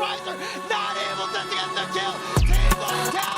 Riser not able to get the kill. Team Vitality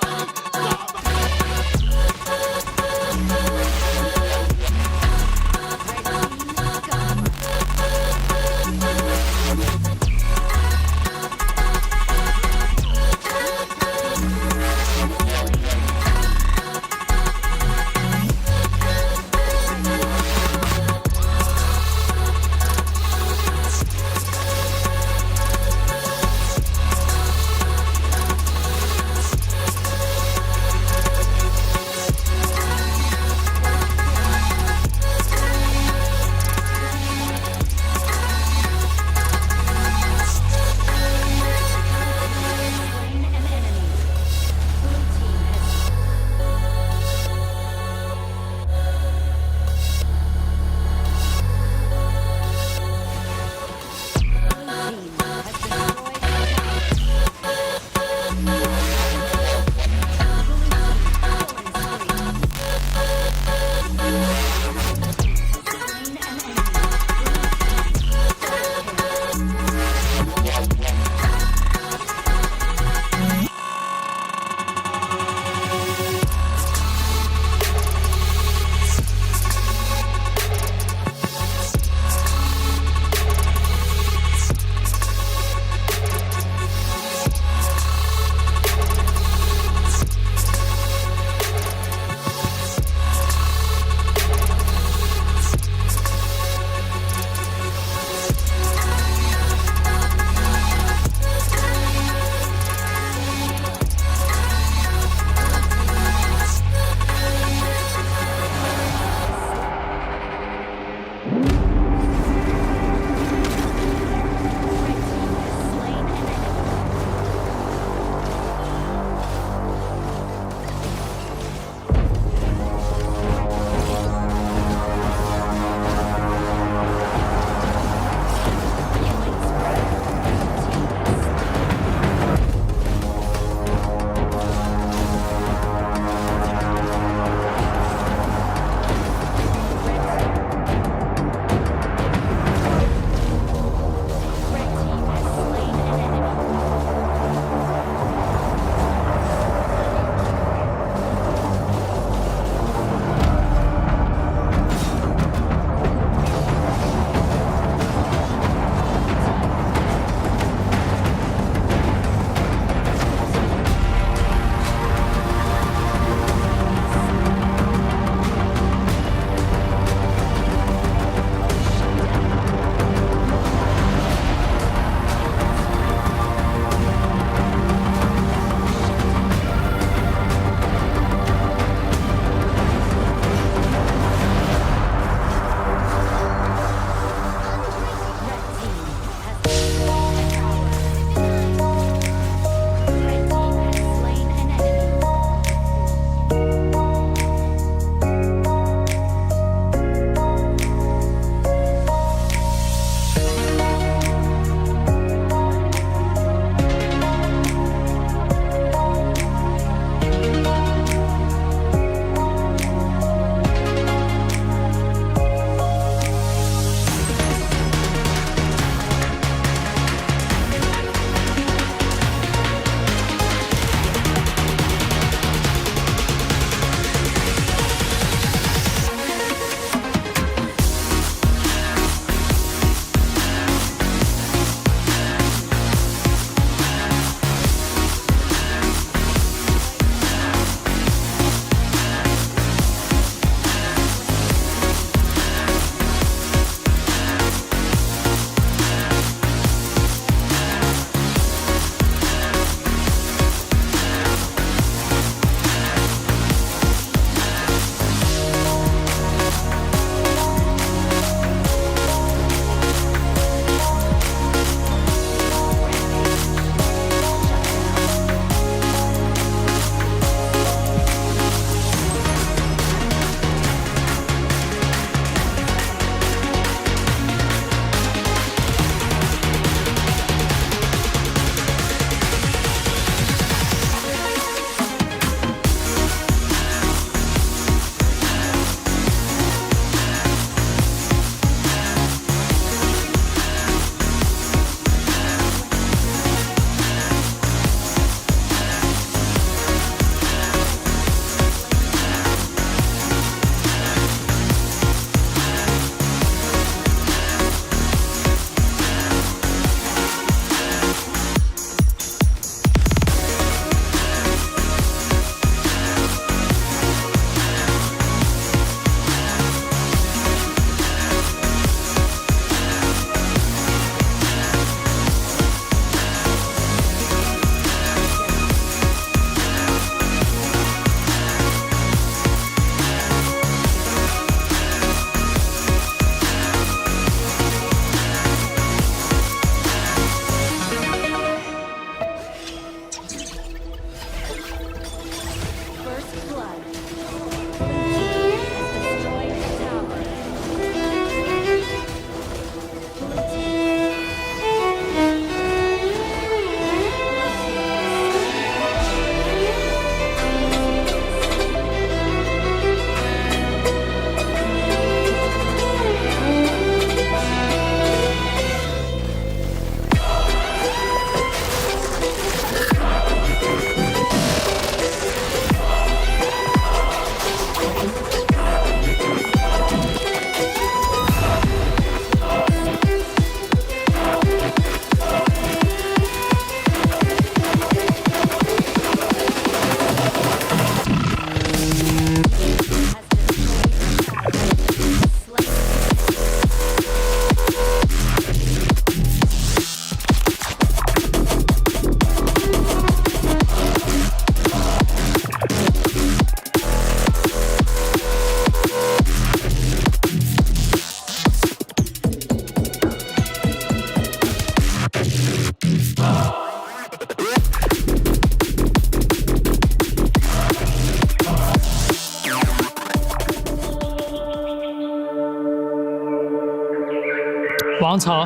王朝。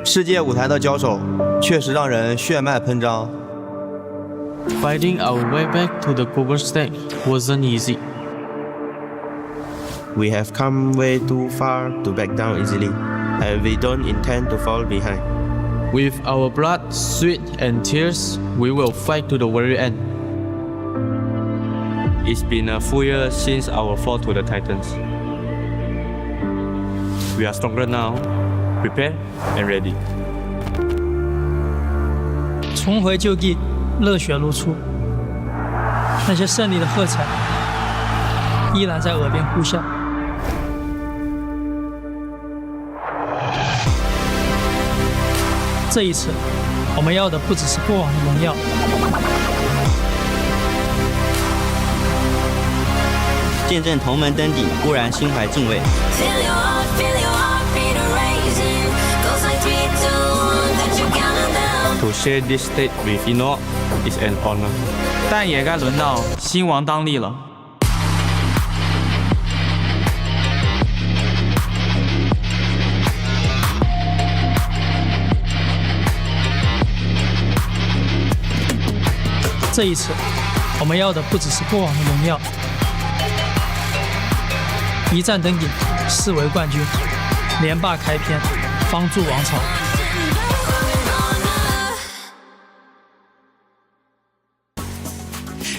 世界舞台的交手确实让人血脉喷张。Fighting our way back to the global stage wasn't easy. We have come way too far to back down easily, and we don't intend to fall behind. With our blood, sweat, and tears, we will fight to the very end. It's been a full year since our fall to the Titans. We are stronger now, prepared and ready. 重回旧地，热血如初，那些胜利的喝彩依然在耳边呼啸。这一次，我们要的不只是过往的荣耀，见证同门登顶，固然心怀敬畏。To share this stage with Enoch is an honor. 但也该轮到新王当立了。这一次，我们要的不只是过往的荣耀，一战登顶，视为冠军，连霸开篇，方筑王朝。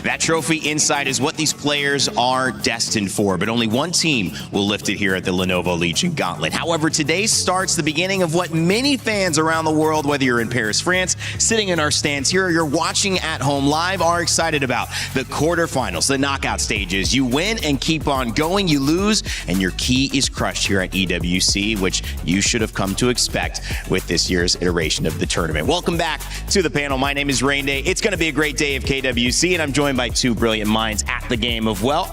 That trophy inside is what these players are destined for, but only one team will lift it here at the Lenovo Legion Gauntlet. However, today starts the beginning of what many fans around the world, whether you're in Paris, France, sitting in our stands here, or you're watching at home live, are excited about. The quarterfinals, the knockout stages. You win and keep on going, you lose, and your key is crushed here at EWC, which you should have come to expect with this year's iteration of the tournament. Welcome back to the panel. My name is Rain Day. It's going to be a great day of KWC, and I'm joined by two brilliant minds at the game as well,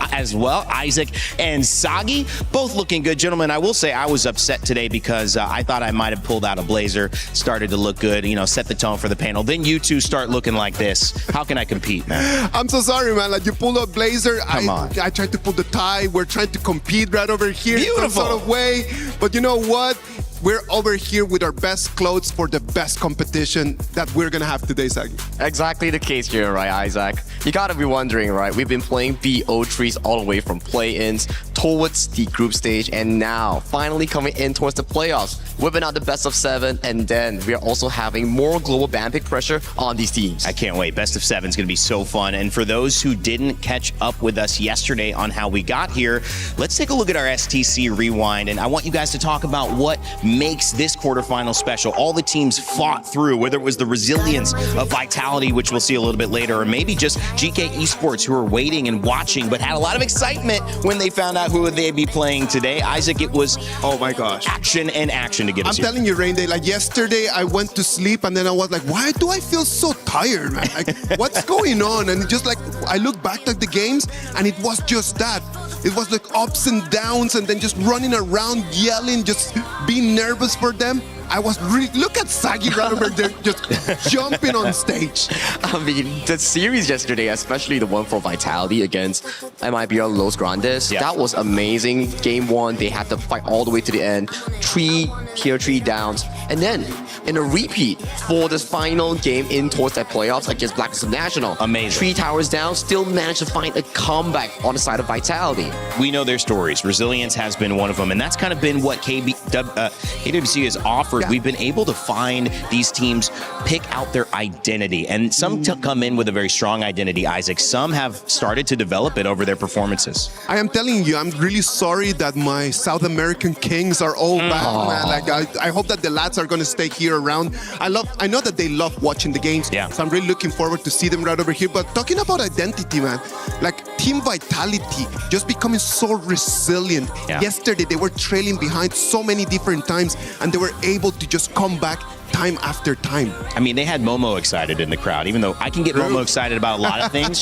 Isaac and Sagi, both looking good. Gentlemen, I will say I was upset today because I thought I might have pulled out a blazer, started to look good, set the tone for the panel. Then you two start looking like this. How can I compete, man? I'm so sorry, man. Like, you pulled a blazer. Come on. I tried to pull the tie. We're trying to compete right over here Beautiful. in some sort of way. But you know what? We're over here with our best clothes for the best competition that we're gonna have today, Sagi. Exactly the case here, right, Isaac? You gotta be wondering, right? We've been playing BO3s all the way from play-ins towards the group stage, and now finally coming in towards the playoffs, whipping out the best of 7, and then we are also having more global ban pick pressure on these teams. I can't wait. Best of 7 is going to be so fun. And for those who didn't catch up with us yesterday on how we got here, let's take a look at our STC rewind. And I want you guys to talk about what makes this quarterfinal special. All the teams fought through, whether it was the resilience of Vitality, which we'll see a little bit later, or maybe just Geekay Esports, who were waiting and watching, but had a lot of excitement when they found out who they'd be playing today. Isaac, it was, oh my gosh, action and action to get us I'm telling you, Rain Day, like yesterday I went to sleep and then I was like, why do I feel so tired, man? Like, what's going on? And just like, I look back at the games and it was just that. It was like ups and downs and then just running around, yelling, just being nervous for them. I was really, look at Sagi right over there just jumping on stage. I mean, the series yesterday, especially the one for Vitality against MIBR Los Grandes, that was amazing. Game 1, they had to fight all the way to the end. 3 tier 3 downs. And then, in a repeat for this final game in towards that playoffs against Black Ops National. Amazing. 3 towers down, still managed to find a comeback on the side of Vitality. We know their stories. Resilience has been one of them, and that's kind of been what KWC has offered. We've been able to find these teams pick out their identity, and some come in with a very strong identity, Isaac. Some have started to develop it over their performances. I am telling you, I'm really sorry that my South American kings are all back, man. Like, I hope that the lads are going to stay here around. I know that they love watching the games, so I'm really looking forward to see them right over here. But talking about identity, man, like Team Vitality just becoming so resilient. Yesterday, they were trailing behind so many different times, and they were able to just come back time after time. I mean, they had Momo excited in the crowd, even though I can get Momo excited about a lot of things.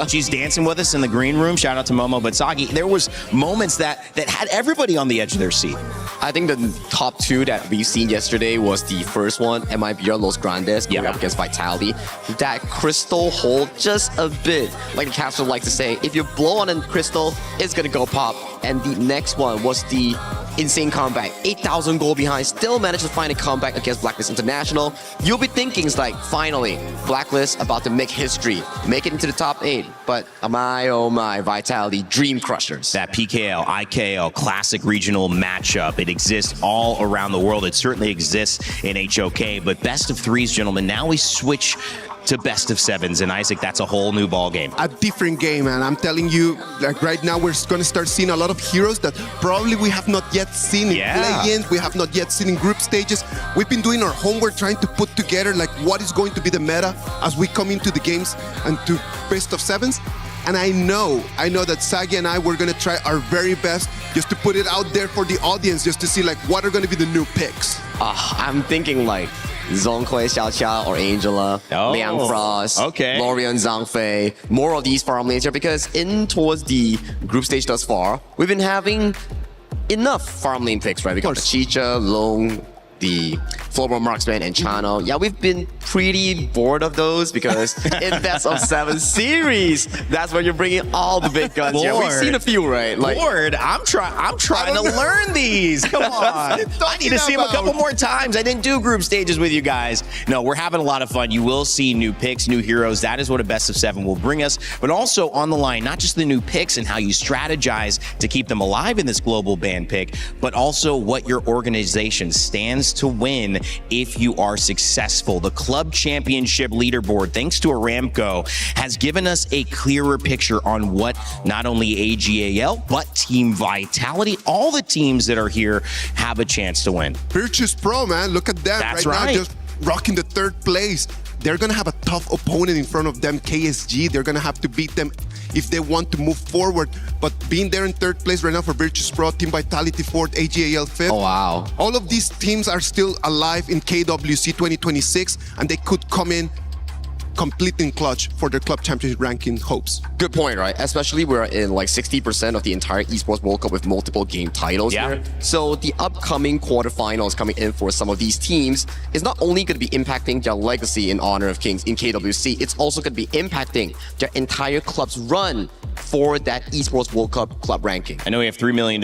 She's dancing with us in the green room. Shout out to Momo. But Sagi, there was moments that had everybody on the edge of their seat. I think the top two that we've seen yesterday was the first one, MIBR Los Grandes, going up against Vitality. That crystal hold just a bit, like the capsule like to say, if you blow on a crystal, it's gonna go pop. And the next one was the insane comeback. 8,000 goal behind, still managed to find a comeback against Blacklist International. You'll be thinking, it's like, finally, Blacklist about to make history, make it into the top 8. But oh my, Vitality, Dream Crushers. That PKL, IKL, classic regional matchup. It exists all around the world. It certainly exists in HOK, but best of threes, gentlemen. Now we switch to best of sevens, and Isaac, that's a whole new ball game. A different game, and I'm telling you, like right now, we're going to start seeing a lot of heroes that probably we have not yet seen in play-ins, we have not yet seen in group stages. We've been doing our homework, trying to put together like what is going to be the meta as we come into the games and to best of sevens. And I know that Sagi and I, we're going to try our very best just to put it out there for the audience, just to see like what are going to be the new picks. I'm thinking like Zhonghui Xiaoqiao or Angela, Liang Frost, Lorian Zhang Fei, more of these farm lanes here, because in towards the group stage thus far, we've been having enough farm lane picks, right? We got the Chicha, Long, the Floorball Marksman, and Chano. Yeah, we've been pretty bored of those because in best of 7 series, that's when you're bringing all the big guns here. We've seen a few, right? Like, bored? I'm trying to learn these. Come on. I need to see them a couple more times. I didn't do group stages with you guys. No, we're having a lot of fun. You will see new picks, new heroes. That is what a best of 7 will bring us. But also on the line, not just the new picks and how you strategize to keep them alive in this global ban pick, but also what your organization stands to win if you are successful. The club championship leaderboard, thanks to Aramco, has given us a clearer picture on what not only AGAL, but Team Vitality, all the teams that are here have a chance to win. Virtus Pro, man, look at them. That's right now, just rocking the 3rd place. They're going to have a tough opponent in front of them, KSG. They're going to have to beat them if they want to move forward. But being there in 3rd place right now for Virtus Pro, Team Vitality 4th, AGAL 5th. Oh, wow. All of these teams are still alive in KWC 2026, and they could come in complete in clutch for their club championship ranking hopes. Good point, right? Especially we're in like 60% of the entire Esports World Cup with multiple game titles here. So the upcoming quarterfinals coming in for some of these teams is not only going to be impacting their legacy in honor of Kings in KWC, it's also going to be impacting their entire club's run for that Esports World Cup club ranking. I know we have $3 million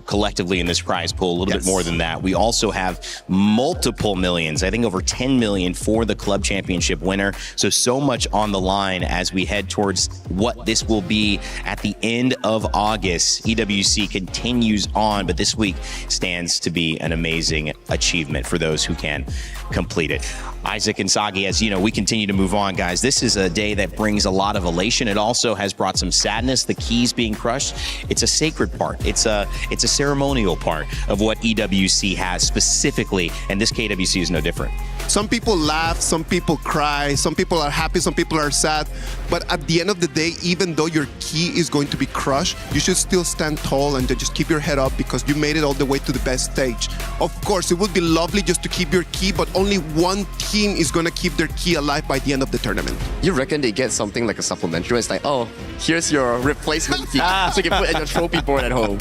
collectively in this prize pool, a little bit more than that. We also have multiple millions, I think over 10 million for the club championship winner. So much on the line as we head towards what this will be at the end of August. EWC continues on, but this week stands to be an amazing achievement for those who can complete it. Isaac and Sagi, as you know, we continue to move on, guys. This is a day that brings a lot of elation. It also has brought some sadness. The keys being crushed. It's a sacred part. It's a ceremonial part of what EWC has specifically, and this KWC is no different. Some people laugh, some people cry, some people are happy, some people are sad. But at the end of the day, even though your key is going to be crushed, you should still stand tall and just keep your head up because you made it all the way to the best stage. Of course, it would be lovely just to keep your key, but only one team is going to keep their key alive by the end of the tournament. You reckon they get something like a supplementary? It's like, oh, here's your replacement key so you can put it in a trophy board at home.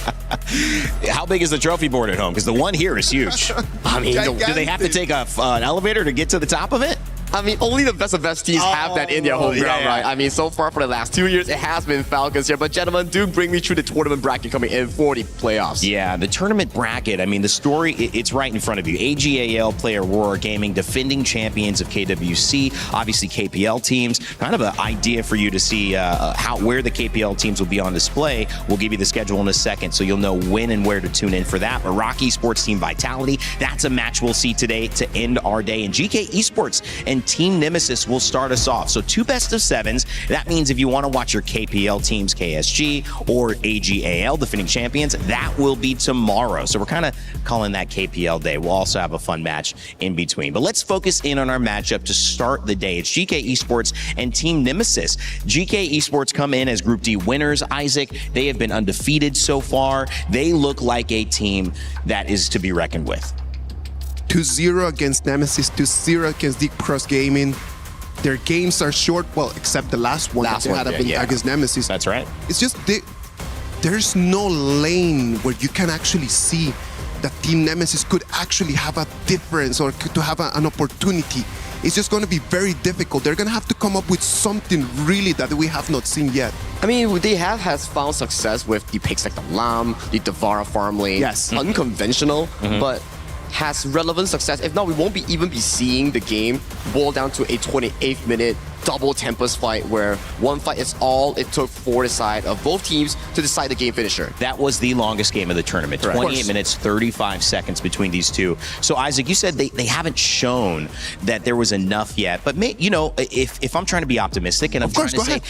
How big is the trophy board at home? Because the one here is huge. I mean, do they have to take an elevator to get to the top of it? I mean, only the best of best teams have that in their home ground, right? I mean, so far for the last 2 years, it has been Falcons here. But gentlemen, do bring me through the tournament bracket coming in for the playoffs. Yeah, the tournament bracket, I mean, the story, it's right in front of you. AGAL play Aurora Gaming, defending champions of KWC, obviously KPL teams. Kind of an idea for you to see where the KPL teams will be on display. We'll give you the schedule in a second, so you'll know when and where to tune in for that. But Rocky Sports Team Vitality, that's a match we'll see today to end our day. And Geekay Esports and Team Nemesis will start us off. So 2 best of 7s. That means if you want to watch your KPL teams, KSG or AGAL, defending champions, that will be tomorrow. So we're kind of calling that KPL day. We'll also have a fun match in between. But let's focus in on our matchup to start the day. It's Geekay Esports and Team Nemesis. Geekay Esports come in as Group D winners. Isaac, they have been undefeated so far. They look like a team that is to be reckoned with. 2-0 against Nemesis, 2-0 against Deep Cross Gaming. Their games are short, well, except the last one that they had against Nemesis. That's right. It's just there's no lane where you can actually see that Team Nemesis could actually have a difference or to have an opportunity. It's just going to be very difficult. They're going to have to come up with something really that we have not seen yet. I mean, they has found success with the picks like the Lam, the Devara farm lane. Yes. Unconventional, but has relevant success. If not, we won't even be seeing the game boil down to a 28th minute double Tempest fight where one fight is all it took for the side of both teams to decide the game finisher. That was the longest game of the tournament. 28 minutes, 35 seconds between these two. So Isaac, you said they haven't shown that there was enough yet. But if I'm trying to be optimistic and I'm trying to say,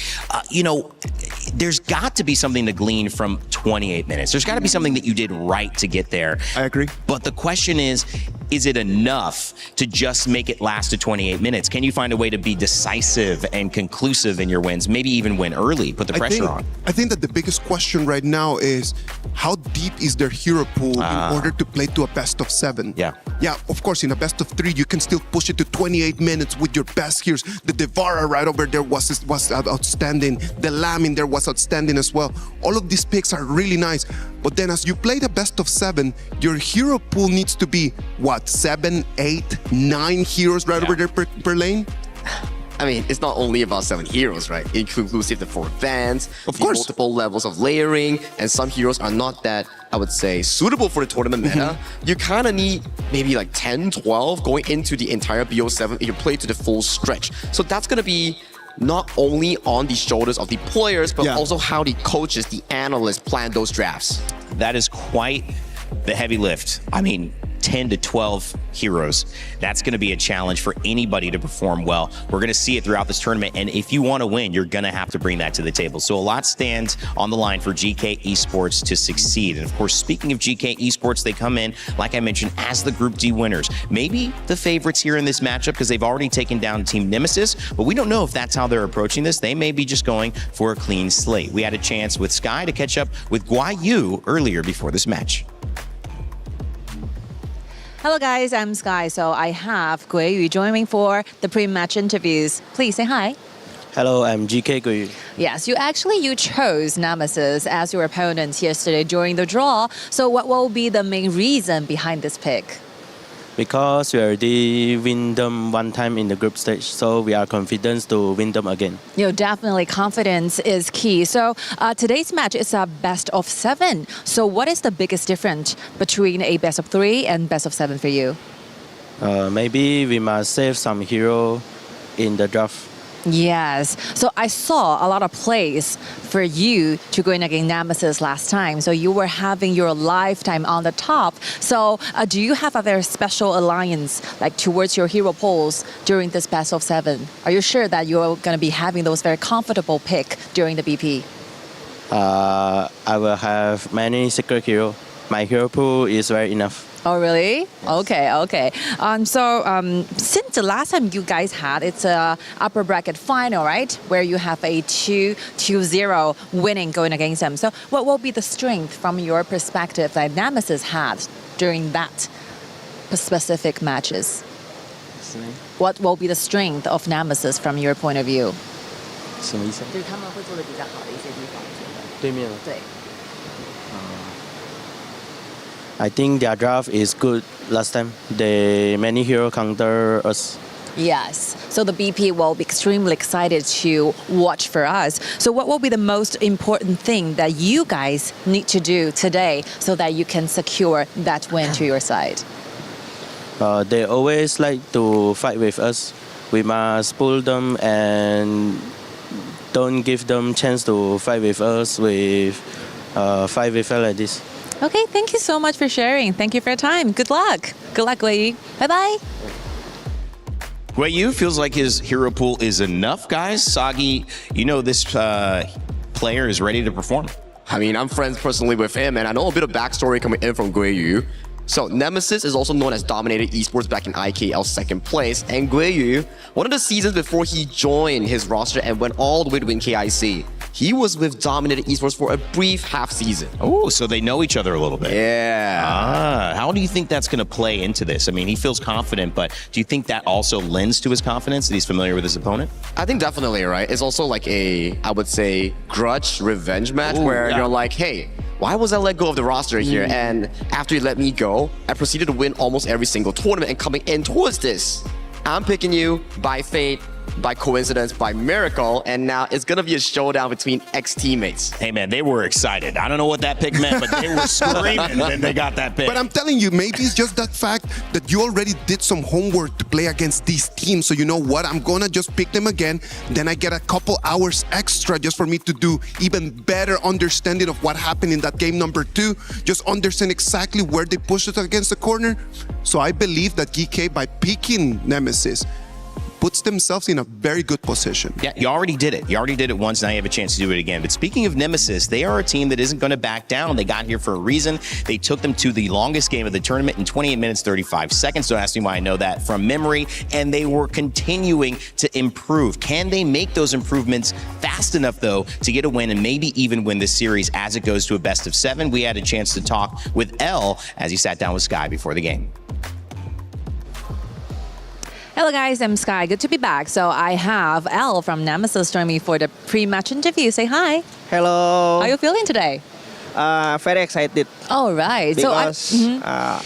there's got to be something to glean from 28 minutes. There's got to be something that you did right to get there. I agree. But the question is it enough to just make it last to 28 minutes? Can you find a way to be decisive and conclusive in your wins? Maybe even win early, put the pressure on. I think that the biggest question right now is how deep is their hero pool in order to play to a best of 7? Yeah. Yeah, of course, in a best of 3, you can still push it to 28 minutes with your best heroes. The Devara right over there was outstanding. The Lam in there was outstanding as well. All of these picks are really nice. But then as you play the best of 7, your hero pool needs to be, 7, 8, 9 heroes right over there per lane? I mean, it's not only about 7 heroes, right? Inclusive the 4 bands, of course, multiple levels of layering, and some heroes are not that, I would say, suitable for the tournament meta. You kind of need maybe like 10, 12 going into the entire BO7 if you play to the full stretch. So that's going to be not only on the shoulders of the players, but also how the coaches, the analysts plan those drafts. That is quite the heavy lift. I mean, 10 to 12 heroes. That's going to be a challenge for anybody to perform well. We're going to see it throughout this tournament, and if you want to win, you're going to have to bring that to the table. So a lot stands on the line for Geekay Esports to succeed. And of course, speaking of Geekay Esports, they come in, like I mentioned, as the Group D winners. Maybe the favorites here in this matchup because they've already taken down Team Nemesis, but we don't know if that's how they're approaching this. They may be just going for a clean slate. We had a chance with Sky to catch up with Guai Yu earlier before this match. Hello guys, I'm Sky. So I have Gui Yu joining for the pre-match interviews. Please say hi. Hello, I'm GK Gui. Yes, you chose Nemesis as your opponent yesterday during the draw. So what will be the main reason behind this pick? Because we already win them one time in the group stage, so we are confident to win them again. Definitely confidence is key. So today's match is a best of 7. So what is the biggest difference between a best of 3 and best of 7 for you? Maybe we must save some hero in the draft. Yes. So I saw a lot of plays for you to go in against Nemesis last time. So you were having your lifetime on the top. So do you have a very special alliance like towards your hero pools during this best of 7? Are you sure that you're going to be having those very comfortable pick during the BP? I will have many secret hero. My hero pool is very enough. Oh, really? Okay. So since the last time you guys had, it's a upper bracket final, right? Where you have a 2-0 winning going against them. So what will be the strength from your perspective that Nemesis had during that specific matches? What will be the strength of Nemesis from your point of view? 什么意思？就是他们会做的比较好的一些地方。对面。对。I think their draft is good last time. They many hero counter us. Yes. So the BP will be extremely excited to watch for us. So what will be the most important thing that you guys need to do today so that you can secure that win to your side? They always like to fight with us. We must pull them and don't give them chance to fight with us with fight with us like this. Okay, thank you so much for sharing. Thank you for your time. Good luck. Good luck, Wei. Bye-bye. Wei Yu feels like his hero pool is enough, guys. Sagi, this player is ready to perform. I mean, I'm friends personally with him, and I know a bit of backstory coming in from Guai Yu. So Nemesis is also known as dominated esports back in IKL 2nd place, and Guai Yu, one of the seasons before he joined his roster and went all the way to win KIC, he was with dominated esports for a brief half season. Oh, so they know each other a little bit. Yeah. How do you think that's going to play into this? I mean, he feels confident, but do you think that also lends to his confidence that he's familiar with his opponent? I think definitely, right? It's also like a, I would say, grudge revenge match where you're like, hey, why was I let go of the roster here? And after you let me go, I proceeded to win almost every single tournament. And coming in towards this, I'm picking you by fate, by coincidence, by miracle, and now it's gonna be a showdown between ex-teammates. Hey man, they were excited. I don't know what that pick meant, but they were screaming when they got that pick. But I'm telling you, maybe it's just that fact that you already did some homework to play against these teams. So you know what? I'm gonna just pick them again. Then I get a couple hours extra just for me to do even better understanding of what happened in that game number 2. Just understand exactly where they pushed it against the corner. So I believe that Geekay, by picking Nemesis, puts themselves in a very good position. Yeah, you already did it. You already did it once, now you have a chance to do it again. But speaking of Nemesis, they are a team that isn't going to back down. They got here for a reason. They took them to the longest game of the tournament in 28 minutes, 35 seconds. Don't ask me why I know that from memory. And they were continuing to improve. Can they make those improvements fast enough, though, to get a win and maybe even win this series as it goes to a best of 7? We had a chance to talk with L as he sat down with Sky before the game. Hello guys, I'm Sky. Good to be back. So I have Elle from Nemesis joining me for the pre-match interview. Say hi. Hello. How are you feeling today? Very excited. All right. Because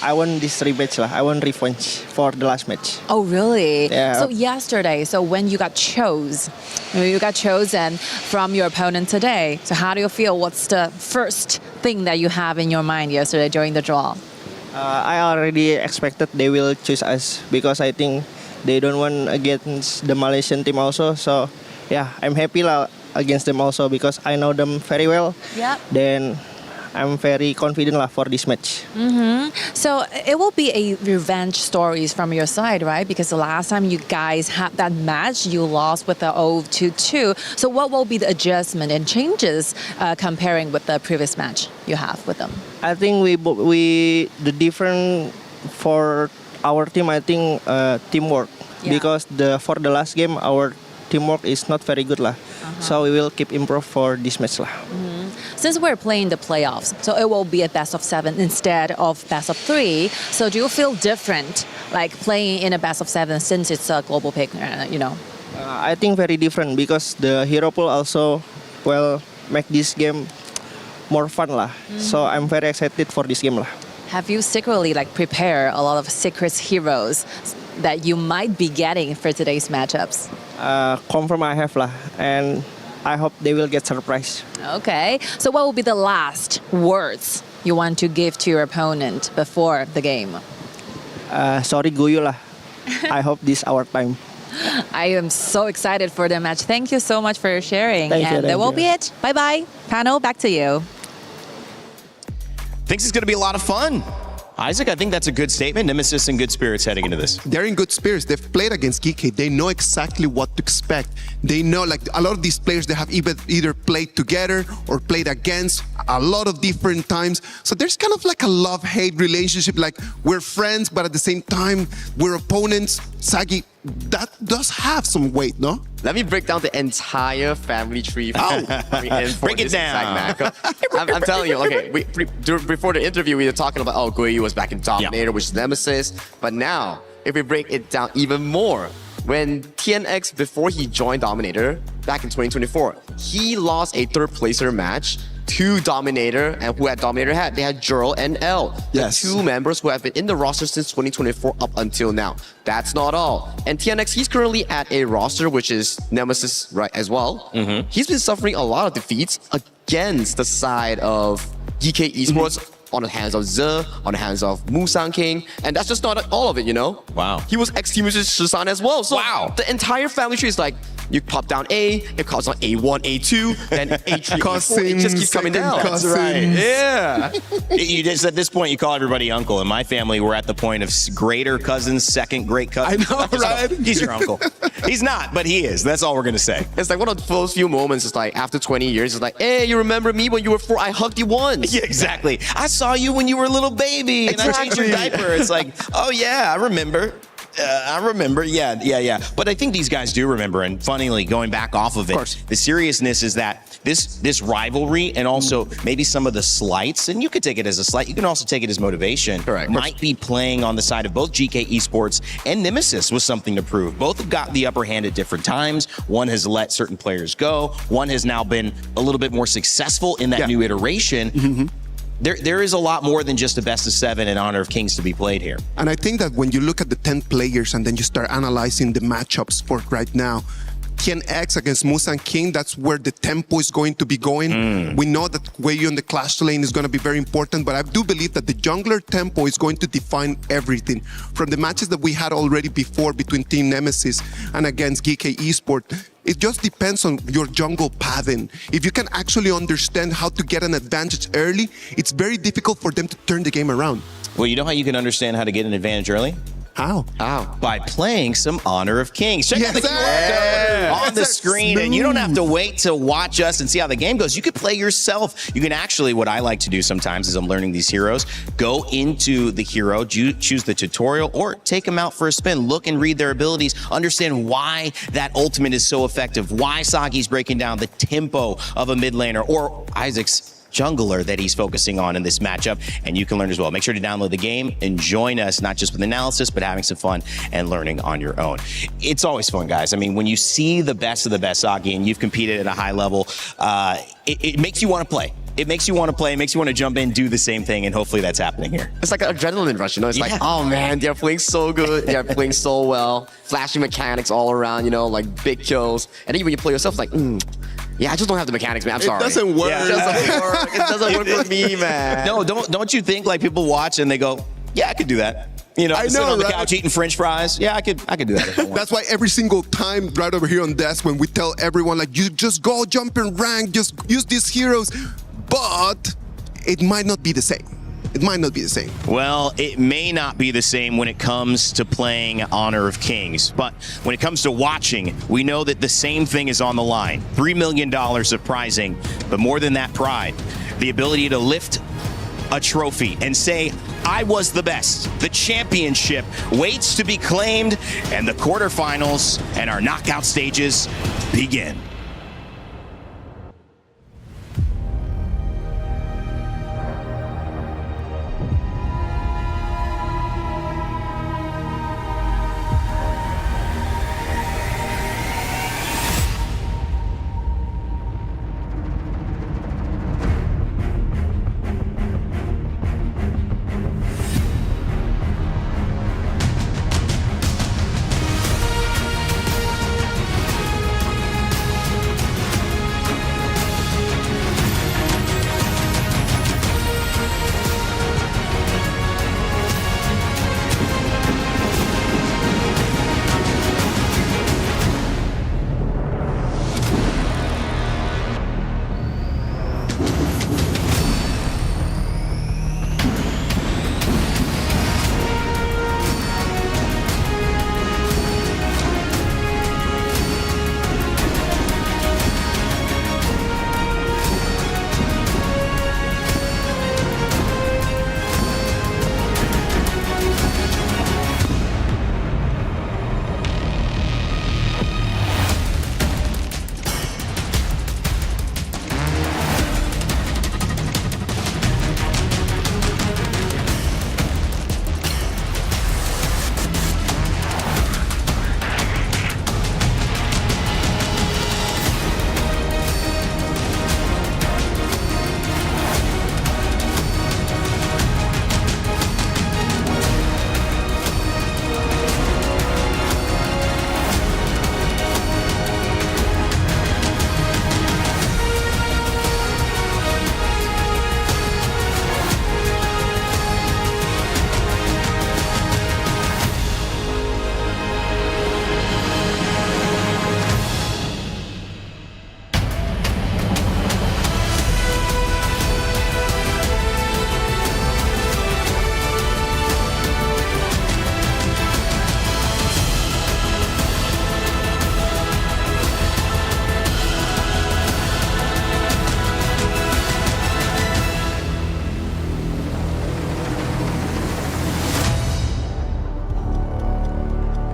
I won this rematch lah. I won revenge for the last match. Oh really? Yeah. So yesterday, when you got chosen from your opponent today. So how do you feel? What's the first thing that you have in your mind yesterday during the draw? I already expected they will choose us because I think they don't want against the Malaysian team also. So yeah, I'm happy lah against them also because I know them very well. Yep. Then I'm very confident lah for this match. So it will be a revenge stories from your side, right? Because the last time you guys had that match, you lost with the 0-2. So what will be the adjustment and changes comparing with the previous match you have with them? I think the different for our team, I think teamwork. Yeah. Because for the last game, our teamwork is not very good lah. So we will keep improve for this match lah. Since we're playing the playoffs, so it will be a best of 7 instead of best of 3. So do you feel different, like playing in a best of 7 since it's a global pick, you know? I think very different because the hero pool also make this game more fun lah. So I'm very excited for this game lah. Have you secretly prepare a lot of secret heroes that you might be getting for today's matchups? Confirm I have lah, and I hope they will get surprised. Okay, so what will be the last words you want to give to your opponent before the game? Sorry Guyu lah. I hope this our time. I am so excited for the match. Thank you so much for sharing. That will be it. Bye-bye. Panel, back to you. Thinks it's going to be a lot of fun. Isaac, I think that's a good statement. Nemesis in good spirits heading into this. They're in good spirits. They've played against Geekay. They know exactly what to expect. They know, a lot of these players, they have either played together or played against a lot of different times. So there's kind of a love-hate relationship. We're friends, but at the same time, we're opponents. Sagi, that does have some weight, no? Let me break down the entire family tree. Break it down. I'm telling you, okay, before the interview, we were talking about, Guyu was back in Dominator, which is Nemesis. But now, if we break it down even more, when TNX, before he joined Dominator, back in 2024, he lost a third-placer match to Dominator, and who had Dominator had? They had Jurl and L, the two members who have been in the roster since 2024 up until now. That's not all. And TNX, he's currently at a roster which is Nemesis right as well. He's been suffering a lot of defeats against the side of Geekay Esports on the hands of Ze, on the hands of Musang King, and that's just not all of it, you know? Wow. He was ex-team Shisan as well. So the entire family tree is you pop down A, it calls on A1, A2, then A3, A4, it just keeps coming down. That's right. Yeah. You just, at this point, you call everybody uncle. In my family, we're at the point of greater cousins, second great cousins. I know, right? He's your uncle. He's not, but he is. That's all we're going to say. It's one of those few moments, it's after 20 years, it's hey, you remember me when you were 4? I hugged you once. Yeah, exactly. I saw you when you were a little baby and I changed your diaper. It's oh yeah, I remember. Yeah. But I think these guys do remember, and funnily, going back off of it, the seriousness is that this rivalry and also maybe some of the slights, and you could take it as a slight, you can also take it as motivation, might be playing on the side of both Geekay Esports and Nemesis with something to prove. Both have got the upper hand at different times. One has let certain players go. One has now been a little bit more successful in that new iteration. there is a lot more than just a best of 7 in Honor of Kings to be played here. And I think that when you look at the 10 players and then you start analyzing the matchups for right now, Tien X against Musan King, that's where the tempo is going to be going. We know that Wei on the Clash lane is going to be very important, but I do believe that the jungler tempo is going to define everything. From the matches that we had already before between Team Nemesis and against Geekay Esports, it just depends on your jungle pattern. If you can actually understand how to get an advantage early, it's very difficult for them to turn the game around. Well, you know how you can understand how to get an advantage early? How? By playing some Honor of Kings. Check out the QR code on the screen, and you don't have to wait to watch us and see how the game goes. You can play yourself. You can actually, what I like to do sometimes as I'm learning these heroes, go into the hero, choose the tutorial, or take them out for a spin. Look and read their abilities. Understand why that ultimate is so effective, why Sagi's breaking down the tempo of a mid laner, or Isaac's jungler that he's focusing on in this matchup, and you can learn as well. Make sure to download the game and join us, not just with analysis, but having some fun and learning on your own. It's always fun, guys. I mean, when you see the best of the best Sagi and you've competed at a high level, it makes you want to play. It makes you want to play, it makes you want to jump in, do the same thing, and hopefully that's happening here. It's like an adrenaline rush, you know? It's like, oh man, they're playing so good, they're playing so well, flashy mechanics all around, you know, like big kills. And then when you play yourself, it's like, yeah, I just don't have the mechanics, man. I'm sorry. It doesn't work. It doesn't work. It doesn't work with me, man. No, don't you think like people watch and they go, yeah, I could do that. You know, I sit know, on the right? couch eating French fries. Yeah, I could do that if I want. That's why every single time right over here on desk when we tell everyone like, you just go jump and rank, just use these heroes, but it might not be the same. It might not be the same. Well, it may not be the same when it comes to playing Honor of Kings, but when it comes to watching, we know that the same thing is on the line. $3 million of prizing, but more than that pride, the ability to lift a trophy and say, I was the best. The championship waits to be claimed, and the quarterfinals and our knockout stages begin.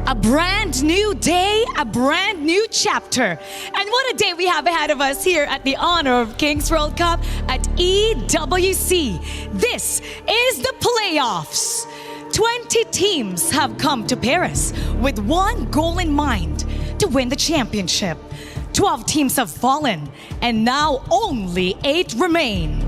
A brand new day, a brand new chapter. And what a day we have ahead of us here at the Honor of Kings World Cup at EWC. This is the playoffs. 20 teams have come to Paris with one goal in mind: to win the championship. 12 teams have fallen, and now only 8 remain.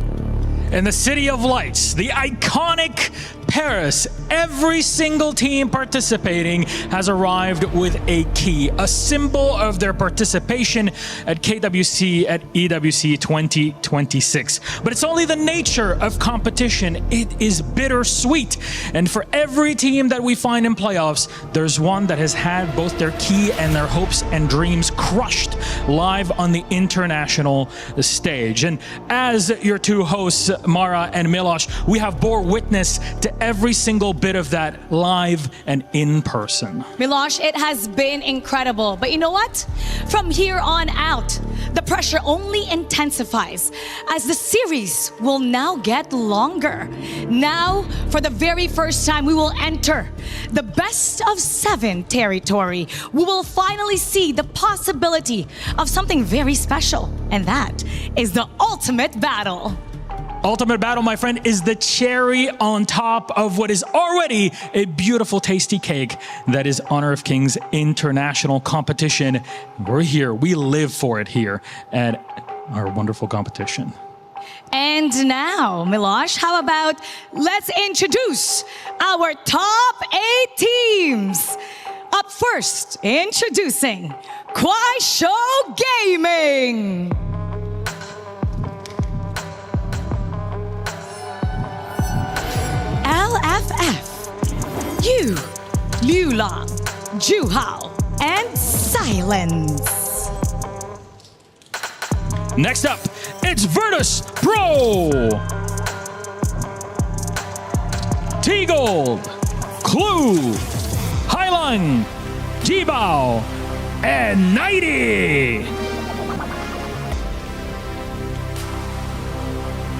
In the City of Lights, the iconic Paris, every single team participating has arrived with a key, a symbol of their participation at KWC at EWC 2026. But it's only the nature of competition. It is bittersweet. And for every team that we find in playoffs, there's one that has had both their key and their hopes and dreams crushed live on the international stage. And as your two hosts, Mara and Milosh, we have bore witness to every single bit of that live and in person. Milosh, it has been incredible. But you know what? From here on out, the pressure only intensifies as the series will now get longer. Now, for the very first time, we will enter the best of 7 territory. We will finally see the possibility of something very special, and that is the ultimate battle. Ultimate Battle, my friend, is the cherry on top of what is already a beautiful, tasty cake that is Honor of Kings international competition. We're here. We live for it here at our wonderful competition. And now, Milosh, how about let's introduce our top 8 teams. Up first, introducing Kwai Show Gaming. LFF, Yu, Liu Lang, Ju Hao, and Silence. Next up, it's Virtus Pro, T-Gold, Clue, Hailang, Jibao, and Nighty.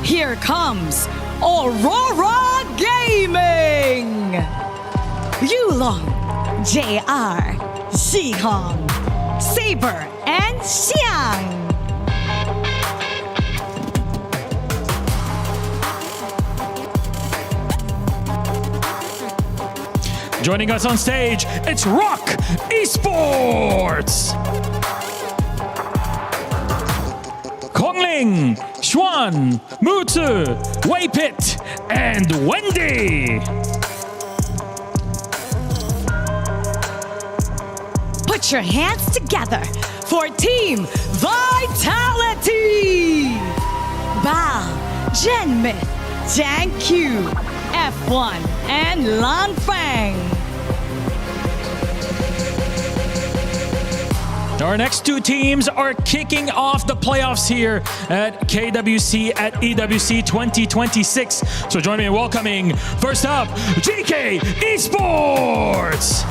Here comes Aurora Gaming, Yulong, JR, Xihong, Saber, and Xiang. Joining us on stage, it's Rock Esports, Kongling, Xuan, Mutsu, Weipit, and Wendy. Put your hands together for Team Vitality. Bao, Genmith, Jiang Q, F1, and Lan Fang. Our next 2 teams are kicking off the playoffs here at KWC at EWC 2026. So join me in welcoming, first up, Geekay Esports,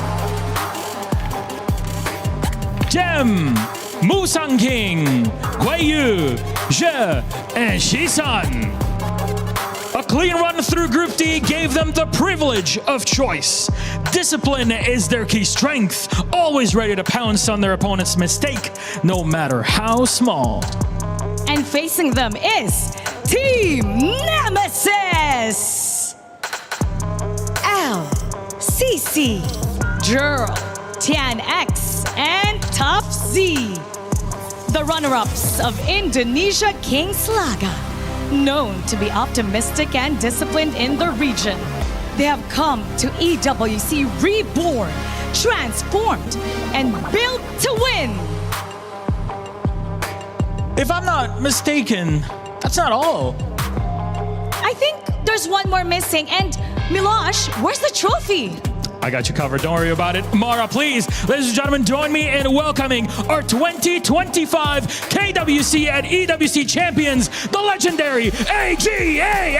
Jem, Musang King, Guiyu, Je, and Shisan. A clean run through Group D gave them the privilege of choice. Discipline is their key strength, always ready to pounce on their opponent's mistake, no matter how small. And facing them is Team Nemesis. L, CC, Jurl, Tian X, and Tough Z. The runner-ups of Indonesia Kings Laga. Known to be optimistic and disciplined in the region, they have come to EWC reborn, transformed, and built to win. If I'm not mistaken, that's not all. I think there's one more missing, and Milosh, where's the trophy? I got you covered, don't worry about it. Mara, please, ladies and gentlemen, join me in welcoming our 2025 KWC and EWC champions, the legendary AGAL!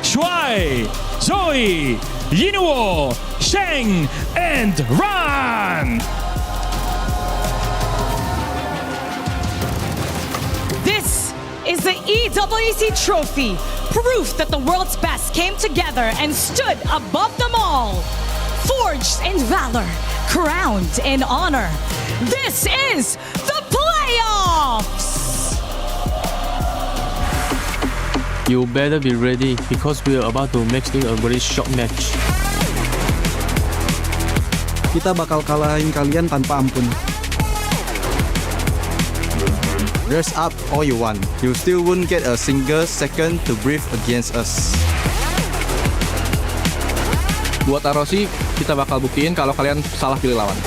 Shuai, Zoe, Yinuo, Sheng, and Ran! This is the EWC trophy, proof that the world's best came together and stood above them all. Forged in valor, crowned in honor. This is the playoffs! You better be ready because we are about to make it a very short match. kita bakal kalahin kalian tanpa ampun. Dress up all you want, you still won't get a single second to breathe against us. Buat Arosi, kita bakal buktiin kalau kalian salah pilih lawan.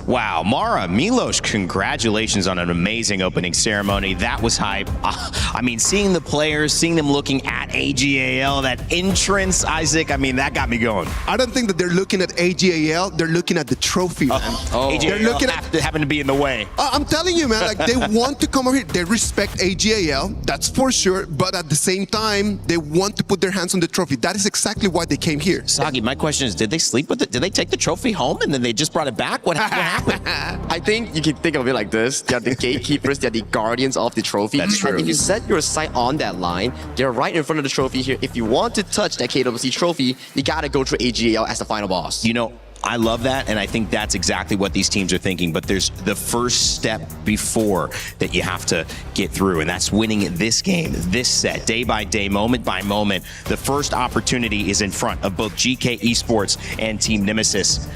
Wow, Mara, Milos, congratulations on an amazing opening ceremony. That was hype. I mean, seeing the players, seeing them looking at AGAL, that entrance, Isaac, I mean, that got me going. I don't think that they're looking at AGAL, they're looking at the trophy, man. AGAL They're looking happen to be in the way. I'm telling you, man, like they want to come over here. They respect AGAL, that's for sure, but at the same time, they want to put their hands on the trophy. That is exactly why they came here. Sagi, my question is, did they sleep with it? Did they take the trophy home and then they just brought it back? What happened? I think you can think of it like this. They're the gatekeepers, they're the guardians of the trophy. That's true. And if you set your sight on that line, they're right in front of the trophy here. If you want to touch that KWC trophy, you gotta go through AGAL as the final boss. You know, I love that, and I think that's exactly what these teams are thinking, but there's the first step before that you have to get through, and that's winning this game, this set, day by day, moment by moment. The first opportunity is in front of both Geekay Esports and Team Nemesis.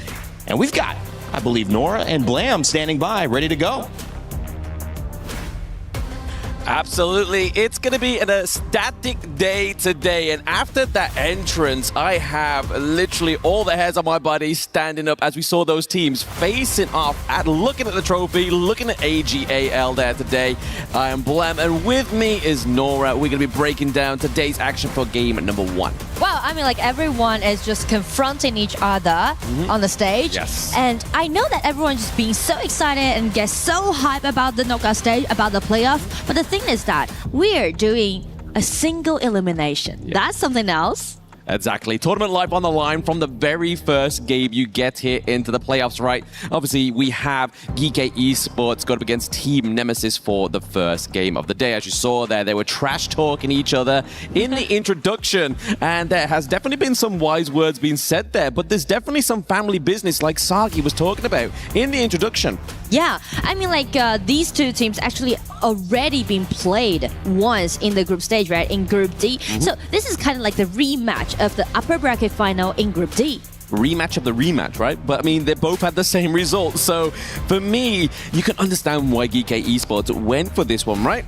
And we've got, I believe, Nora and Blam standing by, ready to go. Absolutely. It's going to be an ecstatic day today. And after that entrance, I have literally all the hairs on my body standing up as we saw those teams facing off at looking at the trophy, looking at AGAL there today. I am Blam, and with me is Nora. We're going to be breaking down today's action for game number 1. Well, I mean, like everyone is just confronting each other on the stage. Yes. And I know that everyone's just being so excited and gets so hyped about the knockout stage, about the playoff. But the thing is that we're doing a single elimination. Yeah. That's something else. Exactly. Tournament life on the line from the very first game you get here into the playoffs, right? Obviously, we have Geekay Esports going up against Team Nemesis for the first game of the day. As you saw there, they were trash talking each other in the introduction, and there has definitely been some wise words being said there, but there's definitely some family business like Sagi was talking about in the introduction. Yeah, I mean, like these two teams actually already been played once in the group stage, right? In Group D. So this is kind of like the rematch of the upper bracket final in Group D. Rematch of the rematch, right? But I mean, they both had the same result. So for me, you can understand why Geekay Esports went for this one, right?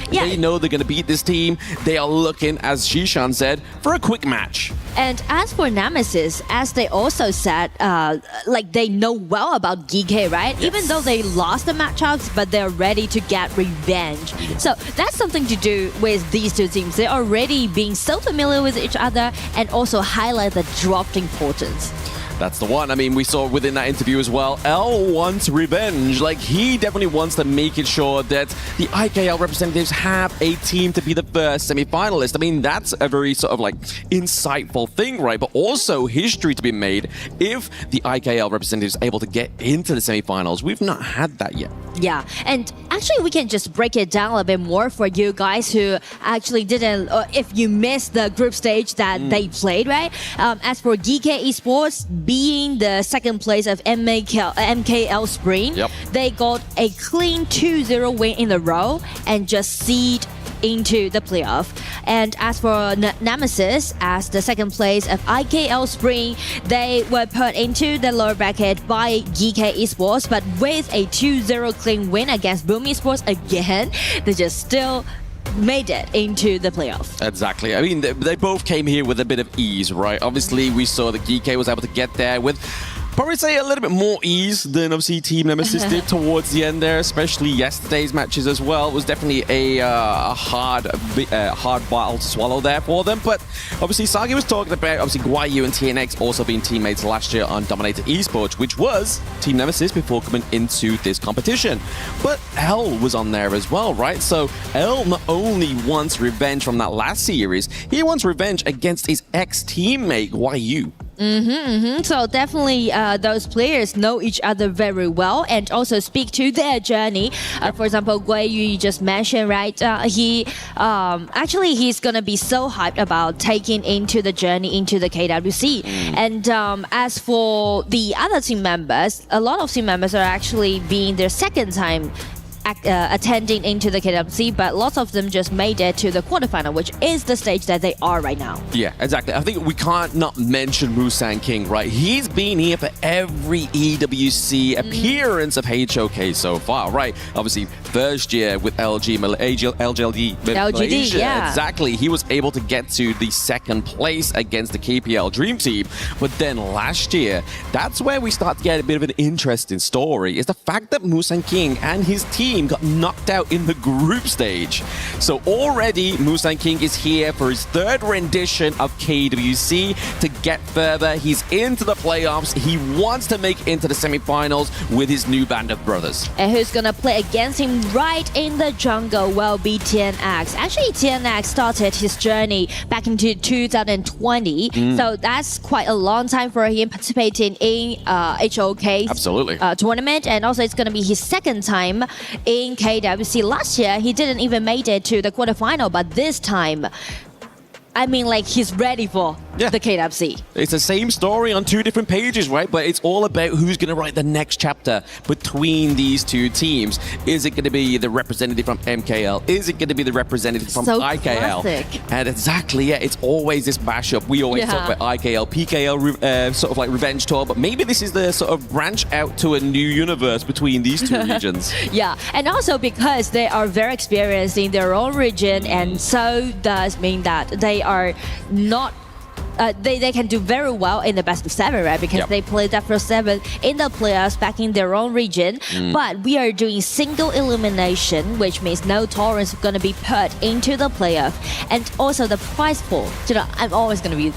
Yeah. They know they're going to beat this team. They are looking, as Shishan said, for a quick match. And as for Nemesis, as they also said, like they know well about Geekay, right? Yes. Even though they lost the matchups, but they're ready to get revenge. So that's something to do with these two teams. They're already being so familiar with each other and also highlight the draft importance. That's the one. I mean, we saw within that interview as well, L wants revenge. Like, he definitely wants to make it sure that the IKL representatives have a team to be the first semi-finalist. I mean, that's a very sort of like insightful thing, right? But also history to be made if the IKL representatives are able to get into the semi-finals. We've not had that yet. Yeah, and actually we can just break it down a bit more for you guys who actually didn't, or if you missed the group stage that they played, right? As for Geekay Esports, being the second place of MKL Spring, they got a clean 2-0 win in a row and just seed into the playoff. And as for Nemesis, as the second place of IKL Spring, they were put into the lower bracket by Geekay Esports, but with a 2-0 clean win against Boom Esports again, they just still made it into the playoff. Exactly. I mean, they both came here with a bit of ease, right? Obviously, we saw that Geekay was able to get there with probably say a little bit more ease than obviously Team Nemesis did towards the end there, especially yesterday's matches as well. It was definitely a hard battle to swallow there for them. But obviously Sagi was talking about obviously Guayu and TNX also being teammates last year on Dominated Esports, which was Team Nemesis before coming into this competition. But L was on there as well, right? So L not only wants revenge from that last series, he wants revenge against his ex-teammate Guayu. So definitely those players know each other very well and also speak to their journey. For example, Guayu, you just mentioned, right? He actually he's gonna be so hyped about taking into the journey into the KWC. And as for the other team members, a lot of team members are actually being their second time attending into the KWC, but lots of them just made it to the quarterfinal, which is the stage that they are right now. Yeah, exactly. I think we can't not mention Musang King, right? He's been here for every EWC appearance of HOK so far, right? Obviously, first year with LGLD Malaysia. Yeah. Exactly. He was able to get to the second place against the KPL Dream Team. But then last year, that's where we start to get a bit of an interesting story, is the fact that Musang King and his team got knocked out in the group stage. So already Musang King is here for his third rendition of KWC to get further. He's into the playoffs. He wants to make it into the semifinals with his new band of brothers. And who's gonna play against him right in the jungle will be TNX. Actually, TNX started his journey back into 2020. So that's quite a long time for him participating in HOK's Absolutely. Tournament. And also it's gonna be his second time in KWC. Last year, he didn't even make it to the quarterfinal, but this time, I mean, like, he's ready for the KWC. It's the same story on two different pages, right? But it's all about who's going to write the next chapter between these two teams. Is it going to be the representative from MKL? Is it going to be the representative from IKL? Classic. And exactly, yeah, it's always this mashup. We always talk about IKL, PKL, sort of like revenge tour, but maybe this is the sort of branch out to a new universe between these two regions. Yeah, and also because they are very experienced in their own region, and so does mean that they are not they can do very well in the best of 7, right? Because they played that first 7 in the playoffs back in their own region. But we are doing single elimination, which means no tolerance is going to be put into the playoff. And also the prize pool. You know, I'm always going to be...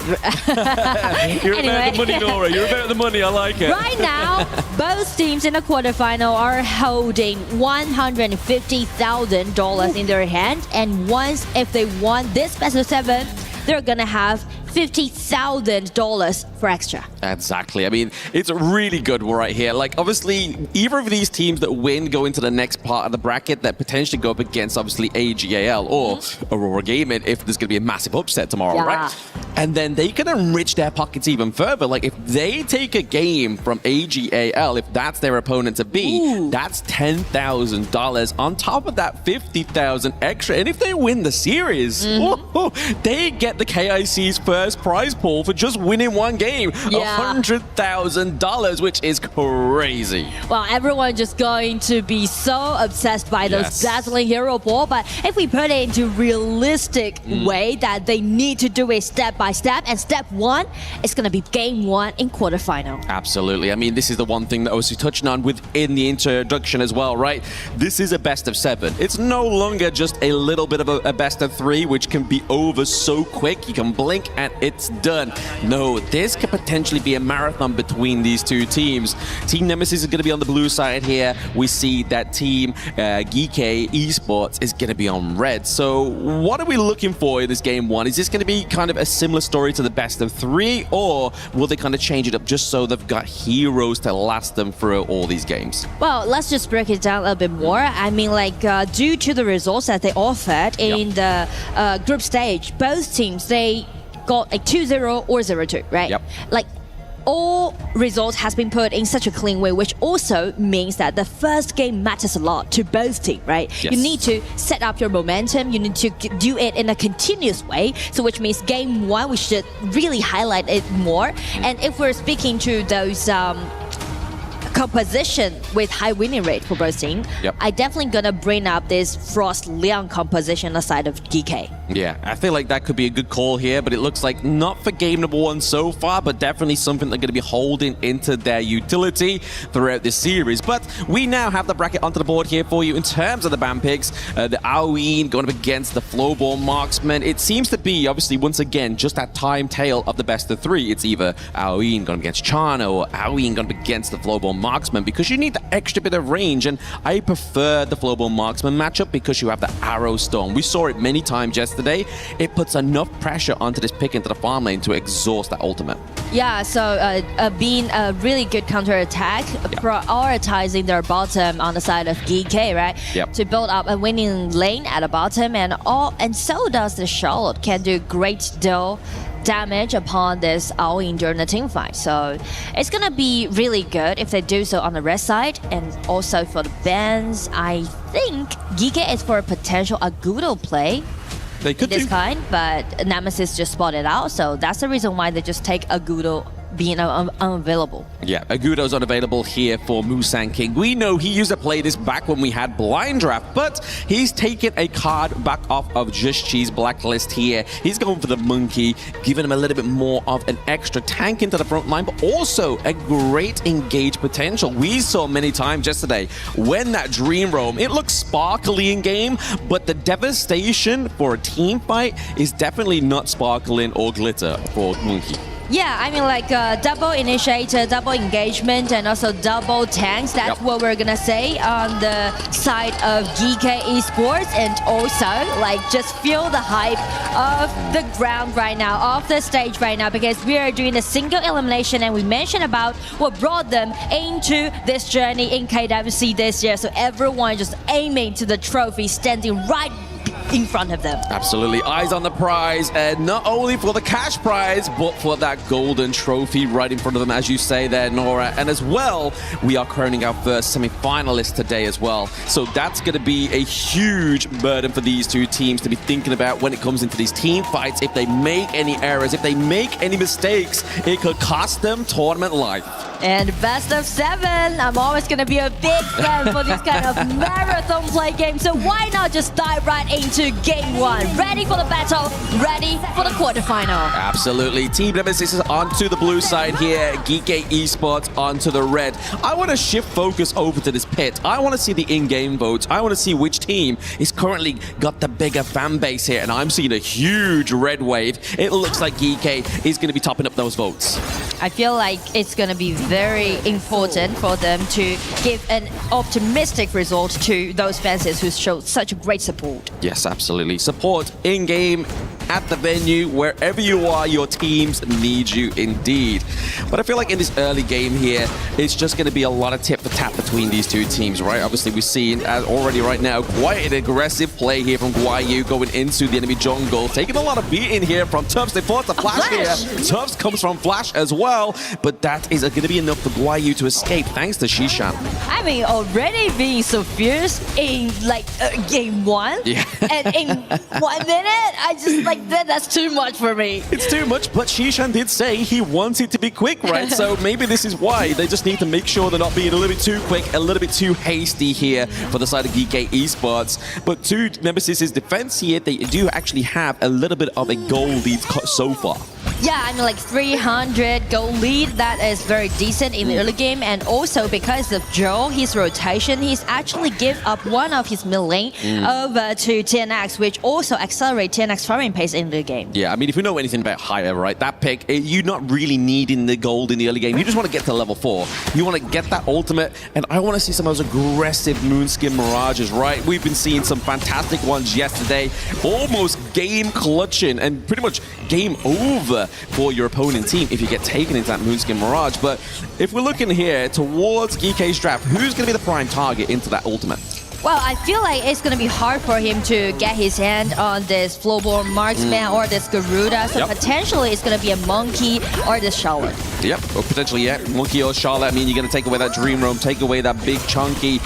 You're about the money, Nora. You're about the money. I like it. Right now, both teams in the quarterfinal are holding $150,000 in their hand. And once, if they won this best of 7, they're going to have $50,000 for extra. Exactly. I mean, it's really good right here. Like, obviously, either of these teams that win go into the next part of the bracket that potentially go up against, obviously, AGAL or Aurora Gaming if there's going to be a massive upset tomorrow, right? And then they can enrich their pockets even further. Like, if they take a game from AGAL, if that's their opponent to be, that's $10,000 on top of that $50,000 extra. And if they win the series, they get the KIC's first prize pool for just winning one game. $100,000, which is crazy. Well, everyone just going to be so obsessed by those dazzling hero ball. But if we put it into realistic way that they need to do it step by step, and step 1 is going to be game 1 in quarterfinal. Absolutely. I mean, this is the one thing that I was touching on within the introduction as well, right? This is a best of 7. It's no longer just a little bit of a best of 3, which can be over so quick. You can blink and it's done. No, this could potentially be a marathon between these two teams. Team Nemesis is going to be on the blue side here. We see that team Geekay Esports is going to be on red. So what are we looking for in this game 1? Is this going to be kind of a similar story to the best of 3, or will they kind of change it up just so they've got heroes to last them through all these games? Well, let's just break it down a little bit more. I mean, like, due to the results that they offered in the group stage, both teams, they got a 2-0 or 0-2, right? Like, all results has been put in such a clean way, which also means that the first game matters a lot to both teams, right? You need to set up your momentum. You need to do it in a continuous way. So which means game 1, we should really highlight it more. And if we're speaking to those composition with high winning rate for both teams, I definitely gonna bring up this Frost Leon composition aside of Geekay. Yeah, I feel like that could be a good call here, but it looks like not for game number 1 so far, but definitely something they're going to be holding into their utility throughout this series. But we now have the bracket onto the board here for you in terms of the band picks. The Aoin going up against the Flowball Marksman. It seems to be, obviously, once again, just that time tail of the best of 3. It's either Aoin going up against Chana or Aoin going up against the Flowball Marksman, because you need the extra bit of range, and I prefer the Flowball Marksman matchup because you have the Arrow Storm. We saw it many times yesterday. It puts enough pressure onto this pick into the farm lane to exhaust that ultimate. Yeah, so being a really good counter-attack, prioritizing their bottom on the side of Geekay, right? To build up a winning lane at the bottom, and so does the Charlotte, can do great deal damage upon this all-in during the team fight. So it's gonna be really good if they do so on the red side. And also for the bans, I think Geekay is for a potential Agudo play. They could this kind, but Nemesis just spotted out, so that's the reason why they just take Agudo being unavailable. Yeah, Agudo's unavailable here for Musang King. We know he used to play this back when we had Blind Draft, but he's taken a card back off of Just Cheese Blacklist here. He's going for the Monkey, giving him a little bit more of an extra tank into the front line, but also a great engage potential. We saw many times yesterday when that Dream Roam, it looks sparkly in game, but the devastation for a team fight is definitely not sparkling or glitter for Monkey. Yeah, I mean like double initiator, double engagement, and also double tanks. That's what we're gonna say on the side of Geekay Esports. And also like just feel the hype of the ground right now, of the stage right now, because we are doing a single elimination, and we mentioned about what brought them into this journey in KWC this year. So everyone just aiming to the trophy, standing right in front of them. Absolutely, eyes on the prize, and not only for the cash prize, but for that golden trophy right in front of them, as you say there, Nora. And as well, we are crowning our first semi-finalist today as well. So that's going to be a huge burden for these two teams to be thinking about when it comes into these team fights. If they make any errors, if they make any mistakes, it could cost them tournament life. And best of 7, I'm always going to be a big fan for these kind of marathon play games. So why not just dive right into game 1? Ready for the battle, ready for the quarterfinal. Absolutely. Team Nemesis is onto the blue side here. Geekay Esports onto the red. I want to shift focus over to this pit. I want to see the in-game votes. I want to see which team is currently got the bigger fan base here. And I'm seeing a huge red wave. It looks like Geekay is going to be topping up those votes. I feel like it's going to be very important for them to give an optimistic result to those fans who showed such great support. Yes, absolutely. Support in-game, at the venue, wherever you are, your teams need you indeed. But I feel like in this early game here, it's just going to be a lot of tip for tap between these two teams, right? Obviously, we've seen already right now quite an aggressive play here from Guayu going into the enemy jungle, taking a lot of beating here from Tufts. They forced a flash here. Tufts comes from Flash as well, but that is going to be enough for Guayu to escape thanks to Shishan. I mean, already being so fierce in like game 1, yeah. And in 1 minute, I just like that's too much for me. It's too much, but Shishan did say he wants it to be quick, right? So maybe this is why they just need to make sure they're not being a little bit too quick, a little bit too hasty here for the side of Geekay Esports. But to Nemesis' defense here, they do actually have a little bit of a goal lead so far. Yeah, I mean like 300 goal lead, that is very decent in the early game. And also because of Joe, his rotation, he's actually give up one of his mid lane over to TNX, which also accelerate TNX farming pace in the game. Yeah, I mean, if you know anything about Hire, right, that pick, you're not really needing the gold in the early game. You just want to get to level 4. You want to get that ultimate, and I want to see some of those aggressive Moonskin Mirages, right? We've been seeing some fantastic ones yesterday, almost game clutching and pretty much game over for your opponent team if you get taken into that Moonskin Mirage. But if we're looking here towards Geekay's draft, who's going to be the prime target into that ultimate? Well, I feel like it's going to be hard for him to get his hand on this Flowborn Marksman or this Garuda. So potentially it's going to be a Monkey or this Charlotte. Yep, or potentially, yeah, Monkey or Charlotte. I mean, you're going to take away that Dream Roam, take away that big chunky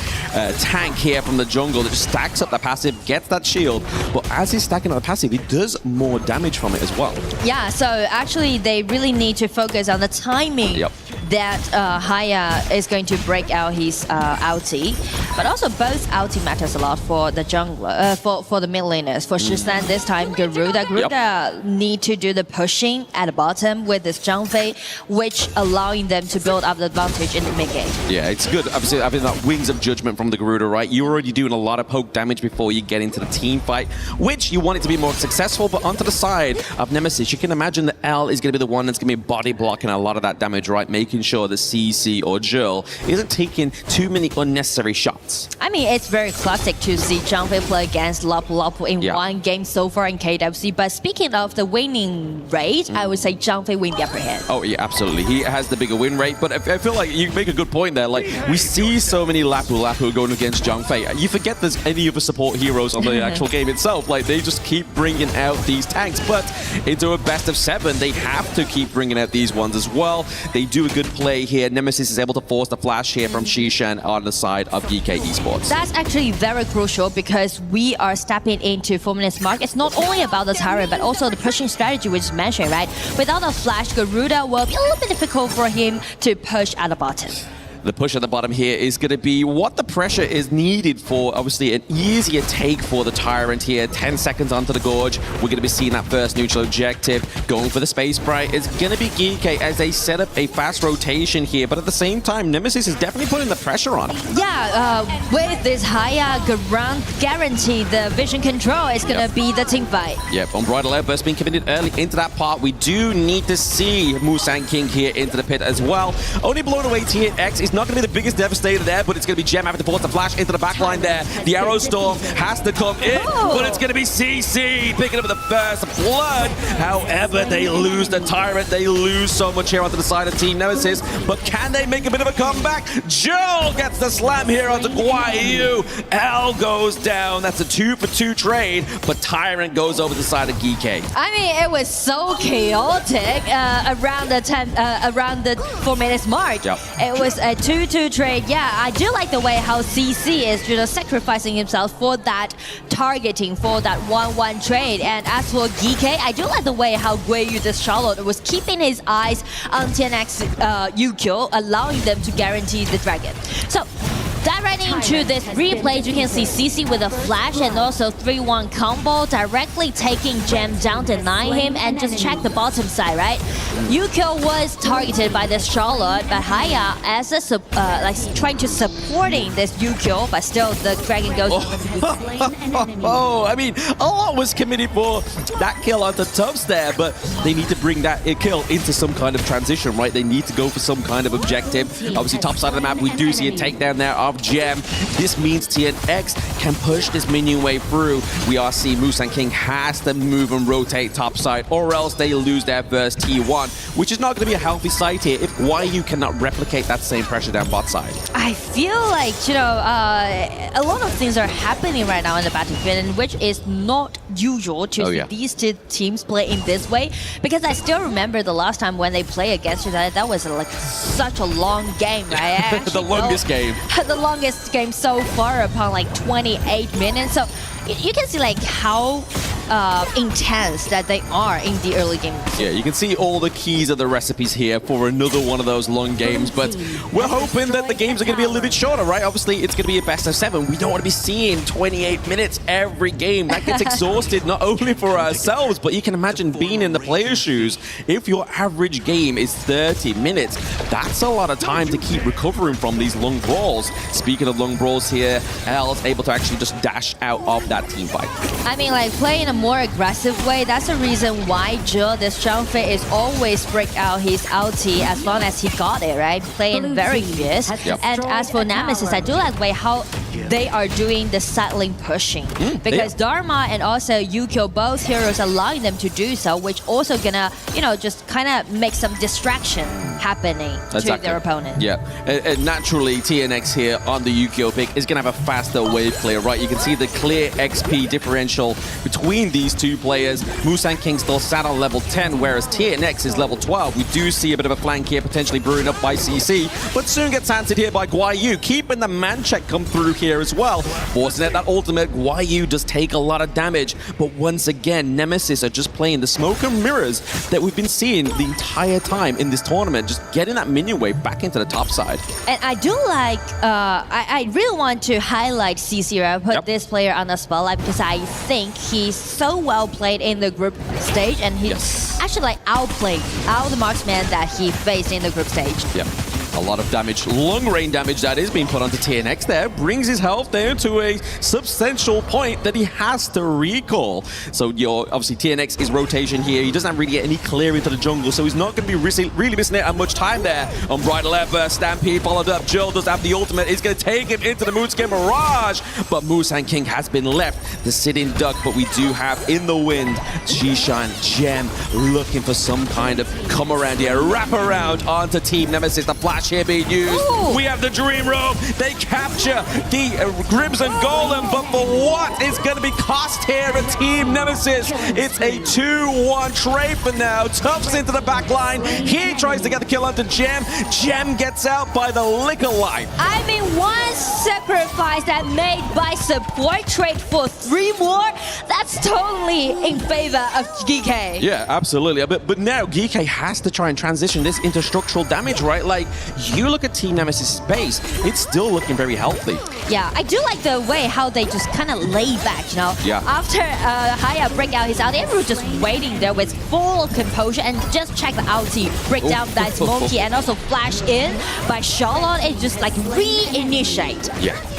tank here from the jungle that just stacks up that passive, gets that shield. But as he's stacking up the passive, he does more damage from it as well. Yeah, so actually they really need to focus on the timing that Haya is going to break out his ulti. But also both ulti matters a lot for the jungler, for the mid laners. For Shisan this time, Garuda need to do the pushing at the bottom with this Zhangfei, which allowing them to build up the advantage in the mid game. Yeah, it's good. Obviously, having that Wings of Judgment from the Garuda, right? You're already doing a lot of poke damage before you get into the team fight, which you want it to be more successful. But onto the side of Nemesis, you can imagine that L is going to be the one that's going to be body blocking a lot of that damage, right? Making making sure that CC or Jill isn't taking too many unnecessary shots. I mean, it's very classic to see Zhang Fei play against Lapu Lapu in one game so far in KWC. But speaking of the winning rate, I would say Zhang Fei win the upper hand. Oh yeah, absolutely. He has the bigger win rate, but I feel like you make a good point there. Like, we see so many Lapu Lapu going against Zhang Fei. You forget there's any other support heroes on the actual game itself. Like, they just keep bringing out these tanks. But into a best of 7, they have to keep bringing out these ones as well. They do a good play here. Nemesis is able to force the flash here from Shishan on the side of Geekay Esports. That's actually very crucial because we are stepping into 4 minutes mark. It's not only about the tyrant, but also the pushing strategy, which is mentioned, right? Without a flash, Garuda will be a little bit difficult for him to push at the bottom. The push at the bottom here is going to be what the pressure is needed for, obviously, an easier take for the Tyrant here. 10 seconds onto the Gorge. We're going to be seeing that first neutral objective. Going for the Space Sprite is going to be Geekay as they set up a fast rotation here. But at the same time, Nemesis is definitely putting the pressure on. Yeah, with this higher guarantee, the vision control is going to be the team fight. Yep, Unbridled Outburst being committed early into that part. We do need to see Musang King here into the pit as well. Only blown away TNX is not going to be the biggest devastator there, but it's going to be Gem having to force the flash into the backline there. The Arrow Storm has to come in, but it's going to be CC picking up the first blood. However, they lose the Tyrant. They lose so much here onto the side of Team Nemesis, but can they make a bit of a comeback? Joe gets the slam here onto Guayu. L goes down. That's a 2-for-2 trade, but Tyrant goes over the side of Geekay. I mean, it was so chaotic around the 4 minutes mark. Yep. It was a 2-2 trade. Yeah, I do like the way how CC is sacrificing himself for that targeting, for that 1-1 trade. And as for Geekay, I do like the way how Guayu the Charlotte was keeping his eyes on TNX Yukio, allowing them to guarantee the dragon. So, directly into this replay, you can see CC with a flash and also 3-1 combo, directly taking Gem down, denying him, and just check the bottom side, right? Yukio was targeted by this Charlotte, but Haya as a like trying to supporting this Yukio, but still the dragon goes. Oh, I mean, a lot was committed for that kill onto Tubbs there, but they need to bring that kill into some kind of transition, right? They need to go for some kind of objective. Obviously, top side of the map, we do see a takedown there of Gem. This means TNX can push this minion wave through. We are seeing Musang King has to move and rotate top side, or else they lose their first T1, which is not going to be a healthy sight here if YU cannot replicate that same pressure down bot side. I feel like, a lot of things are happening right now in the battlefield, and which is not usual to see these two teams play in this way, because I still remember the last time when they play against each other, that was like such a long game, right? The longest game. The longest game so far, upon like 28 minutes. So you can see like how intense that they are in the early game. Yeah, you can see all the keys of the recipes here for another one of those long games, but we're hoping that the games are going to be a little bit shorter, right? Obviously, it's going to be a best of 7. We don't want to be seeing 28 minutes every game. That gets exhausted not only for ourselves, but you can imagine being in the player's shoes. If your average game is 30 minutes, that's a lot of time to keep recovering from these long brawls. Speaking of long brawls here, L's able to actually just dash out of that team fight. I mean, like, playing a more aggressive way, that's the reason why Jill, this Zhang Fei, is always break out his ulti as long as he got it, right? Playing very fierce. And as for Nemesis, I do like the way how they are doing the settling pushing. Because Dharma and also Yukio, both heroes, allowing them to do so, which also gonna, just kind of make some distraction happening to their opponent. Yeah, and naturally, TNX here on the Yukio pick is going to have a faster wave clear, right? You can see the clear XP differential between these two players. Musang King still sat on level 10, whereas TNX is level 12. We do see a bit of a flank here, potentially brewing up by CC, but soon gets answered here by Guayu, keeping the man check come through here as well. Forcing out that ultimate, Guayu does take a lot of damage, but once again, Nemesis are just playing the smoke and mirrors that we've been seeing the entire time in this tournament, just getting that minion wave back into the top side. And I do like, I really want to highlight CC, right? Put this player on the spotlight because I think he's so well played in the group stage, and he actually outplayed all the marksmen that he faced in the group stage. A lot of damage, long-range damage that is being put onto TNX there, brings his health down to a substantial point that he has to recall. So obviously TNX is rotation here. He doesn't really get any clear into the jungle, so he's not going to be really missing out on much time there. Unbridled Ever, Stampede followed up. Jill does have the ultimate. He's going to take him into the Moonscape Mirage, but Musang King has been left. The sitting duck, but we do have in the wind Shishan, Gem looking for some kind of come around here, wrap around onto Team Nemesis. The flash here being used. Ooh. We have the Dream Robe. They capture the Crimson Golem, but for what is going to be cost here at Team Nemesis? It's a 2-1 trade for now. Tufts into the back line. He tries to get the kill onto Gem. Gem gets out by the liquor line. I mean, one sacrifice that made by support trade for 3 more, that's totally in favor of Geekay. Yeah, absolutely. But now Geekay has to try and transition this into structural damage, right? Like, you look at Team Nemesis' base, it's still looking very healthy. Yeah, I do like the way how they just kind of lay back, you know? Yeah. After Haya break out his ulti, everyone just waiting there with full composure and just check the ulti, break down that monkey and also flash in by Charlotte and just like reinitiate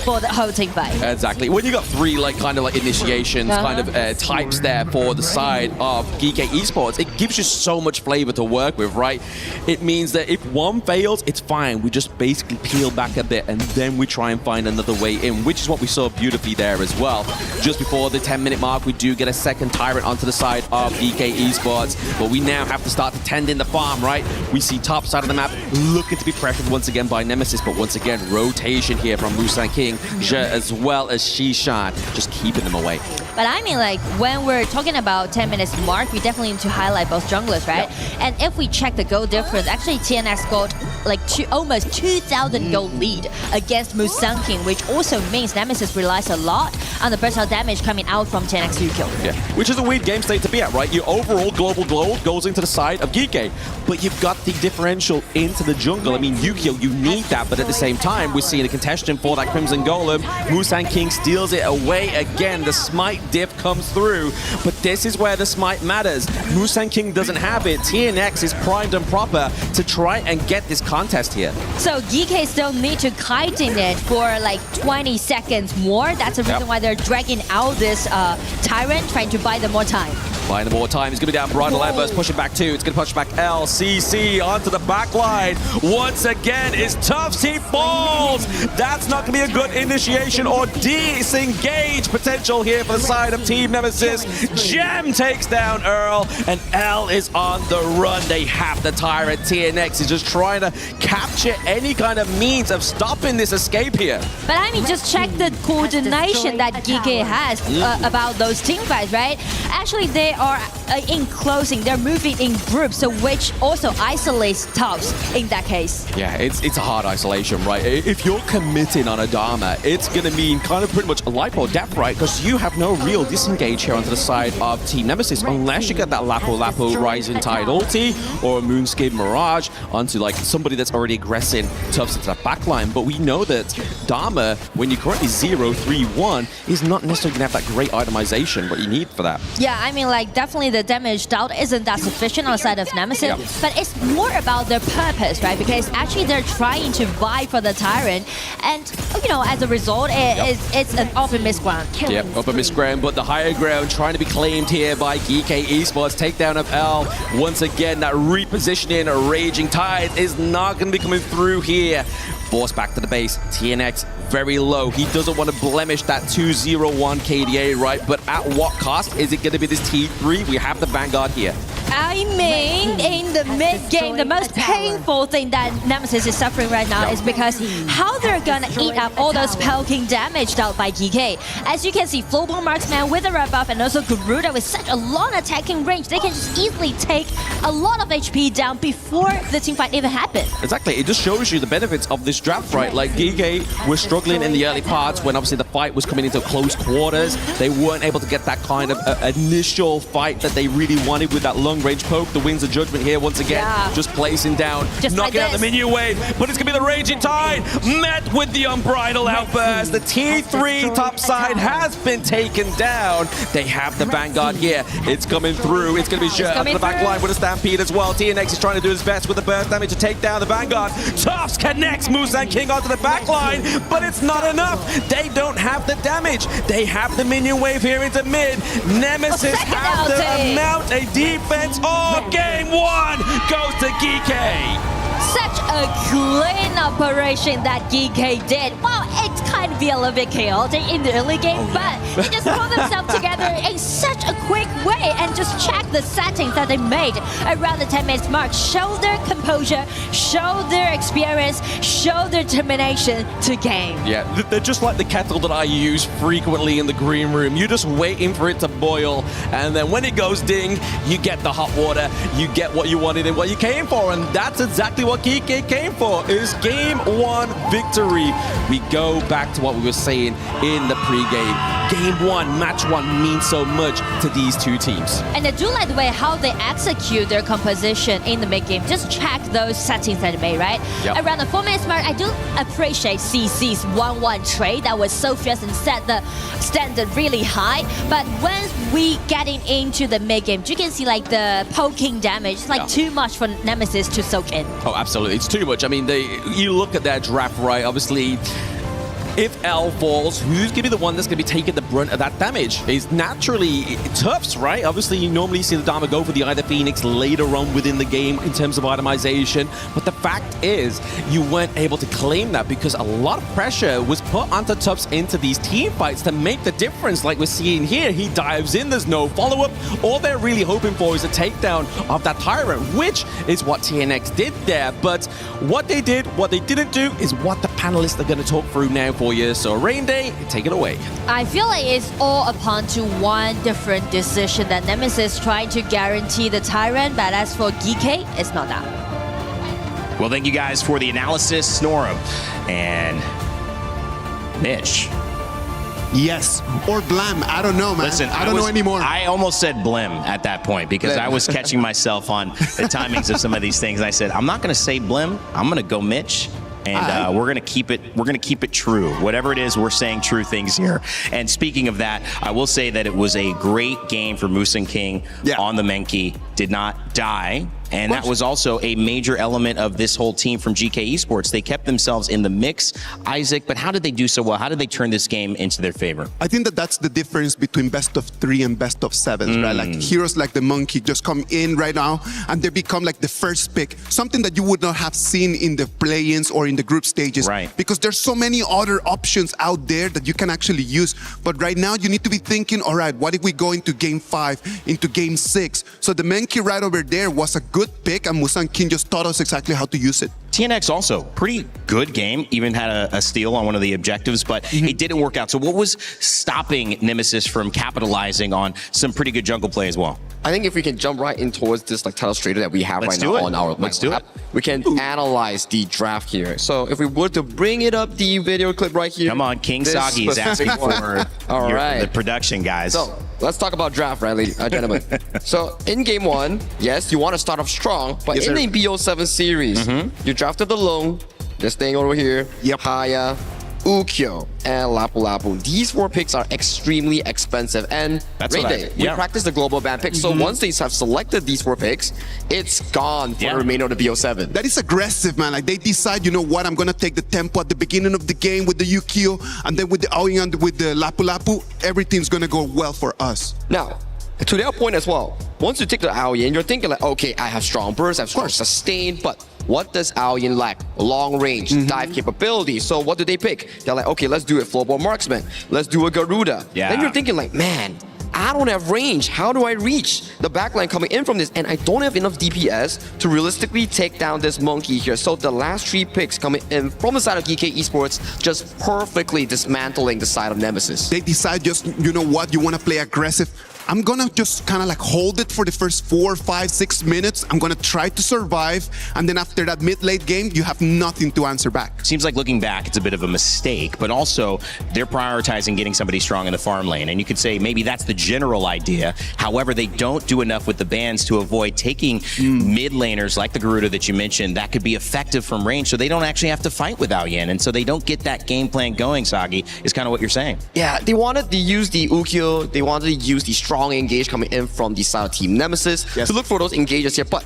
for the whole team fight. Exactly. When you got 3 initiations kind of types there for the side of Geekay Esports, it gives you so much flavor to work with, right? It means that if one fails, it's fine. We just basically peel back a bit and then we try and find another way in, which is what we saw beautifully there as well. Just before the 10-minute mark, we do get a second Tyrant onto the side of Geekay Esports, but we now have to start to tend in the farm, right? We see top side of the map looking to be pressured once again by Nemesis, but once again, rotation here from Musang King, Je, as well as Shishan, just keeping them away. But I mean, like, when we're talking about 10 minutes mark, we definitely need to highlight both junglers, right? And if we check the goal difference, actually TNX got like almost 2,000 gold lead against Musang King, which also means Nemesis relies a lot on the personal damage coming out from TNX Yukio. Yeah, which is a weird game state to be at, right? Your overall global gold goes into the side of Geekay, but you've got the differential into the jungle. I mean, Yukio, you need that, but at the same time, we're seeing a contestant for that Crimson Golem. Musang King steals it away again. The Smite diff comes through, but this is where the Smite matters. Musang King doesn't have it. TNX is primed and proper to try and get this contest here. So Geekay still need to kiting it for like 20 seconds more. That's the reason why they're dragging out this Tyrant, trying to buy them more time. Buying them more time. He's going to be down Bridal Embers, pushing back 2. It's going to push back LCC onto the back line. Once again, it's Tufts. He falls. That's not going to be a good initiation or disengage potential here for the side of Team Nemesis. Gem takes down Earl, and L is on the run. They have the Tyrant. TNX is just trying to capture any kind of means of stopping this escape here. But I mean, just check the coordination that Geekay has about those team fights, right? Actually, they are in closing. They're moving in groups, so which also isolates Tufts in that case. Yeah, it's a hard isolation, right? If you're committing on a Dharma, it's going to mean kind of pretty much life or death, right? Because you have no real disengage here onto the side of Team Nemesis unless you get that Lapo Lapo Rising Tide ulti or a Moonscape Mirage onto like somebody that's already aggressing Tufts into the backline. But we know that Dharma, when you're currently 0-3-1, is not necessarily going to have that great itemization, what you need for that. Yeah, I mean, like, definitely the damage out isn't that sufficient on the side of Nemesis, but it's more about their purpose, right? Because actually they're trying to vie for the Tyrant, and, you know, as a result, it's an open misground. Yep, open misground, but the higher ground trying to be claimed here by Geekay Esports. Takedown of L. Once again, that repositioning, a Raging Tide is not going to be coming through here. Forced back to the base. TNX very low. He doesn't want to blemish that 2-0-1 KDA, right? But at what cost is it going to be this T3? We have the Vanguard here. I mean, in the mid-game, the most painful thing that Nemesis is suffering right now is because how they're gonna eat up all those poking damage dealt by Geekay. As you can see, Flowball Marksman with a red buff and also Garuda with such a long attacking range, they can just easily take a lot of HP down before the teamfight even happens. Exactly. It just shows you the benefits of this draft, right? Like, Geekay was struggling in the early parts when obviously the fight was coming into close quarters. They weren't able to get that kind of initial fight that they really wanted with that long long-range poke. The Winds of Judgment here once again. Yeah. Just placing down, Just knocking like out the this. minion wave. But it's going to be the Raging Tide met with the Unbridled Outburst. The T3 top side has been taken down. They have the Vanguard here. It's coming through. It's going to be shut up to the back line with a Stampede as well. TNX is trying to do his best with the burst damage to take down the Vanguard. Tufts connects Musan King onto the back line, but it's not enough. They don't have the damage. They have the minion wave here into mid. Nemesis has to mount a defense. Oh, game one goes to Geekay. Such a clean operation that Geekay did. Well, it's kind of be a little bit chaotic in the early game, but they just pulled themselves together in such a quick way and just check the settings that they made around the 10 minutes mark. Show their composure, show their experience, show their determination to game. Yeah, they're just like the kettle that I use frequently in the green room. You're just waiting for it to boil, and then when it goes ding, you get the hot water, you get what you wanted and what you came for, and that's exactly what Geekay came for, is game one victory. We go back to what we were saying in the pregame. Game one, match one means so much to these two teams. And I do like the way how they execute their composition in the mid-game. Just check those settings that they made, right? Yep. Around the 4 minutes mark, I do appreciate CC's 1-1 trade that was so fierce and set the standard really high. But once we getting into the mid-game, you can see like the poking damage. It's like too much for Nemesis to soak in. Oh, absolutely. It's too much. I mean, you look at that draft, right? Obviously, if L falls, who's going to be the one that's going to be taking the brunt of that damage? It's naturally Tufts, right? Obviously, you normally see the Dharma go for the Either Phoenix later on within the game in terms of itemization. But the fact is, you weren't able to claim that because a lot of pressure was put onto Tufts into these team fights to make the difference. Like we're seeing here, he dives in, there's no follow-up. All they're really hoping for is a takedown of that Tyrant, which is what TNX did there. But what they did, what they didn't do, is what the panelists are going to talk through now for you. So Rain Day, take it away. I feel like it's all upon to one different decision that Nemesis trying to guarantee the Tyrant, but as for Geekay, it's not that. Well, thank you guys for the analysis, Snorum and Mitch. Yes, or Blam. I don't know, man. Listen, I don't know anymore. I almost said Blim at that point because I was catching myself on the timings of some of these things. I said, I'm not going to say Blim. I'm going to go Mitch. And we're gonna keep it true. Whatever it is, we're saying true things here. And speaking of that, I will say that it was a great game for Musan King on the Menki. Did not die. And that was also a major element of this whole team from Geekay Esports. They kept themselves in the mix, Isaac, but how did they do so well? How did they turn this game into their favor? I think that that's the difference between best of 3 and best of 7s, right? Like heroes like the Monkey just come in right now and they become like the first pick, something that you would not have seen in the play-ins or in the group stages, right? Because there's so many other options out there that you can actually use. But right now you need to be thinking, all right, what if we go into game 5, into game 6? So the Monkey right over there was a good pick, and Musan King just taught us exactly how to use it. TNX also, pretty good game, even had a steal on one of the objectives, but it didn't work out. So what was stopping Nemesis from capitalizing on some pretty good jungle play as well? I think if we can jump right in towards this like title strader that we have right now on our lap, we can analyze the draft here. So if we were to bring it up, the video clip right here. Come on, King Sagi is asking for the production, guys. So let's talk about draft, right, ladies and gentlemen. So in game 1, yes, you want to start off strong, but in the BO7 series, you drafted the Lone, this thing over here, Haya, Ukyo, and Lapu Lapu. These 4 picks are extremely expensive, and we practice the global ban pick. So once they have selected these 4 picks, it's gone for the remainder of the BO7. That is aggressive, man. Like they decide, you know what, I'm gonna take the tempo at the beginning of the game with the Ukyo, and then with the Aoyin and with the Lapu Lapu, everything's gonna go well for us. Now, to their point as well, once you take the Aoyin, you're thinking like, okay, I have strong burst, I have strong sustain, but what does Aoyin lack? Long range, dive capability. So what do they pick? They're like, okay, let's do a flowball marksman. Let's do a Garuda. Then you're thinking like, man, I don't have range. How do I reach the backline coming in from this? And I don't have enough DPS to realistically take down this Monkey here. So the last 3 picks coming in from the side of Geekay Esports just perfectly dismantling the side of Nemesis. They decide just, you know what, you want to play aggressive. I'm gonna just kind of like hold it for the first 4, 5, 6 minutes. I'm gonna try to survive, and then after that mid-late game, you have nothing to answer back. Seems like looking back, it's a bit of a mistake, but also they're prioritizing getting somebody strong in the farm lane. And you could say maybe that's the general idea. However, they don't do enough with the bans to avoid taking mid laners like the Garuda that you mentioned that could be effective from range, so they don't actually have to fight with Aoyan, and so they don't get that game plan going, Sagi, is kind of what you're saying. Yeah, they wanted to use the Ukyo, they wanted to use the strong engage coming in from the side of Team Nemesis to look for those engages here, but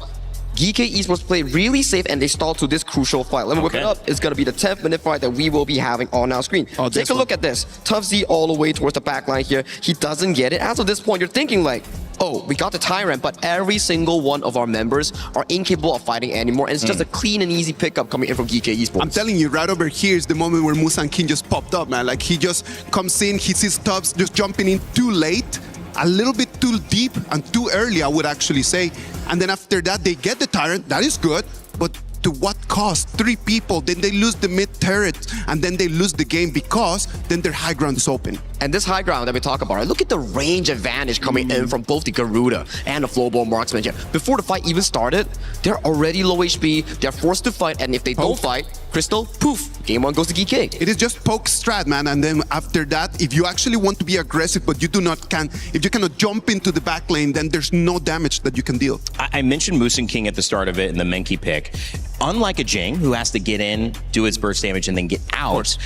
Geekay Esports played really safe and they stalled to this crucial fight. Let me whip it up. It's going to be the 10th minute fight that we will be having on our screen. Take a look at this. Tough Z all the way towards the back line here. He doesn't get it. As of this point, you're thinking like, oh, we got the Tyrant, but every single one of our members are incapable of fighting anymore, and it's just a clean and easy pickup coming in from Geekay Esports. I'm telling you, right over here is the moment where Musan King just popped up, man. Like, he just comes in, he sees Tubbs just jumping in too late, a little bit too deep and too early, I would actually say. And then after that, they get the Tyrant. That is good, but to what cost? 3 people, then they lose the mid turret, and then they lose the game because then their high ground is open. And this high ground that we talk about, right? Look at the range advantage coming in from both the Garuda and the Flowball Marksman here. Before the fight even started, they're already low HP, they're forced to fight, and if they don't fight, Crystal, poof, game 1 goes to Geekay. It is just poke strat, man, and then after that, if you actually want to be aggressive, but you if you cannot jump into the back lane, then there's no damage that you can deal. I mentioned Musan King at the start of it in the Menki pick. Unlike a Jing, who has to get in, do his burst damage, and then get out,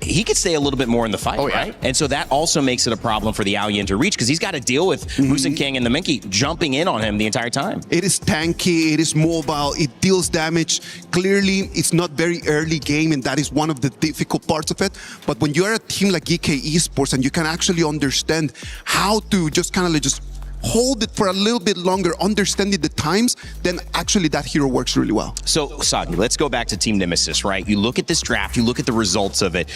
he could stay a little bit more in the fight, right? And so that also makes it a problem for the Aoyan to reach, because he's got to deal with Musan King and the Menki jumping in on him the entire time. It is tanky, it is mobile, it deals damage. Clearly, it's not very early game, and that is one of the difficult parts of it. But when you are a team like Geekay Esports and you can actually understand how to just kind of like just hold it for a little bit longer, understanding the times, then actually that hero works really well. So, Sagi, let's go back to Team Nemesis, right? You look at this draft, you look at the results of it.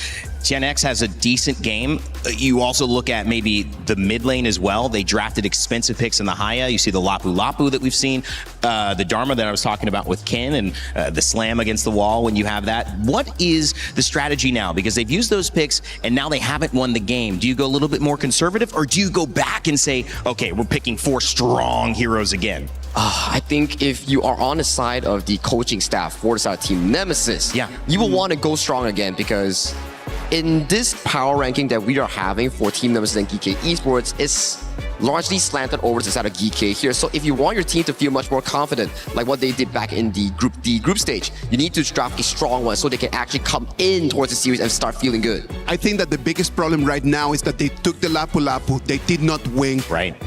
Gen X has a decent game. You also look at maybe the mid lane as well. They drafted expensive picks in the Haya. You see the Lapu Lapu that we've seen, the Dharma that I was talking about with Ken, and the slam against the wall when you have that. What is the strategy now? Because they've used those picks and now they haven't won the game. Do you go a little bit more conservative, or do you go back and say, okay, we're picking 4 strong heroes again? I think if you are on the side of the coaching staff for the side of Team Nemesis, you will want to go strong again, because in this power ranking that we are having for Team Nemesis and Geekay Esports, it's largely slanted over to the side of Geekay here. So if you want your team to feel much more confident, like what they did back in the group stage, you need to draft a strong one so they can actually come in towards the series and start feeling good. I think that the biggest problem right now is that they took the Lapu Lapu, they did not win.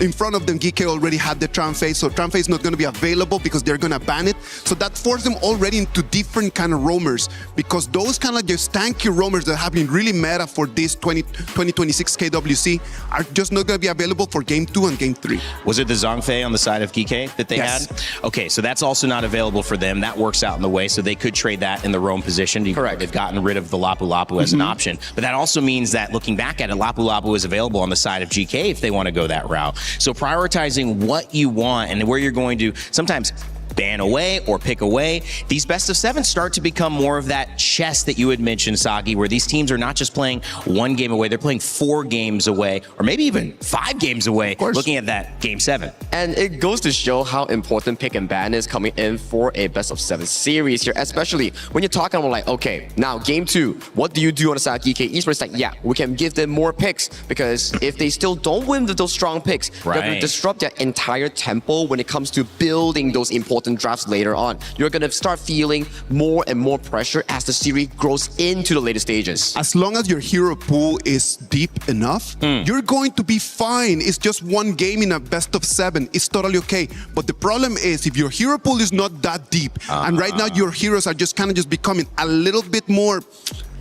In front of them, Geekay already had the Tramface, so Tramface is not going to be available because they're going to ban it. So that forced them already into different kind of roamers, because those kind of just tanky roamers that have been really meta for this 2026 KWC are just not going to be available for Game 2 and Game 3. Was it the Zhongfei on the side of Geekay that they had? Okay, so that's also not available for them. That works out in the way, so they could trade that in the roam position. Correct. They've gotten rid of the Lapu Lapu as an option. But that also means that looking back at it, Lapu Lapu is available on the side of GK if they want to go that route. So prioritizing what you want and where you're going to sometimes ban away or pick away. These best of 7 start to become more of that chess that you had mentioned, Sagi, where these teams are not just playing 1 game away, they're playing 4 games away, or maybe even 5 games away, looking at that Game 7. And it goes to show how important pick and ban is coming in for a best of 7 series here, especially when you're talking about like, okay, now Game 2, what do you do on the side of Geekay Esports? Like, yeah, we can give them more picks, because if they still don't win with those strong picks, they're going to disrupt their entire tempo when it comes to building those important drafts later on. You're going to start feeling more and more pressure as the series grows into the later stages. As long as your hero pool is deep enough, you're going to be fine. It's just 1 game in a best of 7. It's totally okay. But the problem is if your hero pool is not that deep, and right now your heroes are just kind of just becoming a little bit more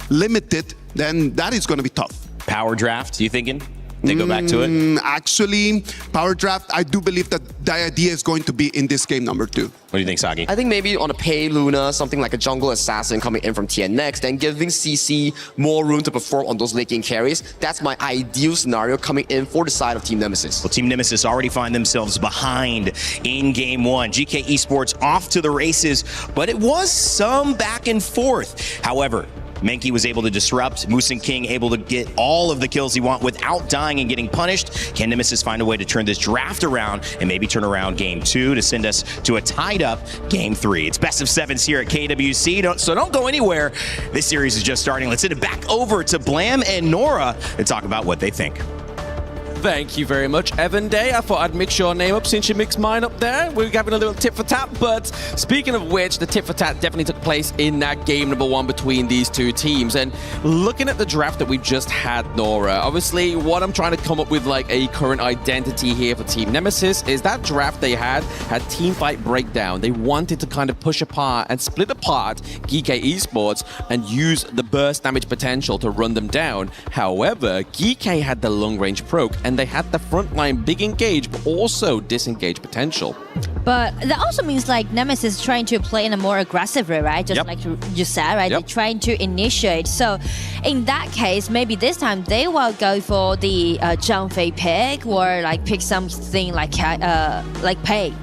limited, then that is going to be tough. Power draft, you thinking? They go back to it? Actually, power draft, I do believe that the idea is going to be in this game number 2. What do you think, Sagi? I think maybe on a Pei Luna, something like a jungle assassin coming in from TNX, then giving CC more room to perform on those late game carries. That's my ideal scenario coming in for the side of Team Nemesis. Well, Team Nemesis already find themselves behind in Game 1. Geekay Esports off to the races, but it was some back and forth. However, Menki was able to disrupt. Musin King able to get all of the kills he want without dying and getting punished. Can Nemesis find a way to turn this draft around and maybe turn around game 2 to send us to a tied up game 3? It's best of 7s here at KWC, so don't go anywhere. This series is just starting. Let's send it back over to Blam and Nora to talk about what they think. Thank you very much, Evan Day. I thought I'd mix your name up since you mixed mine up there. We're having a little tit for tat, but speaking of which, the tit for tat definitely took place in that game number 1 between these two teams. And looking at the draft that we just had, Nora, obviously what I'm trying to come up with like a current identity here for Team Nemesis is that draft they had team fight breakdown. They wanted to kind of push apart and split apart Geekay Esports and use the burst damage potential to run them down. However, Geekay had the long range proc and they had the frontline big engage, but also disengage potential. But that also means like Nemesis trying to play in a more aggressive way, right? Just like you said, right? They're trying to initiate. So in that case, maybe this time they will go for the Zhang Fei pick or like pick something like Pei.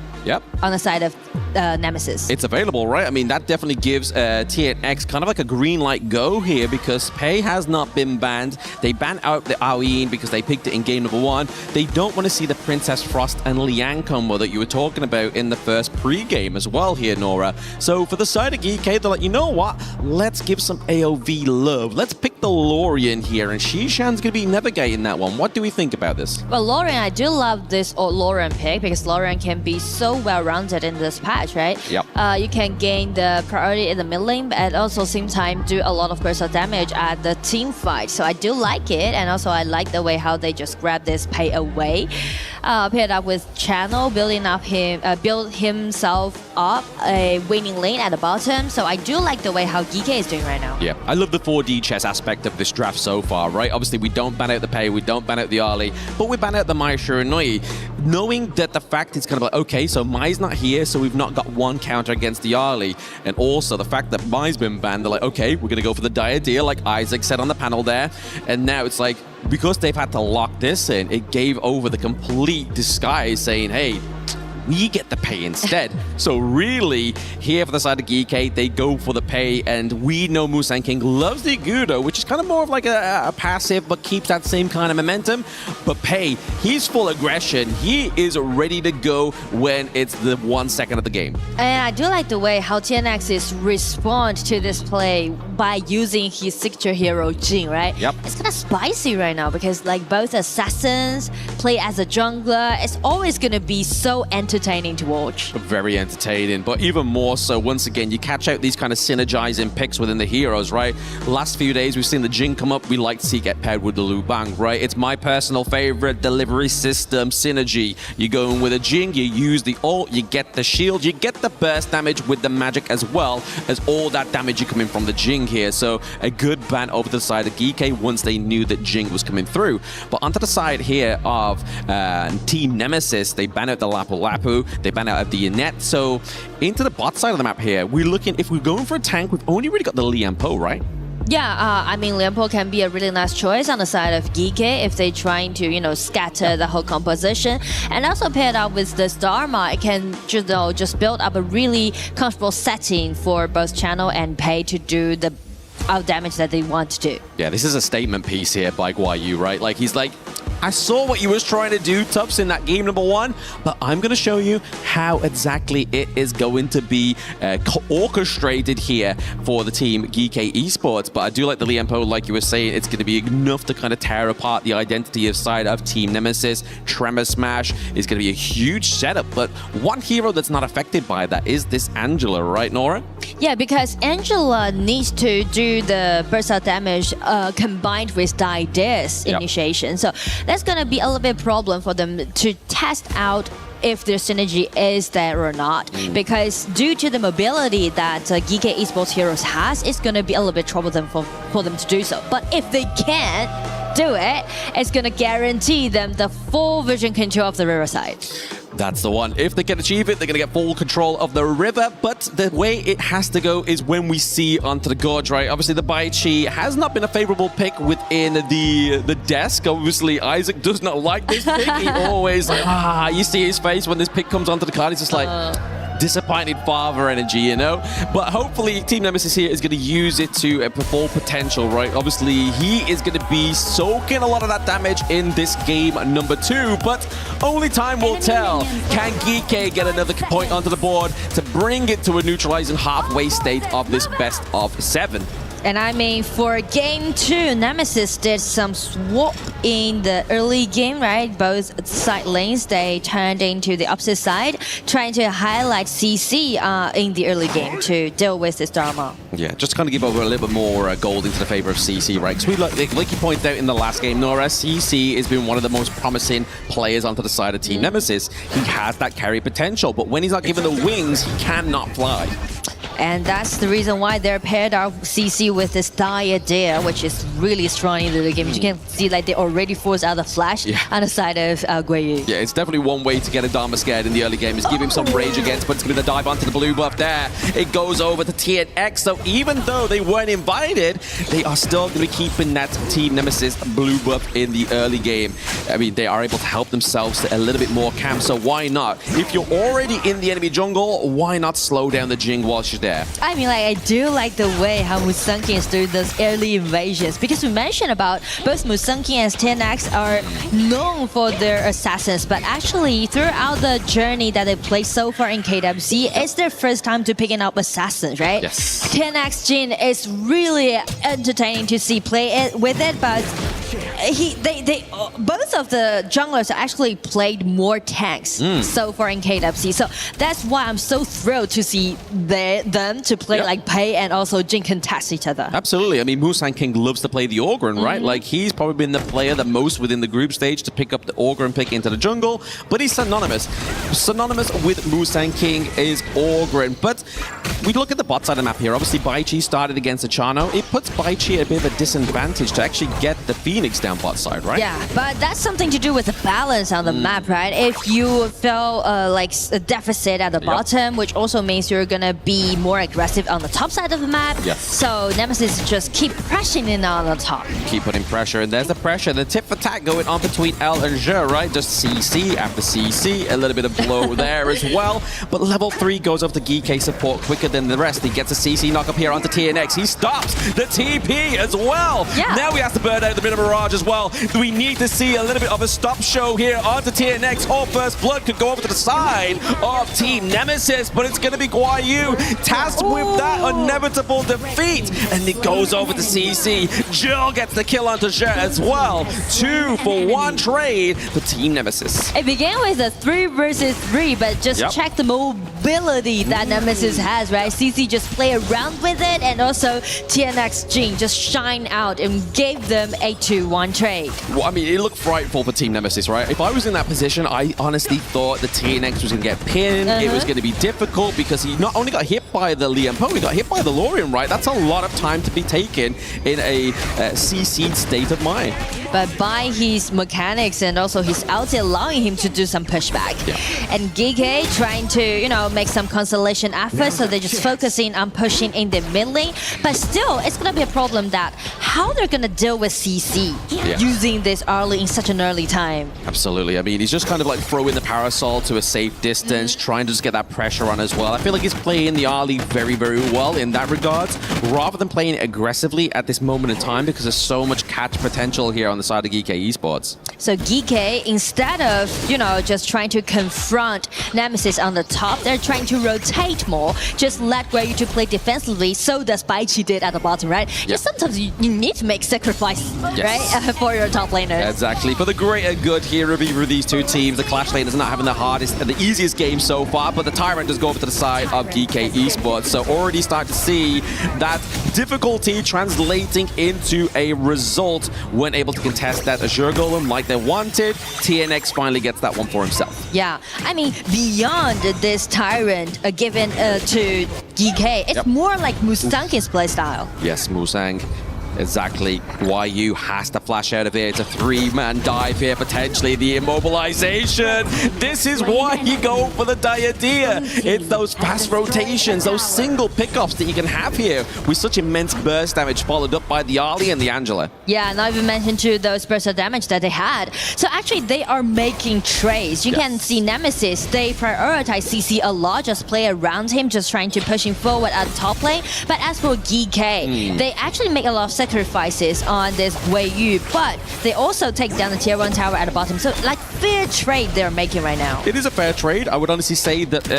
On the side of Nemesis. It's available, right? I mean, that definitely gives TNX kind of like a green light go here because Pei has not been banned. They banned out the Aoyin because they picked it in game number 1. They don't want to see the Princess Frost and Liang combo that you were talking about in the first pre-game as well here, Nora. So for the side of Geekay, they're like, you know what? Let's give some AOV love. Let's pick the Lorian here, and Shishan's going to be navigating that one. What do we think about this? Well, Lorian, I do love this Lorian pick because Lorian can be so well-rounded in this patch, right? You can gain the priority in the mid lane, but at also same time do a lot of burst damage at the team fight. So I do like it, and also I like the way how they just grab this Pei away. Paired up with Channel, build himself up a winning lane at the bottom. So I do like the way how Geekay is doing right now. Yeah, I love the 4D chess aspect of this draft so far, right? Obviously, we don't ban out the Pei, we don't ban out the Ali, but we ban out the Mai Shiranui. Knowing that the fact it's kind of like, okay, so Mai's not here, so we've not got one counter against the Ali. And also the fact that Mai's been banned, they're like, okay, we're going to go for the dire deal, like Isaac said on the panel there. And now it's like, because they've had to lock this in, it gave over the complete disguise saying, hey, we get the Pei instead. So really, here for the side of Geekay, they go for the Pei, and we know Musin King loves the Gudo, which is kind of more of like a passive, but keeps that same kind of momentum. But Pei, he's full aggression. He is ready to go when it's the 1 second of the game. And I do like the way how TNX is respond to this play by using his signature hero Jhin, right? It's kind of spicy right now because like both assassins play as a jungler. It's always going to be so entertaining to watch. Very entertaining, but even more so, once again, you catch out these kind of synergizing picks within the heroes, right? Last few days, we've seen the Jhin come up. We like to see get paired with the Lu Bang, right? It's my personal favorite delivery system synergy. You go in with a Jhin, you use the ult, you get the shield, you get the burst damage with the magic as well as all that damage you coming from the Jhin here. So a good ban over the side of Geekay once they knew that Jhin was coming through. But onto the side here of Team Nemesis, they ban out the Lapu Lapu, they ban out the Annette. So into the bot side of the map here, we're looking, if we're going for a tank, we've only really got the Liang Po, right? Yeah, I mean, Liang Po can be a really nice choice on the side of Geekay if they're trying to, you know, scatter the whole composition. And also paired up with this Dharma, it can just build up a really comfortable setting for both Channel and Pei to do the damage that they want to do. Yeah, this is a statement piece here by Guayu, right? Like, he's like, I saw what you was trying to do, Tubbs, in that game number 1, but I'm going to show you how exactly it is going to be orchestrated here for the team Geekay Esports. But I do like the Liang Po, like you were saying, it's going to be enough to kind of tear apart the identity of side of Team Nemesis. Tremor Smash is going to be a huge setup, but one hero that's not affected by that is this Angela, right, Nora? Yeah, because Angela needs to do the burst out damage combined with Die Dis initiation. So that's going to be a little bit problem for them to test out if their synergy is there or not. Because due to the mobility that Geekay Esports heroes has, it's going to be a little bit troublesome for them to do so. But if they can't do it, it's going to guarantee them the full vision control of the riverside. That's the one. If they can achieve it, they're going to get full control of the river. But the way it has to go is when we see onto the gorge, right? Obviously, the Baichi has not been a favorable pick within the desk. Obviously, Isaac does not like this pick. He always, you see his face when this pick comes onto the card. He's just like, disappointed father energy, you know? But hopefully Team Nemesis here is going to use it to full potential, right? Obviously, he is going to be soaking a lot of that damage in this game number 2, but only time will tell. Can Geekay get another point onto the board to bring it to a neutralizing halfway state of this best of 7? And I mean, for game 2, Nemesis did some swap in the early game, right? Both side lanes, they turned into the opposite side, trying to highlight CC in the early game to deal with this drama. Yeah, just to kind of give over a little bit more gold into the favor of CC, right? Because like you pointed out in the last game, Nora, CC has been one of the most promising players onto the side of Team Nemesis. He has that carry potential, but when he's not given the wings, he cannot fly. And that's the reason why they're paired up CC with this Diadem, which is really strong into the game. You can see like they already forced out the flash on the side of Guiyu. Yeah, it's definitely one way to get a Dharma scared in the early game is give him some rage against, but it's going to be the dive onto the blue buff there. It goes over to TNX, so even though they weren't invited, they are still going to be keeping that Team Nemesis blue buff in the early game. I mean, they are able to help themselves to a little bit more camp, so why not? If you're already in the enemy jungle, why not slow down the Jing while she's there? I mean, like, I do like the way how Musunki is doing those early invasions, because we mentioned about both Musunki and TNX are known for their assassins, but actually throughout the journey that they played so far in KWC, it's their first time to picking up assassins, right? Yes. TNX Jin is really entertaining to see play it with it, but both of the junglers actually played more tanks so far in KWC, so that's why I'm so thrilled to see them to play like Pei and also Jin contest each other. Absolutely. I mean, Musang King loves to play the Ogryn, right? Like, he's probably been the player the most within the group stage to pick up the Ogryn pick into the jungle, but he's synonymous. Synonymous with Musang King is Ogryn, but we look at the bot side of the map here. Obviously, Baichi started against Achano. It puts Baichi at a bit of a disadvantage to actually get the Phoenix down bot side, right? Yeah, but that's something to do with the balance on the map, right? If you feel like a deficit at the bottom, which also means you're gonna be more aggressive on the top side of the map. Yes. So Nemesis just keep pressing in on the top. Keep putting pressure, and there's the pressure. The tip for tat going on between L and Zhe, right? Just CC after CC, a little bit of blow there as well. But level 3 goes off the Geekay support quicker than the rest. He gets a CC knock up here onto TNX. He stops the TP as well. Yeah. Now he has to burn out the bit of Mirage as well. We need to see a little bit of a stop show here onto TNX. Or First Blood could go over to the side of Team Nemesis, but it's going to be Guiyu tasked with that inevitable defeat. And it goes over to CC. Jill gets the kill onto Zhe as well. 2 for 1 trade for Team Nemesis. It began with a 3 versus 3, but just check the mobility that Nemesis has, right? CC just play around with it, and also TNX Jin just shine out and gave them a 2-1 trade. Well, I mean, it looked frightful for Team Nemesis, right? If I was in that position, I honestly thought the TNX was going to get pinned. It was going to be difficult because he not only got hit by the Liam Poe, he got hit by the Lorian, right? That's a lot of time to be taken in a CC'd state of mind. But by his mechanics and also his ulti allowing him to do some pushback. And Geekay trying to, you know, make some consolation efforts, so they're just focusing on pushing in the mid lane. But still, it's going to be a problem that how they're going to deal with CC using this early in such an early time. Absolutely. I mean, he's just kind of like throwing the parasol to a safe distance, trying to just get that pressure on as well. I feel like he's playing the early very, very well in that regard, rather than playing aggressively at this moment in time, because there's so much catch potential here on the side of Geekay Esports. So Geekay, instead of, you know, just trying to confront Nemesis on the top, they're trying to rotate more, just let Guiyu to play defensively. So does Baichi did at the bottom, right? Just sometimes you need to make sacrifice, right, for your top laners. Exactly. For the greater good here of either of these two teams, the Clash lane is not having the hardest and the easiest game so far, but the Tyrant does go over to the side of Geekay Esports. So already start to see that difficulty translating into a result when able to contest that Azure Golem like they wanted. TNX finally gets that one for himself. Yeah, I mean, beyond this Tyrant given to Geekay, it's more like Musang's playstyle. Yes, Musang. Exactly. YU has to flash out of here. It's a 3-man dive here, potentially the immobilization. This is why you go for the Diadea. It's those fast rotations, those single pickoffs that you can have here with such immense burst damage, followed up by the Ali and the Angela. Yeah, not even mention to those bursts of damage that they had. So actually, they are making trades. You can see Nemesis, they prioritize CC a lot, just play around him, just trying to push him forward at top lane. But as for Geekay, they actually make a lot of sacrifices on this Wei, but they also take down the tier 1 tower at the bottom. So like fair trade they're making right now. It is a fair trade. I would honestly say that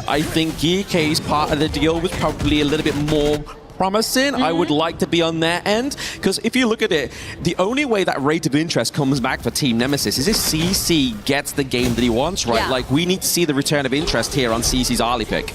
I think Geekay's part of the deal was probably a little bit more promising. I would like to be on their end, because if you look at it, the only way that rate of interest comes back for Team Nemesis is if CC gets the game that he wants, right? Yeah. Like, we need to see the return of interest here on CC's early pick.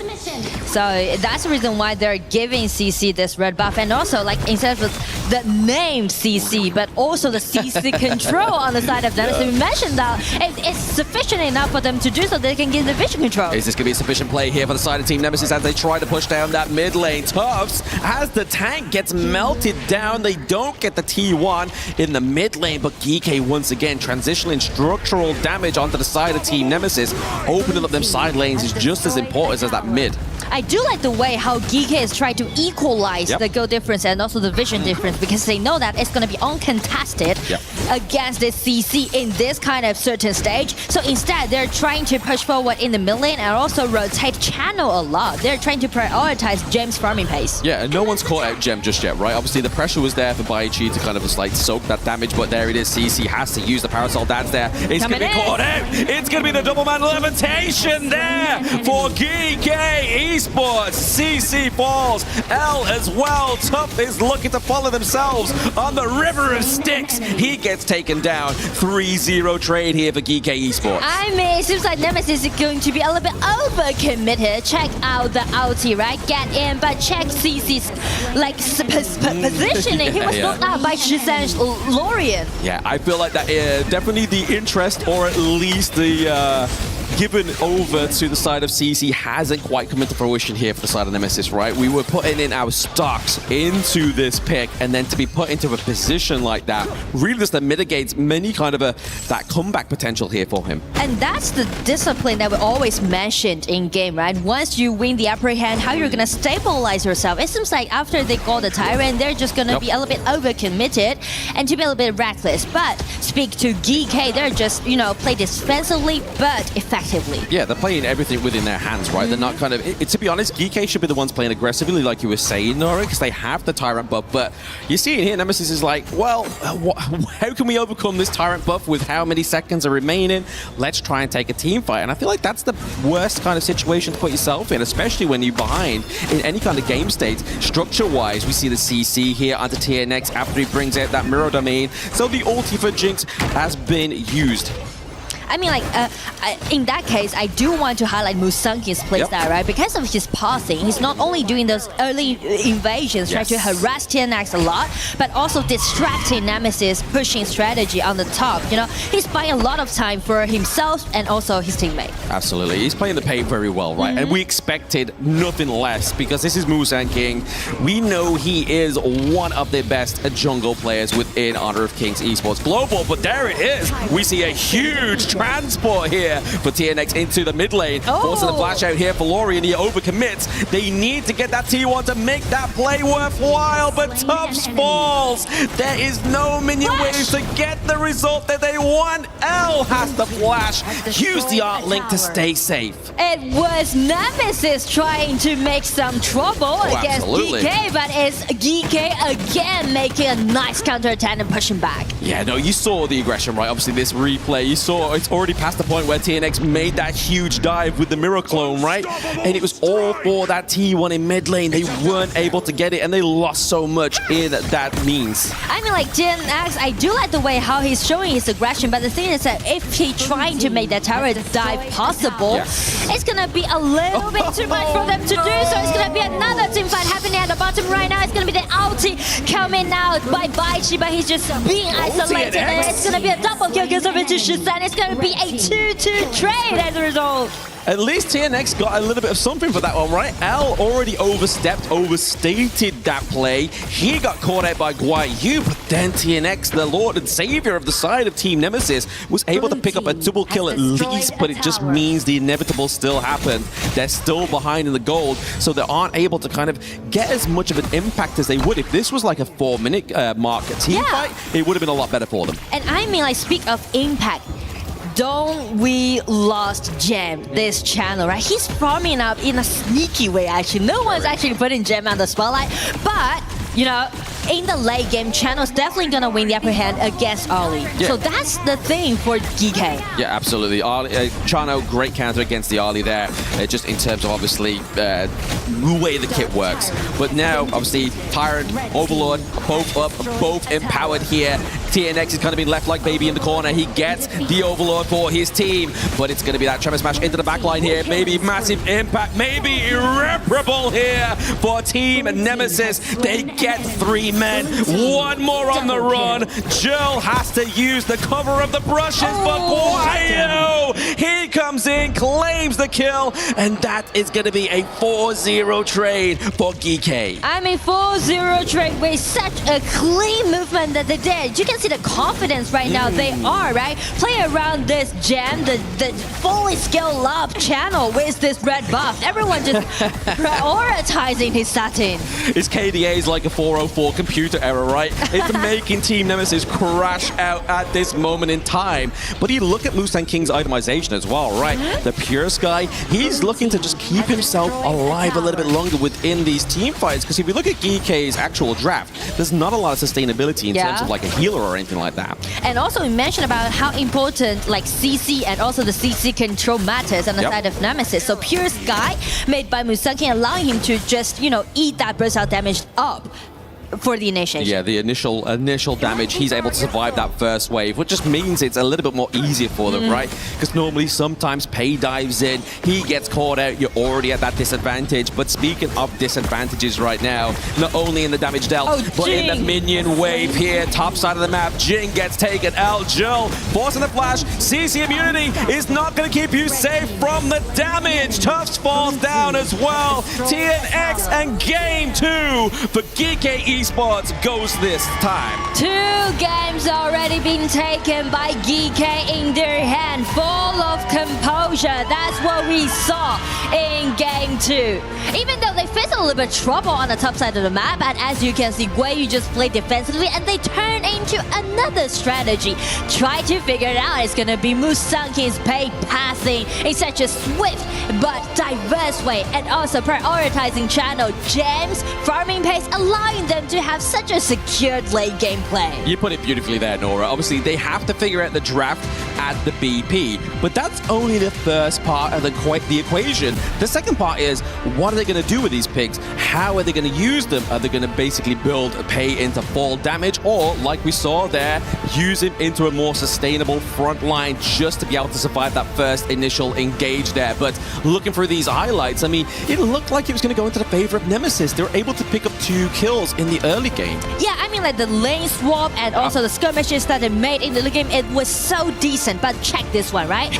So that's the reason why they're giving CC this red buff, and also like instead of the name CC, but also the CC control on the side of Nemesis. We mentioned that it's sufficient enough for them to do so they can get the vision control. Is this going to be a sufficient play here for the side of Team Nemesis as they try to push down that mid lane? Tufts, as the tank gets melted down, they don't get the T1 in the mid lane, but Geekay once again transitioning structural damage onto the side of Team Nemesis. Opening up them side lanes is just as important as that mid. I do like the way how Geekay is trying to equalize the goal difference and also the vision difference, because they know that it's going to be uncontested against this CC in this kind of certain stage. So instead, they're trying to push forward in the mid lane and also rotate channel a lot. They're trying to prioritize Gem's farming pace. Yeah, and no one's caught out Gem just yet, right? Obviously, the pressure was there for Baichi to kind of just like soak that damage, but there it is. CC has to use the Parasol dance there. It's going to be caught out. It's going to be the double man levitation there for Geekay Esports. CC falls. L as well. Tough is looking to follow themselves on the river of sticks. He gets taken down. 3-0 trade here for Geekay Esports. I mean, it seems like Nemesis is going to be a little bit overcommitted. Check out the ulti, right? Get in, but check CC's like positioning. He was knocked out by Shizen's Lorian. Yeah, I feel like that definitely the interest, or at least the given over to the side of CC hasn't quite come into fruition here for the side of Nemesis, right? We were putting in our stocks into this pick, and then to be put into a position like that really just mitigates many kind of that comeback potential here for him. And that's the discipline that we always mentioned in game, right? Once you win the upper hand, how you're gonna stabilize yourself. It seems like after they got the Tyrant, they're just gonna be a little bit overcommitted and to be a little bit reckless. But speak to Geekay, they're just, you know, play defensively but effectively. Yeah, they're playing everything within their hands, right? They're not kind of... to be honest, Geekay should be the ones playing aggressively, like you were saying, Nora, because they have the Tyrant buff. But you see it here, Nemesis is like, well, how can we overcome this Tyrant buff with how many seconds are remaining? Let's try and take a team fight. And I feel like that's the worst kind of situation to put yourself in, especially when you're behind in any kind of game state. Structure-wise, we see the CC here onto TNX after he brings out that mirror domain. So the ulti for Jinx has been used. I mean, like, in that case, I do want to highlight Musangi's playstyle, right? Because of his passing, he's not only doing those early invasions, trying to harass TNX a lot, but also distracting Nemesis, pushing strategy on the top. You know, he's buying a lot of time for himself and also his teammate. Absolutely. He's playing the paint very well, right? And we expected nothing less, because this is Musang King. We know he is one of the best jungle players within Honor of Kings Esports Global, but there it is. We see a huge transport here for TNX into the mid lane. Forcing the flash out here for Lorian. He overcommits. They need to get that T1 to make that play worthwhile, but Tufts falls. There is no minion waves to get the result that they want. L has to flash. Use the art link to stay safe. It was Nemesis trying to make some trouble against Geekay, but it's Geekay again making a nice counter attack and pushing back. Yeah, no, you saw the aggression, right? Obviously, this replay, you saw it's already past the point where TNX made that huge dive with the mirror clone, right? And it was all for that T1 in mid lane. They weren't able to get it, and they lost so much in that means. I mean, like, TNX, I do like the way how he's showing his aggression, but the thing is that if he trying to make that tower dive possible, it's gonna be a little bit too much for them to do, so it's gonna be another team fight happening at the bottom right now. It's gonna be the ulti coming out by Baichi, but he's just being isolated, and it's gonna be a double kill because of it to Shizen. It's gonna to be a 2-2 trade as a result. At least TNX got a little bit of something for that one, right? L already overstated that play. He got caught out by Guai Yu, but then TNX, the lord and savior of the side of Team Nemesis, was able to pick up a double kill at least, but it just means the inevitable still happened. They're still behind in the gold, so they aren't able to kind of get as much of an impact as they would. If this was like a 4-minute mark team fight, it would have been a lot better for them. And I mean, like, speak of impact. Don't we lost Gem this channel, right? He's farming up in a sneaky way, actually. No one's actually putting Gem on the spotlight, but, you know, in the late game, Channel's definitely gonna win the upper hand against Ollie. Yeah. So that's the thing for Geekay. Yeah, absolutely. Chano, great counter against the Ollie there, just in terms of obviously the way the kit works. But now, obviously, Tyrant, Overlord, both up, both empowered here. TNX is going to be left like baby in the corner. He gets the Overlord for his team, but it's going to be that Tremor Smash into the backline here. Maybe massive impact, maybe irreparable here for Team Nemesis. They get 3 men, 1 more on the run. Jill has to use the cover of the brushes, but Guayo, he comes in, claims the kill, and that is going to be a 4-0 trade for Geekay. I mean, 4-0 trade with such a clean movement that they did. You can see the confidence right now they are, right? Play around this Gem, the fully scaled up channel with this red buff. Everyone just prioritizing his satin. His KDA is like a 404 computer error, right? It's making Team Nemesis crash out at this moment in time. But you look at Mustang King's itemization as well, right? The Pure Sky, he's looking to just keep himself alive a little bit longer within these team fights. Because if you look at Geekay's actual draft, there's not a lot of sustainability in terms of like a healer or anything like that. And also we mentioned about how important like CC and also the CC control matters on the side of Nemesis. So Pure Sky made by Mustang King, allowing him to just, you know, eat that burst out damage up for the initiation. Yeah, the initial damage, he's able to survive that first wave, which just means it's a little bit more easier for them, right? Because normally sometimes Pei dives in, he gets caught out, you're already at that disadvantage. But speaking of disadvantages right now, not only in the damage dealt, but in the minion wave here, top side of the map, Jing gets taken out. Jill forcing the flash, CC immunity is not going to keep you safe from the damage. Tufts falls down as well. TNX and game 2 for Geekay Esports goes this time. 2 games already been taken by Geekay in their hand, full of composure. That's what we saw in game 2. Even though they faced a little bit of trouble on the top side of the map, and as you can see, Guayu just played defensively and they turn into another strategy. Try to figure it out. It's gonna be Mustang King's Pei passing in such a swift but diverse way, and also prioritizing channel gems, farming pace, allowing them to have such a secured late gameplay. You put it beautifully there, Nora. Obviously, they have to figure out the draft at the BP, but that's only the first part of the equation. The second part is, what are they going to do with these picks? How are they going to use them? Are they going to basically build a Pei into fall damage, or like we saw there, use him into a more sustainable front line just to be able to survive that first initial engage there? But looking through these highlights, I mean, it looked like it was going to go into the favor of Nemesis. They were able to pick up 2 kills in the early game. Yeah, I mean, like the lane swap and also the skirmishes that they made in the early game, it was so decent. But check this one, right?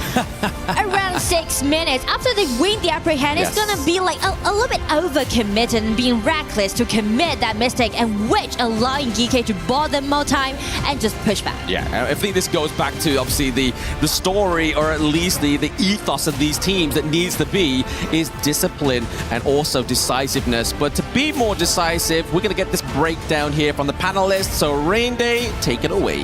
Around 6 minutes after they win the upper hand, it's gonna be like a little bit overcommitted and being reckless to commit that mistake, and which allowing Geekay to ball them more time and just push back. Yeah, I think this goes back to obviously the story, or at least the ethos of these teams that needs to be is discipline and also decisiveness. But to be more decisive, we're going to get this breakdown here from the panelists. So Rain Day, take it away.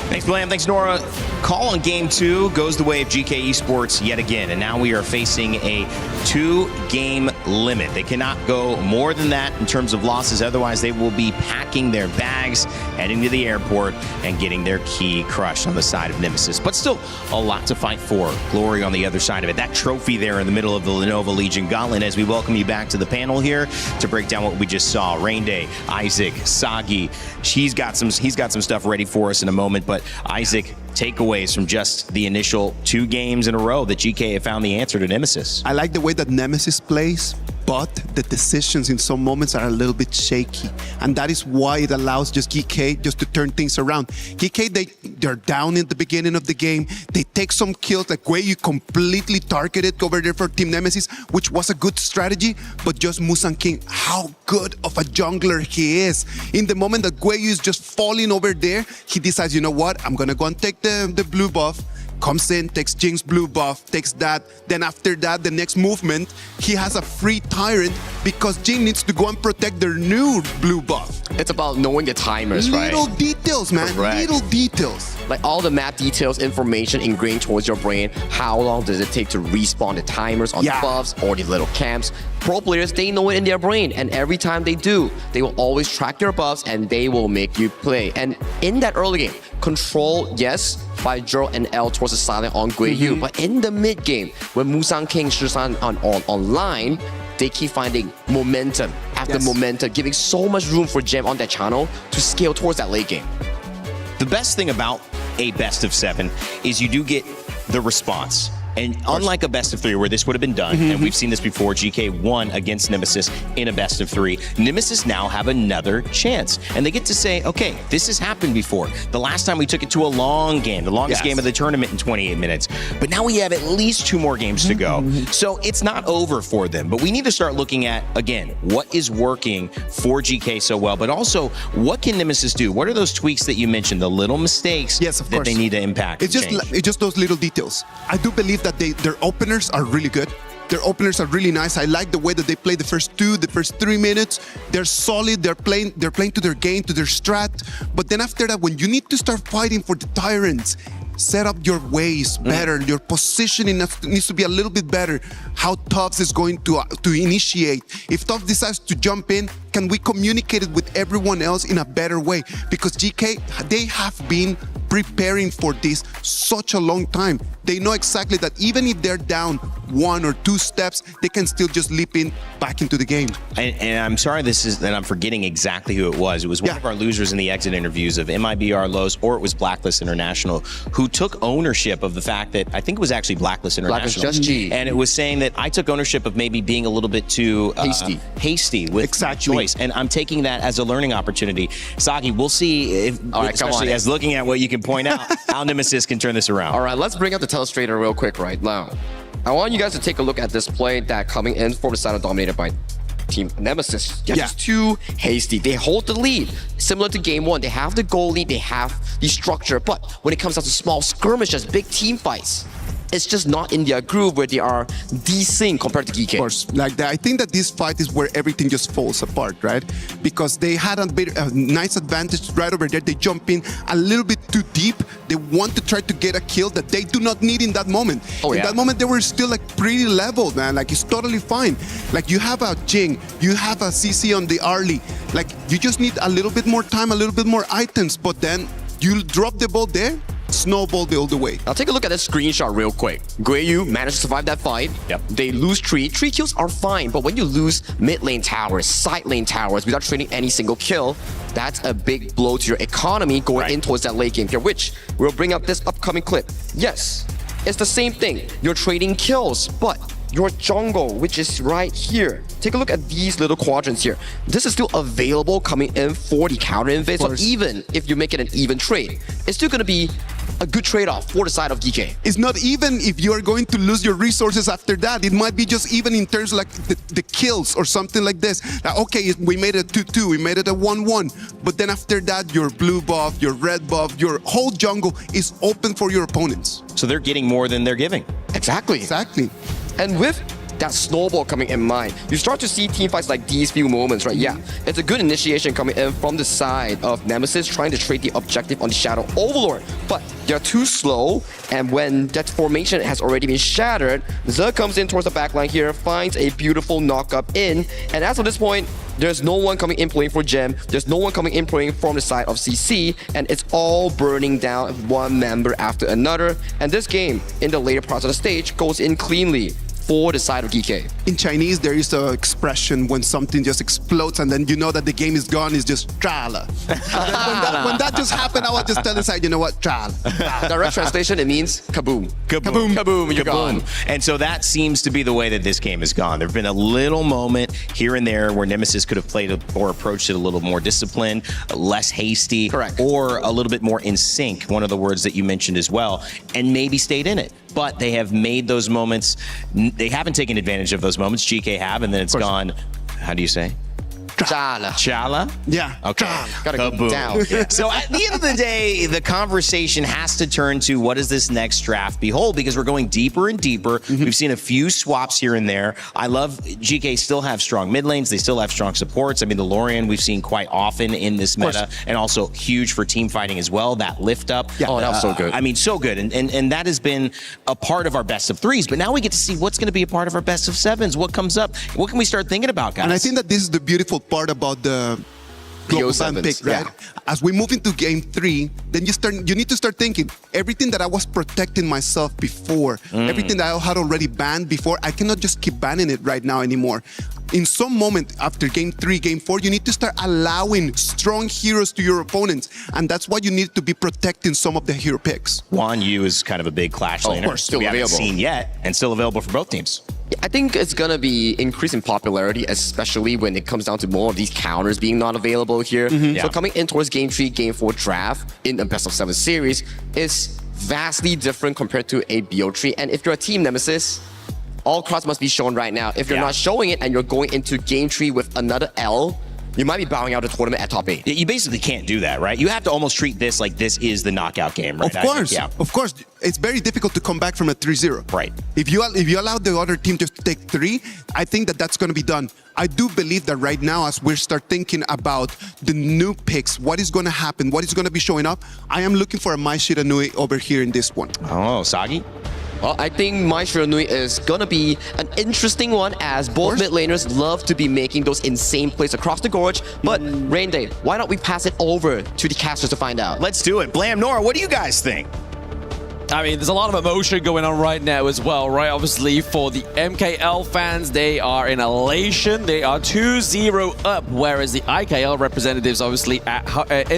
Thanks, Blam. Thanks, Nora. Call on game 2 goes the way of Geekay Esports yet again, and now we are facing a 2-game limit. They cannot go more than that in terms of losses, otherwise they will be packing their bags, heading to the airport, and getting their key crushed on the side of Nemesis. But still, a lot to fight for. Glory on the other side of it. That trophy there in the middle of the Lenovo Legion Gauntlet, as we welcome you back to the panel here to break down what we just saw. Rain Day, Isaac, Sagi, he's got some stuff ready for us in a moment, but Isaac, takeaways from just the initial 2 games in a row that Geekay have found the answer to Nemesis. I like the way that Nemesis plays, but the decisions in some moments are a little bit shaky. And that is why it allows just Geekay just to turn things around. Geekay, they're down in the beginning of the game. They take some kills, like Gueyu completely targeted over there for Team Nemesis, which was a good strategy, but just Musang King, how good of a jungler he is. In the moment that Gueyu is just falling over there, he decides, you know what, I'm gonna go and take the blue buff. Comes in, takes Jing's blue buff, takes that. Then after that, the next movement, he has a free Tyrant because Jing needs to go and protect their new blue buff. It's about knowing the timers, right? Little details, man. Correct. Little details. Like all the map details, information ingrained towards your brain. How long does it take to respawn the timers on the buffs or the little camps? Pro players, they know it in their brain. And every time they do, they will always track your buffs and they will make you play. And in that early game, control, yes, by Gerald and L towards the silent on Gueyu. But in the mid game, when Musang King, Shisan on online, they keep finding momentum after momentum, giving so much room for Gem on that channel to scale towards that late game. The best thing about a best of 7 is you do get the response. And unlike a best of 3 where this would have been done, and we've seen this before, Geekay won against Nemesis in a best of 3. Nemesis now have another chance. And they get to say, okay, this has happened before. The last time we took it to a long game, the longest game of the tournament in 28 minutes. But now we have at least 2 more games to go. So it's not over for them. But we need to start looking at, again, what is working for Geekay so well, but also what can Nemesis do? What are those tweaks that you mentioned, the little mistakes that they need to impact? It's just those little details. I do believe that their openers are really good. Their openers are really nice. I like the way that they play the first 3 minutes. They're solid. They're playing to their game, to their strat. But then after that, when you need to start fighting for the Tyrants, set up your ways better. Your positioning needs to be a little bit better. How Tubbs is going to initiate. If Tubbs decides to jump in, can we communicate it with everyone else in a better way? Because Geekay, they have been preparing for this such a long time. They know exactly that even if they're down 1 or 2 steps, they can still just leap in back into the game. And I'm sorry that I'm forgetting exactly who it was. It was one of our losers in the exit interviews of MIBR Lows, or it was Blacklist International, who took ownership of the fact that, I think it was actually Blacklist International. Blacklist, just G. And it was saying that I took ownership of maybe being a little bit too hasty with choice. And I'm taking that as a learning opportunity. Sagi, we'll see, if, especially as looking at what you can point out, how Nemesis can turn this around. All right, let's bring up the telestrator real quick right now. I want you guys to take a look at this play that coming in from the side of dominated by Team Nemesis. Just too hasty. They hold the lead. Similar to game 1, they have the goal lead, they have the structure, but when it comes down to small skirmishes, big team fights, it's just not in their groove where they are desynced compared to Geekay. Of course, like that. I think that this fight is where everything just falls apart, right? Because they had a nice advantage right over there. They jump in a little bit too deep. They want to try to get a kill that they do not need in that moment. In that moment, they were still like pretty leveled, man. Like it's totally fine. Like you have a Jing, you have a CC on the early. Like you just need a little bit more time, a little bit more items, but then you drop the ball there, snowball all the way. Now take a look at this screenshot real quick. Gueyu managed to survive that fight. They lose 3 kills are fine, but when you lose mid lane towers, side lane towers without trading any single kill, that's a big blow to your economy going in towards that late game here, which we'll bring up this upcoming clip. Yes, it's the same thing. You're trading kills, but your jungle, which is right here. Take a look at these little quadrants here. This is still available coming in for the counter invade. So even if you make it an even trade, it's still gonna be a good trade-off for the side of Geekay. It's not even if you are going to lose your resources after that. It might be just even in terms of like the kills or something like this. Like, okay, we made it a 2-2, we made it a 1-1, but then after that, your blue buff, your red buff, your whole jungle is open for your opponents. So they're getting more than they're giving. Exactly. And with that snowball coming in mind, you start to see team fights like these few moments, right? Yeah, it's a good initiation coming in from the side of Nemesis trying to trade the objective on the Shadow Overlord, but they're too slow, and when that formation has already been shattered, Zerg comes in towards the backline here, finds a beautiful knock-up in, and as of this point, there's no one coming in playing for Gem, there's no one coming in playing from the side of CC, and it's all burning down one member after another, and this game, in the later parts of the stage, goes in cleanly. for the side of Geekay. In Chinese, there is an expression when something just explodes and then you know that the game is gone, it's just trala. when that just happened, I was just telling the side, you know what, trala. Direct translation, it means kaboom. Kaboom. Kaboom, you're Kaboom. gone. And so that seems to be the way that this game has gone. There have been a little moment here and there where Nemesis could have played or approached it a little more disciplined, less hasty, correct, or a little bit more in sync, one of the words that you mentioned as well, and maybe stayed in it. But they have made those moments, they haven't taken advantage of those moments. GK have, and then it's gone, how do you say? Chala. Chala? Yeah. Okay. Gotta go Kaboom. down. So at the end of the day, the conversation has to turn to what does this next draft behold? Because we're going deeper and deeper. We've seen a few swaps here and there. I love GK still have strong mid lanes. They still have strong supports. I mean, the Lorian we've seen quite often in this meta, and also huge for team fighting as well. That lift up. Yeah. Oh, that was so good. I mean, so good. And that has been a part of our best of threes. But now we get to see what's going to be a part of our best of sevens. What comes up? What can we start thinking about, guys? And I think that this is the beautiful part about the global ban pick, right? Yeah. As we move into game 3, then you need to start thinking, everything that I was protecting myself before, everything that I had already banned before, I cannot just keep banning it right now anymore. In some moment after game 3, game 4, you need to start allowing strong heroes to your opponents. And that's why you need to be protecting some of the hero picks. Juan Yu is kind of a big Clash laner. Of course, still we available. haven't seen yet, and still available for both teams. I think it's gonna be increasing popularity, especially when it comes down to more of these counters being not available here. So coming in towards game 3, game 4 draft in a best of 7 series is vastly different compared to a BO3. And if you're a team Nemesis, all cards must be shown right now. If you're not showing it and you're going into game 3 with another L, you might be bowing out a tournament at top 8. You basically can't do that, right? You have to almost treat this like this is the knockout game, right? Of course, of course. It's very difficult to come back from a 3-0. Right. If you allow the other team to take 3, I think that that's going to be done. I do believe that right now, as we start thinking about the new picks, what is going to happen, what is going to be showing up, I am looking for a Mai Shiranui over here in this one. Oh, Sagi? Well, I think Mai Shiranui is gonna be an interesting one, as both mid laners love to be making those insane plays across the gorge. But Rain Day, why don't we pass it over to the casters to find out? Let's do it. Blam, Nora, what do you guys think? I mean, there's a lot of emotion going on right now as well, right? Obviously, for the MKL fans, they are in elation. They are 2-0 up, whereas the IKL representatives, obviously, at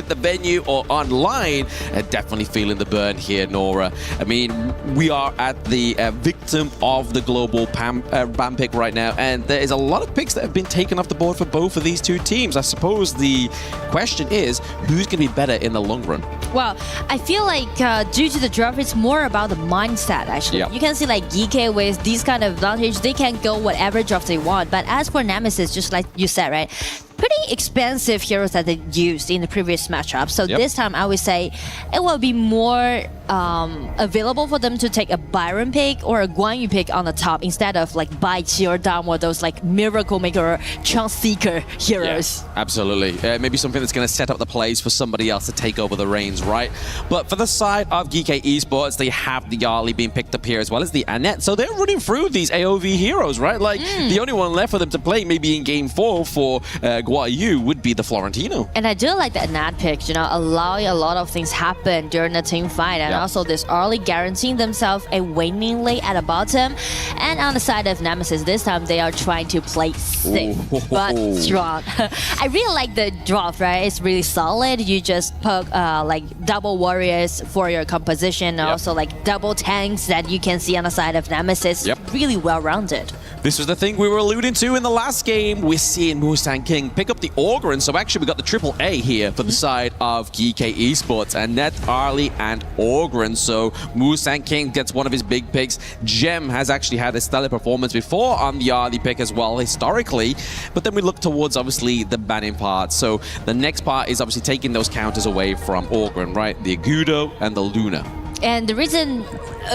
the venue or online, are definitely feeling the burn here, Nora. I mean, we are at the victim of the global ban pick right now, and there is a lot of picks that have been taken off the board for both of these two teams. I suppose the question is, who's going to be better in the long run? Well, I feel like due to the draft, it's more about the mindset, actually. Yep. You can see like Geekay with these kind of advantage, they can go whatever draft they want. But as for Nemesis, just like you said, right? Pretty expensive heroes that they used in the previous matchup. So this time, I would say it will be more available for them to take a Byron pick or a Guan Yu pick on the top instead of like Bai Qi or Dam or those like Miracle Maker or Chance Seeker heroes. Yeah, absolutely. Maybe something that's going to set up the plays for somebody else to take over the reins, right? But for the side of Geekay Esports, they have the Yarli being picked up here as well as the Annette. So they're running through these AOV heroes, right? Like the only one left for them to play maybe in game 4 for Guan Yu would be the Florentino. And I do like the Annette pick, you know, allowing a lot of things happen during the team fight, and also this early guaranteeing themselves a winning lane at the bottom. And on the side of Nemesis, this time they are trying to play safe but strong. I really like the draft, right? It's really solid. You just poke like double warriors for your composition, and also like double tanks that you can see on the side of Nemesis. Really well rounded. This was the thing we were alluding to in the last game. We're seeing Mustang King pick up the Orgrin. So actually we got the triple A here for the side of Geekay Esports. Annette, Arlie, and Orgrin. So Mustang King gets one of his big picks. Gem has actually had a stellar performance before on the Arlie pick as well, historically. But then we look towards, obviously, the banning part. So the next part is obviously taking those counters away from Orgrin, right? The Agudo and the Luna. And the reason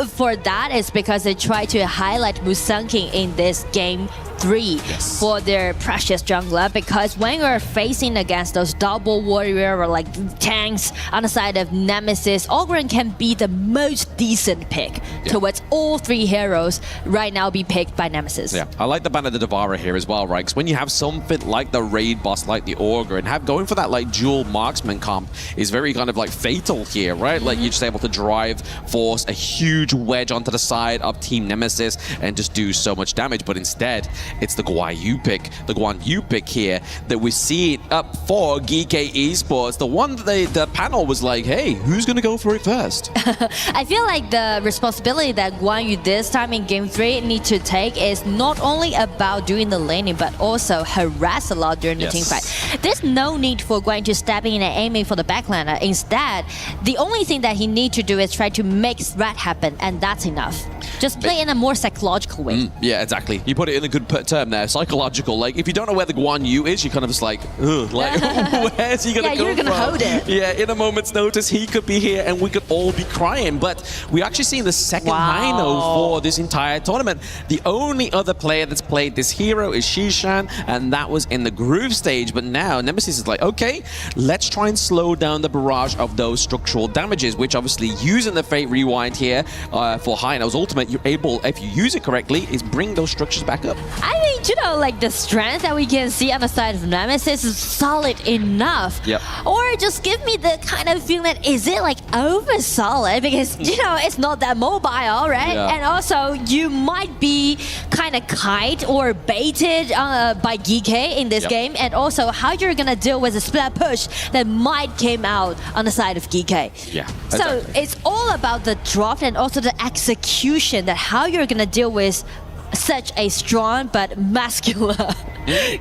for that is because they try to highlight Mustang King in this game 3 for their precious jungler, because when you're facing against those double warrior or like tanks on the side of Nemesis, Ogren can be the most decent pick towards all 3 heroes right now be picked by Nemesis. Yeah, I like the ban of the Devourer here as well, right? Because when you have something like the raid boss, like the Ogre, and have going for that like dual marksman comp is very kind of like fatal here, right? Like you're just able to drive, force a huge wedge onto the side of Team Nemesis and just do so much damage. But instead, it's the Guan Yu pick here that we see up for Geekay Esports. The one that the panel was like, hey, who's going to go for it first? I feel like the responsibility that Guan Yu this time in Game 3 need to take is not only about doing the laning, but also harass a lot during the team fight. There's no need for Guan Yu to step in and aiming for the backlaner. Instead, the only thing that he needs to do is try to make threat happen, and that's enough. Just play in a more psychological way. Yeah, exactly. You put it in a good term there, psychological. Like, if you don't know where the Guan Yu is, you're kind of just like, ugh, like, where's he gonna go you're gonna from? hold it. Yeah, in a moment's notice, he could be here and we could all be crying. But we're actually seeing the second Hino for this entire tournament. The only other player that's played this hero is Shishan, and that was in the group stage. But now Nemesis is like, okay, let's try and slow down the barrage of those structural damages, which obviously using the Fate Rewind here for Hino's ultimate, you're able, if you use it correctly, is bring those structures back up. I mean, you know, like the strength that we can see on the side of Nemesis is solid enough. Yep. Or just give me the kind of feeling that is it like over solid, because you know it's not that mobile, right? Yeah. And also you might be kind of kite or baited by Geekay in this game, and also how you're gonna deal with a split push that might came out on the side of Geekay. Yeah. So it's all about the drop and also the execution, that how you're gonna deal with such a strong but muscular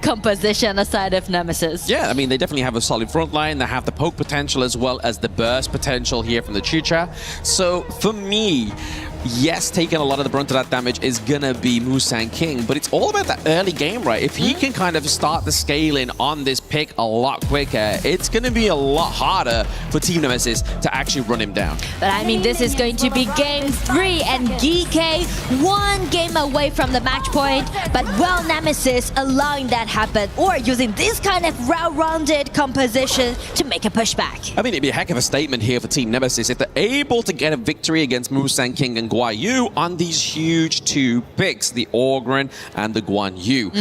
composition aside of Nemesis. Yeah, I mean, they definitely have a solid front line. They have the poke potential as well as the burst potential here from the Chicha. So for me, yes, taking a lot of the brunt of that damage is gonna be Musang King, but it's all about that early game, right? If he can kind of start the scaling on this pick a lot quicker, it's gonna be a lot harder for Team Nemesis to actually run him down. But I mean, this is going to be Game 3, and Geekay 1 game away from the match point, but will Nemesis allowing that happen, or using this kind of well-rounded composition to make a pushback? I mean, it'd be a heck of a statement here for Team Nemesis if they're able to get a victory against Musang King and Guan Yu on these huge 2 picks, the Ogren and the Guan Yu.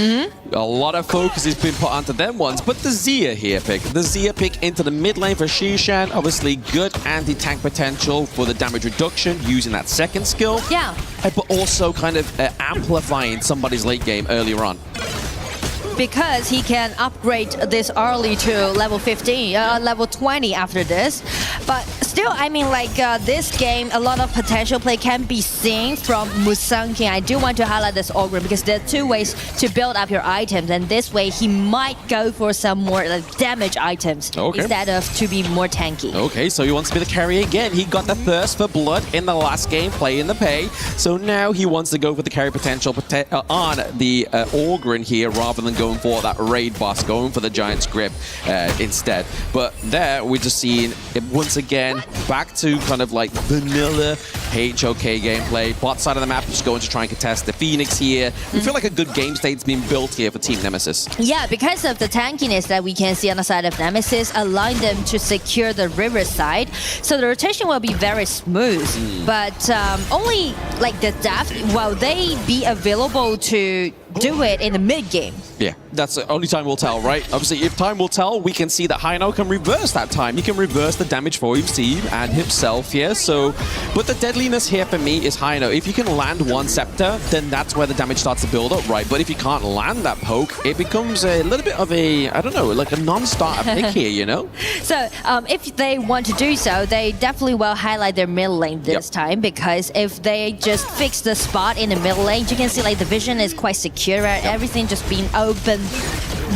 A lot of focus has been put onto them ones, but the Zia here pick. The Zia pick into the mid lane for Shishan, obviously good anti-tank potential for the damage reduction using that second skill. Yeah. But also kind of amplifying somebody's late game earlier on. Because he can upgrade this early to level 15, level 20 after this. But still, I mean, like this game, a lot of potential play can be seen from Musang King. I do want to highlight this Ogre because there are 2 ways to build up your items, and this way he might go for some more damage items instead of to be more tanky. Okay, so he wants to be the carry again. He got the thirst for blood in the last game, playing the pay. So now he wants to go for the carry potential on the Ogre here rather than going for that raid boss, going for the Giant's Grip instead. But there, we're just seeing it once again back to kind of like vanilla HOK gameplay. Bot side of the map just going to try and contest the Phoenix here. We feel like a good game state's been built here for Team Nemesis. Yeah, because of the tankiness that we can see on the side of Nemesis, allowing them to secure the river side. So the rotation will be very smooth. But only like the depth, will they be available to do it in the mid game? Yeah, that's the only time will tell, right? Obviously, if time will tell, we can see that Hino can reverse that time. He can reverse the damage for his team and himself here. So, but the deadliness here for me is Hino. If you can land one scepter, then that's where the damage starts to build up, right? But if you can't land that poke, it becomes a little bit of a, I don't know, like a non-starter pick here, you know? So, if they want to do so, they definitely will highlight their mid lane this time, because if they just fix the spot in the mid lane, you can see like the vision is quite secure, right? Everything just being open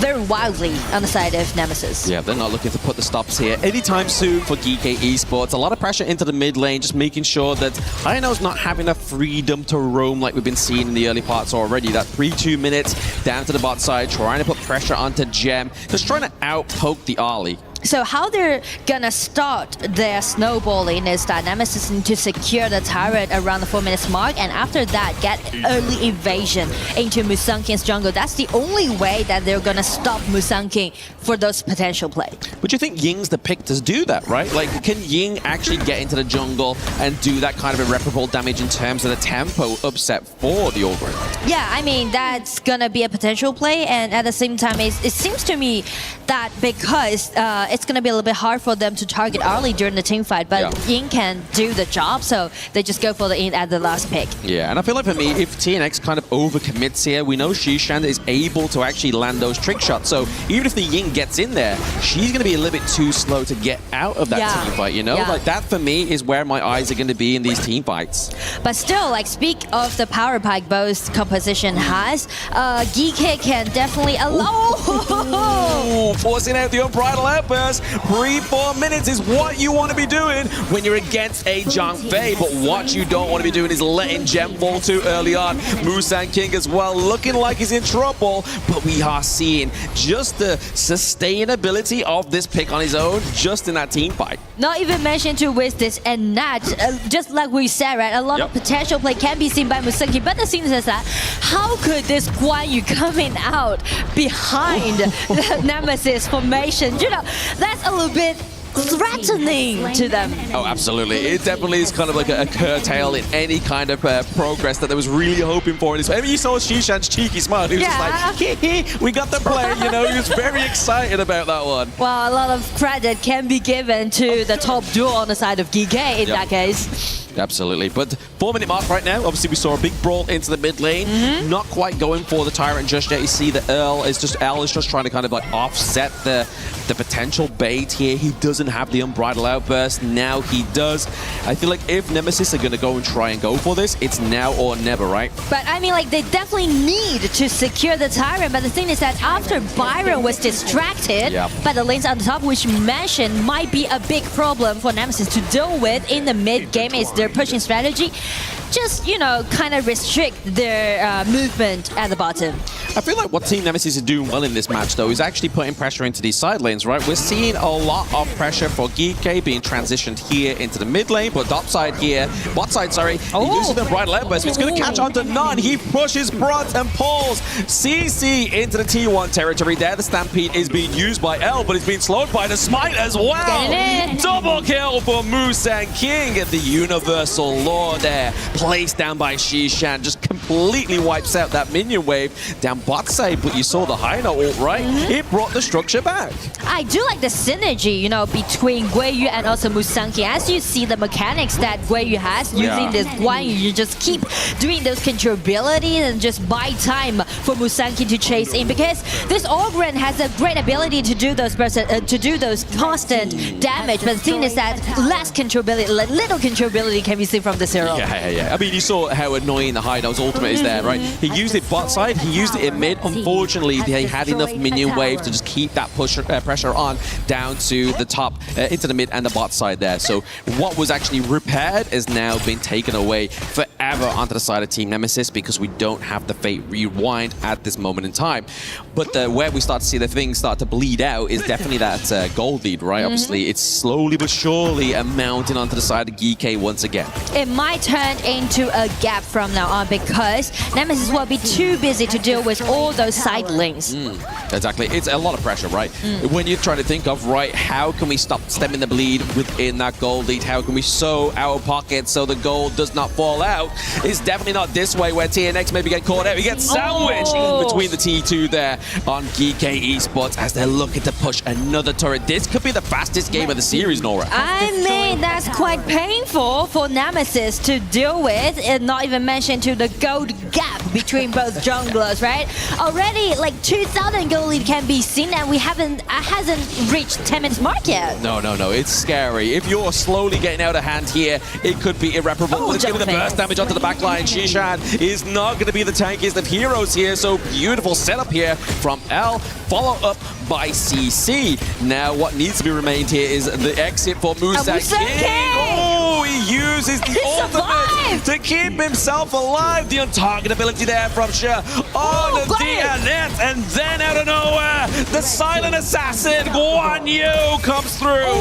very wildly on the side of Nemesis. Yeah, they're not looking to put the stops here anytime soon for Geekay Esports. A lot of pressure into the mid lane, just making sure that Hino's not having a freedom to roam like we've been seeing in the early parts already. That 3-2 minutes down to the bot side, trying to put pressure onto Gem, just trying to out-poke the Arlie. So how they're gonna start their snowballing is that Nemesis need to secure the turret around the 4 minutes mark, and after that get early invasion into Musangking's jungle. That's the only way that they're gonna stop Musangking for those potential plays. But you think Ying's the pick to do that, right? Like, can Ying actually get into the jungle and do that kind of irreparable damage in terms of the tempo upset for the Ogre? Yeah, I mean, that's gonna be a potential play, and at the same time, it seems to me that because it's gonna be a little bit hard for them to target early during the team fight, but Ying can do the job, so they just go for the in at the last pick. Yeah, and I feel like for me, if TNX kind of overcommits here, we know Xishan is able to actually land those trick shots, so even if the Ying gets in there, she's gonna be a little bit too slow to get out of that team fight, you know? Like, that for me is where my eyes are gonna be in these team fights. But still, like, speak of the power pike both composition has, Geekay can definitely allow... Ooh, forcing out the unbridled outburst. 3-4 minutes is what you want to be doing when you're against a Zhang Fei, but what you don't want to be doing is letting Gem fall too early on. Musangking as well, looking like he's in trouble, but we are seeing just the sustainability of this pick on his own, just in that team fight. Not even mention to with this and Nat, just like we said, right? A lot of potential play can be seen by Musangking, but the thing is that how could this Guan Yu coming out behind the Nemesis formation? You know, that's a little bit threatening to them. Oh, absolutely. It definitely is kind of like a curtail in any kind of progress that they was really hoping for in this. I mean, you saw Xishan's cheeky smile. He was just like, hee, we got the play, you know. He was very excited about that one. Well, a lot of credit can be given to the top duo on the side of Geekay in that case. Absolutely. But 4-minute mark right now. Obviously, we saw a big brawl into the mid lane. Not quite going for the Tyrant just yet. You see that Earl is just trying to kind of like offset the potential bait here. He doesn't have the unbridled outburst. Now he does. I feel like if Nemesis are going to go and try and go for this, it's now or never, right? But I mean, like, they definitely need to secure the Tyrant. But the thing is that after Byron was distracted by the lanes on the top, which mentioned might be a big problem for Nemesis to deal with in the mid game, is their pushing strategy. Just, you know, kind of restrict their movement at the bottom. I feel like what Team Nemesis is doing well in this match, though, is actually putting pressure into these side lanes, right? We're seeing a lot of pressure for Geekay being transitioned here into the mid lane, but bot side, he uses the bridal outburst, but he's going to catch on to none. He pushes front and pulls CC into the T1 territory there. The Stampede is being used by L, but it's being slowed by the Smite as well. Double kill for Musangking, and the Universal Law there, placed down by Xishan, just completely wipes out that minion wave down bot side, but you saw the Hino ult, right? It brought the structure back. I do like the synergy, you know, between Guiyu and also Musangking. As you see the mechanics that Guiyu has using this Guan Yu, you just keep doing those controllabilities and just buy time for Musangking to chase in, because this Ogren has a great ability to do those constant damage, but the thing is that less controllability, little controllability can be seen from the hero. Yeah. I mean, you saw how annoying the Hino's ultimate is there, right? He used it bot side, he used it in mid. Unfortunately, they had enough minion wave to just keep that pressure on down to the top, into the mid and the bot side there. So what was actually repaired is now been taken away forever onto the side of Team Nemesis, because we don't have the Fate Rewind at this moment in time. But where we start to see the things start to bleed out is definitely that gold lead, right? Obviously, it's slowly but surely mounting onto the side of Geekay once again. It might turn into a gap from now on, because Nemesis will be too busy to deal with all those side lanes. Exactly. It's a lot of pressure, right? When you're trying to think of, right, how can we stop stemming the bleed within that gold lead? How can we sew our pockets so the gold does not fall out? It's definitely not this way where TNX maybe get caught out. We get sandwiched between the T2 there on Geekay Esports as they're looking to push another turret. This could be the fastest game of the series, Nora. I mean, that's quite painful for Nemesis to deal with, and not even mention to the gold gap between both junglers, right? Already, like 2,000 gold lead can be seen, and we hasn't reached 10 minutes mark yet. No. It's scary. If you're slowly getting out of hand here, it could be irreparable. It's giving the burst damage onto the back line. Xishan is not going to be the tankiest of heroes here, so beautiful setup here from L, follow up by CC. Now, what needs to be remained here is the exit for Musangking. Oh, he used uses the ultimate to keep himself alive. The untarget ability there from Shi on the DNS, and then out of nowhere, the silent assassin Guan Yu comes through,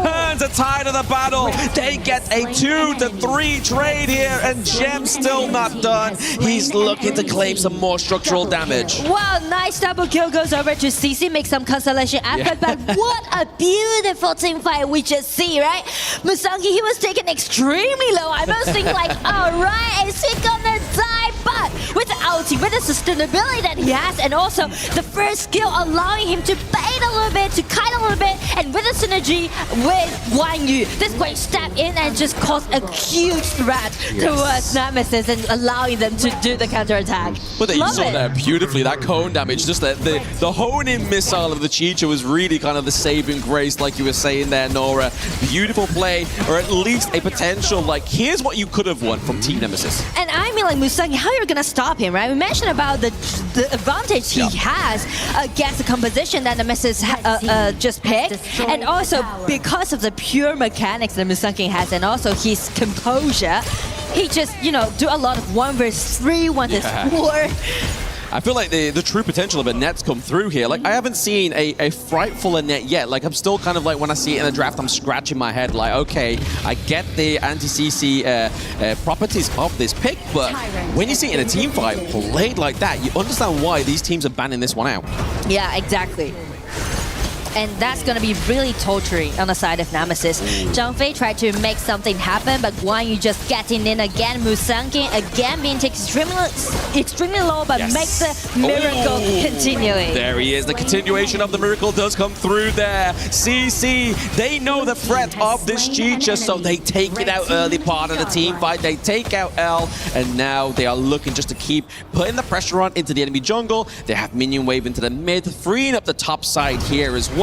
turns the tide of the battle. They get a 2-3 trade here, and Gem's still not done. He's looking to claim some more structural damage. Wow, nice double kill goes over to CC, make some consolation effort, but what a beautiful team fight we just see, right? Musongi, he was taken extremely low. I was thinking like, alright, is he gonna die? But with the ulti, with the sustainability that he has, and also the first skill allowing him to bait a little bit, to kite a little bit, and with the synergy with Guan Yu, this going to step in and just cause a huge threat towards Nemesis and allowing them to do the counterattack. But you saw that beautifully, that cone damage, just the hone-in missile of the Chicha was really kind of the saving grace, like you were saying there, Nora. Beautiful play, or at least a potential, like, here's what you could have won from Team Nemesis. And I mean, like, Musongi, how you're gonna stop him, right? We mentioned about the advantage he has against the composition that Nemesis just picked, and also because of the pure mechanics that Musongi has, and also his composure, he just, you know, do a lot of 1 versus 3, 1 versus 4. I feel like the true potential of a net's come through here. Like, I haven't seen a frightful net yet. Like, I'm still kind of like, when I see it in the draft, I'm scratching my head like, okay, I get the anti-CC properties of this pick, but when you see it in a team fight played like that, you understand why these teams are banning this one out. Yeah, exactly. And that's going to be really torturing on the side of Nemesis. Zhang Fei tried to make something happen, but Guan Yu just getting in again. Musongi again being taken extremely low, but makes the miracle continuing. There he is. The continuation of the miracle does come through there. CC, they know the threat of this Chicha, so they take it out early part of the team fight. They take out L, and now they are looking just to keep putting the pressure on into the enemy jungle. They have minion wave into the mid, freeing up the top side here as well.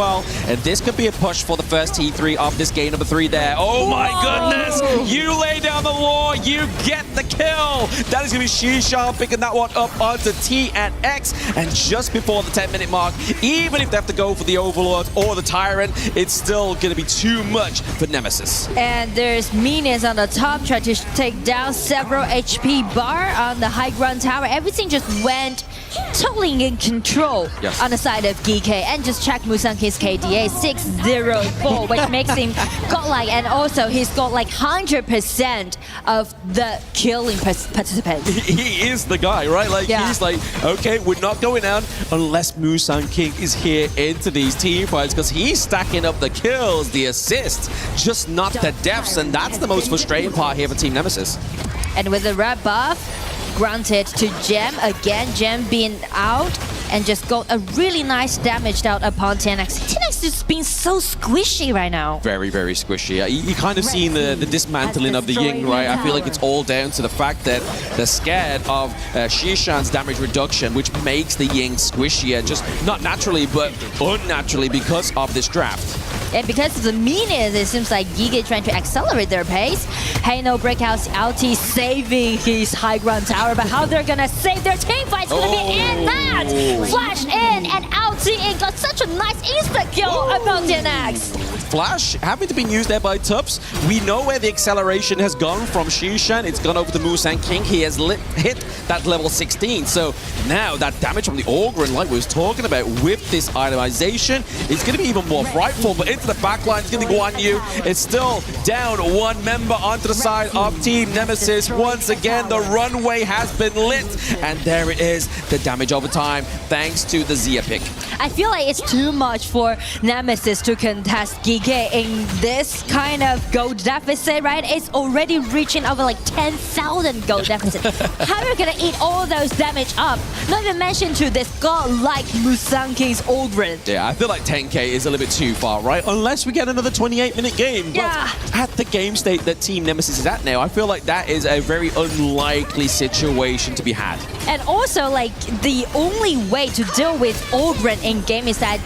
And this could be a push for the first T3 of this game number 3 there. Oh my goodness! You lay down the law, you get the kill! That is going to be Shishan picking that one up onto T and X. And just before the 10-minute mark, even if they have to go for the Overlord or the Tyrant, it's still going to be too much for Nemesis. And there's minions on the top, trying to take down several HP bar on the high ground tower. Everything just went totally in control on the side of Geekay. And just check Musongi's KDA, 604, which makes him godlike, and also he's got like 100% of the killing participants. He is the guy, right? Like, he's like, okay, we're not going out unless Musongi is here into these team fights, because he's stacking up the kills, the assists, just not the deaths, and that's the most frustrating part here for Team Nemesis. And with the red buff granted to Gem, again, Gem being out, and just got a really nice damage out upon TNX. TNX is being so squishy right now. Very, very squishy. You kind of seen the dismantling of the Ying, right? I feel like it's all down to the fact that they're scared of Shishan's damage reduction, which makes the Ying squishier, just not naturally, but unnaturally because of this draft. And because of the minions, it seems like Geekay trying to accelerate their pace. Heino breakouts LT saving his high ground tower, but how they're gonna save their team fight's gonna be in that! Flash in and LT in got such a nice insta kill upon TNX. Flash having to be used there by Tubbs. We know where the acceleration has gone from Shishan. It's gone over to Musongi. He has hit that level 16. So now that damage from the Ogryn, like we was talking about with this itemization, is going to be even more frightful. But into the backline, it's going to Guan Yu. It's still down one member onto the side of Team Nemesis. Once again, the runway has been lit. And there it is, the damage over time, thanks to the Zia pick. I feel like it's too much for Nemesis to contest Geekay in this kind of gold deficit, right? It's already reaching over like 10,000 gold deficit. How are you gonna eat all those damage up? Not even mention to this god-like Musongi's Ogryn. Yeah, I feel like 10k is a little bit too far, right? Unless we get another 28-minute game. Yeah. But at the game state that Team Nemesis is at now, I feel like that is a very unlikely situation to be had. And also, like, the only way to deal with Ogryn in game is that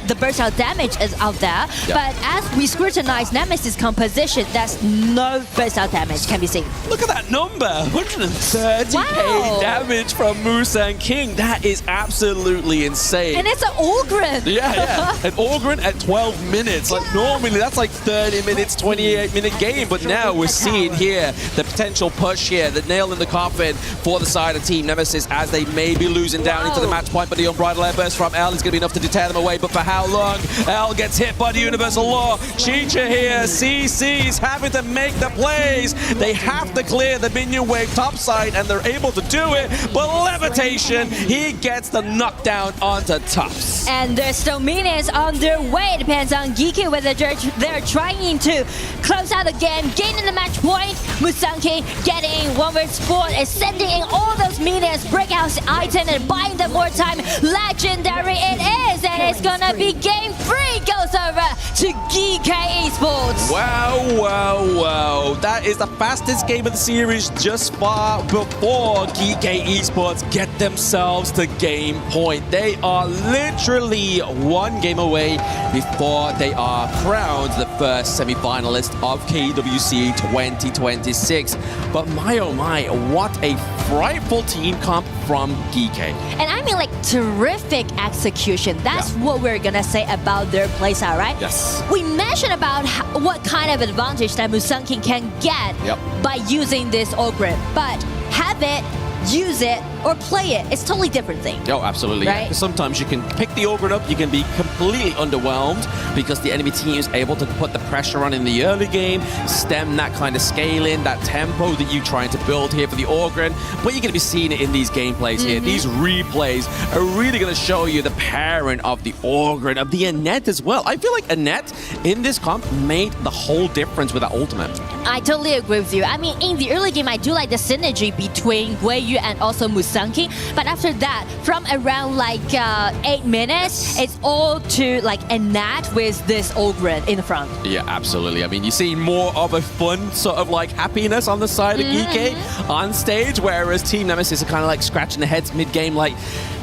the burst out damage is out there. But as we scrutinize Nemesis composition, there's no burst out damage can be seen. Look at that number, 130k damage from Musang King. That is absolutely insane. And it's an Ogren. Yeah. An Ogren at 12 minutes. Like normally that's like 30 minutes, 28-minute game, but now we're seeing here the potential push here, the nail in the coffin for the side of Team Nemesis as they may be losing down into the match point, but the unbridled airburst from L is going to be enough to deter them away, but for how long? L gets hit by the Universal Law. Chicha here, CC's having to make the plays. They have to clear the minion wave topside, and they're able to do it, but Levitation, he gets the knockdown onto Tops. And there's still minions on their way. Depends on Geekay whether they're trying to close out again, gaining the match point. Musang King getting 1v4 and sending in all those minions, break out the item and buying them more time. Legendary it is, and it's gonna be game 3 goes over to Geekay Esports. Wow. That is the fastest game of the series just far before Geekay Esports get themselves to game point. They are literally one game away before they are crowned the first semi-finalist of KWC 2026. But my oh my, what a frightful team comp from Geekay. And I mean like terrific execution. That's what we're gonna say about their playstyle, right? Yes. We mentioned about what kind of advantage that Musang King can get by using this Ogre, but have it, use it, or play it. It's totally different thing. Oh, absolutely. Right? Yeah. Sometimes you can pick the Ogre up, you can be completely underwhelmed because the enemy team is able to put the pressure on in the early game, stem that kind of scaling, that tempo that you're trying to build here for the Ogre. But you're going to be seeing it in these gameplays here. These replays are really going to show you the pairing of the Ogre, of the Annette as well. I feel like Annette in this comp made the whole difference with that ultimate. I totally agree with you. I mean, in the early game, I do like the synergy between Guiyu and also Musang King. But after that, from around like 8 minutes, it's all to like Annette with this Ogre in the front. Yeah, absolutely. I mean, you see more of a fun sort of like happiness on the side of Geekay on stage, whereas Team Nemesis are kind of like scratching their heads mid-game like,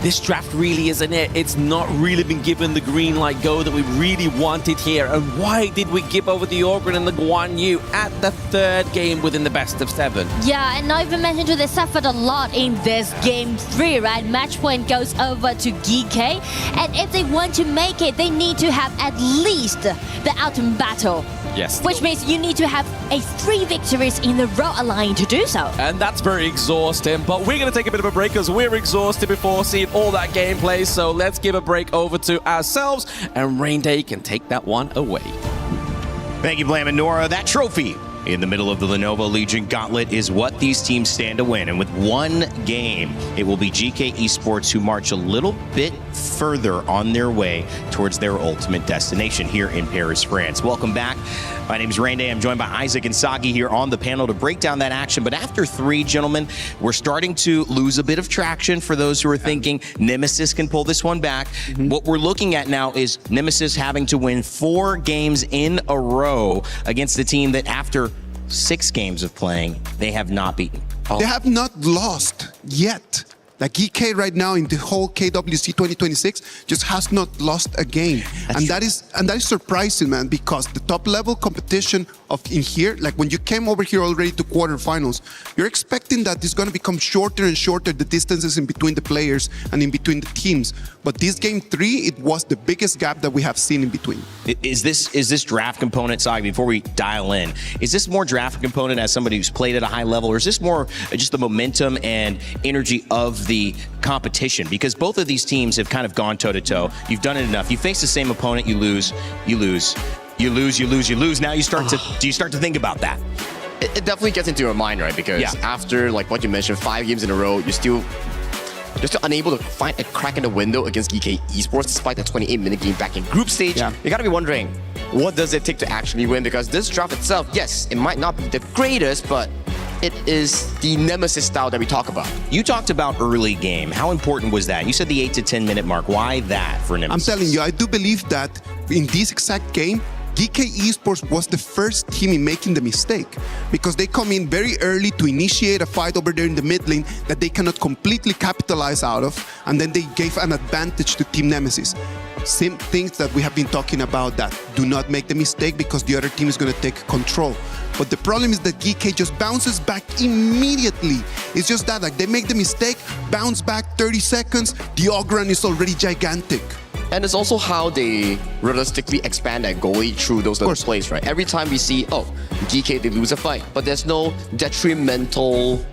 this draft really isn't it. It's not really been given the green light go that we really wanted here. And why did we give over the Ogre and the Guan Yu at the 3rd game within the best of 7? Yeah, and not even mentioned to they suffered a lot in this game 3, right? Match point goes over to Geekay. And if they want to make it, they need to have at least the ultimate battle. Yes. Which means you need to have 3 victories in a row allowing to do so. And that's very exhausting, but we're going to take a bit of a break because we're exhausted before seeing all that gameplay. So let's give a break over to ourselves, and Rain Day can take that one away. Thank you, Blam and Nora. That trophy in the middle of the Lenovo Legion Gauntlet is what these teams stand to win. And with one game, it will be Geekay Esports who march a little bit further on their way towards their ultimate destination here in Paris, France. Welcome back. My name is Rain Day. I'm joined by Isaac and Sagi here on the panel to break down that action. But after 3, gentlemen, we're starting to lose a bit of traction for those who are thinking Nemesis can pull this one back. What we're looking at now is Nemesis having to win 4 games in a row against the team that after 6 games of playing, they have not beaten. They have not lost yet. Like Geekay right now in the whole KWC 2026 just has not lost a game. And that is surprising, man, because the top level competition of in here, like when you came over here already to quarterfinals, you're expecting that it's going to become shorter and shorter, the distances in between the players and in between the teams. But this game 3, it was the biggest gap that we have seen in between. Is this draft component, Sagi, before we dial in, is this more draft component as somebody who's played at a high level, or is this more just the momentum and energy of the competition? Because both of these teams have kind of gone toe-to-toe. You've done it enough. You face the same opponent, you lose, you lose, you lose, you lose, you lose. Now you start to, do you start to think about that? It definitely gets into your mind, right? Because after, like what you mentioned, 5 games in a row, you're still unable to find a crack in the window against Geekay Esports despite the 28-minute game back in group stage. You gotta be wondering, what does it take to actually win? Because this draft itself, yes, it might not be the greatest, but it is the Nemesis style that we talk about. You talked about early game. How important was that? You said the 8 to 10 minute mark. Why that for Nemesis? I'm telling you, I do believe that in this exact game, Geekay Esports was the first team in making the mistake because they come in very early to initiate a fight over there in the mid lane that they cannot completely capitalize out of, and then they gave an advantage to Team Nemesis. Same things that we have been talking about, that do not make the mistake because the other team is going to take control. But the problem is that Geekay just bounces back immediately. It's just that, like, they make the mistake, bounce back 30 seconds, the Ogren is already gigantic. And it's also how they realistically expand that goalie through those little plays, right? Every time we see, Geekay, they lose a fight, but there's no detrimental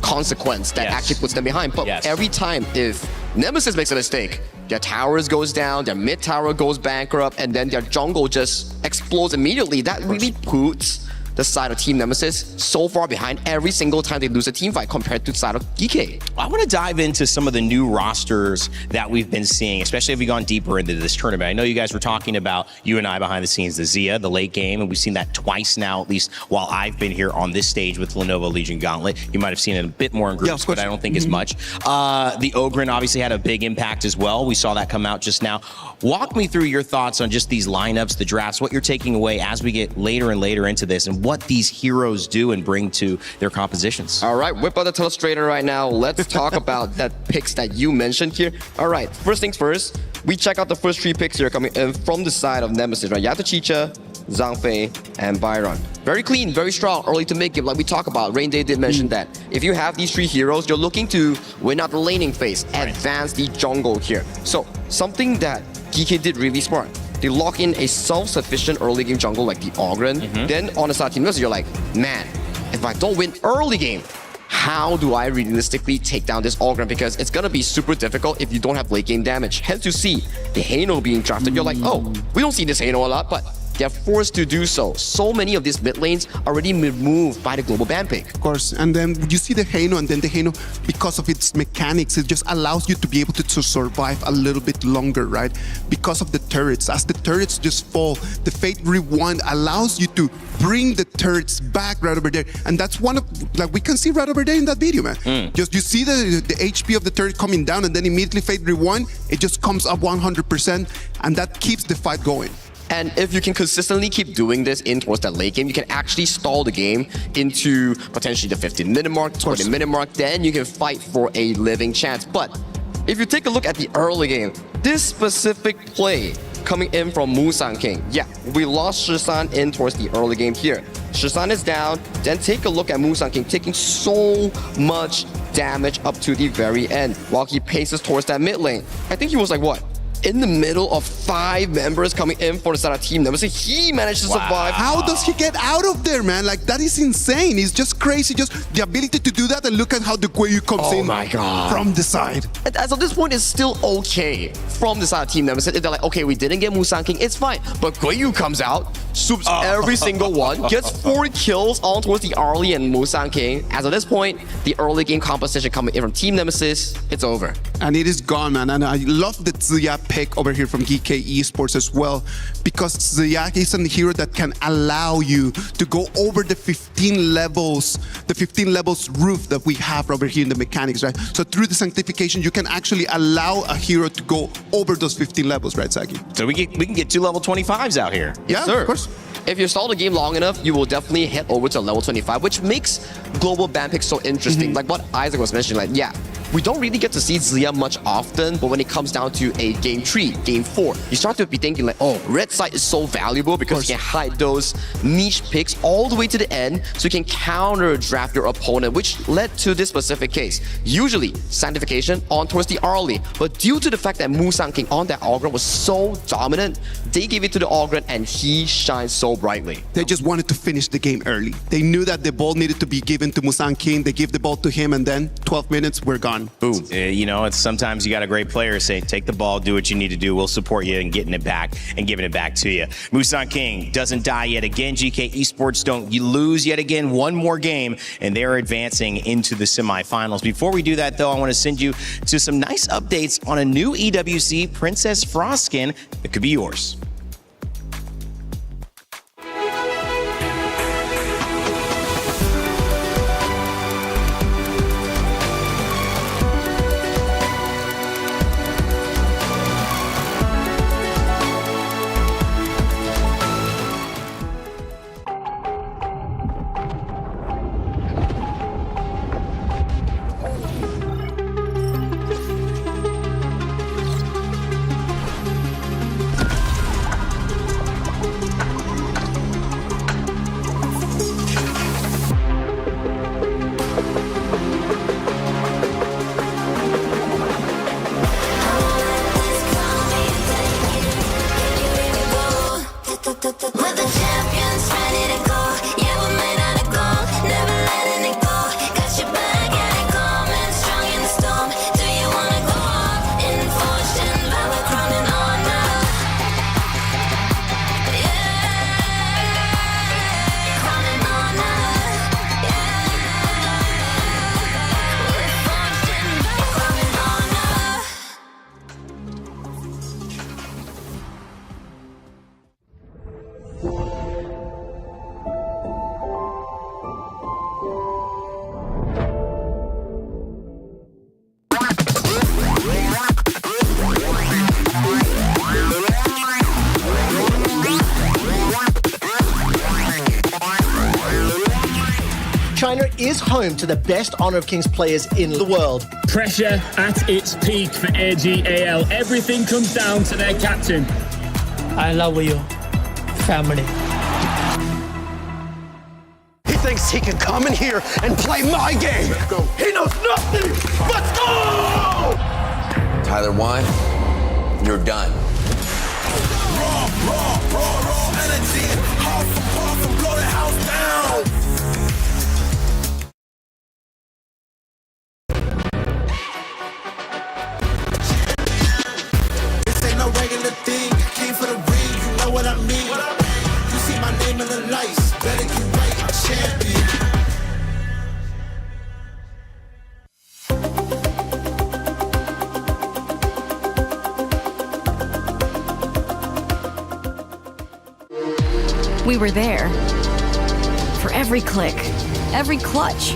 consequence that actually puts them behind. But every time, if Nemesis makes a mistake, their towers goes down, their mid tower goes bankrupt, and then their jungle just explodes immediately. That really puts the side of Team Nemesis so far behind every single time they lose a team fight compared to the side of Geekay. I want to dive into some of the new rosters that we've been seeing, especially if we've gone deeper into this tournament. I know you guys were talking about, you and I behind the scenes, the Zia, the late game, and we've seen that twice now, at least while I've been here on this stage with Lenovo Legion Gauntlet. You might have seen it a bit more in groups, but I don't think as much. The Ogren obviously had a big impact as well. We saw that come out just now. Walk me through your thoughts on just these lineups, the drafts, what you're taking away as we get later and later into this, and what these heroes do and bring to their compositions. All right, whip out the telestrator right now. Let's talk about that picks that you mentioned here. All right, first things first, we check out the first 3 picks here coming in from the side of Nemesis, right? Yato Chicha, Zhang Fei, and Byron. Very clean, very strong, early to mid game, like we talked about. Rain Day did mention that. If you have these 3 heroes, you're looking to win out the laning phase, advance the jungle here. So, something that Geekay did really smart. They lock in a self-sufficient early game jungle like the Ogren. Then on the side of Team Nemesis, you're like, man, if I don't win early game, how do I realistically take down this Ogren? Because it's gonna be super difficult if you don't have late game damage. Hence you see the Hano being drafted. You're like, oh, we don't see this Hano a lot, but they're forced to do so. So many of these mid lanes already removed by the global ban pick. Of course, and then you see the Hano, and then the Hano, because of its mechanics, it just allows you to be able to survive a little bit longer, right? Because of the turrets. As the turrets just fall, the Fate Rewind allows you to bring the turrets back right over there. And that's one of, like, we can see right over there in that video, man. Just, you see the HP of the turret coming down, and then immediately Fate Rewind, it just comes up 100%, and that keeps the fight going. And if you can consistently keep doing this in towards that late game, you can actually stall the game into potentially the 15-minute mark, 20-minute mark, then you can fight for a living chance. But if you take a look at the early game, this specific play coming in from Musang King, we lost Shisan in towards the early game here. Shisan is down, then take a look at Musang King taking so much damage up to the very end while he paces towards that mid lane. I think he was like, what? In the middle of 5 members coming in for the side of Team Nemesis, he managed to survive. How does he get out of there, man? Like, that is insane. It's just crazy. Just the ability to do that, and look at how the Guayu comes in from the side. As of this point, it's still okay from the side of Team Nemesis. If they're like, okay, we didn't get Musang King, it's fine. But Guayu comes out, swoops every single one, gets 4 kills on towards the Arlie and Musang King. As of this point, the early game composition coming in from Team Nemesis, it's over. And it is gone, man. And I love the Zia pick over here from Geekay Esports as well, because Zia is a hero that can allow you to go over the 15 levels roof that we have over here in the mechanics, right? So through the sanctification, you can actually allow a hero to go over those 15 levels, right, Saki? So we can get 2 level 25s out here. Yes, sir. Of course. If you stall the game long enough, you will definitely head over to level 25, which makes global ban picks so interesting. Like what Isaac was mentioning, like, we don't really get to see Zia much often, but when it comes down to a game 3, game 4, you start to be thinking like, oh, red side is so valuable because you can hide those niche picks all the way to the end so you can counter draft your opponent, which led to this specific case. Usually, sanctification on towards the Arlie, but due to the fact that Musang King on that Ogren was so dominant, they gave it to the Ogren and he shines so brightly. They just wanted to finish the game early. They knew that the ball needed to be given to Musang King. They give the ball to him, and then 12 minutes, we're gone. Boom. You know, it's sometimes you got a great player say, take the ball, do what you need to do. We'll support you in getting it back and giving it back to you. Musang King doesn't die yet again. Geekay Esports don't lose yet again. One more game, and they're advancing into the semifinals. Before we do that, though, I want to send you to some nice updates on a new EWC Princess Frost skin that could be yours. China is home to the best Honor of Kings players in the world. Pressure at its peak for AGAL. Everything comes down to their captain. I love you, family. He thinks he can come in here and play my game. Let's go. He knows nothing. Let's go! Tyler 1, you're done. Raw energy. Half and blow the house down. This ain't no regular thing. I came for the ring, you know what I mean. You see my name in the lights, better get right, champion. We were there. For every click, every clutch,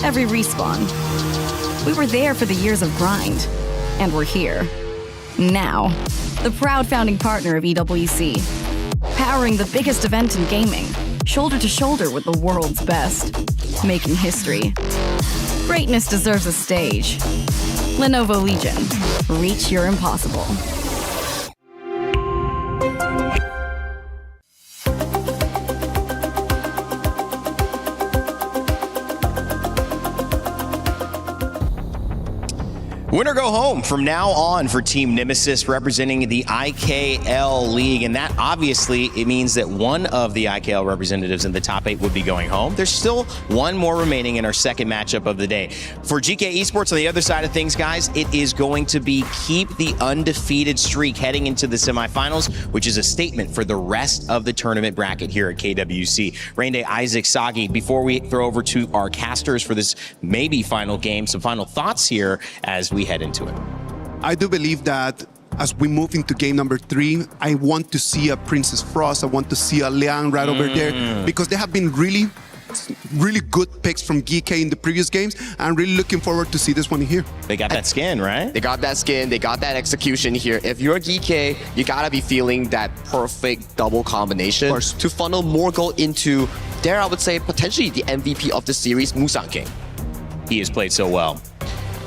every respawn. We were there for the years of grind. And we're here. Now. The proud founding partner of EWC. Powering the biggest event in gaming. Shoulder to shoulder with the world's best. Making history. Greatness deserves a stage. Lenovo Legion. Reach your impossible. Winner go home from now on for Team Nemesis representing the IKL League. And that obviously, it means that one of the IKL representatives in the top 8 would be going home. There's still one more remaining in our second matchup of the day. For Geekay Esports on the other side of things, guys, it is going to be keep the undefeated streak heading into the semifinals, which is a statement for the rest of the tournament bracket here at KWC. Rainday, Isaac, Sagi, before we throw over to our casters for this maybe final game, some final thoughts here as we head into it. I do believe that as we move into game number 3, I want to see a Princess Frost. I want to see a Liang right over there because they have been really good picks from Geekay in the previous games. I'm really looking forward to see this one here. They got that skin, right? They got that skin. They got that execution here. If you're Geekay, you gotta be feeling that perfect double combination to funnel more goal into, dare I would say, potentially the MVP of the series, Musang King. He has played so well.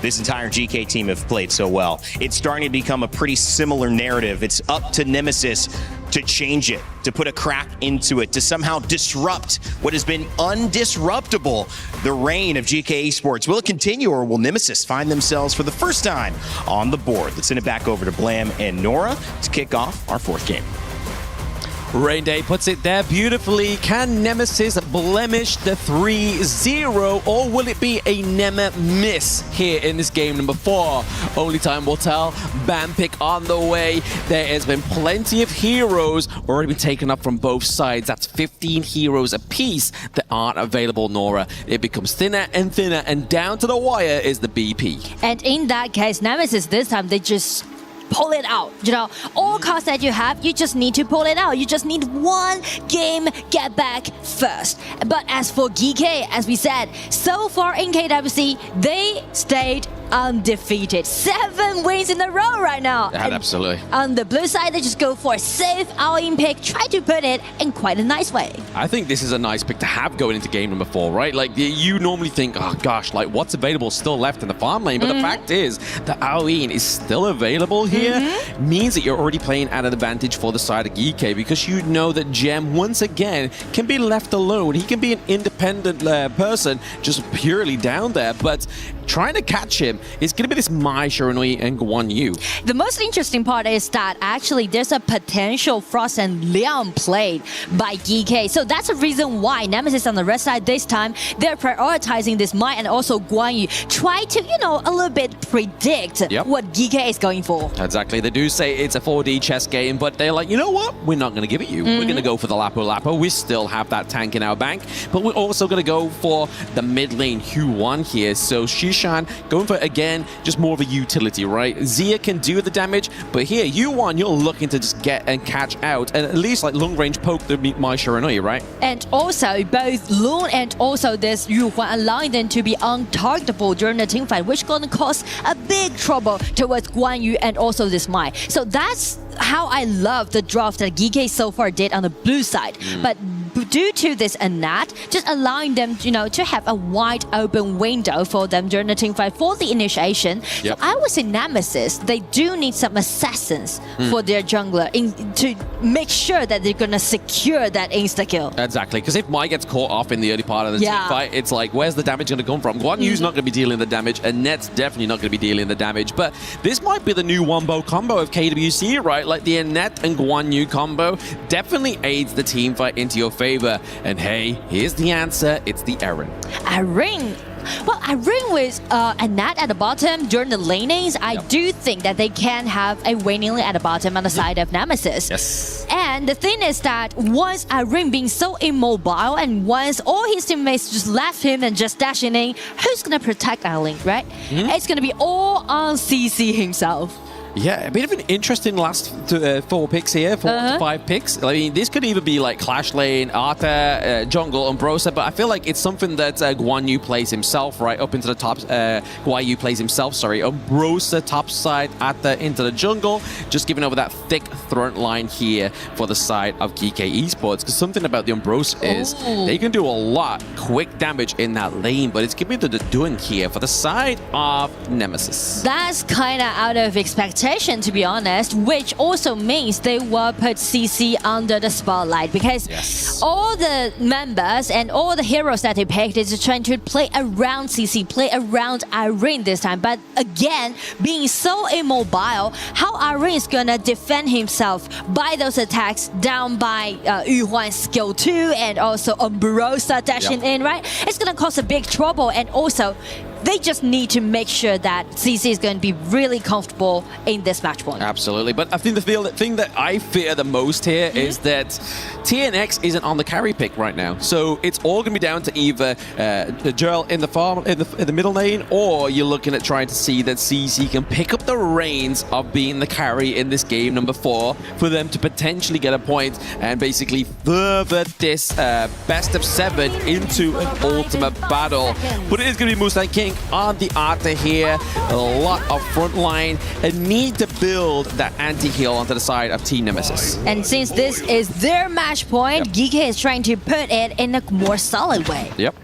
This entire Geekay team have played so well. It's starting to become a pretty similar narrative. It's up to Nemesis to change it, to put a crack into it, to somehow disrupt what has been undisruptible, the reign of Geekay Esports. Will it continue, or will Nemesis find themselves for the first time on the board? Let's send it back over to Blam and Nora to kick off our 4th game. Rainday puts it there beautifully. Can Nemesis blemish the 3-0, or will it be a miss here in this game number 4? Only time will tell. Ban pick on the way. There has been plenty of heroes already been taken up from both sides. That's 15 heroes apiece that aren't available, Nora. It becomes thinner and thinner, and down to the wire is the BP. And in that case, Nemesis this time, they just pull it out. You know, all cards that you have, you just need to pull it out. You just need one game get back first. But as for Geekay, as we said, so far in KWC, they stayed undefeated. 7 wins in a row right now. Yeah, absolutely. On the blue side, they just go for a safe all-in pick, try to put it in quite a nice way. I think this is a nice pick to have going into game number 4, right? Like, you normally think, oh gosh, like what's available still left in the farm lane? But the fact is that all-in is still available here. Means that you're already playing at an advantage for the side of Geekay, because you know that Gem, once again, can be left alone. He can be an independent person, just purely down there. But trying to catch him is going to be this Mai Shiranui and Guan Yu. The most interesting part is that actually there's a potential Frost and Liang played by Geekay. So that's the reason why Nemesis on the red side this time, they're prioritizing this Mai and also Guan Yu. Try to, you know, a little bit predict what Geekay is going for. Exactly. They do say it's a 4D chess game, but they're like, you know what? We're not going to give it you. We're going to go for the Lapu Lapu. We still have that tank in our bank, but we're also going to go for the mid lane Hu1 here. So Shishan going for, again, just more of a utility, right? Zia can do the damage, but here, Hu1, you're looking to just get and catch out, and at least like long range poke the Mai Shiranui, right? And also, both Loon and also this Yu-Huan allowing them to be untargetable during the team fight, which is going to cause a big trouble towards Guan Yu and also this Mai. So that's how I love the draft that Geekay so far did on the blue side. But due to this Anat, just allowing them, to have a wide open window for them during the team fight for the initiation. Yep. So I would say Nemesis, they do need some assassins for their jungler to make sure that they're going to secure that insta-kill. Exactly, because if Mai gets caught off in the early part of the team fight, it's like, where's the damage going to come from? Guan Yu's not going to be dealing the damage, and Net's definitely not going to be dealing the damage. But this might be the new Wombo combo of KWC, right? Like the Annette and Guan Yu combo definitely aids the team fight into your favor. And hey, here's the answer. It's the Aaron. Aaron. Well, Aaron with Annette at the bottom during the lanings, I do think that they can have a waning lane at the bottom on the side of Nemesis. Yes. And the thing is that once Aaron being so immobile and once all his teammates just left him and just dashing in, who's going to protect our link, right? It's going to be all on CC himself. Yeah, a bit of an interesting last 4 picks here, 4 to 5 picks. I mean, this could even be like Clash Lane, Arta, Jungle, Umbrosa, but I feel like it's something that Guan Yu plays himself, right? Up into the top, Guan Yu plays himself, sorry. Umbrosa top side, Arta into the jungle, just giving over that thick front line here for the side of Geekay Esports. Because something about the Umbrosa is they can do a lot quick damage in that lane, but it's giving the doing here for the side of Nemesis. That's kind of out of expectation, to be honest, which also means they will put CC under the spotlight because all the members and all the heroes that they picked is trying to play around CC, play around Irene this time. But again, being so immobile, how Irene is gonna defend himself by those attacks down by Yuhuan's skill 2 and also Umbrosa dashing in, right? It's gonna cause a big trouble, and also they just need to make sure that CC is going to be really comfortable in this match point. Absolutely, but I think the thing that I fear the most here is that TNX isn't on the carry pick right now. So it's all going to be down to either the Jerl in the farm in the middle lane, or you're looking at trying to see that CC can pick up the reins of being the carry in this game number 4 for them to potentially get a point and basically further this best of 7 into an ultimate battle. But it is going to be Mustang King on the Arta here. A lot of front line and need to build that anti-heal onto the side of Team Nemesis. And since this is their match point, Geekay is trying to put it in a more solid way. Yep.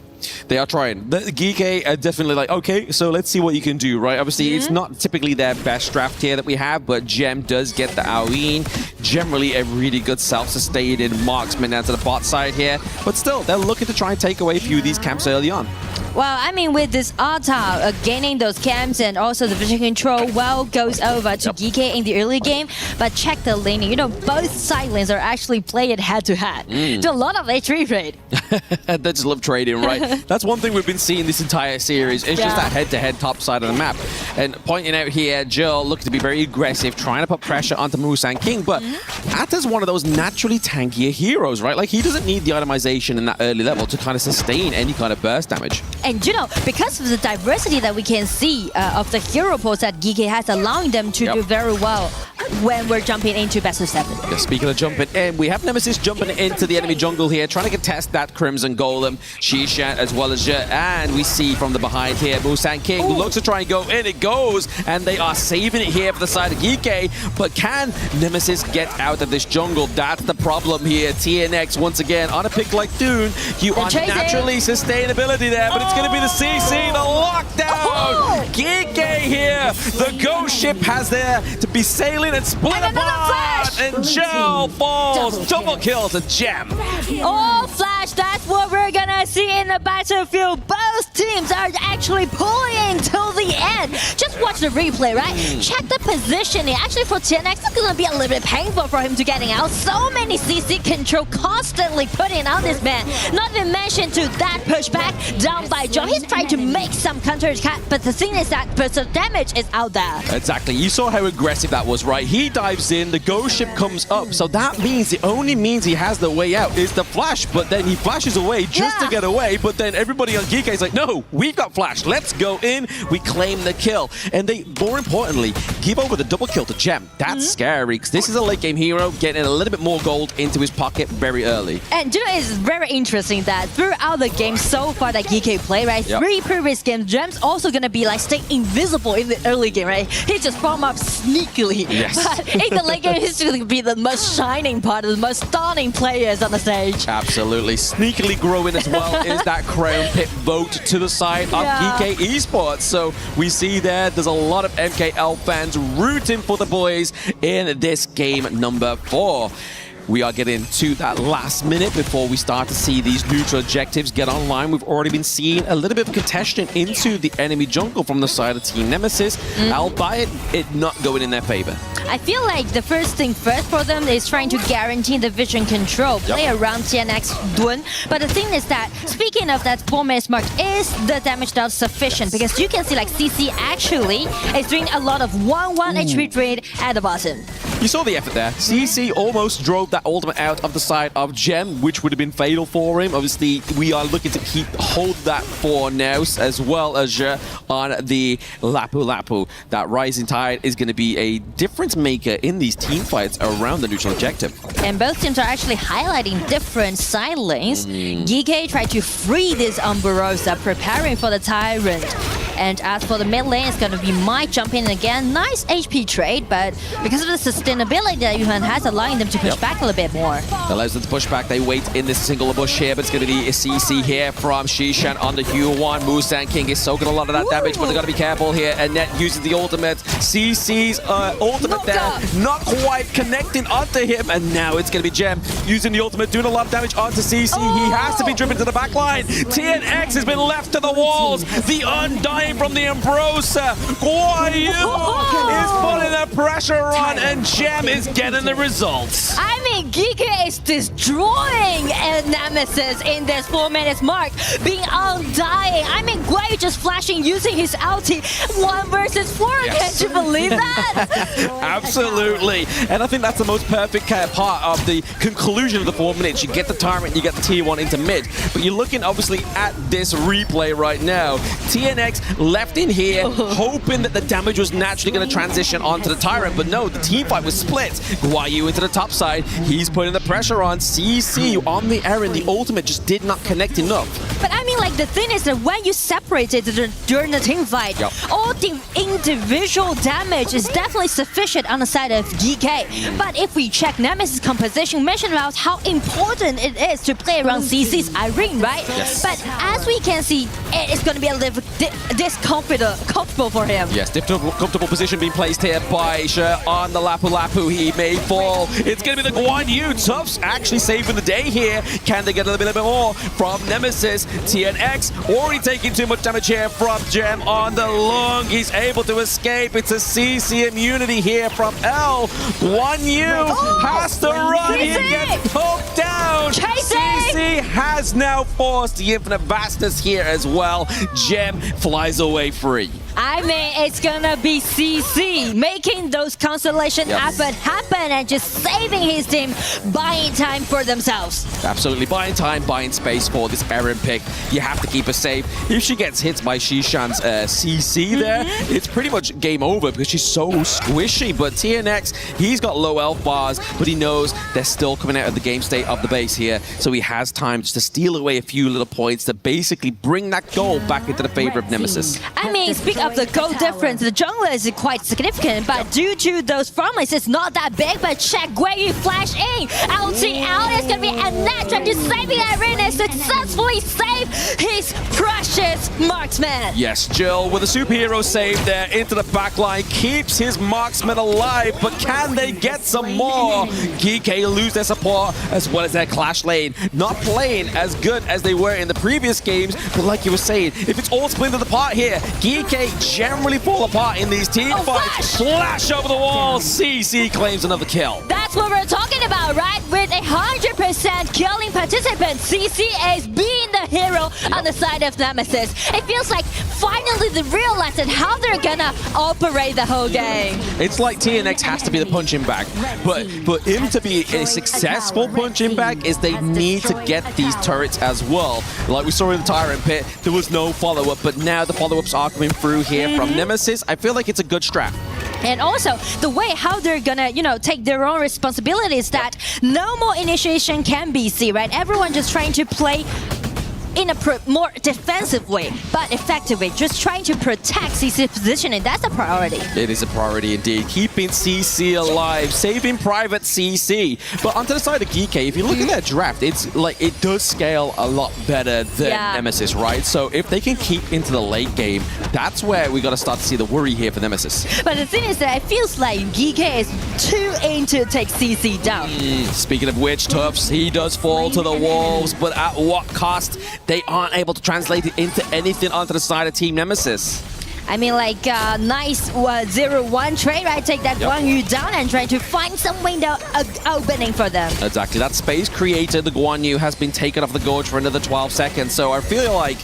They are trying. The Geekay are definitely like, okay, so let's see what you can do, right? Obviously, it's not typically their best draft here that we have, but Gem does get the Aoin. Generally, a really good self-sustained marksman down to the bot side here. But still, they're looking to try and take away a few of these camps early on. Well, I mean, with this Arta gaining those camps and also the vision control, goes over to Geekay in the early game. But check the laning. Both side lanes are actually playing head-to-head. Do a lot of H3 trade. They just love trading, right? That's one thing we've been seeing this entire series. It's just that head-to-head top side of the map. And pointing out here, Jill looking to be very aggressive, trying to put pressure onto Musang King. But Arta's one of those naturally tankier heroes, right? Like, he doesn't need the itemization in that early level to kind of sustain any kind of burst damage. And because of the diversity that we can see of the hero pools that Geekay has, allowing them to do very well when we're jumping into best of 7. Yeah, speaking of jumping in, we have Nemesis jumping into the enemy jungle here, trying to contest that Crimson Golem, Shishan as well as Jet. And we see from the behind here, Musang King looks to try and go in. It goes, and they are saving it here for the side of Geekay. But can Nemesis get out of this jungle? That's the problem here. TNX once again on a pick like Dune. You are naturally sustainability there, but it's going to be the CC, the lockdown. Geekay here. The ghost ship has there to be sailing and split apart. And Gel falls. Double kill to Gem. Oh, Flash, that's what we're going to see in the battlefield. Both teams are actually pulling till the end. Just watch the replay, right? Check the positioning. Actually, for TNX, it's going to be a little bit painful for him to getting out. So many CC control constantly putting out this man. Not even mention to that pushback down by Joe. He's trying to make some counter attack, but the thing is that burst of damage is out there. Exactly. You saw how aggressive that was, right? He dives in, the ghost ship comes up, so that means the only means he has the way out is the flash, but then he flashes away just to get away, but then everybody on Geekay is like, no, we've got flash. Let's go in. We claim the kill. And they, more importantly, give over the double kill to Gem. That's scary, because this is a late game hero getting a little bit more gold into his pocket very early. And you know, it's very interesting that throughout the game so far that Geekay play, right? 3 previous games, Gem's also gonna be like stay invisible in the early game, right? He just farm up sneakily. Yes. But in the late game, he's gonna be the most shining part, the most stunning players on the stage. Absolutely. Sneakily growing as well is that Crown Pit vote to the side of Geekay Esports. So we see there's a lot of MKL fans rooting for the boys in this game number 4. We are getting to that last minute before we start to see these neutral objectives get online. We've already been seeing a little bit of contention into the enemy jungle from the side of Team Nemesis, albeit it not going in their favor. I feel like the first thing first for them is trying to guarantee the vision control, play around TNX Dun. But the thing is that, speaking of that 4-minute mark, is the damage done sufficient? Because you can see like CC actually is doing a lot of 1-1 HP drain at the bottom. You saw the effort there. CC almost drove that ultimate out of the side of Gem, which would have been fatal for him. Obviously, we are looking to hold that for Naus as well as on the Lapu Lapu. That Rising Tide is going to be a difference maker in these team fights around the neutral objective. And both teams are actually highlighting different side lanes. Geekay tried to free this Umberosa, preparing for the Tyrant. And as for the mid lane, it's going to be Mike jumping in again. Nice HP trade, but because of the sustainability that Yuhan has, allowing them to push back a little bit more. Allows them to push back. They wait in this single bush here, but it's going to be a CC here from Shishan on the Q1. Musan King is soaking a lot of that damage, but they've got to be careful here. And Net uses the ultimate. CC's ultimate not quite connecting onto him. And now it's going to be Gem using the ultimate, doing a lot of damage onto CC. He has to be driven to the back line. TNX has been left to the walls. The Undying from the Ambrosa. Guan Yu is putting the pressure on, and Gem is getting the results. I mean, Geekay is destroying Nemesis in this 4-minute mark, being undying. I mean, Guai just flashing using his ulti 1 versus 4. Can't you believe that? Absolutely. And I think that's the most perfect part of the conclusion of the 4 minutes. You get the Tyrant, you get the T1 into mid. But you're looking obviously at this replay right now. TNX left in here, hoping that the damage was naturally going to transition onto the Tyrant. But no, the team fight was split. Guai Yu into the top side. He's putting the pressure on. CC on the Aaron. The ultimate just did not connect enough. But I mean, like, the thing is that when you separate it during the team fight, all the individual damage is definitely sufficient on the side of Geekay. But if we check Nemesis' composition, mention about how important it is to play around CC's Irene, right? Yes. But as we can see, it's going to be a little comfortable for him. Yes, comfortable position being placed here by on the Lapu Lapu. He may fall. It's going to be the Guan Yu. Tufts actually saving the day here. Can they get a little bit more from Nemesis? TNX already taking too much damage here from Gem on the Lung. He's able to escape. It's a CC immunity here from L. Guan Yu has to run. He gets poked down. CC has now forced the infinite vastness here as well. Gem flies away free. I mean, it's gonna be CC making those constellations happen and just saving his team, buying time for themselves. Absolutely, buying time, buying space for this Aaron pick. You have to keep her safe. If she gets hit by Shishan's CC there, it's pretty much game over because she's so squishy. But TNX, he's got low health bars, but he knows they're still coming out of the game state of the base here. So he has time just to steal away a few little points to basically bring that goal back into the favor of Nemesis. I mean, speak of the goal difference, the jungle is quite significant, but due to those farm lanes, it's not that big. But check where you flash in. LT out is going to be a net trying to save the arena, successfully save his precious marksman. Yes, Jill with a superhero save there into the backline keeps his marksman alive, but can they get some more? Geekay lose their support as well as their clash lane. Not playing as good as they were in the previous games, but like you were saying, if it's all splintered apart here, Geekay generally fall apart in these team fights. Flash over the wall. CC claims another kill. That's that's what we're talking about, right? With 100% killing participants, CC is being the hero on the side of Nemesis. It feels like finally they realized how they're gonna operate the whole game. It's like TNX has to be the punching bag, but for him to be a successful punching bag is they need to get these turrets as well. Like we saw in the Tyrant Pit, there was no follow-up, but now the follow-ups are coming through here from Nemesis. I feel like it's a good strat. And also, the way how they're gonna, take their own responsibilities, that no more initiation can be seen, right? Everyone just trying to play in a more defensive way, but effective way, just trying to protect CC's positioning. That's a priority. It is a priority indeed. Keeping CC alive, saving Private CC. But onto the side of Geekay, if you look at their draft, it's like it does scale a lot better than Nemesis, right? So if they can keep into the late game, that's where we got to start to see the worry here for Nemesis. But the thing is that it feels like Geekay is too in to take CC down. Speaking of which, Tufts, he does fall to the walls, but at what cost? They aren't able to translate it into anything onto the side of Team Nemesis. I mean, like, nice 0-1 trade, right? Take that Guan Yu down and try to find some window opening for them. Exactly. That space created, the Guan Yu, has been taken off the gorge for another 12 seconds. So I feel like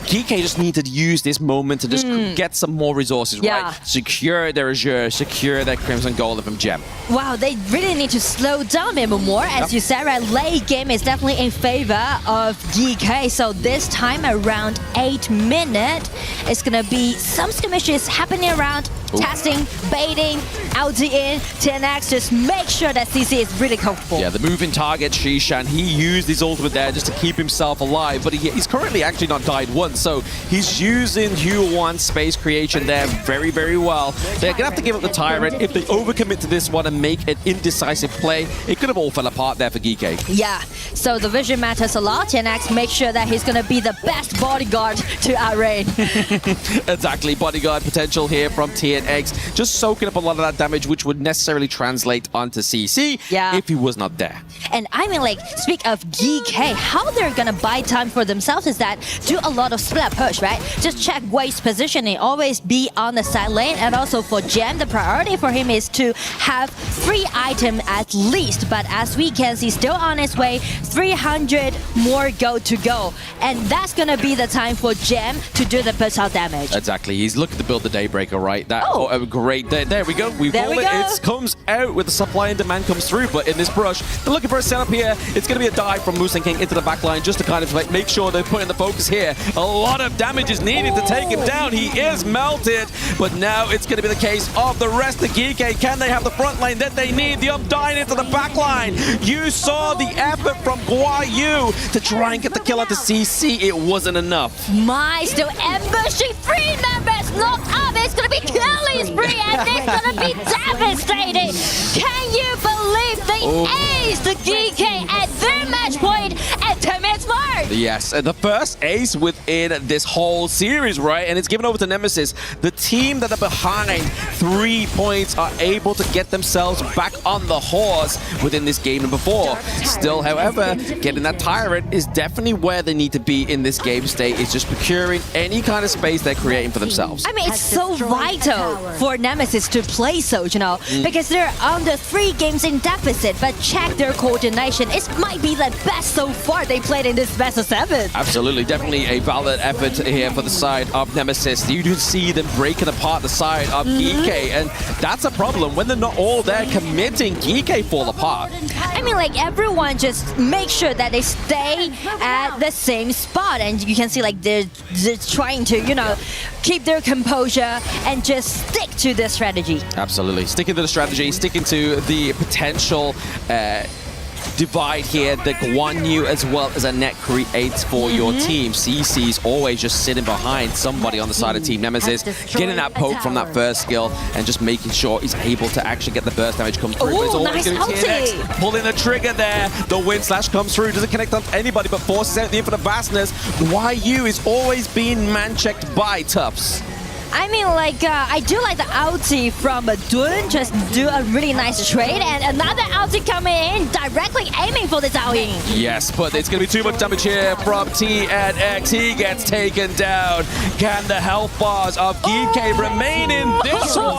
Geekay just needed to use this moment to just get some more resources, right? Secure their Azure, secure their Crimson Golem from Gem. Wow, they really need to slow down even more. As you said, right, late game is definitely in favor of Geekay. So this time around 8 minutes, it's going to be some skirmishes happening around, testing, baiting, LT in, 10x, just make sure that CC is really comfortable. Yeah, the moving target, Shishan, he used his ultimate there just to keep himself alive, but he's currently actually not died once, so he's using Hue 1 space creation there very, very well. They're going to have to give up the Tyrant. If they overcommit to this one and make an indecisive play, it could have all fell apart there for Geekay. Yeah, so the vision matters a lot. 10x make sure that he's going to be the best bodyguard to outrain. Exactly, bodyguard potential here from TNX, just soaking up a lot of that damage, which would necessarily translate onto CC if he was not there. And I mean, like, speak of Geekay, how they're gonna buy time for themselves is that do a lot of split push, right? Just check Wave's positioning, always be on the side lane, and also for Gem, the priority for him is to have 3 items at least, but as we can see, still on his way, 300 more gold to go, and that's gonna be the time for Gem to do the push out damage. Exactly, he's looking to build the Daybreaker, right? That great, there we go, it comes out with the supply and demand comes through, but in this brush, they're looking for a setup here. It's going to be a dive from Moose and King into the backline just to kind of like make sure they're putting the focus here. A lot of damage is needed to take him down. He is melted, but now it's going to be the case of the rest of Geekay. Can they have the front lane that they need? The Undying into the backline. You saw the effort from Guan Yu to try and get the kill out to CC. It wasn't enough. My still ambushing 3 members knocked up. It's going to be killing spree and it's going to be devastating. Can you believe the ace the Geekay at their match point at 10 minutes mark? Yes, the first ace within this whole series, right? And it's given over to Nemesis. The team that are behind 3 points are able to get themselves back on the horse within this game number 4. Still, however, getting that Tyrant is definitely where they need to be in this game state. It's just procuring any kind of space they're creating for themselves. I mean, it's so vital for Nemesis to play so, because they're under 3 games in deficit, but check their coordination. It might be the best so far they played in this best of 7. Absolutely, definitely a valid effort here for the side of Nemesis. You do see them breaking apart the side of Geekay, and that's a problem. When they're not all there committing, Geekay fall apart. I mean, like, everyone just make sure that they stay at the same spot, and you can see, like, they're trying to, keep their composure and just stick to the strategy. Absolutely, sticking to the strategy, sticking to the potential divide here that Guan Yu as well as a net creates for your team. CC's always just sitting behind somebody on the side of Team Nemesis, getting that poke from that first skill and just making sure he's able to actually get the burst damage come through. It's always going to be TNX pulling the trigger there. The wind slash comes through, doesn't connect on anybody but forces out the infinite vastness. Guan Yu is always being man-checked by Tufts. I mean, like, I do like the ulti from Dun, just do a really nice trade, and another ulti coming in, directly aiming for the Zhao Ying. Yes, but it's going to be too much damage here from TNX. He gets taken down. Can the health bars of Geekay remain in this one?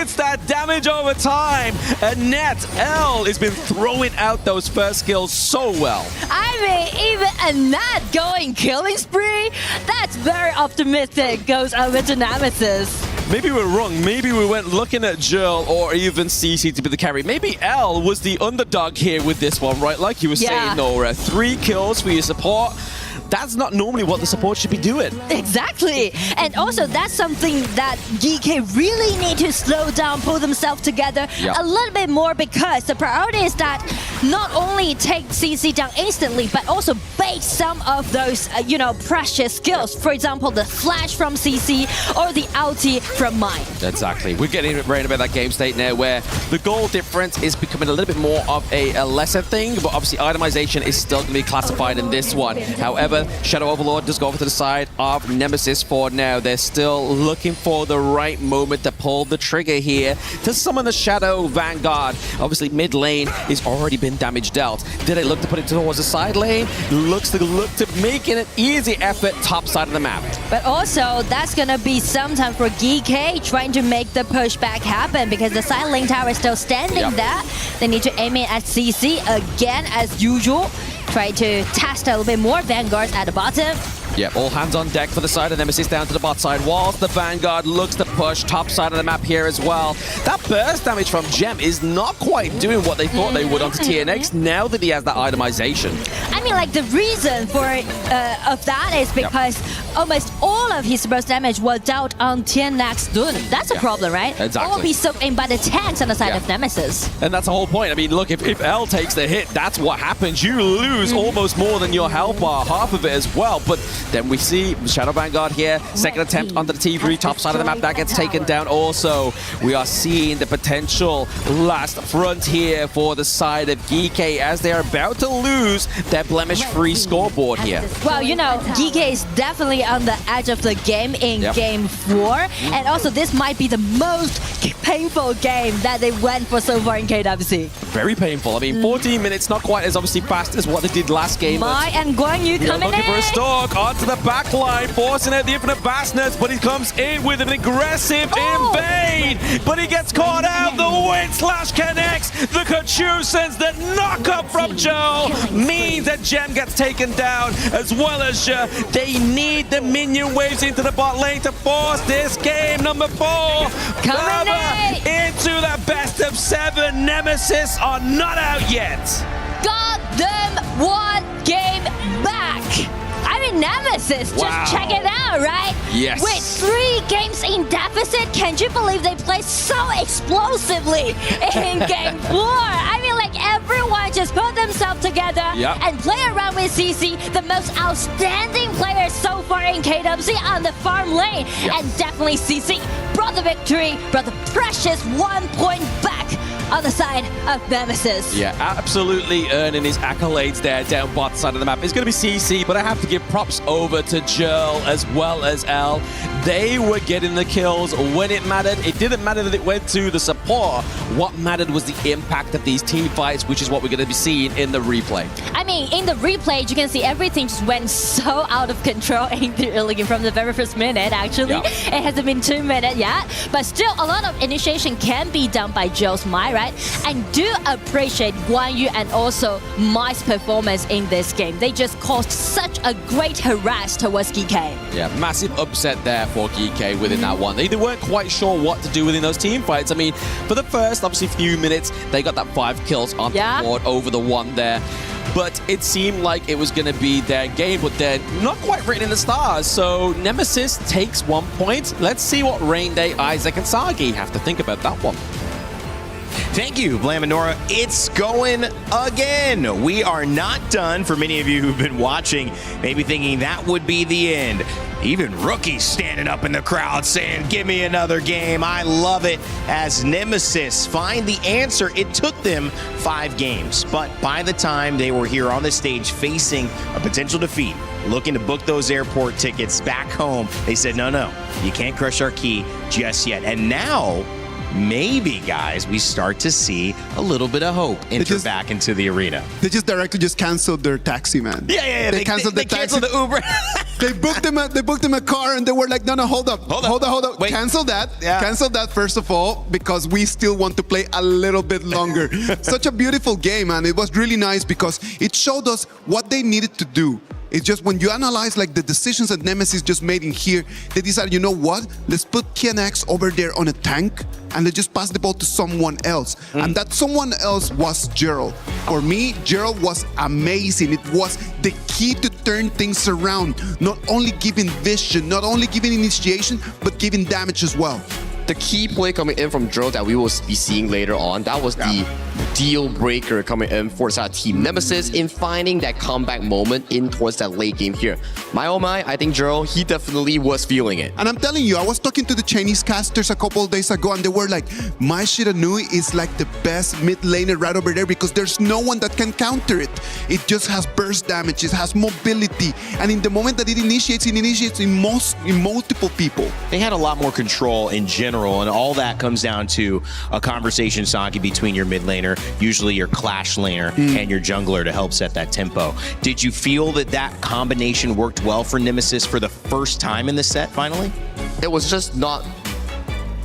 It's that damage over time. And Net L has been throwing out those first skills so well. I mean, even a Nat going killing spree, that's very optimistic, goes over to Nemesis. Maybe we're wrong. Maybe we went looking at Jurl or even CC to be the carry. Maybe L was the underdog here with this one, right? Like you were saying, Nora. 3 kills for your support. That's not normally what the support should be doing. Exactly. And also, that's something that Geekay really need to slow down, pull themselves together a little bit more, because the priority is that not only take CC down instantly, but also bait some of those, precious skills. For example, the flash from CC or the ulti from Mine. Exactly. We're getting right about that game state now where the goal difference is becoming a little bit more of a lesser thing, but obviously itemization is still going to be classified in this one. However, Shadow Overlord does go over to the side of Nemesis for now. They're still looking for the right moment to pull the trigger here to summon the Shadow Vanguard. Obviously, mid lane is already been damage dealt. Did they look to put it towards the side lane? Looks to look to making an easy effort top side of the map. But also, that's gonna be some time for Geekay trying to make the pushback happen, because the side lane tower is still standing there. They need to aim it at CC again as usual. Try to test a little bit more Vanguards at the bottom. Yep, all hands on deck for the side of Nemesis down to the bot side, whilst the Vanguard looks to push top side of the map here as well. That burst damage from Gem is not quite doing what they thought they would onto TNX now that he has that itemization. I mean, like, the reason for of that is because almost all of his burst damage was dealt on TNX Dun. That's a problem, right? Exactly. All be soaked in by the tanks on the side of Nemesis. And that's the whole point. I mean, look, if L takes the hit, that's what happens. You lose almost more than your health bar, half of it as well. But then we see Shadow Vanguard here, second attempt onto the T3, top side of the map, that gets taken down also. We are seeing the potential last front here for the side of Geekay as they are about to lose their blemish-free scoreboard here. Well, Geekay is definitely on the edge of the game in Game 4. And also, this might be the most painful game that they went for so far in KWC. Very painful. I mean, 14 minutes, not quite as obviously fast as what they did last game. Mai and Guan Yu coming looking in. for a stalk onto the back line, forcing out the infinite vastness, but he comes in with an aggressive invade, but he gets caught out. The wind slash connects. The Kachu sends the knock-up from Joe. Means that Gem gets taken down, as well as they need the minion waves into the bot lane to force this game. Number 4 coming into the best of 7. Nemesis are not out yet. Got them 1 game back. I mean, Nemesis, just check it out, right? Yes. With 3 games in deficit, can you believe they played so explosively in Game 4? I mean, like, everyone just put themselves together and play around with CC, the most outstanding player so far in KWC on the farm lane. And definitely CC brought the victory, brought the precious 1 point back on the side of Nemesis. Yeah, absolutely earning his accolades there down bot side of the map. It's going to be CC, but I have to give props over to Jurl as well as L. They were getting the kills when it mattered. It didn't matter that it went to the support. What mattered was the impact of these team fights, which is what we're going to be seeing in the replay. I mean, in the replay, you can see everything just went so out of control from the very first minute, actually. It hasn't been 2 minutes yet, but still a lot of initiation can be done by Jurl's Mai, right? And do appreciate Guan Yu and also Mai's performance in this game. They just caused such a great harass towards Geekay. Yeah, massive upset there for Geekay within that one. They weren't quite sure what to do within those team fights. I mean, for the first, obviously, few minutes, they got that 5 kills on the board over the 1 there. But it seemed like it was going to be their game, but they're not quite written in the stars. So Nemesis takes 1 point. Let's see what Rain Day, Isaac, and Sagi have to think about that one. Thank you, Blam and Nora. It's going again. We are not done. For many of you who've been watching, maybe thinking that would be the end. Even rookies standing up in the crowd saying, give me another game. I love it as Nemesis find the answer. It took them 5 games, but by the time they were here on the stage facing a potential defeat, looking to book those airport tickets back home. They said, no, you can't crush our key just yet. And now, maybe, guys, we start to see a little bit of hope enter back into the arena. They just directly canceled their taxi, man. Yeah. They canceled the taxi. Canceled the Uber. They booked them a car, and they were like, no, hold up. Wait. Cancel that. Yeah. Cancel that, first of all, because we still want to play a little bit longer. Such a beautiful game, and it was really nice because it showed us what they needed to do. It's just when you analyze like the decisions that Nemesis just made in here, they decided, you know what? Let's put KNX over there on a tank and let's just pass the ball to someone else. And that someone else was Gerald. For me, Gerald was amazing. It was the key to turn things around. Not only giving vision, not only giving initiation, but giving damage as well. The key play coming in from Gerald that we will be seeing later on, that was the deal breaker coming in for Team Nemesis in finding that comeback moment in towards that late game here. My oh my, I think Gerald, he definitely was feeling it. And I'm telling you, I was talking to the Chinese casters a couple of days ago, and they were like, Mai Shiranui is like the best mid laner right over there because there's no one that can counter it. It just has burst damage, it has mobility, and in the moment that it initiates in multiple people. They had a lot more control in general, and all that comes down to a conversation, Saki, between your mid laner, usually your clash laner, and your jungler to help set that tempo. Did you feel that that combination worked well for Nemesis for the first time in the set, finally? It was just not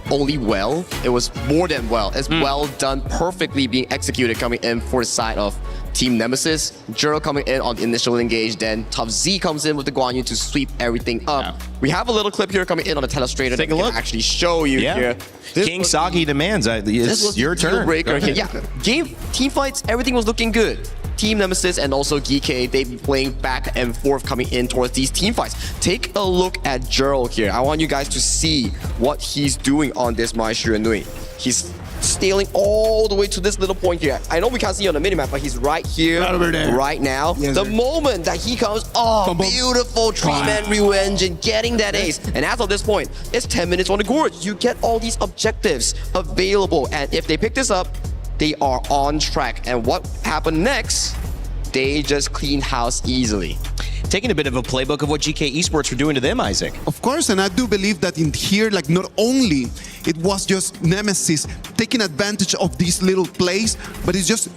only well, it was more than well. It's well done, perfectly being executed coming in for the side of Team Nemesis. Gerald coming in on the initial engage, then Top Z comes in with the Guan Yu to sweep everything up. We have a little clip here coming in on the telestrator. Take a look. Actually show you here. King Saki demands, it's your turn. Breaker here. Yeah, team fights, everything was looking good. Team Nemesis and also Geekay, they've been playing back and forth coming in towards these team fights. Take a look at Gerald here. I want you guys to see what he's doing on this Mai Shiranui. He's stealing all the way to this little point here. I know we can't see on the minimap, but he's right here, right now. Yes, the moment that he comes, beautiful three-man revenge and getting that ace. And as of this point, it's 10 minutes on the gorge. You get all these objectives available, and if they pick this up, they are on track. And what happened next? They just clean house easily. Taking a bit of a playbook of what Geekay Esports were doing to them, Isaac. Of course, and I do believe that in here, like not only it was just Nemesis taking advantage of these little plays, but it's just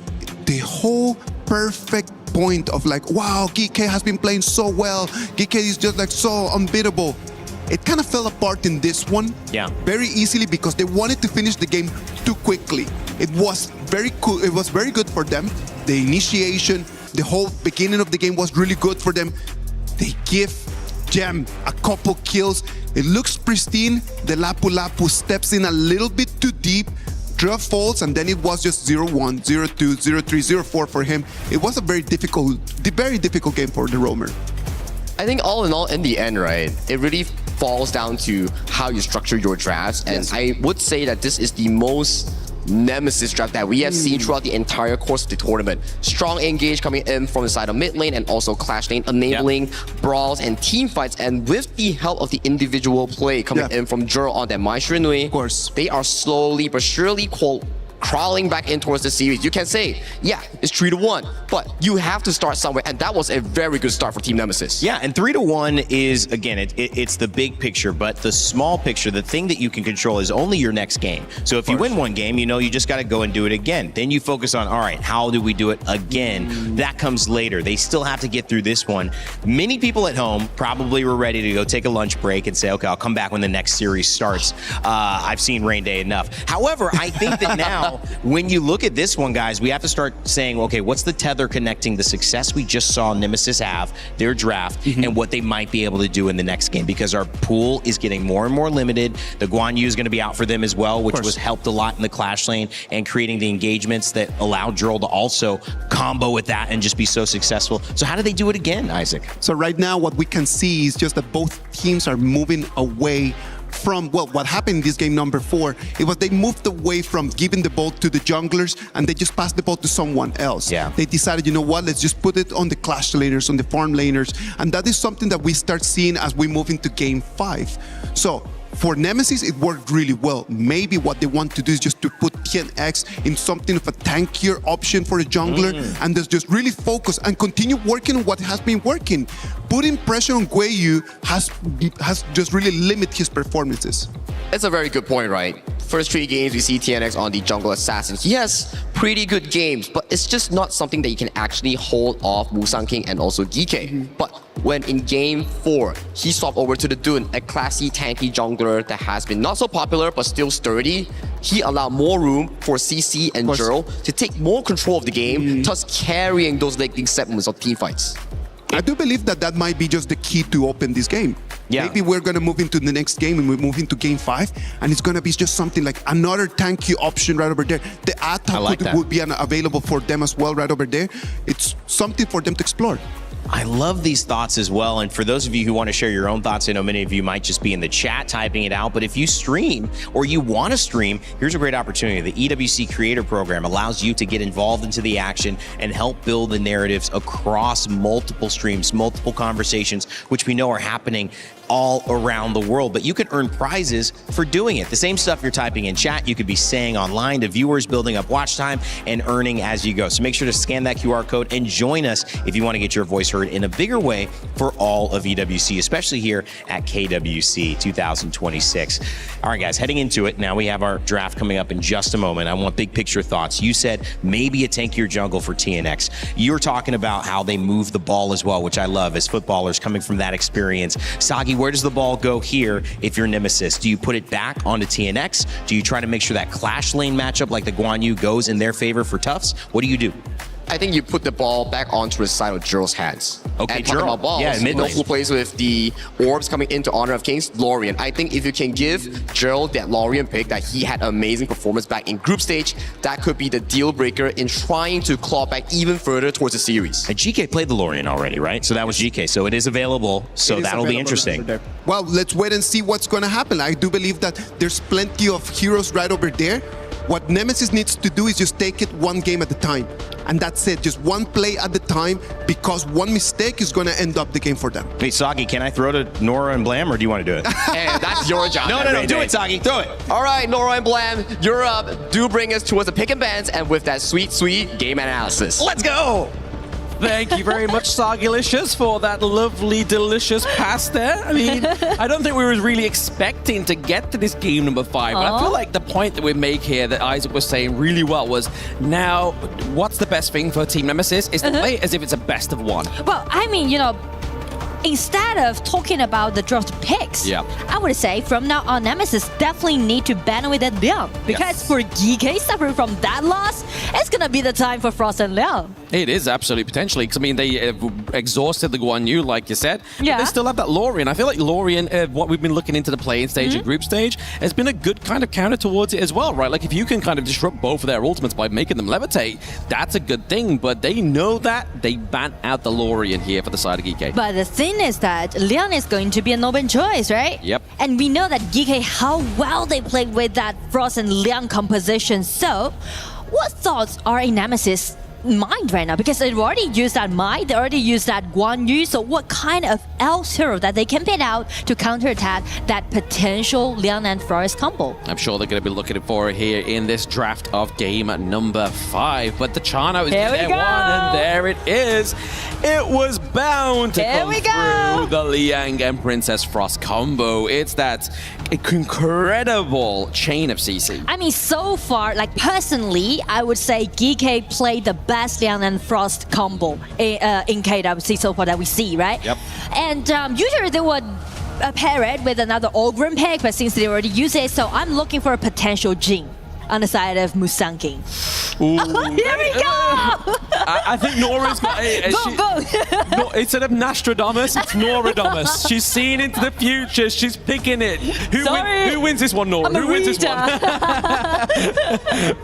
the whole perfect point of like, wow, Geekay has been playing so well. Geekay is just like so unbeatable. It kind of fell apart in this one very easily because they wanted to finish the game too quickly. It was very cool. It was very good for them. The initiation, the whole beginning of the game was really good for them. They give Gem a couple kills. It looks pristine. The Lapu Lapu steps in a little bit too deep. Draw falls, and then it was just 0-1, 0-2, 0-3, 0-4 for him. It was a very difficult game for the roamer. I think all in all, in the end, right, it really falls down to how you structure your drafts. And I would say that this is the most Nemesis draft that we have seen throughout the entire course of the tournament. Strong engage coming in from the side of mid lane and also clash lane, enabling brawls and team fights. And with the help of the individual play coming in from Gerald on that Mai Shiranui, of course, they are slowly but surely crawling back in towards the series. You can say, yeah, it's 3-1, but you have to start somewhere, and that was a very good start for Team Nemesis. Yeah, and 3-1 is, again, it's the big picture, but the small picture, the thing that you can control is only your next game. So if you win one game, you know you just got to go and do it again. Then you focus on, all right, how do we do it again? That comes later. They still have to get through this one. Many people at home probably were ready to go take a lunch break and say, okay, I'll come back when the next series starts. I've seen Rain Day enough. However, I think that now, when you look at this one, guys, we have to start saying, okay, what's the tether connecting the success we just saw Nemesis have, their draft, and what they might be able to do in the next game? Because our pool is getting more and more limited. The Guan Yu is going to be out for them as well, which was helped a lot in the clash lane and creating the engagements that allowed Gerald to also combo with that and just be so successful. So how do they do it again, Isaac? So right now, what we can see is just that both teams are moving away from, well, what happened in this game number 4, it was they moved away from giving the ball to the junglers and they just passed the ball to someone else. They decided, you know what, let's just put it on the clash laners, on the farm laners, and that is something that we start seeing as we move into game 5. So For Nemesis, it worked really well. Maybe what they want to do is just to put TNX in something of a tankier option for a jungler and just really focus and continue working on what has been working. Putting pressure on Guayu has just really limited his performances. It's a very good point, right? First 3 games, we see TNX on the jungle assassin. Yes, pretty good games, but it's just not something that you can actually hold off Musang King and also Geekay. But when in game 4, he swapped over to the Dune, a classy tanky jungler that has been not so popular but still sturdy, he allowed more room for CC and Jurl to take more control of the game, thus carrying those late segments of teamfights. I do believe that might be just the key to open this game. Yeah. Maybe we're going to move into the next game and we move into game 5 and it's going to be just something like another tanky option right over there. The attack would be available for them as well right over there. It's something for them to explore. I love these thoughts as well. And for those of you who want to share your own thoughts, I know many of you might just be in the chat typing it out. But if you stream or you want to stream, here's a great opportunity. The EWC Creator Program allows you to get involved into the action and help build the narratives across multiple streams, multiple conversations, which we know are happening all around the world, but you can earn prizes for doing it. The same stuff you're typing in chat, you could be saying online to viewers, building up watch time and earning as you go. So make sure to scan that QR code and join us if you want to get your voice heard in a bigger way for all of EWC, especially here at KWC 2026. All right, guys, heading into it. Now we have our draft coming up in just a moment. I want big picture thoughts. You said maybe a tankier jungle for TNX. You're talking about how they move the ball as well, which I love as footballers coming from that experience. Sagi, where does the ball go here if you're Nemesis? Do you put it back onto TNX? Do you try to make sure that clash lane matchup like the Guan Yu goes in their favor for Tufts? What do you do? I think you put the ball back onto the side of Jurl's hands. Okay, and talking about balls, mid lane. who plays with the orbs coming into Honor of Kings? Lorien. I think if you can give Jurl that Lorien pick that he had amazing performance back in group stage, that could be the deal breaker in trying to claw back even further towards the series. And GK played the Lorien already, right? So that was GK. So it is available. So that'll be interesting. Well, let's wait and see what's going to happen. I do believe that there's plenty of heroes right over there. What Nemesis needs to do is just take it one game at a time. And that's it, just one play at a time, because one mistake is going to end up the game for them. Hey, Sagi, can I throw to Nora and Blam, or do you want to do it? Hey, that's your job. No, do it, Sagi, throw it. All right, Nora and Blam, you're up. Do bring us towards the pick and bans, and with that sweet, sweet game analysis. Let's go! Thank you very much, Sagilicious, for that lovely, delicious pass there. I mean, I don't think we were really expecting to get to this game number 5, but I feel like the point that we make here that Isaac was saying really well was, now, what's the best thing for Team Nemesis is to play as if it's a best of 1. Well, I mean, you know, instead of talking about the dropped picks, I would say from now on, Nemesis definitely need to ban with that Leon. Because for Geekay suffering from that loss, it's going to be the time for Frost and Leon. It is absolutely potentially, because I mean, they exhausted the Guan Yu, like you said. Yeah. But they still have that Lorien. I feel like Lorien, what we've been looking into the playing stage and group stage, has been a good kind of counter towards it as well, right? Like if you can kind of disrupt both of their ultimates by making them levitate, that's a good thing. But they know that. They ban out the Lorien here for the side of Geekay. But the thing is that Leon is going to be an open choice, right? Yep. And we know that Geekay, how well they played with that Frost and Leon composition. So, what thoughts are in Nemesis' mind right now? Because they've already used that Mai, they already used that Guan Yu. So, what kind of else hero that they can pick out to counterattack that potential Leon and Frost combo? I'm sure they're going to be looking for it here in this draft of game number 5. But the Chano is there one, and there it is. It was bound to come through the Liang and Princess Frost combo. It's that incredible chain of CC. I mean, so far, like personally, I would say Geekay played the best Liang and Frost combo in KWC so far that we see, right? Yep. And usually they would pair it with another Ogren pick, but since they already use it, so I'm looking for a potential Jin on the side of Musang King. Ooh. Oh, here we go! I think Nora's got boom. Instead of Nostradamus, it's Noradamus. She's seeing into the future. She's picking it. Who wins this one, Nora? Who wins this one?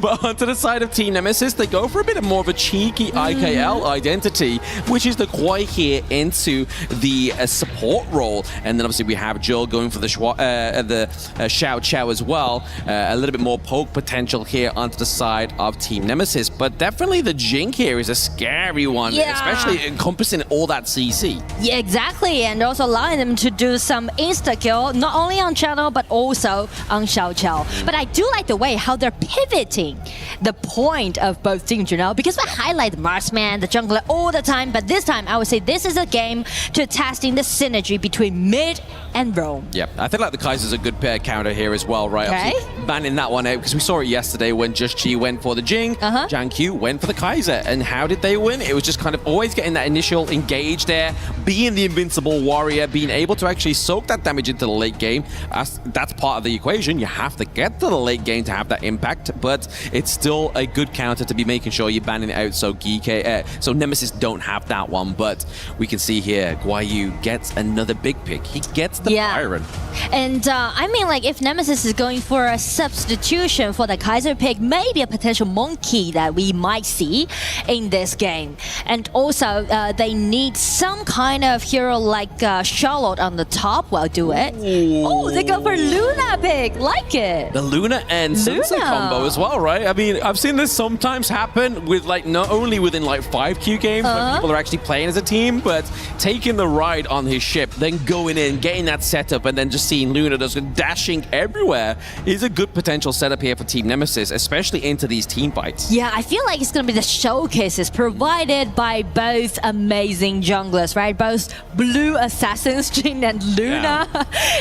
But onto the side of Team Nemesis, they go for a bit more of a cheeky IKL identity, which is the Koi here into the support role. And then obviously we have Joel going for the Xiao Chao as well. A little bit more poke potential here onto the side of Team Nemesis. But definitely the Jink here is a scary one, Yeah. especially encompassing all that CC. Yeah, exactly, and also allowing them to do some insta-kill, not only on channel, but also on Xiao Qiao. But I do like the way how they're pivoting the point of both teams, you know, because we highlight the marksman, the jungler all the time, but this time I would say this is a game to testing the synergy between mid and roam. Yeah, I think like the Kaiser's a good pair counter here as well, right? Okay. Obviously, banning that one out because we saw it yesterday when Just Chi went for the Jing, Jiang Q went for the Kaiser. And how did they win? It was just kind of always getting that initial engage there, being the invincible warrior, being able to actually soak that damage into the late game. That's part of the equation. You have to get to the late game to have that impact, but it's still a good counter to be making sure you're banning it out so Geekay, so Nemesis don't have that one. But we can see here, Guai Yu gets another big pick. He gets the Byron. And I mean, like, if Nemesis is going for a substitution for the Kaiser pick, maybe a potential monkey that we might see in this game. And also, they need some kind of hero like Charlotte on the top. Well, do it. Oh, they go for Luna pick. Like it. The Luna and Sensei combo as well, right? I mean, I've seen this sometimes happen with like not only within like 5Q games when people are actually playing as a team, but taking the ride on his ship, then going in, getting that setup, and then just seeing Luna just dashing everywhere is a good potential setup here for Team Nemesis, especially into these team fights. Yeah, I feel like it's going to be the showcases provided by both amazing junglers, right? Both Blue Assassins, Jin and Luna,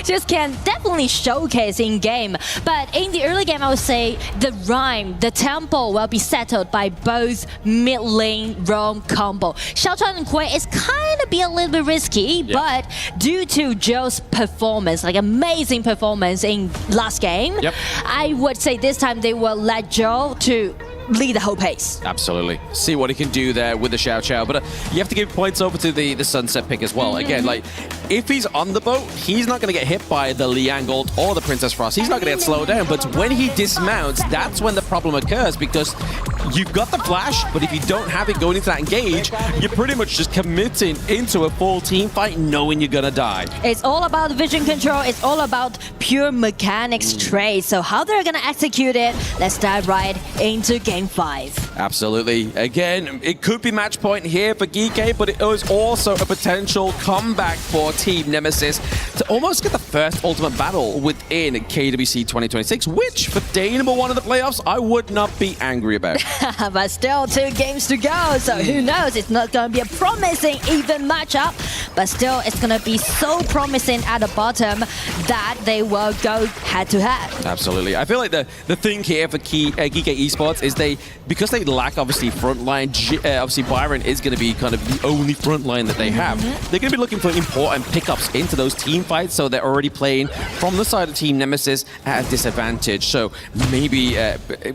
just can definitely showcase in game. But in the early game, I would say the rhyme, the tempo will be settled by both mid lane roam combo. Xiao Qiao and Kui is kind of be a little bit risky, but due to Joe's performance, like amazing performance in last game, I would say this time they will let Joe to lead the whole pace. Absolutely. See what he can do there with the Xiao Qiao. But you have to give points over to the Sunset pick as well. Again, like, if he's on the boat, he's not going to get hit by the Liang ult or the Princess Frost. He's not going to get slowed down. But when he dismounts, that's when the problem occurs, because you've got the flash, but if you don't have it going into that engage, you're pretty much just committing into a full team fight knowing you're going to die. It's all about vision control. It's all about pure mechanics trade. So how they're going to execute it, let's dive right into Game 5. Absolutely. Again, it could be match point here for Geekay, but it was also a potential comeback for Team Nemesis to almost get the first ultimate battle within KWC 2026, which for day number 1 of the playoffs, I would not be angry about. But still 2 games to go, so who knows? It's not going to be a promising even matchup, but still it's going to be so promising at the bottom that they will go head to head. Absolutely. I feel like the thing here for Geekay Esports is because they lack obviously frontline, obviously Byron is going to be kind of the only frontline that they have. They're going to be looking for important pickups into those team fights, so they're already playing from the side of Team Nemesis at a disadvantage. So maybe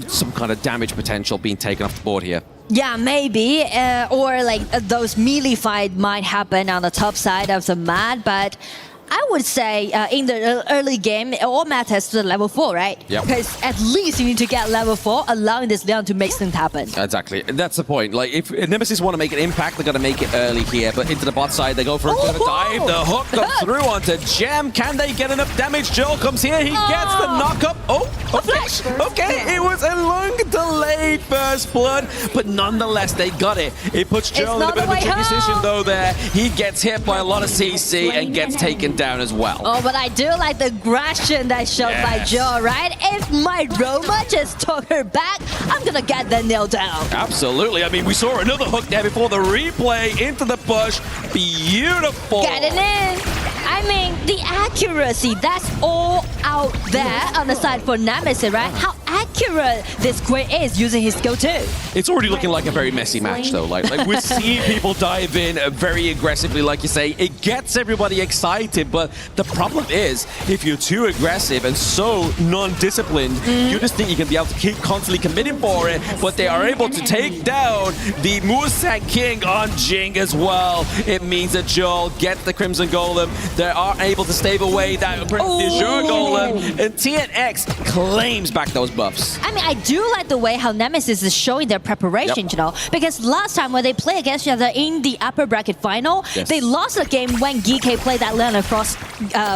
some kind of damage potential being taken off the board here. Yeah, maybe, or like those melee fight might happen on the top side of the map, but I would say in the early game, it all matters to the level 4, right? Yep. Because at least you need to get level 4, allowing this Leon to make things happen. Exactly. That's the point. Like, if Nemesis want to make an impact, they're going to make it early here. But into the bot side, they go for a bit of a dive. The hook comes through onto Gem. Can they get enough damage? Joel comes here. He gets the knock-up. Oh, okay. Okay, it was a long delayed first blood, but nonetheless, they got it. It puts Joel in a bit of a tricky position, though, there. He gets hit by a lot of CC and gets taken down as well. Oh, but I do like the aggression that showed by Joe, right? If my Roma just took her back, I'm gonna get the nail down. Absolutely. I mean, we saw another hook there before the replay into the bush. Beautiful. Getting in. I mean, the accuracy, that's all out there on the side for Nemesis, right? How accurate this Quay is using his skill too. It's already looking like a very messy match, though. Like we're seeing people dive in very aggressively, like you say. It gets everybody excited, but the problem is, if you're too aggressive and so non-disciplined, you just think you can be able to keep constantly committing for it, but they are able to take down the Muzak King on Jing as well. It means that Joel gets the Crimson Golem. They are able to stave away that Azure Golem, and TNX claims back those buffs. I mean, I do like the way how Nemesis is showing their preparation, you know, because last time when they play against each other in the upper bracket final, they lost the game when Geekay played that Leonard Frost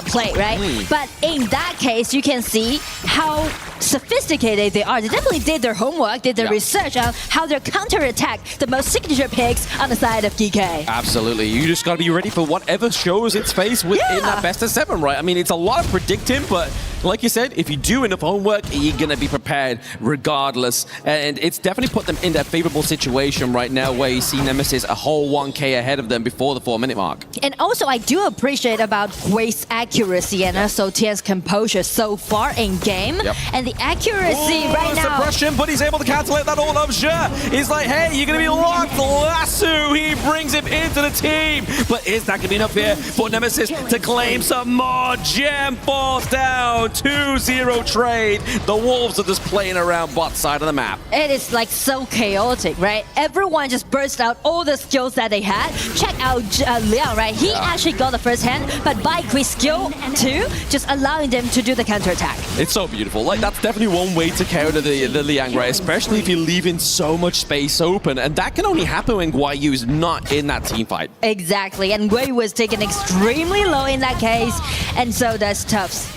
play, right? But in that case, you can see how sophisticated they are. They definitely did their homework, did their research on how their counterattack the most signature picks on the side of Geekay. Absolutely. You just got to be ready for whatever shows its face within that best of 7, right? I mean, it's a lot of predicting, but like you said, if you do enough homework, you're going to be prepared regardless. And it's definitely put them in that favorable situation right now where you see Nemesis a whole 1K ahead of them before the 4-minute mark. And also, I do appreciate about Gui's accuracy and also Tian's composure so far in game. And the accuracy right now. Suppression, but he's able to calculate that all up. He's like, hey, you're going to be locked. Lasso, he brings him into the team. But is that going to be enough here for Nemesis to claim some more? Gem falls down. 2-0 trade. The Wolves are just playing around bot side of the map. It is like so chaotic, right? Everyone just burst out all the skills that they had. Check out Liang, right? He actually got the first hand, but by Gui's skill too, just allowing them to do the counterattack. It's so beautiful. Like, that's definitely one way to counter the Liang, right? Especially if you're leaving so much space open. And that can only happen when Guayu is not in that team fight. Exactly. And Gui was taken extremely low in that case. And so does Tufts.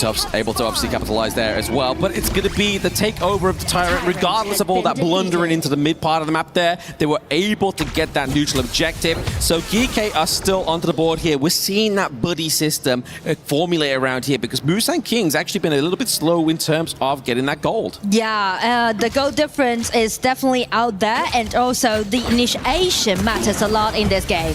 Tufts able to obviously capitalize there as well, but it's going to be the takeover of the Tyrant regardless of all that blundering into the mid part of the map there. They were able to get that neutral objective, so Geekay are still onto the board here. We're seeing that buddy system formulate around here because Musang King's actually been a little bit slow in terms of getting that gold. Yeah, the gold difference is definitely out there, and also the initiation matters a lot in this game.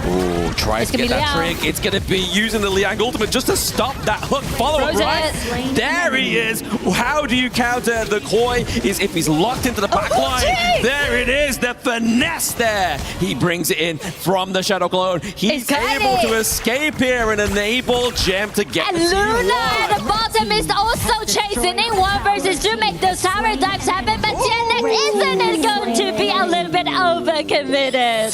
Oh, tries to get that trick. It's going to be using the Liang ultimate just to stop that hook follow-up, right? There he is. How do you counter the Koi? Is if he's locked into the back line. There it is, the finesse there. He brings it in from the Shadow Clone. He's able to escape here and enable Gem to get and Luna at the bottom is also chasing in 1 versus 2, make those tower dives happen, but TNX isn't going to be a little bit overcommitted.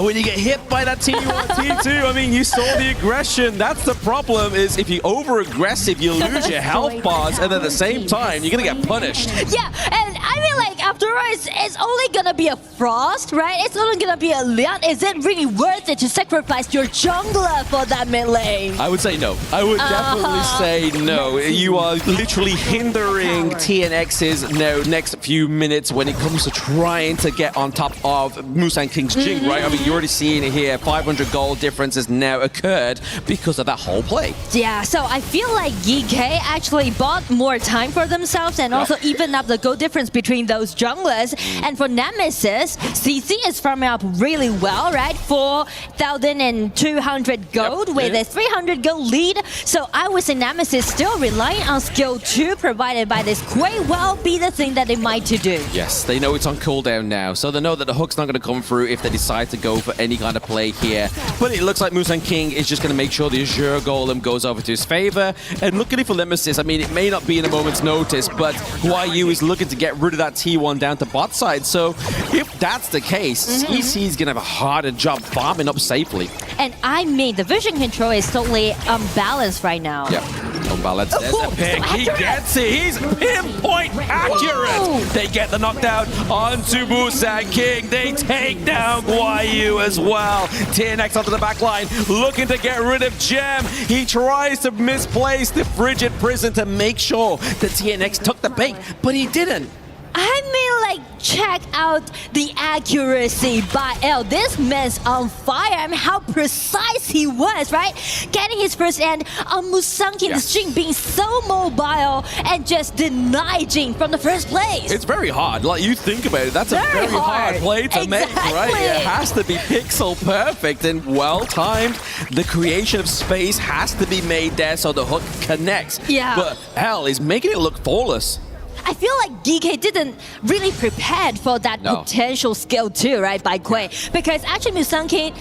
When you get hit by that T1, T2, I mean, you saw the aggression. That's the problem, is if you're over-aggressive, you lose your health bars, and at the same time, you're going to get punished. Yeah, and I mean, like, after all, it's only going to be a Frost, right? It's only going to be a Leon. Is it really worth it to sacrifice your jungler for that mid lane? I would say no. I would definitely say no. You are literally hindering TNX's next few minutes when it comes to trying to get on top of Musang King's Jing, right? I mean, you're already seeing it here. 500 gold difference has now occurred because of that whole play. Yeah, so I feel like Geekay actually bought more time for themselves and also even up the gold difference between those junglers. And for Nemesis, CC is farming up really well, right? 4,200 gold with a 300 gold lead. So I would say Nemesis still relying on skill 2 provided by this Quay well be the thing that they might to do. Yes, they know it's on cooldown now, so they know that the hook's not going to come through if they decide to go for any kind of play here. But it looks like Musang King is just going to make sure the Azure Golem goes over to his favor. And luckily for Nemesis, I mean, it may not be in a moment's notice, but Guayu is looking to get rid of that T1 down to bot side. So if that's the case, CC is going to have a harder job farming up safely. And I mean, the vision control is totally unbalanced right now. Yep, unbalanced. There's the pick. He gets it. He's pinpoint accurate. They get the knockdown onto Musang King. They take down Guayu as well. TNX onto the back line, looking to get rid of Gem. He tries to misplace the Frigid Prison to make sure that TNX took the bait, but he didn't. I mean, like, check out the accuracy by L. This man's on fire. I mean, how precise he was, right? Getting his first end on Musang King's string, being so mobile and just deny Jing from the first place. It's very hard. Like, you think about it, that's a very hard play to make, right? It has to be pixel perfect and well-timed. The creation of space has to be made there so the hook connects. Yeah. But L is making it look flawless. I feel like Geekay didn't really prepare for that potential skill too, right, by Quay. Because actually Musang King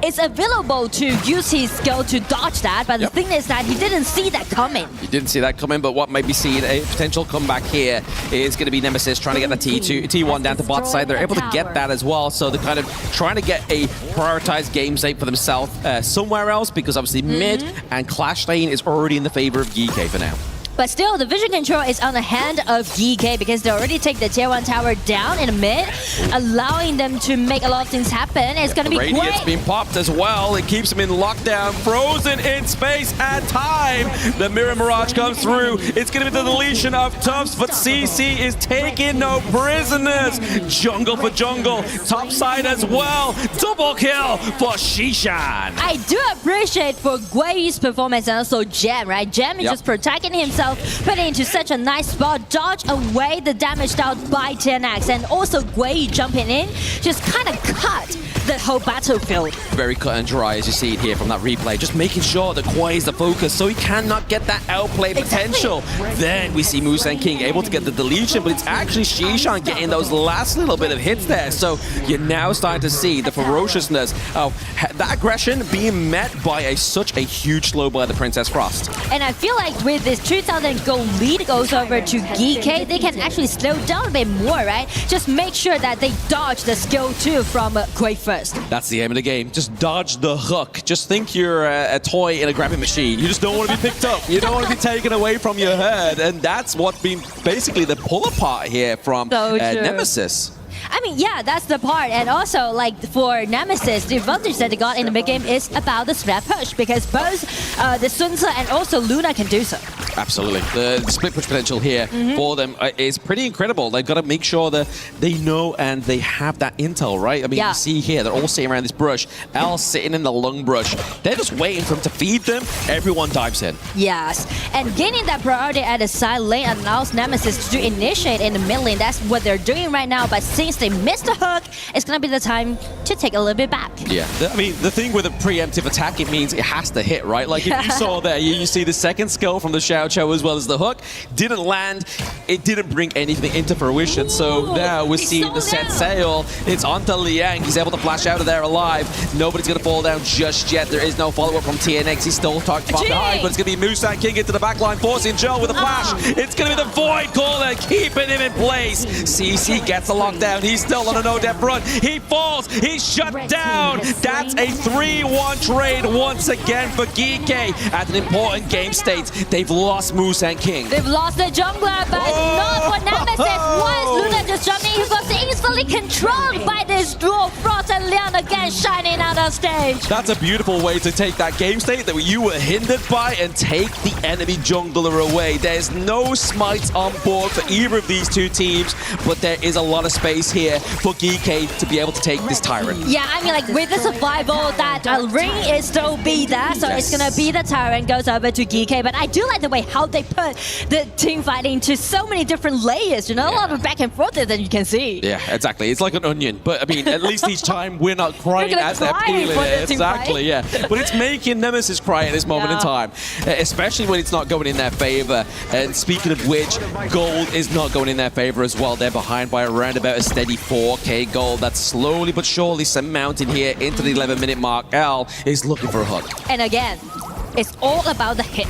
is available to use his skill to dodge that, but the thing is that he didn't see that coming. He didn't see that coming, but what may be seeing a potential comeback here is going to be Nemesis trying to get the T1 down to bot side. They're able to get that as well, so they're kind of trying to get a prioritized game state for themselves somewhere else, because obviously mid and Clash lane is already in the favor of Geekay for now. But still, the vision control is on the hand of Geekay because they already take the tier 1 tower down in the mid, allowing them to make a lot of things happen. It's going to be Radiant's great. being popped as well. It keeps him in lockdown, frozen in space and time. The Mirror Mirage comes through. It's going to be the deletion of Tufts, but CC is taking no prisoners. Jungle for jungle, top side as well. Double kill for Shishan. I do appreciate for Gui's performance and also Gem, right? Gem is just protecting himself, putting into such a nice spot, dodge away the damage dealt by 10x, and also Gui jumping in, just kind of cut the whole battlefield. Very cut and dry as you see it here from that replay. Just making sure that Kwai is the focus so he cannot get that outplay potential. Then we see Musang King able to get the deletion, but it's actually Shishan getting those last little bit of hits there. So you're now starting to see the ferociousness of that aggression being met by such a huge slow by the Princess Frost. And I feel like with this 2,000 gold lead goes over to Geekay, they can actually slow down a bit more, right? Just make sure that they dodge the skill 2 from Gui first. That's the aim of the game. Just dodge the hook. Just think you're a toy in a grabbing machine. You just don't want to be picked up. You don't want to be taken away from your head. And that's what's been basically the pull apart here from Nemesis. I mean, yeah, that's the part. And also, like, for Nemesis, the advantage that they got in the mid-game is about the split push, because both the Sun Tzu and also Luna can do so. Absolutely. The split push potential here for them is pretty incredible. They've got to make sure that they know and they have that intel, right? I mean, you see here, they're all sitting around this brush. Al sitting in the lung brush. They're just waiting for him to feed them. Everyone dives in. Yes. And gaining that priority at the side lane allows Nemesis to initiate in the mid lane. That's what they're doing right now. But since they missed the hook, it's going to be the time to take a little bit back. Yeah. I mean, the thing with a preemptive attack, it means it has to hit, right? Like, if you saw there, you see the second skill from the Xiao Chou as well as the hook. Didn't land. It didn't bring anything into fruition. So now we're seeing the set sail. It's onto Liang. He's able to flash out of there alive. Nobody's going to fall down just yet. There is no follow-up from TNX. He's still tucked behind, but it's going to be Musang King into the backline, forcing Joe with a flash. It's going to be the Void Caller, keeping him in place. CC gets a lockdown. He's still on a no-death run. He falls. He's shut down. That's a 3-1 trade once again for Geekay at an important game state. They've lost Musang King. They've lost the jungler, but not for Nemesis. Once Luna just jumped in, he was easily controlled by this duo. Frost and Leon again shining out on stage. That's a beautiful way to take that game state that you were hindered by and take the enemy jungler away. There's no smites on board for either of these two teams, but there is a lot of space here for Geekay to be able to take this Tyrant. Yeah, I mean, like, with the survival, that ring is still be there, so it's gonna be the Tyrant goes over to Geekay. But I do like the way how they put the team fight into so many different layers, you know, a lot of back and forth that you can see. Yeah, exactly. It's like an onion, but I mean, at least each time we're not crying as they're peeling it. Exactly, yeah. But it's making Nemesis cry at this moment in time, especially when it's not going in their favor. And speaking of which, gold is not going in their favor as well. They're behind by around about a steady 4k gold. That's slowly but surely surmounting here into the 11-minute mark. L is looking for a hook. And again, it's all about the hit.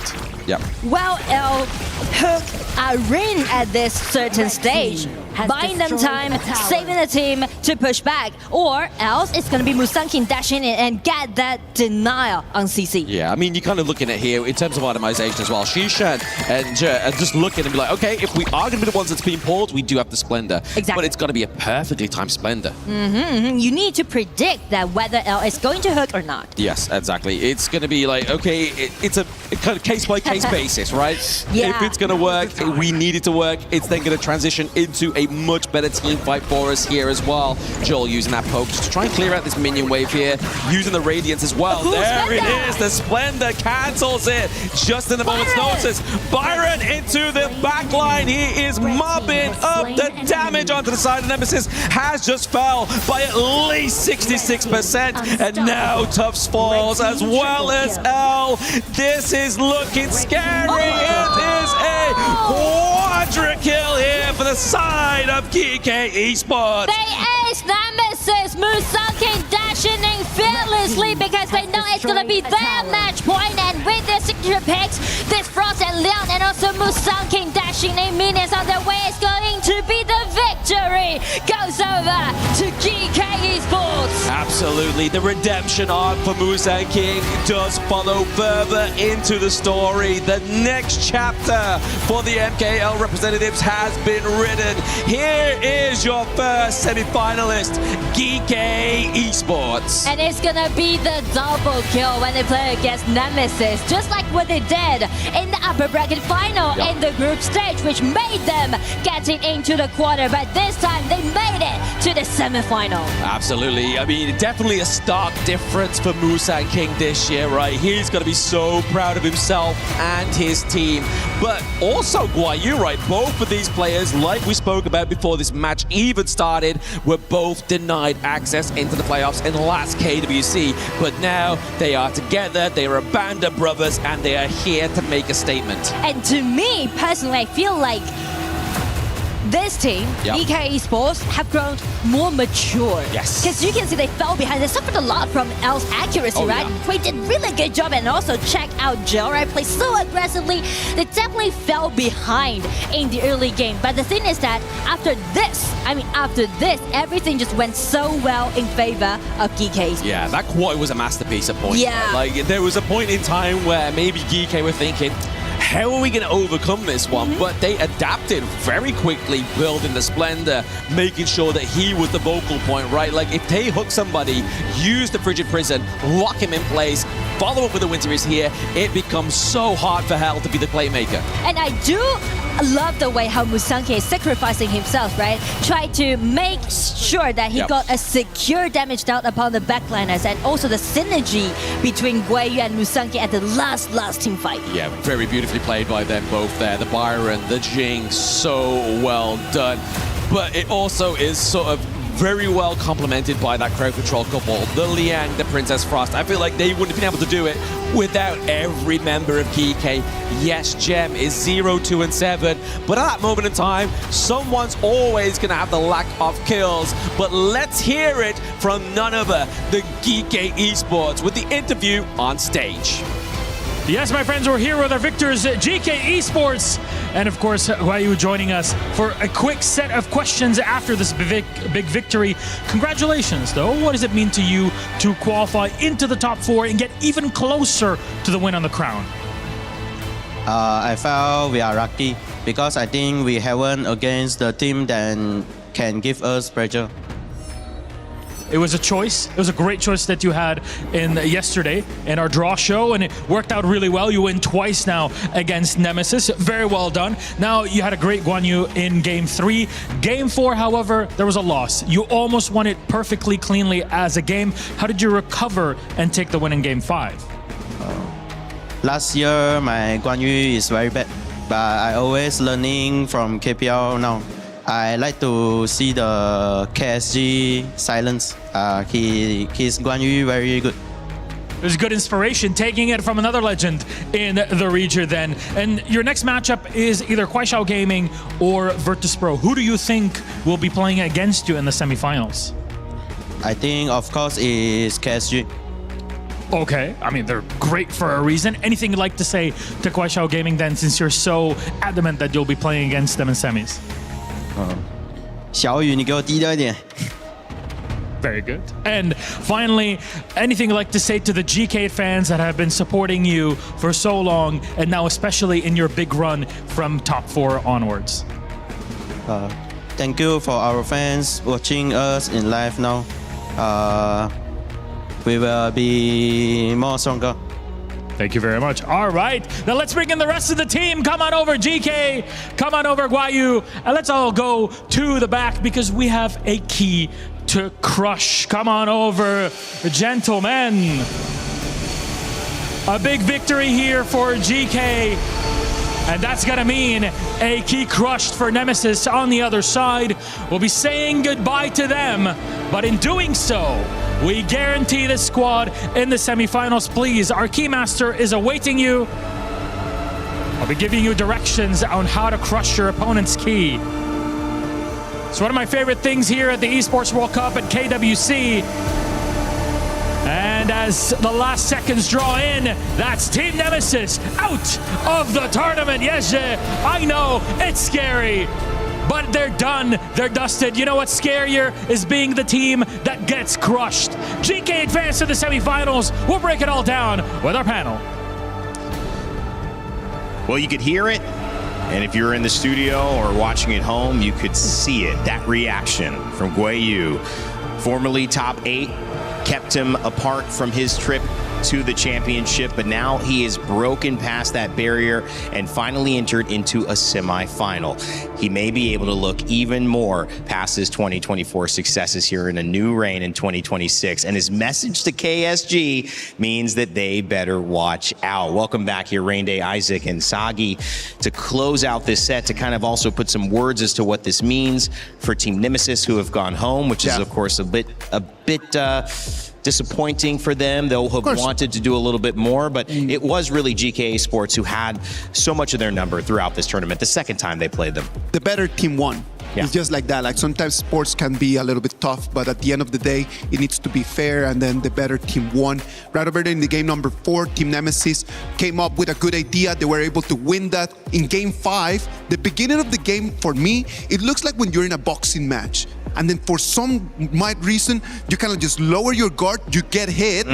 Yep. Well, L hook a ring at this certain stage, buying them time, saving the team to push back, or else it's going to be Musang King dashing in and get that denial on CC. Yeah, I mean, you're kind of looking at here in terms of itemization as well. Shishan and just looking and be like, okay, if we are going to be the ones that's being pulled, we do have the Splendor. Exactly. But it's got to be a perfectly timed Splendor. You need to predict that whether L is going to hook or not. Yes, exactly. It's going to be like, okay, it's a kind of case-by-case basis, right? Yeah. If it's going to work, we need it to work. It's then going to transition into a much better team fight for us here as well. Joel using that poke just to try and clear out this minion wave here, using the Radiance as well. There it is. The Splendor cancels it just in a moment's notice. Byron into the back line. He is mobbing up the damage onto the side of Nemesis. Has just fell by at least 66%. And now Tufts falls as well as L. This is looking scary. It is a quadra kill here for the side of Geekay Esports. They ace Nemesis. Musang King dashing in fearlessly because they know it's going to be their match point. And with their signature picks, this Frost and Leon and also Musang King dashing in minions on their way is going to be the victory. Goes over to Geekay Esports. Absolutely. The redemption arc for Musang King does follow further into the story. The next chapter for the MKL representatives has been written. Here is your first semi-finalist, Geekay Esports. And it's gonna be the double kill when they play against Nemesis, just like what they did in the upper bracket final in the group stage, which made them getting into the quarter, but this time they made it to the semi-final. Absolutely. I mean, definitely a stark difference for Musang King this year, right? He's going to be so proud of himself and his team. But also, Guayu, right? Both of these players, like we spoke about before this match even started, were both denied access into the playoffs in the last KWC. But now they are together, they are a band of brothers, and they are here to make a statement. And to me, personally, I feel like this team, Geekay Esports, have grown more mature. Yes. Because you can see they fell behind. They suffered a lot from L's accuracy, right? They did really good job, and also check out Gel, right? Play so aggressively. They definitely fell behind in the early game. But the thing is that after this, everything just went so well in favor of Geekay Esports. Yeah, that quarter was a masterpiece at points. Yeah. Like, there was a point in time where maybe Geekay were thinking, how are we going to overcome this one? But they adapted very quickly, building the Splendor, making sure that he was the vocal point, right? Like, if they hook somebody, use the Frigid Prison, lock him in place, follow up with the Winter is here, it becomes so hard for Hell to be the playmaker. And I do love the way how Musang King is sacrificing himself, right? Try to make sure that he got a secure damage down upon the backliners, and also the synergy between Guayu and Musang King at the last team fight. Yeah, very beautifully played by them both there. The Byron, the Jing, so well done. But it also is sort of very well complemented by that crowd control couple, the Liang, the Princess Frost. I feel like they wouldn't have been able to do it without every member of Geekay. Yes, Gem is 0, 2, and 7, but at that moment in time, someone's always going to have the lack of kills. But let's hear it from none other than Geekay Esports with the interview on stage. Yes, my friends, we're here with our victors, Geekay Esports, and of course, Guayu joining us for a quick set of questions after this big victory. Congratulations, though. What does it mean to you to qualify into the top 4 and get even closer to the win on the crown? I felt we are lucky because I think we haven't against the team that can give us pressure. It was a choice. It was a great choice that you had in yesterday in our draw show, and it worked out really well. You win twice now against Nemesis. Very well done. Now, you had a great Guanyu in Game 3. Game 4, however, there was a loss. You almost won it perfectly cleanly as a game. How did you recover and take the win in Game 5? Last year, my Guanyu is very bad, but I always learning from KPL now. I like to see the KSG silence. His Guanyu very good. It was good inspiration, taking it from another legend in the region then. And your next matchup is either Kuaishao Gaming or Virtus Pro. Who do you think will be playing against you in the semifinals? I think, of course, is KSG. Okay, I mean, they're great for a reason. Anything you'd like to say to Kuaishao Gaming then, since you're so adamant that you'll be playing against them in semis? 小雨，你给我低调一点。 Very good. And finally, anything you'd like to say to the Geekay fans that have been supporting you for so long, and now especially in your big run from top 4 onwards? Thank you for our fans watching us in live now. We will be more stronger. Thank you very much. All right, now let's bring in the rest of the team. Come on over, GK. Come on over, Guayu. And let's all go to the back because we have a key to crush. Come on over, gentlemen. A big victory here for GK. And that's gonna mean a key crushed for Nemesis on the other side. We'll be saying goodbye to them, but in doing so, we guarantee the squad in the semifinals. Please, our keymaster is awaiting you. I'll be giving you directions on how to crush your opponent's key. It's one of my favorite things here at the Esports World Cup at KWC. And as the last seconds draw in, that's Team Nemesis out of the tournament. Yes, I know, it's scary. But they're done, they're dusted. You know what's scarier is being the team that gets crushed. GK advanced to the semifinals. We'll break it all down with our panel. Well, you could hear it, and if you're in the studio or watching at home, you could see it. That reaction from Guiyu, formerly top 8, kept him apart from his trip to the championship, but now he has broken past that barrier and finally entered into a semifinal. He may be able to look even more past his 2024 successes here in a new reign in 2026. And his message to KSG means that they better watch out. Welcome back here, Rain Day, Isaac, and Sagi, to close out this set, to kind of also put some words as to what this means for Team Nemesis, who have gone home, which is, of course, a bit disappointing for them. They'll have wanted to do a little bit more, but it was really Geekay Esports who had so much of their number throughout this tournament, the second time they played them. The better team won. Yeah. It's just like that. Like sometimes sports can be a little bit tough, but at the end of the day, it needs to be fair, and then the better team won. Right over there in the game number 4, Team Nemesis came up with a good idea. They were able to win that. In game 5, the beginning of the game, for me, it looks like when you're in a boxing match. And then for some reason, you kind of just lower your guard, you get hit.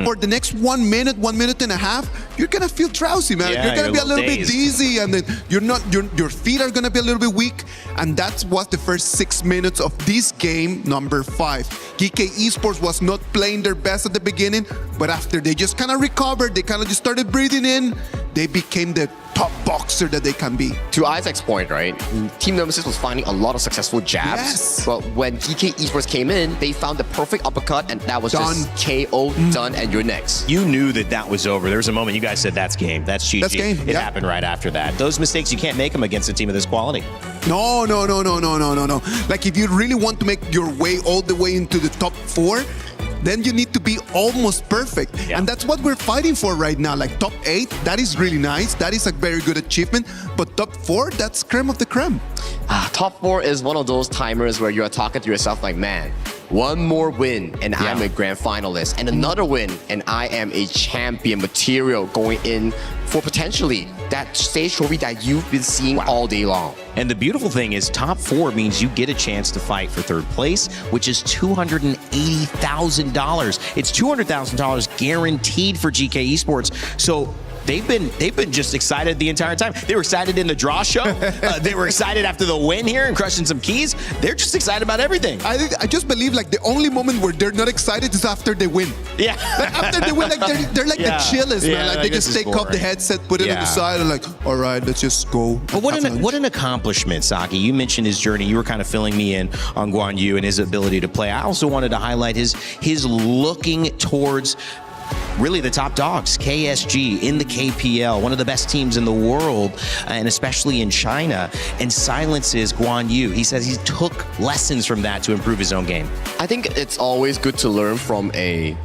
For the next 1 minute, 1 minute and a half, you're gonna feel drowsy, man. Yeah, you're gonna be a little dazed. bit dizzy, and then your feet are gonna be a little bit weak. And that's what the first 6 minutes of this game number 5. Geekay Esports was not playing their best at the beginning, but after they just kind of recovered, they kind of just started breathing in, they became the top boxer that they can be. To Isaac's point, right? Team Nemesis was finding a lot of successful jabs. Yes. But when Geekay Esports came in, they found the perfect uppercut, and that was just KO, done, and you're next. You knew that was over. There was a moment you guys said, that's game, that's GG. That's game, It happened right after that. Those mistakes, you can't make them against a team of this quality. No. Like if you really want to make your way all the way into the top 4, then you need to be almost perfect. Yeah. And that's what we're fighting for right now. Like top 8, that is really nice. That is a very good achievement. But top 4, that's creme of the creme. Top 4 is one of those timers where you are talking to yourself like, man, one more win and I'm a grand finalist, and another win and I am a champion material going in for potentially that stage trophy that you've been seeing all day long. And the beautiful thing is top 4 means you get a chance to fight for 3rd place, which is $280,000. It's $200,000 guaranteed for Geekay Esports. So they've been just excited the entire time. They were excited in the draw show. They were excited after the win here and crushing some keys. They're just excited about everything. I just believe like the only moment where they're not excited is after they win. Yeah. Like after they win, like they're like the chillest, man. Like they just take off the headset, put it on the side, and like, all right, let's just go. But what an accomplishment, Saki. You mentioned his journey. You were kind of filling me in on Guanyu and his ability to play. I also wanted to highlight his looking towards really the top dogs, KSG in the KPL, one of the best teams in the world, and especially in China, and silences Guanyu. He says he took lessons from that to improve his own game. I think it's always good to learn from a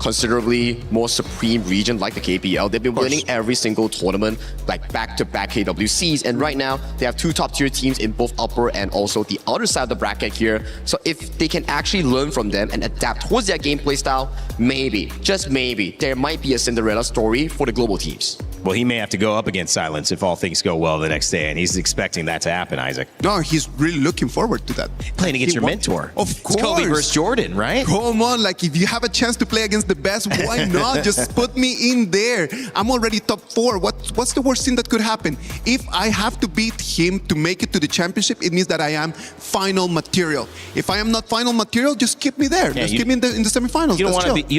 considerably more supreme region like the KPL. They've been winning every single tournament, like back-to-back KWCs, and right now they have 2 top-tier teams in both upper and also the other side of the bracket here. So if they can actually learn from them and adapt towards their gameplay style, maybe, just maybe, there might be a Cinderella story for the global teams. Well, he may have to go up against Silence if all things go well the next day, and he's expecting that to happen, Isaac. No, he's really looking forward to that. Playing against your mentor. Of course. It's Kobe versus Jordan, right? Come on, like if you have a chance to play against the best, why not? Just put me in there. I'm already top 4. What's the worst thing that could happen? If I have to beat him to make it to the championship, it means that I am final material. If I am not final material, just keep me there. Just keep me in the semifinals. You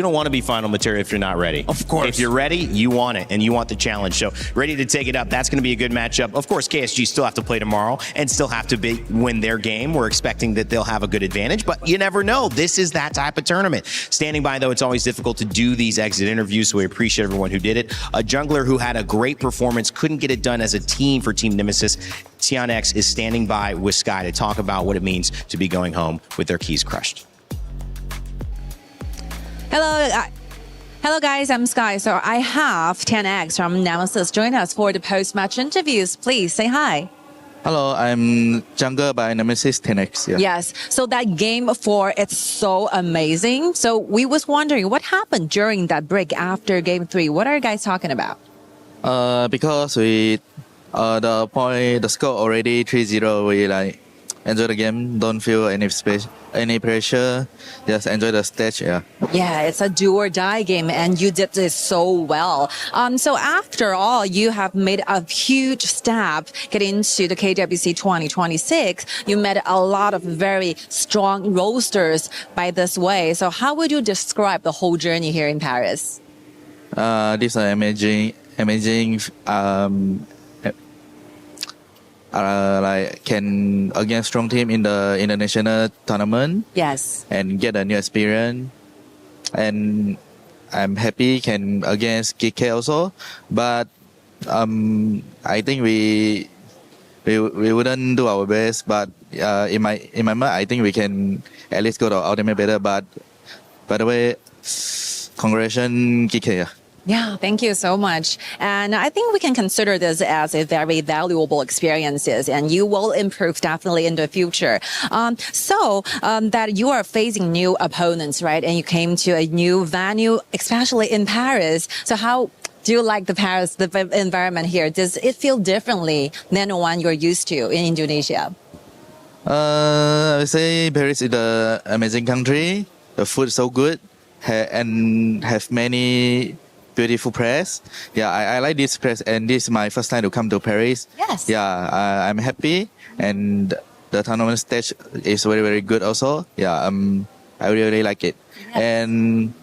don't want to be final material if you're not ready. Of course. If you're ready, you want it, and you want the challenge. So ready to take it up. That's going to be a good matchup. Of course, KSG still have to play tomorrow and still have to win their game. We're expecting that they'll have a good advantage, but you never know. This is that type of tournament. Standing by, though, it's always difficult to do these exit interviews, so we appreciate everyone who did it. A jungler who had a great performance, couldn't get it done as a team for Team Nemesis. Tianex is standing by with Sky to talk about what it means to be going home with their keys crushed. Hello guys, I'm Sky. So I have 10X from Nemesis join us for the post-match interviews. Please say hi. Hello, I'm Jungle by Nemesis 10X. Yeah. Yes. So that game 4, it's so amazing. So we was wondering what happened during that break after game 3. What are you guys talking about? Because we the score already 3-0. We like enjoy the game. Don't feel any any pressure. Just enjoy the stage. Yeah. Yeah, it's a do or die game, and you did this so well. So after all, you have made a huge step getting into the KWC 2026. You met a lot of very strong roasters by this way. So how would you describe the whole journey here in Paris? This is amazing. Like can against strong team in the international tournament. Yes. And get a new experience. And I'm happy can against Geekay also, but I think we wouldn't do our best. But in my mind, I think we can at least go to ultimate better. But by the way, congratulations Geekay. Yeah, thank you so much. And I think we can consider this as a very valuable experiences, and you will improve definitely in the future. That you are facing new opponents, right? And you came to a new venue, especially in Paris. So how do you like the environment here? Does it feel differently than the one you're used to in Indonesia? I would say Paris is an amazing country. The food is so good and have many beautiful press. Yeah, I like this press, and this is my first time to come to Paris. Yes. Yeah, I'm happy, and the tournament stage is very, very good also. Yeah, I really like it. Yes. And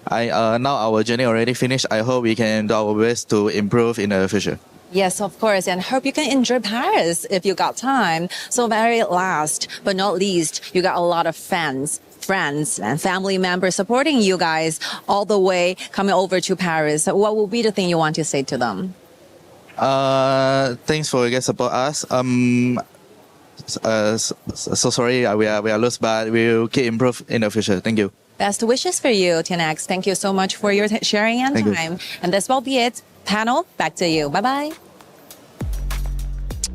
now our journey already finished. I hope we can do our best to improve in the future. Yes, of course, and hope you can enjoy Paris if you got time. So very last but not least, you got a lot of friends and family members supporting you guys all the way coming over to Paris. What will be the thing you want to say to them? Thanks for your support us. So sorry we are lost, but we'll keep improve in the future. Thank you. Best wishes for you, TNX. Thank you so much for your sharing and time. And this will be it. Panel, back to you. Bye-bye.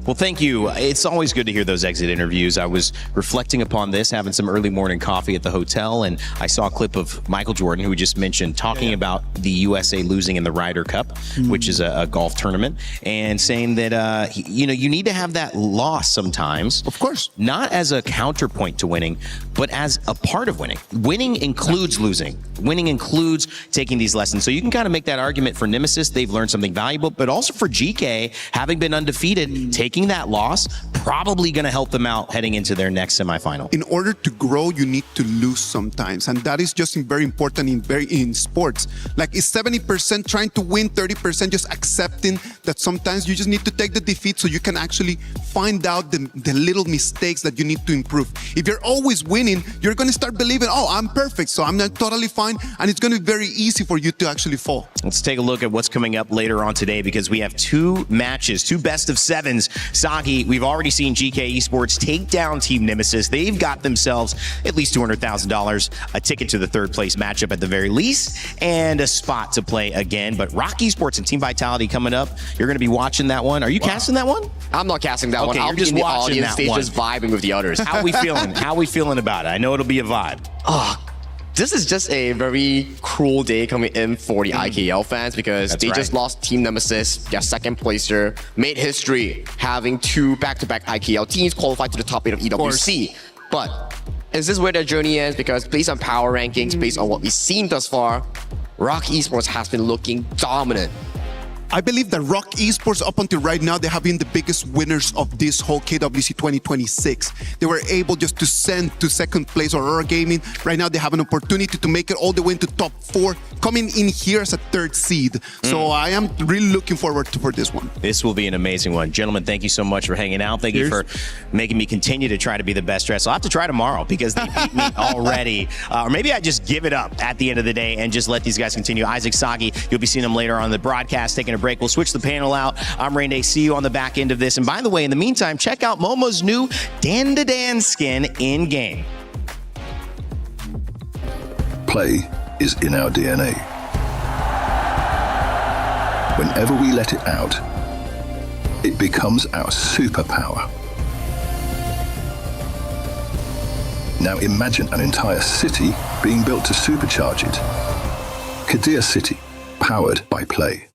Well, thank you. It's always good to hear those exit interviews. I was reflecting upon this, having some early morning coffee at the hotel, and I saw a clip of Michael Jordan, who we just mentioned, talking about the USA losing in the Ryder Cup, which is a golf tournament, and saying that, you need to have that loss sometimes. Of course. Not as a counterpoint to winning, but as a part of winning. Winning includes losing. Winning includes taking these lessons. So you can kind of make that argument for Nemesis. They've learned something valuable, but also for Geekay, having been undefeated, taking that loss, probably going to help them out heading into their next semifinal. In order to grow, you need to lose sometimes, and that is just very important in sports. Like, it's 70% trying to win, 30% just accepting that sometimes you just need to take the defeat so you can actually find out the little mistakes that you need to improve. If you're always winning, you're going to start believing, oh, I'm perfect, so I'm not totally fine, and it's going to be very easy for you to actually fall. Let's take a look at what's coming up later on today, because we have two matches, two best of sevens. Sagi, we've already seen Geekay Esports take down Team Nemesis. They've got themselves at least $200,000, a ticket to the third place matchup at the very least, and a spot to play again. But Rock Esports and Team Vitality coming up. You're going to be watching that one. Are you casting that one? I'm not casting that one. Okay, I'll you're be just in the watching audience that stage, one. just vibing with the others. How are we feeling? How are we feeling about it? I know it'll be a vibe. Oh, this is just a very cruel day coming in for the IKL fans, because they just lost Team Nemesis, their second placer, made history having two back-to-back IKL teams qualified to the top 8 of EWC. But is this where their journey ends? Because based on power rankings, based on what we've seen thus far, Rock Esports has been looking dominant. I believe that Rock Esports, up until right now, they have been the biggest winners of this whole KWC 2026. They were able just to send to second place Aurora Gaming. Right now, they have an opportunity to make it all the way into top 4, coming in here as a third seed. So I am really looking forward for this one. This will be an amazing one. Gentlemen, thank you so much for hanging out. Thank you for making me continue to try to be the best dressed. I'll have to try tomorrow, because they beat me already. Or maybe I just give it up at the end of the day and just let these guys continue. Isaac Sagi, you'll be seeing him later on the broadcast, taking a break. We'll switch the panel out. I'm Rain Day. See you on the back end of this. And by the way, in the meantime, check out Momo's new Dan to Dan skin in game. Play is in our DNA. Whenever we let it out, it becomes our superpower. Now imagine an entire city being built to supercharge it. Kadir City, powered by play.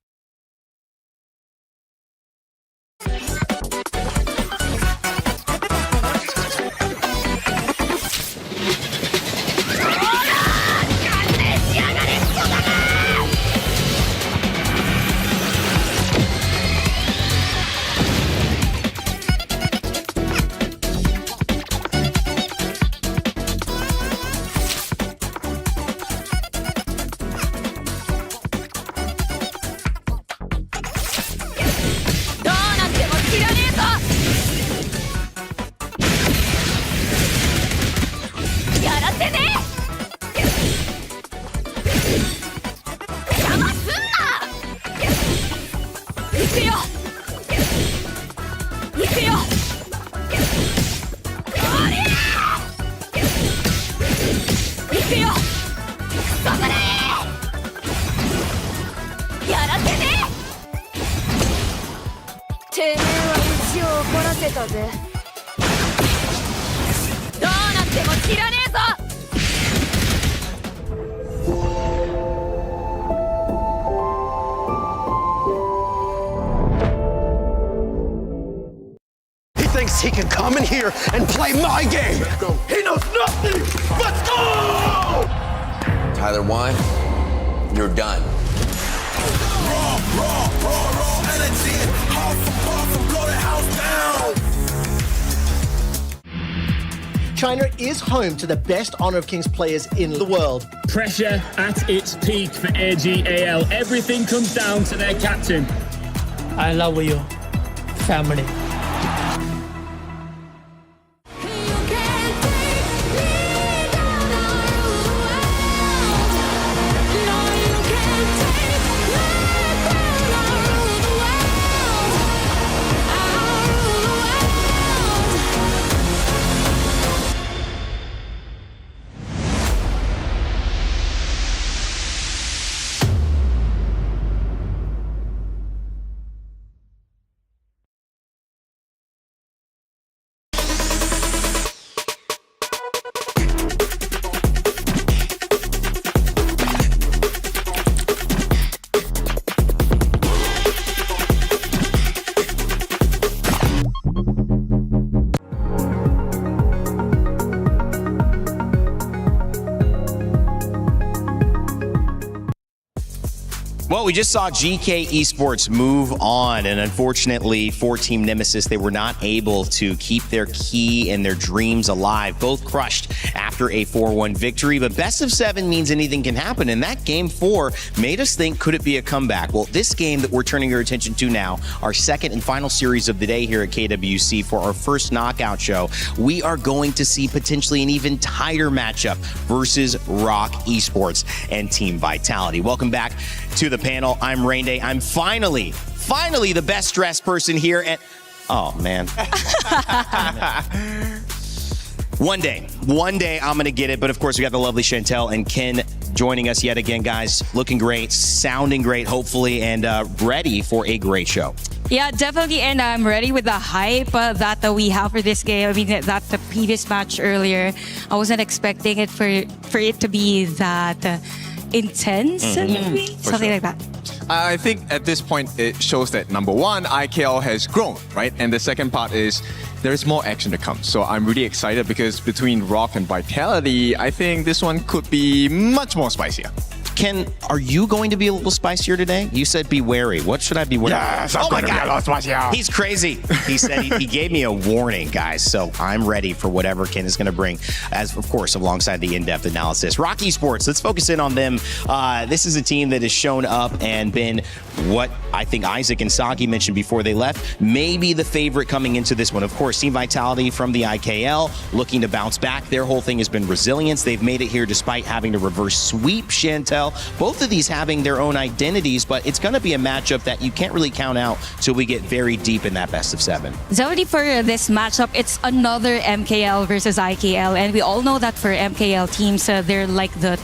He thinks he can come in here and play my game. He knows nothing. Let's go! Tyler, why? You're done. Raw energy. Half a puff and blow the house down. China is home to the best Honor of Kings players in the world. Pressure at its peak for AGAL. Everything comes down to their captain. I love you, family. Well, we just saw Geekay Esports move on, and unfortunately for Team Nemesis, they were not able to keep their key and their dreams alive. Both crushed after a 4-1 victory, but best of 7 means anything can happen, and that game 4 made us think, could it be a comeback? Well, this game that we're turning your attention to now, our second and final series of the day here at KWC for our first knockout show, we are going to see potentially an even tighter matchup versus Rock Esports and Team Vitality. Welcome back to the panel. I'm Rain Day. I'm finally the best dressed person here, and oh man. One day I'm gonna get it, but of course we got the lovely Chantel and Ken joining us yet again, guys. Looking great, sounding great, hopefully, and ready for a great show. Yeah, definitely, and I'm ready with the hype that we have for this game. I mean, that's the previous match earlier. I wasn't expecting it for it to be that intense, maybe something like that. I think at this point it shows that number one, IKL has grown, right? And the second part is there's more action to come. So I'm really excited because between Rock and Vitality, I think this one could be much more spicier. Ken, are you going to be a little spicier today? You said be wary. What should I be wary? Yes, I'm going to be a little spicier. He's crazy. He said he gave me a warning, guys. So I'm ready for whatever Ken is going to bring, as of course, alongside the in-depth analysis. Rock Esports, let's focus in on them. This is a team that has shown up and been what I think Isaac and Sagi mentioned before they left, maybe the favorite coming into this one. Of course, Team Vitality from the IKL looking to bounce back. Their whole thing has been resilience. They've made it here despite having to reverse sweep Chantel. Both of these having their own identities, but it's going to be a matchup that you can't really count out till we get very deep in that best of 7. Definitely for this matchup, it's another MKL versus IKL, and we all know that for MKL teams, they're like the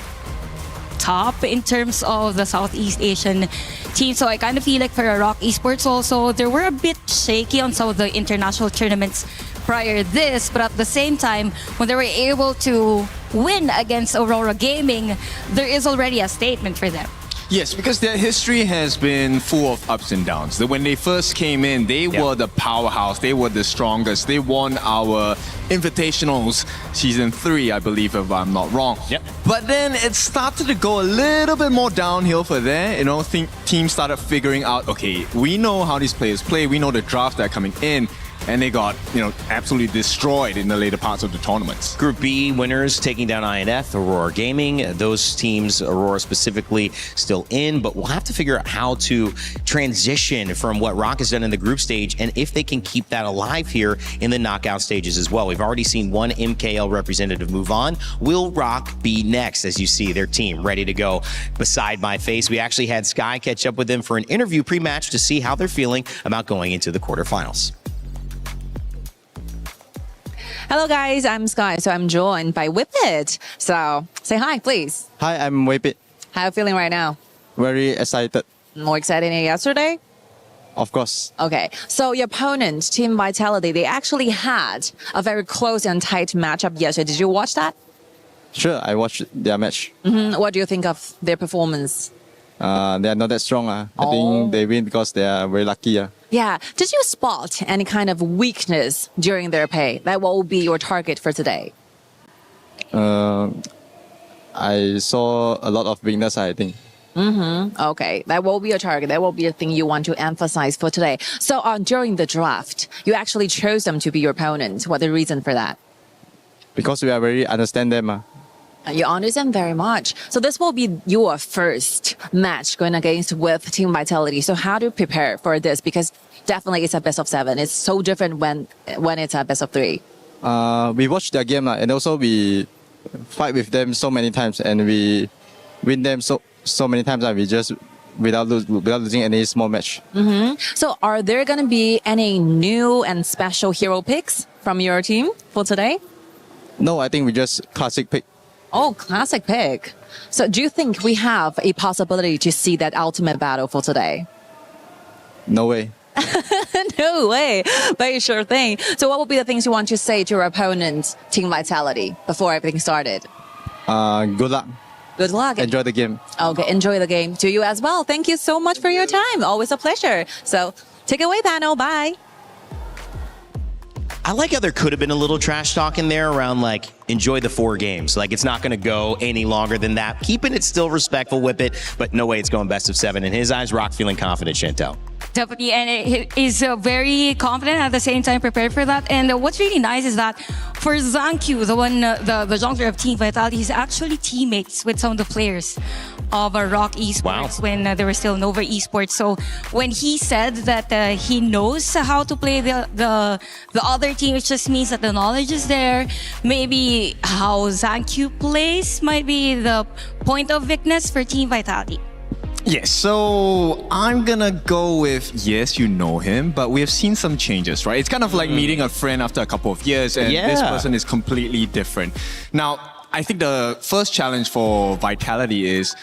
top in terms of the Southeast Asian team. So I kind of feel like for Rock Esports also, they were a bit shaky on some of the international tournaments prior to this, but at the same time, when they were able to win against Aurora Gaming, there is already a statement for them. Yes, because their history has been full of ups and downs. When they first came in, they were the powerhouse. They were the strongest. They won our Invitationals Season 3, I believe, if I'm not wrong. Yep. But then it started to go a little bit more downhill for there. You know, teams started figuring out, okay, we know how these players play. We know the drafts that are coming in. and they got, absolutely destroyed in the later parts of the tournaments. Group B winners taking down INF, Aurora Gaming. Those teams, Aurora specifically, still in, but we'll have to figure out how to transition from what Rock has done in the group stage and if they can keep that alive here in the knockout stages as well. We've already seen one MKL representative move on. Will Rock be next? As you see their team ready to go beside my face. We actually had Sky catch up with them for an interview pre-match to see how they're feeling about going into the quarterfinals. Hello guys, I'm Sky, so I'm joined by Whippet. So say hi, please. Hi, I'm Whippet. How are you feeling right now? Very excited. More excited than yesterday? Of course. Okay, so your opponent, Team Vitality, they actually had a very close and tight matchup yesterday. Did you watch that? Sure, I watched their match. What do you think of their performance? They are not that strong. I think they win because they are very lucky. Yeah. Did you spot any kind of weakness during their play? That what will be your target for today? I saw a lot of weakness, I think. Okay, that will be your target. That will be a thing you want to emphasize for today. So during the draft, you actually chose them to be your opponent. What the reason for that? Because we are very understand them. You understand very much. So this will be your first match going against with Team Vitality. So how do you prepare for this? Because definitely it's a best of 7. It's so different when it's a best of 3. We watch their game and also we fight with them so many times and we win them so many times and we just without losing any small match. So are there going to be any new and special hero picks from your team for today? No, I think we just classic pick. Oh, classic pick. So do you think we have a possibility to see that ultimate battle for today? No way. No way. Very sure thing. So what will be the things you want to say to your opponent, Team Vitality, before everything started? Good luck. Good luck. Enjoy the game. Okay, enjoy the game. To you as well. Thank you so much for your time. Always a pleasure. So take it away, panel. Bye. I like how there could have been a little trash talk in there around enjoy the 4 games. It's not going to go any longer than that. Keeping it still respectful, Whippet, but no way it's going best of 7. In his eyes, Rock feeling confident, Chantel. Definitely, and it is very confident at the same time prepared for that. And what's really nice is that for Zankyu, the jungler of Team Vitality, is actually teammates with some of the players of Rock Esports when they were still Nova Esports. So when he said that he knows how to play the other team, it just means that the knowledge is there. Maybe how Zankyu plays might be the point of weakness for Team Vitality. Yes, so I'm gonna go with, yes, you know him, but we have seen some changes, right? It's kind of like meeting a friend after a couple of years, and this person is completely different. Now, I think the first challenge for Vitality is,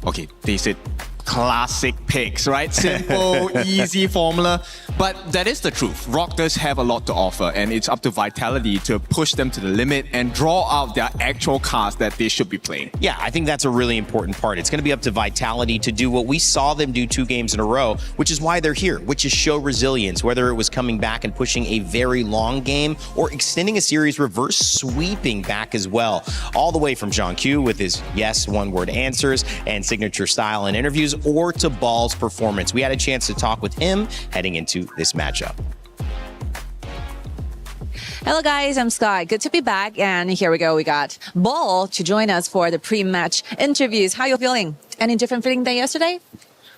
okay, they said classic picks, right? Simple, easy formula. But that is the truth. Rock does have a lot to offer, and it's up to Vitality to push them to the limit and draw out their actual cards that they should be playing. Yeah, I think that's a really important part. It's going to be up to Vitality to do what we saw them do 2 games in a row, which is why they're here, which is show resilience, whether it was coming back and pushing a very long game or extending a series, reverse sweeping back as well. All the way from John Q with his yes, one-word answers and signature style in interviews, or to Ball's performance. We had a chance to talk with him heading into this matchup. Hello guys, I'm Sky. Good to be back, and here we go. We got Ball to join us for the pre-match interviews. How are you feeling? Any different feeling than yesterday?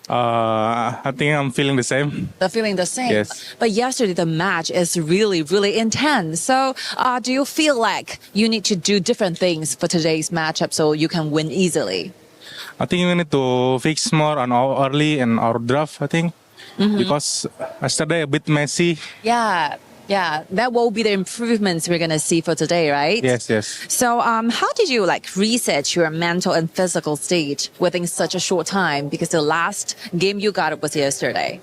I think I'm feeling the same. The feeling the same. Yes. But yesterday the match is really, really intense. So do you feel like you need to do different things for today's matchup so you can win easily? I think we need to fix more on our early and our draft, I think. Because yesterday a bit messy. Yeah, that will be the improvements we're gonna see for today, right? Yes. So how did you reset your mental and physical state within such a short time? Because the last game you got was yesterday.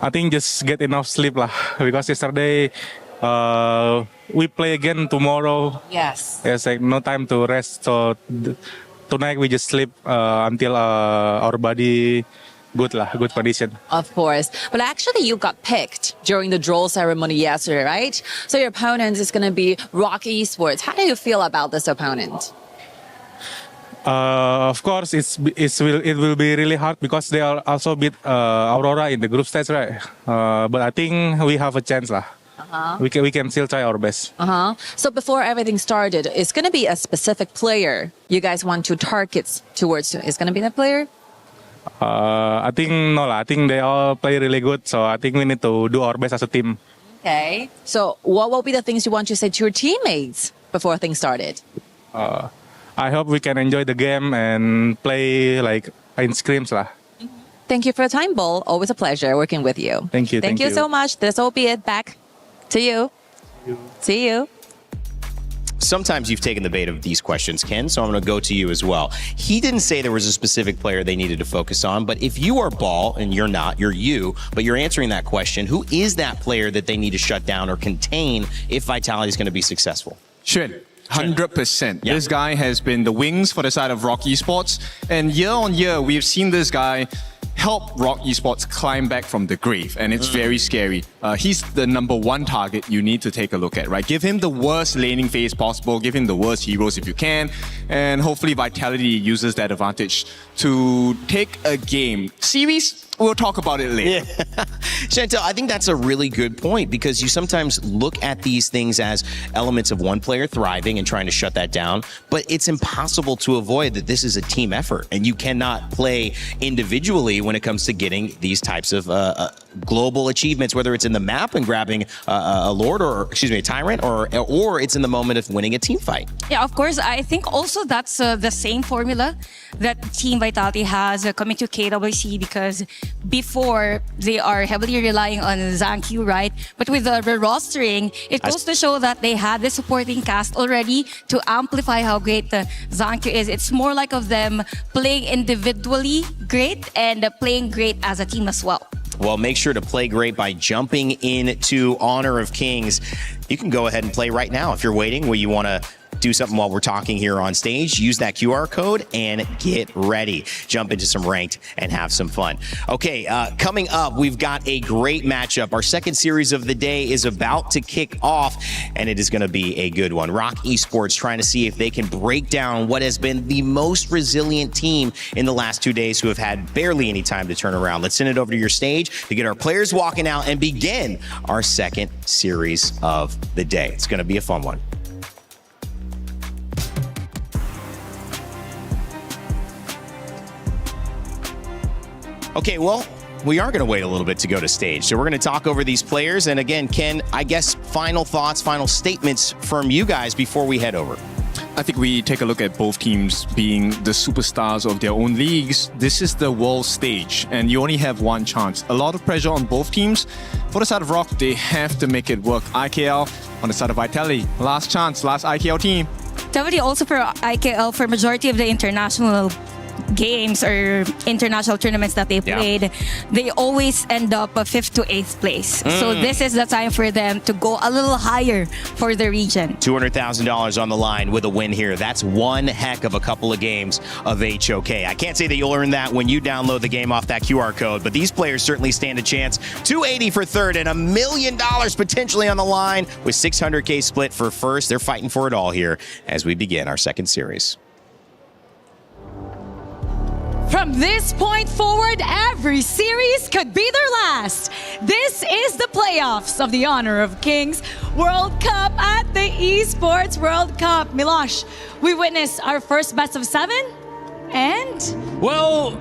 I think just get enough sleep lah. Because yesterday we play again tomorrow. Yes. There's no time to rest. So tonight we just sleep until our body good condition. Of course. But actually you got picked during the draw ceremony yesterday, right? So your opponent is going to be Rock Esports. How do you feel about this opponent? Of course, it will be really hard because they are also beat Aurora in the group stage, right? But I think we have a chance lah. We can still try our best. So before everything started, it's going to be a specific player you guys want to target towards. Is going to be that player? I think no lah. I think they all play really good, so I think we need to do our best as a team. Okay. So what will be the things you want to say to your teammates before things started? I hope we can enjoy the game and play like in scrims lah. Thank you for your time, Bull. Always a pleasure working with you. Thank you. Thank you so much. This will be it. Back to you. See you. Sometimes you've taken the bait of these questions, Ken, so I'm going to go to you as well. He didn't say there was a specific player they needed to focus on, but if you are Ball, and you're not, you're you, but you're answering that question, who is that player that they need to shut down or contain if Vitality is going to be successful? Xuan. 100%. Yeah. This guy has been the wings for the side of Rock Esports, and year on year, we've seen this guy help Rock Esports climb back from the grave, and it's very scary. He's the #1 target you need to take a look at, right? Give him the worst laning phase possible, give him the worst heroes if you can, and hopefully Vitality uses that advantage to take a game. Series, we'll talk about it later. Yeah. Chantel, I think that's a really good point because you sometimes look at these things as elements of one player thriving and trying to shut that down, but it's impossible to avoid that this is a team effort and you cannot play individually when it comes to getting these types of global achievements, whether it's in the map and grabbing a lord or, excuse me, a tyrant, or it's in the moment of winning a team fight. Yeah, of course. I think also that's the same formula that Team Vitality has coming to KWC because before they are heavily relying on Zankyu, right? But with the rostering, it goes to show that they had the supporting cast already to amplify how great Zankyu is. It's more like of them playing individually great and playing great as a team as well. Well, make sure to play great by jumping into Honor of Kings. You can go ahead and play right now if you're waiting where you want to do something while we're talking here on stage. Use that QR code and get ready. Jump into some ranked and have some fun. Okay, coming up, we've got a great matchup. Our second series of the day is about to kick off, and it is going to be a good one. Rock Esports trying to see if they can break down what has been the most resilient team in the last 2 days who have had barely any time to turn around. Let's send it over to your stage to get our players walking out and begin our second series of the day. It's going to be a fun one. Okay, well, we are going to wait a little bit to go to stage. So we're going to talk over these players. And again, Ken, I guess final thoughts, final statements from you guys before we head over. I think we take a look at both teams being the superstars of their own leagues. This is the world stage, and you only have one chance. A lot of pressure on both teams. For the side of Rock, they have to make it work. IKL on the side of Vitality, last chance, last IKL team. Definitely also for IKL, for majority of the international games or international tournaments that they played, they always end up 5th to 8th place. So this is the time for them to go a little higher for the region. $200,000 on the line with a win here. That's one heck of a couple of games of HOK. I can't say that you'll earn that when you download the game off that QR code, but these players certainly stand a chance. $280 for third and $1 million potentially on the line with $600K split for first. They're fighting for it all here as we begin our second series. From this point forward, every series could be their last. This is the playoffs of the Honor of Kings World Cup at the Esports World Cup. Milosh, we witnessed our first best of 7, and? Well,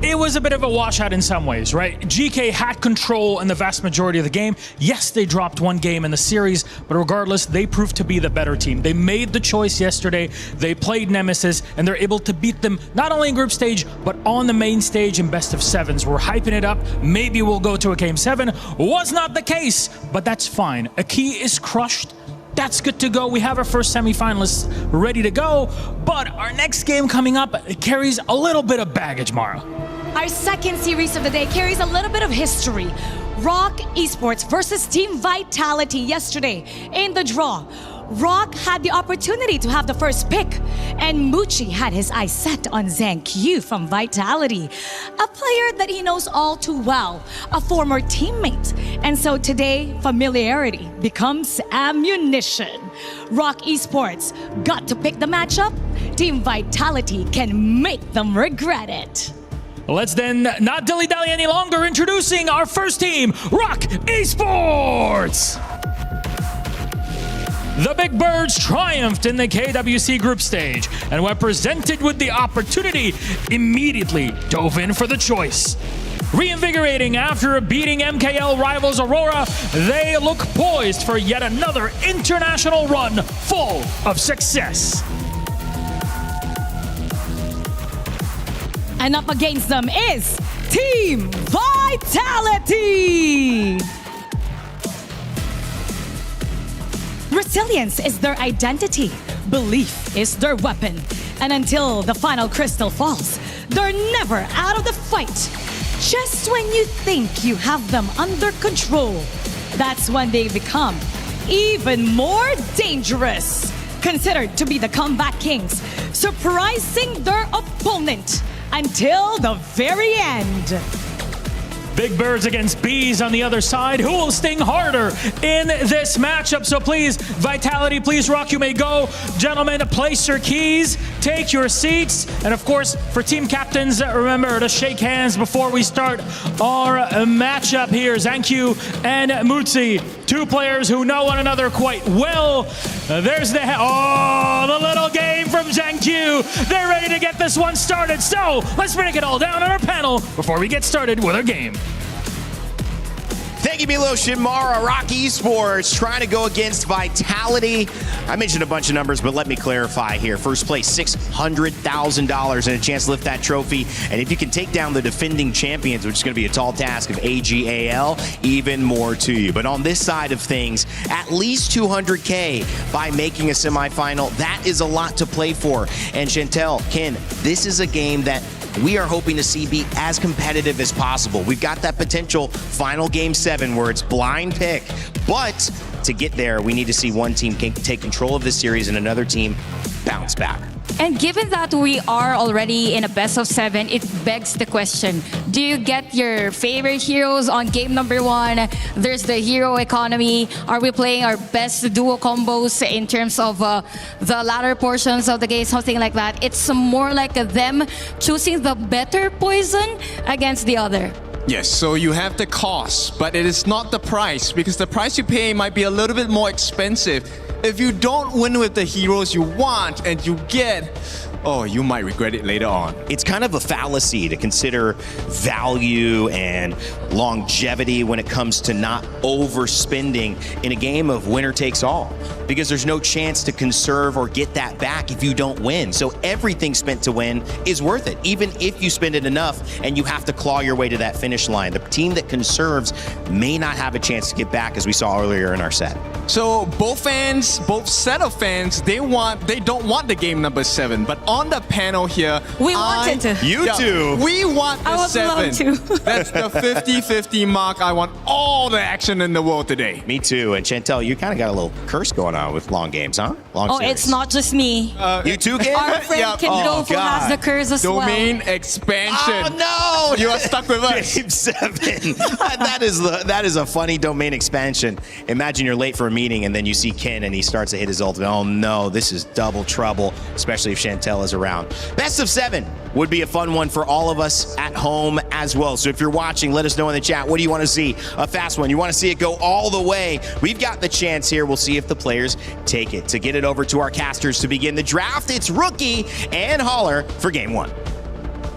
it was a bit of a washout in some ways, right? Geekay had control in the vast majority of the game. Yes, they dropped one game in the series, but regardless, they proved to be the better team. They made the choice yesterday. They played Nemesis, and they're able to beat them not only in group stage, but on the main stage in best of 7s. We're hyping it up. Maybe we'll go to a game 7. Was not the case, but that's fine. A key is crushed. That's good to go. We have our first semifinalists ready to go, but our next game coming up carries a little bit of baggage, Mara. Our second series of the day carries a little bit of history. Rock Esports versus Team Vitality yesterday in the draw. Rock had the opportunity to have the first pick, and Muchi had his eyes set on Zhang Q from Vitality, a player that he knows all too well, a former teammate. And so today, familiarity becomes ammunition. Rock Esports got to pick the matchup. Team Vitality can make them regret it. Let's then not dilly-dally any longer, introducing our first team, Rock Esports! The Big Birds triumphed in the KWC group stage, and when presented with the opportunity, immediately dove in for the choice. Reinvigorating after beating MKL rivals Aurora, they look poised for yet another international run full of success. And up against them is Team Vitality! Resilience is their identity. Belief is their weapon. And until the final crystal falls, they're never out of the fight. Just when you think you have them under control, that's when they become even more dangerous. Considered to be the comeback kings, surprising their opponent until the very end. Big Birds against Bees on the other side. Who will sting harder in this matchup? So please, Vitality, please, Rock, you may go. Gentlemen, place your keys, take your seats. And of course, for team captains, remember to shake hands before we start our matchup here. Zankyu and Mutsi, two players who know one another quite well. There's the the little game from Zankyu. They're ready to get this one started. So let's break it all down on our panel before we get started with our game. Thank you, Milo Shinmara. Rock Esports trying to go against Vitality. I mentioned a bunch of numbers, but let me clarify here. First place, $600,000 and a chance to lift that trophy. And if you can take down the defending champions, which is going to be a tall task of AGAL, even more to you. But on this side of things, at least $200K by making a semifinal. That is a lot to play for. And Chantel, Ken, this is a game that we are hoping to see be as competitive as possible. We've got that potential final game 7 where it's blind pick, but to get there, we need to see one team take control of this series and another team bounce back. And given that we are already in a best of 7, it begs the question, do you get your favorite heroes on game number 1? There's the hero economy. Are we playing our best duo combos in terms of the latter portions of the game, something like that? It's more like them choosing the better poison against the other. Yes, so you have the cost, but it is not the price, because the price you pay might be a little bit more expensive. If you don't win with the heroes you want and you get, oh, you might regret it later on. It's kind of a fallacy to consider value and longevity when it comes to not overspending in a game of winner takes all, because there's no chance to conserve or get that back if you don't win. So everything spent to win is worth it, even if you spend it enough and you have to claw your way to that finish line. The team that conserves may not have a chance to get back, as we saw earlier in our set. So both set of fans, they don't want the game number 7, but on the panel here, we wanted to. You two. We want the I would 7. love to. That's the 50-50 mark. I want all the action in the world today. Me too. And Chantel, you kind of got a little curse going on with long games, huh? Long Oh, series. it's not just me. You too, Ken? Our friend Kendolfo has the curse as Domain well. expansion. Oh, no! You are stuck with us. Game 7. that is a funny domain expansion. Imagine you're late for a meeting and then you see Ken and he starts to hit his ultimate. Oh no, this is double trouble, especially if Chantel is around. Best of 7 would be a fun one for all of us at home as well. So if you're watching, let us know in the chat. What do you want to see? A fast one. You want to see it go all the way? We've got the chance here. We'll see if the players take it. To get it over to our casters to begin the draft, it's Rookie and Holler for game 1.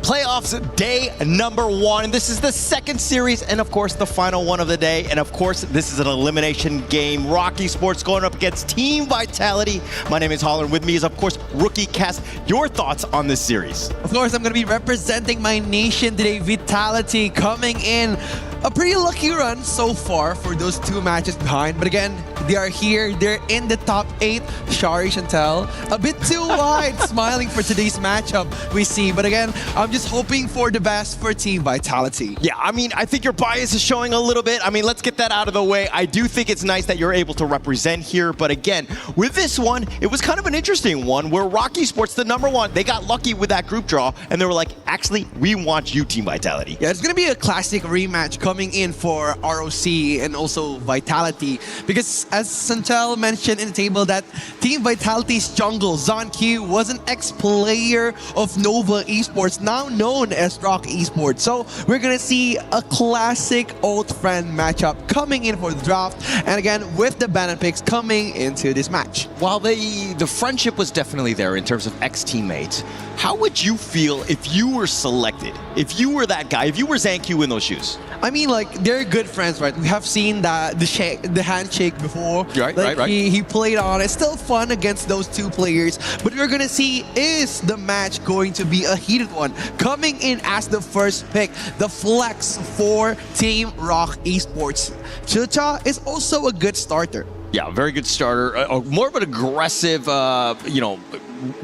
Playoffs day number 1. This is the second series and of course the final one of the day. And of course this is an elimination game. Rock Esports going up against Team Vitality. My name is Holler and with me is of course Rookie Cast. Your thoughts on this series? Of course I'm going to be representing my nation today. Vitality coming in a pretty lucky run so far for those two matches behind. But again, they are here. They're in the top 8. Shari, Chantel, a bit too wide, smiling for today's matchup we see. But again, I'm just hoping for the best for Team Vitality. Yeah, I mean, I think your bias is showing a little bit. I mean, let's get that out of the way. I do think it's nice that you're able to represent here. But again, with this one, it was kind of an interesting one where Rock Esports, the #1, they got lucky with that group draw. And they were like, actually, we want you, Team Vitality. Yeah, it's going to be a classic rematch coming in for ROC and also Vitality. Because as Santel mentioned in the table that Team Vitality's jungle, ZonQ, was an ex-player of Nova Esports, now known as Rock Esports. So we're going to see a classic old friend matchup coming in for the draft. And again, with the banner picks coming into this match. While the friendship was definitely there in terms of ex-teammates, how would you feel if you were selected? If you were that guy, if you were ZonQ in those shoes? I mean, like, they're good friends, right? We have seen the handshake before. Right, like, right. He played on. It's still fun against those two players. But we're going to see, is the match going to be a heated one? Coming in as the first pick, the flex for Team Rock Esports. Chicha is also a good starter. Yeah, very good starter. More of an aggressive,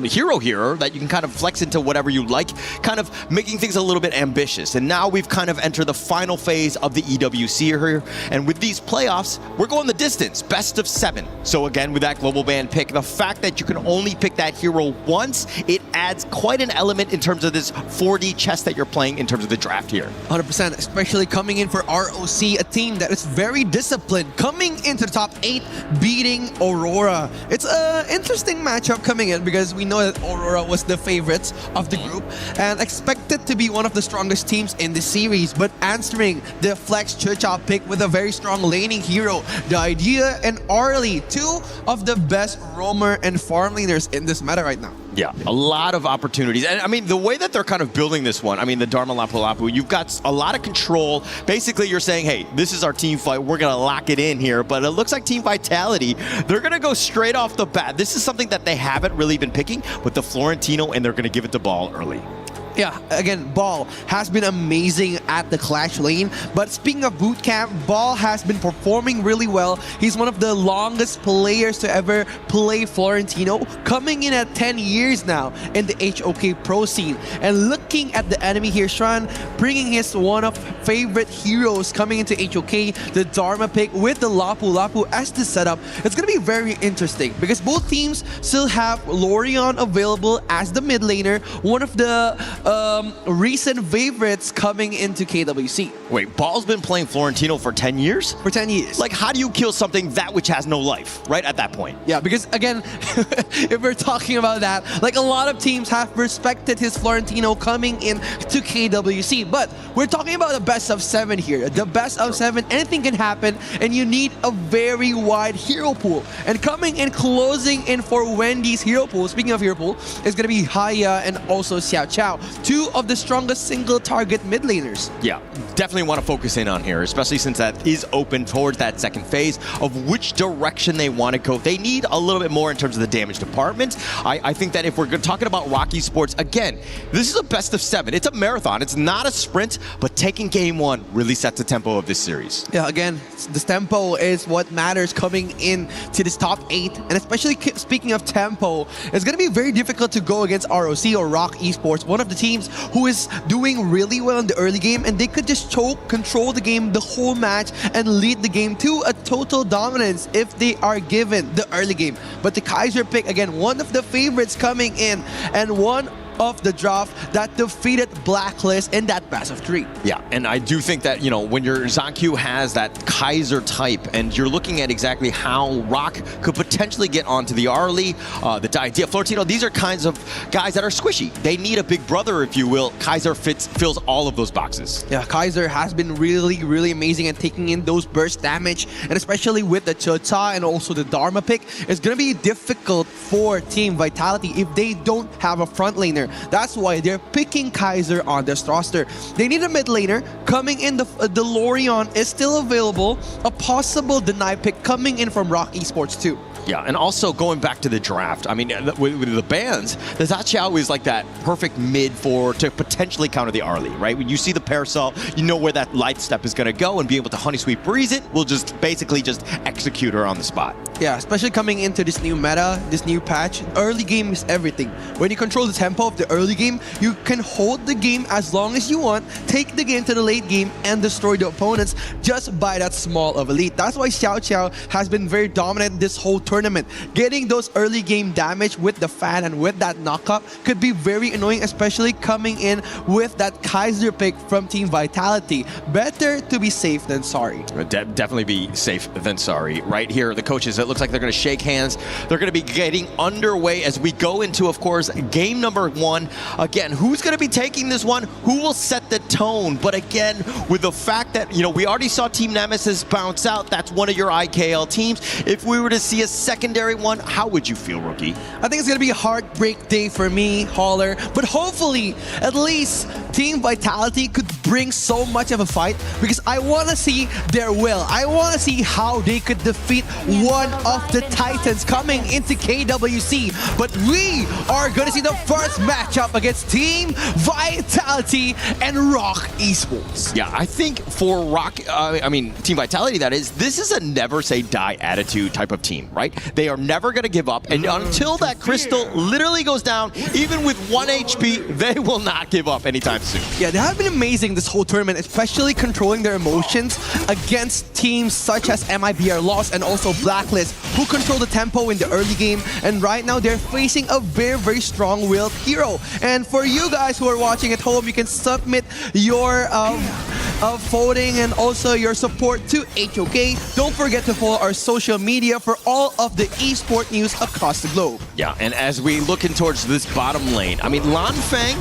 hero here that you can kind of flex into whatever you like, kind of making things a little bit ambitious. And now we've kind of entered the final phase of the EWC here. And with these playoffs, we're going the distance, best of 7. So again, with that global ban pick, the fact that you can only pick that hero once, it adds quite an element in terms of this 4D chess that you're playing in terms of the draft here. 100%, especially coming in for ROC, a team that is very disciplined, coming into the top 8, beating Aurora. It's an interesting matchup coming in because we know that Aurora was the favorites of the group and expected to be one of the strongest teams in the series, but answering the flex Churchill pick with a very strong laning hero, the Idea and Arlie, 2 of the best roamer and farm laners in this meta right now. Yeah, a lot of opportunities. And I mean, the way that they're kind of building this one, I mean, the Dharma Lapu Lapu, you've got a lot of control. Basically, you're saying, hey, this is our team fight. We're going to lock it in here. But it looks like Team Vitality, they're going to go straight off the bat. This is something that they haven't really been picking with the Florentino, and they're going to give it the ball early. Yeah, again, Ball has been amazing at the Clash lane. But speaking of bootcamp, Ball has been performing really well. He's one of the longest players to ever play Florentino, coming in at 10 years now in the HOK pro scene. And looking at the enemy here, Shran, bringing his one of favorite heroes coming into HOK, the Dharma pick with the Lapu Lapu as the setup. It's going to be very interesting because both teams still have Lorion available as the mid laner, one of the recent favorites coming into KWC. Wait, Ball's been playing Florentino for 10 years? For 10 years. Like, how do you kill something that which has no life, right, at that point? Yeah, because, again, if we're talking about that, like, a lot of teams have respected his Florentino coming in to KWC, but we're talking about the best of 7 here. The best of 7, anything can happen, and you need a very wide hero pool. And coming in, closing in for Wendy's hero pool, speaking of hero pool, is going to be Haya and also Xiao Chao, 2 of the strongest single target mid laners. Yeah, definitely want to focus in on here, especially since that is open towards that second phase of which direction they want to go. They need a little bit more in terms of the damage department. I think that if we're talking about Rock Esports, again, this is a best of 7. It's a marathon. It's not a sprint, but taking game 1 really sets the tempo of this series. Yeah, again, the tempo is what matters coming in to this top 8. And especially speaking of tempo, it's going to be very difficult to go against ROC or Rock Esports, one of the teams who is doing really well in the early game, and they could just control the game the whole match and lead the game to a total dominance if they are given the early game. But the Kaiser pick, again, one of the favorites coming in, and one of the draft that defeated Blacklist in that best of 3. Yeah, and I do think that, you know, when your ZonQ has that Kaiser type and you're looking at exactly how Rock could potentially get onto the Arlie, the Idea, Florentino, these are kinds of guys that are squishy. They need a big brother, if you will. Kaiser fills all of those boxes. Yeah, Kaiser has been really, really amazing at taking in those burst damage, and especially with the Chota and also the Dharma pick, it's going to be difficult for Team Vitality if they don't have a front laner. laner. That's why they're picking Kaiser on this roster. They need a mid laner. Coming in, the Lorion is still available. A possible deny pick coming in from Rock Esports too. Yeah, and also going back to the draft, I mean, with the bans, the Zachao is like that perfect mid to potentially counter the Arlie, right? When you see the Parasol, you know where that light step is going to go, and being able to Honey Sweep Breeze it will just basically just execute her on the spot. Yeah, especially coming into this new meta, this new patch, early game is everything. When you control the tempo of the early game, you can hold the game as long as you want, take the game to the late game, and destroy the opponents just by that small of a lead. That's why Xiao Qiao has been very dominant this whole tournament. Getting those early game damage with the fan and with that knockup could be very annoying, especially coming in with that Kaiser pick from Team Vitality. Better to be safe than sorry. Definitely be safe than sorry. Right here, the coaches, it looks like they're going to shake hands. They're going to be getting underway as we go into, of course, game number 1. Again, who's going to be taking this one? Who will set the tone? But again, with the fact that, you know, we already saw Team Nemesis bounce out. That's one of your IKL teams. If we were to see a secondary one, how would you feel, Rookie? I think it's going to be a heartbreak day for me, Hauler. But hopefully, at least Team Vitality could bring so much of a fight, because I want to see their will. I want to see how they could defeat one of the Titans coming into KWC. But we are going to see the first matchup against Team Vitality and Rock Esports. Yeah, I think for Rock, Team Vitality, that is, this is a never say die attitude type of team, right? They are never going to give up, and until that crystal literally goes down, even with 1 HP, they will not give up anytime soon. Yeah, they have been amazing this whole tournament, especially controlling their emotions against teams such as MIBR Lost and also Blacklist, who control the tempo in the early game, and right now they're facing a very, very strong-willed hero. And for you guys who are watching at home, you can submit your voting and also your support to HOK. Don't forget to follow our social media for all of the eSport news across the globe. Yeah, and as we look in towards this bottom lane, I mean, Lanfeng,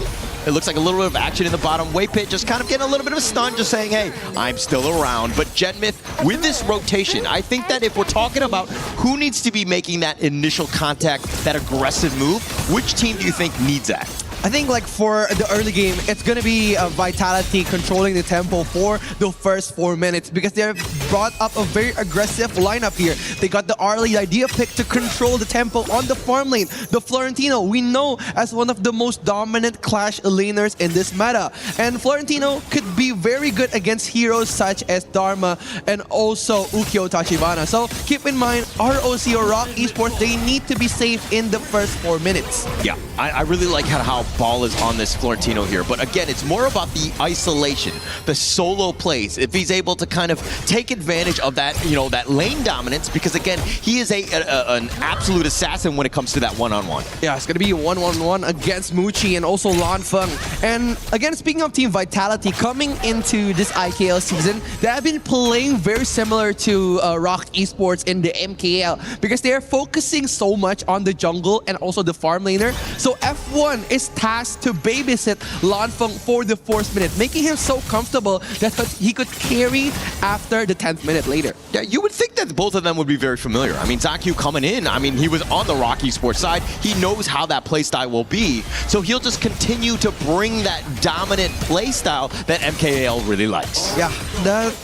it looks like a little bit of action in the bottom. Wei Pit just kind of getting a little bit of a stun, just saying, hey, I'm still around. But Genmith, with this rotation, I think that if we're talking about who needs to be making that initial contact, that aggressive move, which team do you think needs that? I think like for the early game, it's going to be Vitality controlling the tempo for the first 4 minutes, because they brought up a very aggressive lineup here. They got the Arlie idea pick to control the tempo on the farm lane. The Florentino, we know as one of the most dominant Clash laners in this meta. And Florentino could be very good against heroes such as Dharma and also Ukyo Tachibana. So keep in mind, ROC or Rock Esports, they need to be safe in the first 4 minutes. Yeah, I really like how Ball is on this Florentino here, but again, it's more about the isolation, the solo plays. If he's able to kind of take advantage of that, you know, that lane dominance, because again, he is an absolute assassin when it comes to that one-on-one. Yeah, it's gonna be a 1-1-1 against Muchi and also Lanfeng. And again, speaking of Team Vitality, coming into this IKL season, they have been playing very similar to Rock Esports in the MKL, because they are focusing so much on the jungle and also the farm laner. So F1 is tasked to babysit Lanfeng for the 4th minute, making him so comfortable that he could carry after the 10th minute later. Yeah, you would think that both of them would be very familiar. I mean, Zakyu coming in, I mean, he was on the Rock Esports side. He knows how that playstyle will be, so he'll just continue to bring that dominant playstyle that MKL really likes. Yeah,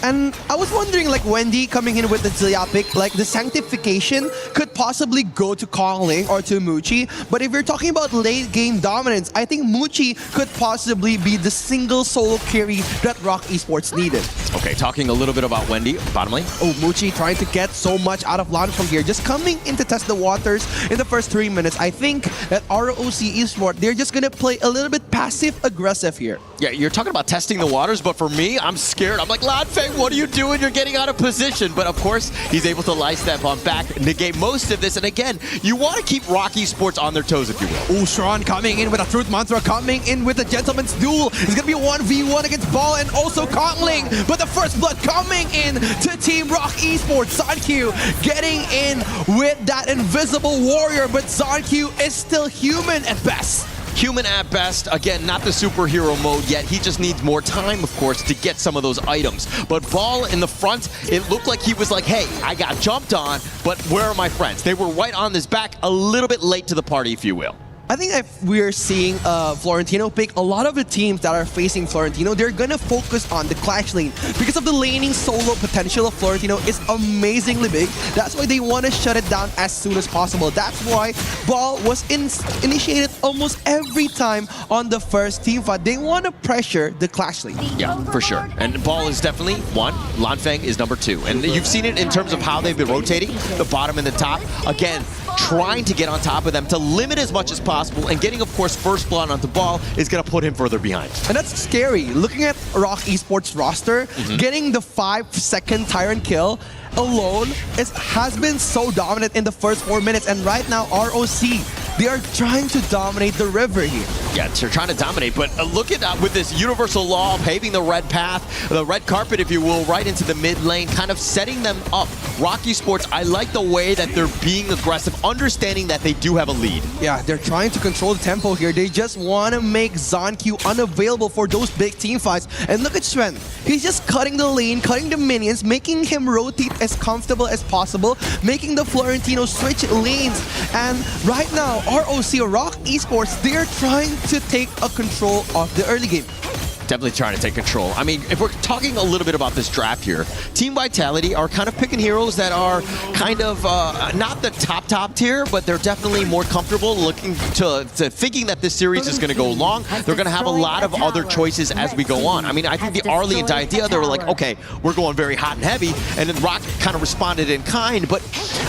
and I was wondering, like, Wendy coming in with the Zillia pick, like, the Sanctification could possibly go to Kongling or to Muchi, but if you're talking about late game dominance, I think Muchi could possibly be the single solo carry that Rock Esports needed. Okay, talking a little bit about Wendy, bottom lane. Oh, Muchi trying to get so much out of Lanfeng here, just coming in to test the waters in the first 3 minutes. I think that ROC Esports, they're just going to play a little bit passive-aggressive here. Yeah, you're talking about testing the waters, but for me, I'm scared. I'm like, Lanfeng, what are you doing? You're getting out of position. But of course, he's able to light step on back, negate most of this. And again, you want to keep Rock Esports on their toes, if you will. Oh, Shran coming in with a Truth Mantra, coming in with a Gentleman's Duel. It's going to be a 1v1 against Ball and also Kongling. But the first blood coming in to Team Rock Esports. Zankyu getting in with that invisible warrior, but Zankyu is still human at best. Human at best. Again, not the superhero mode yet. He just needs more time, of course, to get some of those items. But Ball in the front, it looked like he was like, hey, I got jumped on, but where are my friends? They were right on his back, a little bit late to the party, if you will. I think if we're seeing Florentino pick, a lot of the teams that are facing Florentino, they're gonna focus on the clash lane because of the laning solo potential of Florentino is amazingly big. That's why they want to shut it down as soon as possible. That's why Ball was initiated almost every time on the first team fight. They want to pressure the clash lane. Yeah, for sure. And Ball is definitely one. Lanfeng is number two. And you've seen it in terms of how they've been rotating, the bottom and the top. Again, trying to get on top of them to limit as much as possible, and getting, of course, first blood onto Ball is going to put him further behind. And that's scary. Looking at Rock Esports roster, getting the 5-second Tyrant kill alone has been so dominant in the first 4 minutes. And right now, ROC, they are trying to dominate the river here. Yeah, they're trying to dominate, but look at that with this universal law of paving the red path, the red carpet, if you will, right into the mid lane, kind of setting them up. Rock Esports, I like the way that they're being aggressive, understanding that they do have a lead. Yeah, they're trying to control the tempo here. They just want to make ZonQ unavailable for those big team fights. And look at Sven. He's just cutting the lane, cutting the minions, making him rotate as comfortable as possible, making the Florentino switch lanes. And right now, ROC, or Rock Esports, they're trying to take a control of the early game. Definitely trying to take control. I mean, if we're talking a little bit about this draft here, Team Vitality are kind of picking heroes that are kind of not the top tier, but they're definitely more comfortable looking to thinking that this series is going to go long. They're going to have a lot of other choices as we go on. I mean, I think the Arlians idea, they were like, okay, we're going very hot and heavy, and then Rock kind of responded in kind. But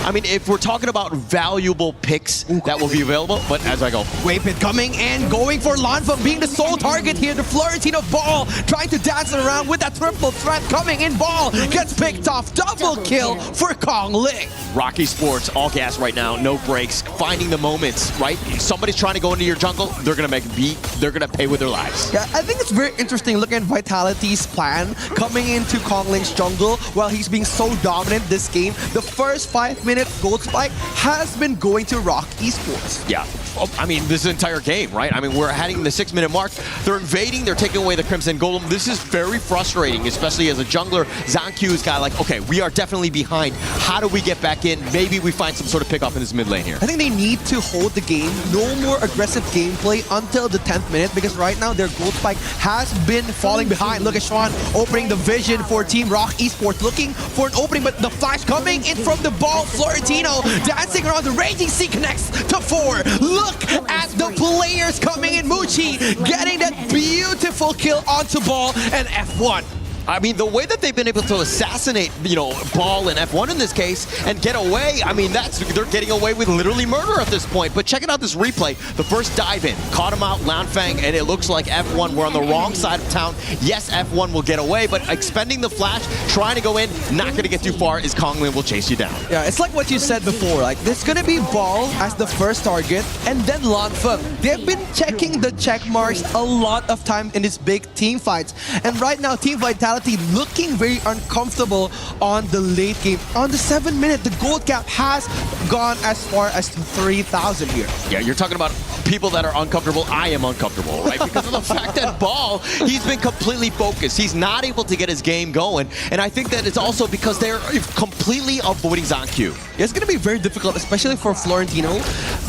I mean, if we're talking about valuable picks that will be available, but as I go, Wave Pit coming and going for Lanfeng being the sole target here. The Florentino Ball trying to dance around with that triple threat coming in. Ball gets picked off. Double kill for Kongling. Rock Esports, all gas right now, no breaks, finding the moments, right? Somebody's trying to go into your jungle, they're going to make a beat, they're going to pay with their lives. Yeah, I think it's very interesting looking at Vitality's plan coming into Kongling's jungle while he's being so dominant this game. The first 5-minute gold spike has been going to Rock Esports. Yeah. I mean, this entire game, right? I mean, we're heading the 6-minute mark. They're invading, they're taking away the Crimson Golem. This is very frustrating, especially as a jungler. ZonQ's got like, okay, we are definitely behind. How do we get back in? Maybe we find some sort of pickoff in this mid lane here. I think they need to hold the game. No more aggressive gameplay until the 10th minute, because right now their gold spike has been falling behind. Look at Sean opening the vision for Team Rock Esports, looking for an opening, but the flash coming in from the Ball. Florentino dancing around. The Raging Sea connects to 4. Look at the players coming in. Muchi getting that beautiful kill onto Ball and F1. I mean, the way that they've been able to assassinate, you know, Ball and F1 in this case and get away, I mean, they're getting away with literally murder at this point. But check it out, this replay. The first dive in, caught him out, Lanfeng, and it looks like F1 were on the wrong side of town. Yes, F1 will get away, but expending the flash, trying to go in, not going to get too far, is Kongling will chase you down. Yeah, it's like what you said before. Like, there's going to be Ball as the first target, and then Lanfeng. They've been checking the check marks a lot of time in these big team fights. And right now, Team Vitality looking very uncomfortable on the late game. On the 7-minute, the gold cap has gone as far as 3,000 here. Yeah, you're talking about people that are uncomfortable. I am uncomfortable, right? Because of the fact that Ball, he's been completely focused. He's not able to get his game going. And I think that it's also because they're completely avoiding ZonQ. It's going to be very difficult, especially for Florentino,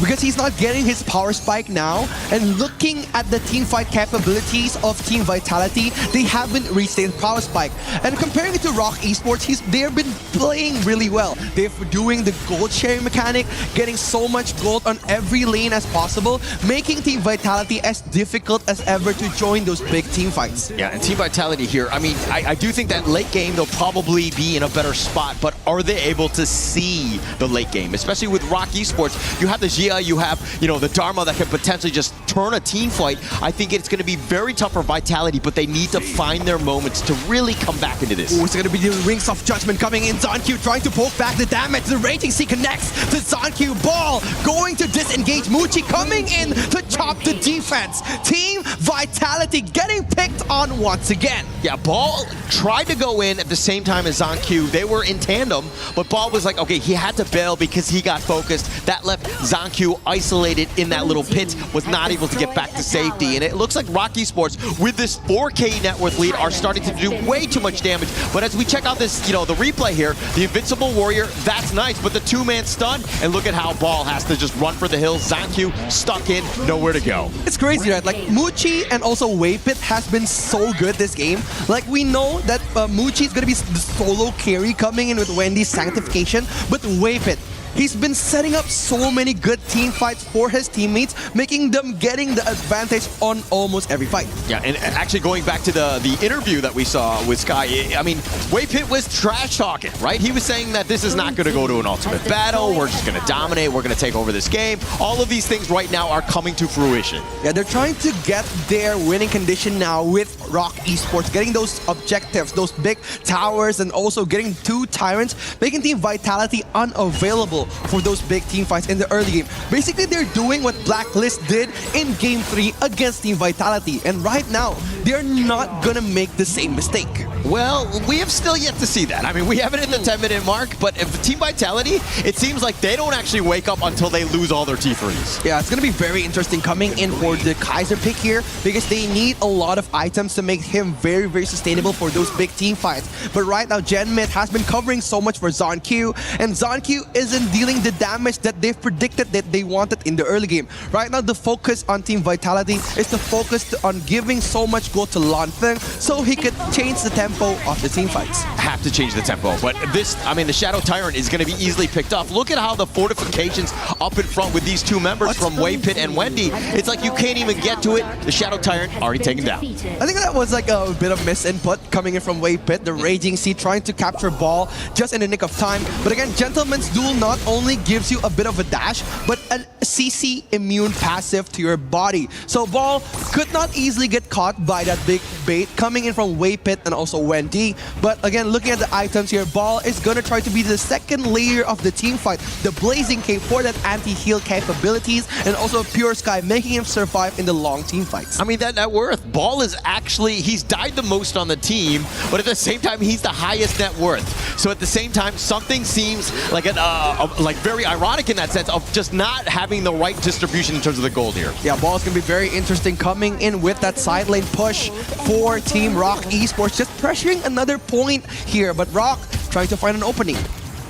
because he's not getting his power spike now. And looking at the team fight capabilities of Team Vitality, they haven't reached their power spike. And comparing it to Rock Esports, they've been playing really well. They're doing the gold sharing mechanic, getting so much gold on every lane as possible, making Team Vitality as difficult as ever to join those big team fights. Yeah, and Team Vitality here, I mean, I do think that late game they'll probably be in a better spot, but are they able to see the late game? Especially with Rock Esports, you have the Jia, you have, you know, the Dharma that can potentially just turn a team fight. I think it's going to be very tough for Vitality, but they need to find their moments to really come back into this. Ooh, it's going to be the Rings of Judgment coming in. ZonQ trying to poke back the damage. The Raging Sea connects to ZonQ. Ball going to disengage. Muchi coming in to chop the defense. Team Vitality getting picked on once again. Yeah, Ball tried to go in at the same time as ZonQ. They were in tandem, but Ball was like, okay, he had to bail because he got focused. That left ZonQ isolated in that little pit, was not able to get back to safety. And it looks like Rock Esports, with this 4K net worth lead, are starting to do way too much damage. But as we check out this, you know, the replay here, the Invincible Warrior, that's nice, but the 2-man stun, and look at how Ball has to just run for the hills. ZonQ stuck lock in, nowhere to go. It's crazy, right? Like, Muchi and also Waypit has been so good this game. Like, we know that Muchi is going to be the solo carry coming in with Wendy's Sanctification, but Waypit, he's been setting up so many good team fights for his teammates, making them getting the advantage on almost every fight. Yeah, and actually going back to the interview that we saw with Sky, I mean, Waypit was trash talking, right? He was saying that this is not going to go to an ultimate battle. We're just going to dominate. We're going to take over this game. All of these things right now are coming to fruition. Yeah, they're trying to get their winning condition now with Rock Esports, getting those objectives, those big towers, and also getting 2 Tyrants, making Team Vitality unavailable for those big team fights in the early game. Basically, they're doing what Blacklist did in Game 3 against Team Vitality. And right now, they're not going to make the same mistake. Well, we have still yet to see that. I mean, we have it in the 10-minute mark, but if Team Vitality, it seems like they don't actually wake up until they lose all their T3s. Yeah, it's going to be very interesting coming in for the Kaiser pick here because they need a lot of items to make him very, very sustainable for those big team fights. But right now, Genmid has been covering so much for ZonQ, and ZonQ isn't dealing the damage that they've predicted that they wanted in the early game. Right now, the focus on Team Vitality is to focus on giving so much gold to Lanfeng so he could change the tempo of the team fights. Have to change the tempo, but this, I mean, the Shadow Tyrant is going to be easily picked off. Look at how the fortifications up in front with these 2 members from Waypit and Wendy. It's like you can't even get to it. The Shadow Tyrant already taken down. I think that was like a bit of misinput coming in from Waypit. The Raging Sea trying to capture Ball just in the nick of time. But again, Gentleman's Duel not only gives you a bit of a dash, but a CC immune passive to your body. So Ball could not easily get caught by that big bait coming in from Waypit and also Wendy. But again, looking at the items here, Ball is going to try to be the second layer of the team fight. The Blazing Cape for that anti-heal capabilities and also Pure Sky, making him survive in the long team fights. I mean, that net worth. Ball is actually, he's died the most on the team, but at the same time, he's the highest net worth. So at the same time, something seems like like very ironic in that sense of just not having the right distribution in terms of the gold here. Yeah, Ball is going to be very interesting coming in with that side lane push for Team Rock Esports, just pressuring another point here, but Rock trying to find an opening.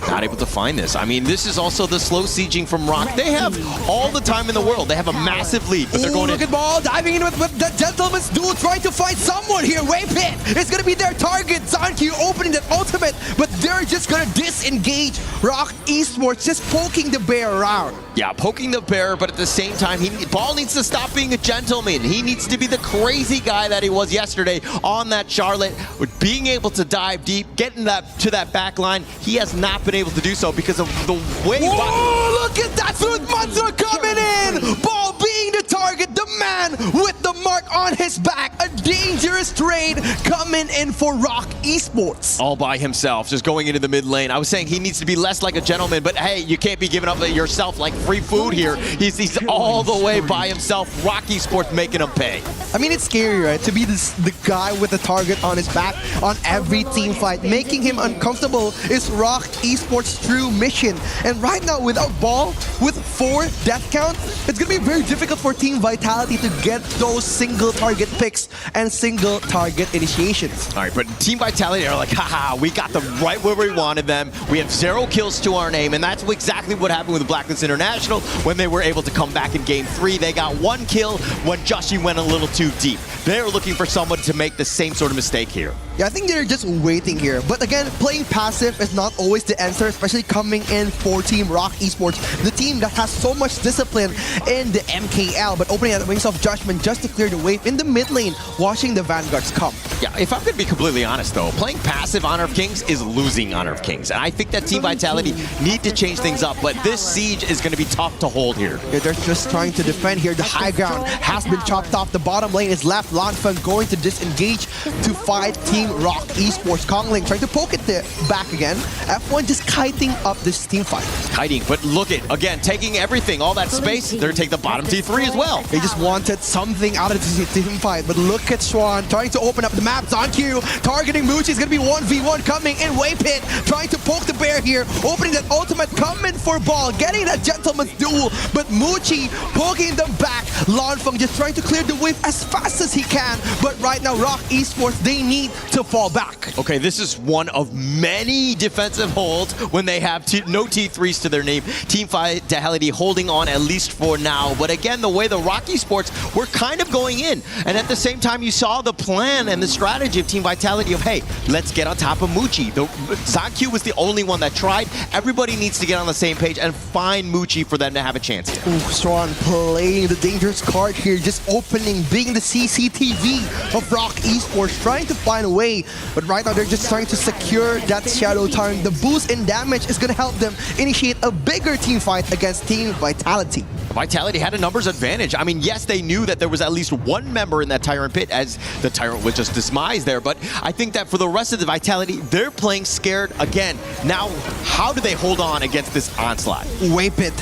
Not able to find this. I mean, this is also the slow sieging from Rock. They have all the time in the world. They have a massive lead, but they're going look at Ball diving in with the Gentleman's Duel, trying to find someone here. Waypit is going to be their target. ZonQ opening that ultimate, but they're just going to disengage Rock Esports, just poking the bear around. Yeah, poking the bear, but at the same time, Ball needs to stop being a gentleman. He needs to be the crazy guy that he was yesterday on that Charlotte, with being able to dive deep, getting to that back line. He has not been able to do so because of the way... Whoa, look at that! Smooth Monster coming in! Ball being the target, the man with the mark on his back. A dangerous trade coming in for Rock Esports. All by himself, just going into the mid lane. I was saying he needs to be less like a gentleman, but hey, you can't be giving up yourself like free food here. He's all the way by himself. Rock Esports making him pay. I mean, it's scary, right? To be the guy with the target on his back on every team fight. Making him uncomfortable is Rock Esports' true mission. And right now, without Ball, with 4 death count, it's going to be very difficult for Team Vitality to get those single target picks and single target initiations. All right, but Team Vitality are like, haha, we got them right where we wanted them. We have 0 kills to our name, and that's exactly what happened with Blacklist International when they were able to come back in Game 3. They got 1 kill when Joshi went a little too deep. They're looking for someone to make the same sort of mistake here. Yeah, I think they're just waiting here. But again, playing passive is not always the answer, especially coming in for Team Rock Esports, the team that has so much discipline in the MKL, but opening at the Wings of Judgment just to clear the wave in the mid lane, watching the Vanguards come. Yeah, if I'm going to be completely honest though, playing passive Honor of Kings is losing Honor of Kings. And I think that Team Vitality need to change things up, but this siege is going to be tough to hold here. Yeah, they're just trying to defend here. The high ground has been chopped off. The bottom lane is left. Lanfeng going to disengage to fight Team Rock Esports. Kongling trying to poke it back again. F1 just kiting up this team fight. Kiting, but look at, again, taking everything, all that space, they're going to take the bottom T3 as well. They just wanted something out of this team fight, but look at Swan trying to open up the map. ZonQ targeting Muchi. Is going to be 1v1 coming in. Waypit trying to poke the bear here, opening that ultimate, coming for Ball, getting that Gentleman's Duel, but Muchi poking them back. Lanfeng just trying to clear the wave as fast as he can, but right now Rock Esports, they need to fall back. Okay, this is one of many defensive holds when they have no T3s to their name. Team Vitality holding on at least for now. But again, the way the Rock Esports were kind of going in. And at the same time, you saw the plan and the strategy of Team Vitality of, hey, let's get on top of Muchi. ZonQ was the only one that tried. Everybody needs to get on the same page and find Muchi for them to have a chance here. Ooh, Swan playing the dangerous card here, just opening, being the CCTV of Rock Esports, trying to find a way. But right now, they're just trying to secure that Shadow Turn. The boost in damage is going to help them initiate a bigger team fight against Team Vitality. Vitality had a numbers advantage. I mean, yes, they knew that there was at least one member in that Tyrant pit as the Tyrant was just dismised there. But I think that for the rest of the Vitality, they're playing scared again. Now, how do they hold on against this onslaught? Wave Pit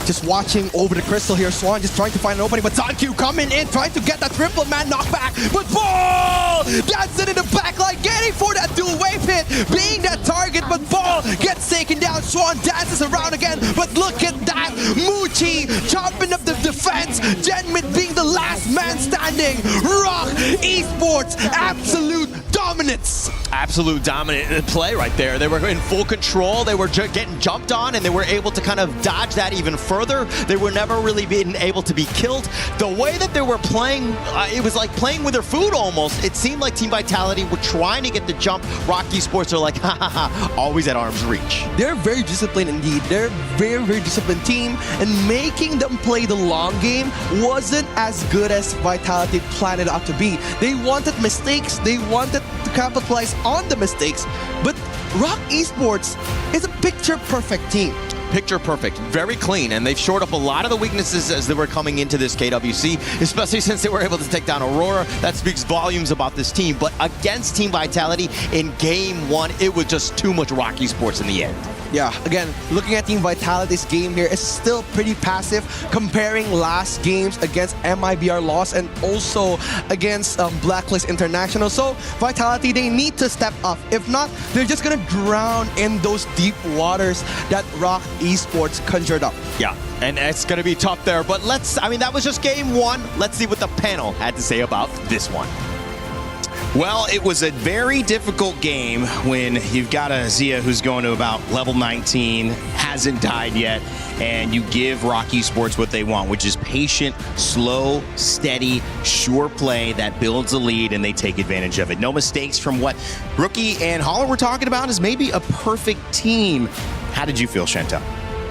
just watching over the crystal here. Swan just trying to find an opening, but ZonQ coming in, trying to get that triple man knockback. But Ball! That's it in the backline, getting for that dual Wave Pit, being that target, but Ball gets taken down. Swan dances around again, but look at that. Muchi chopping up the defense. Genmit being the last man standing. Rock Esports, absolute dominance. Absolute dominant play right there. They were in full control. They were getting jumped on, and they were able to kind of dodge that even further. They were never really being able to be killed. The way that they were playing, it was like playing with their food almost. It seemed like Team Vitality were trying to get the jump. Rock Esports are like, ha ha ha, always at arm's reach. They're very disciplined indeed. They're a very, very disciplined team, and making them play the long game wasn't as good as Vitality planned it out to be. They wanted mistakes. They wanted to capitalize on the mistakes. But Rock Esports is a picture-perfect team. Picture perfect, very clean, and they've shored up a lot of the weaknesses as they were coming into this KWC, especially since they were able to take down Aurora. That speaks volumes about this team, but against Team Vitality in Game 1, it was just too much Rock Esports in the end. Yeah, again, looking at Team Vitality's game here, it's still pretty passive comparing last games against MIBR loss and also against Blacklist International. So Vitality, they need to step up. If not, they're just gonna drown in those deep waters that Rock Esports conjured up. Yeah, and it's gonna be tough there, but that was just Game 1. Let's see what the panel had to say about this one. Well, it was a very difficult game when you've got a Zia who's going to about level 19, hasn't died yet, and you give Rock Esports what they want, which is patient, slow, steady, sure play that builds a lead, and they take advantage of it. No mistakes from what Rookie and Holler were talking about is maybe a perfect team. How did you feel, Chantel?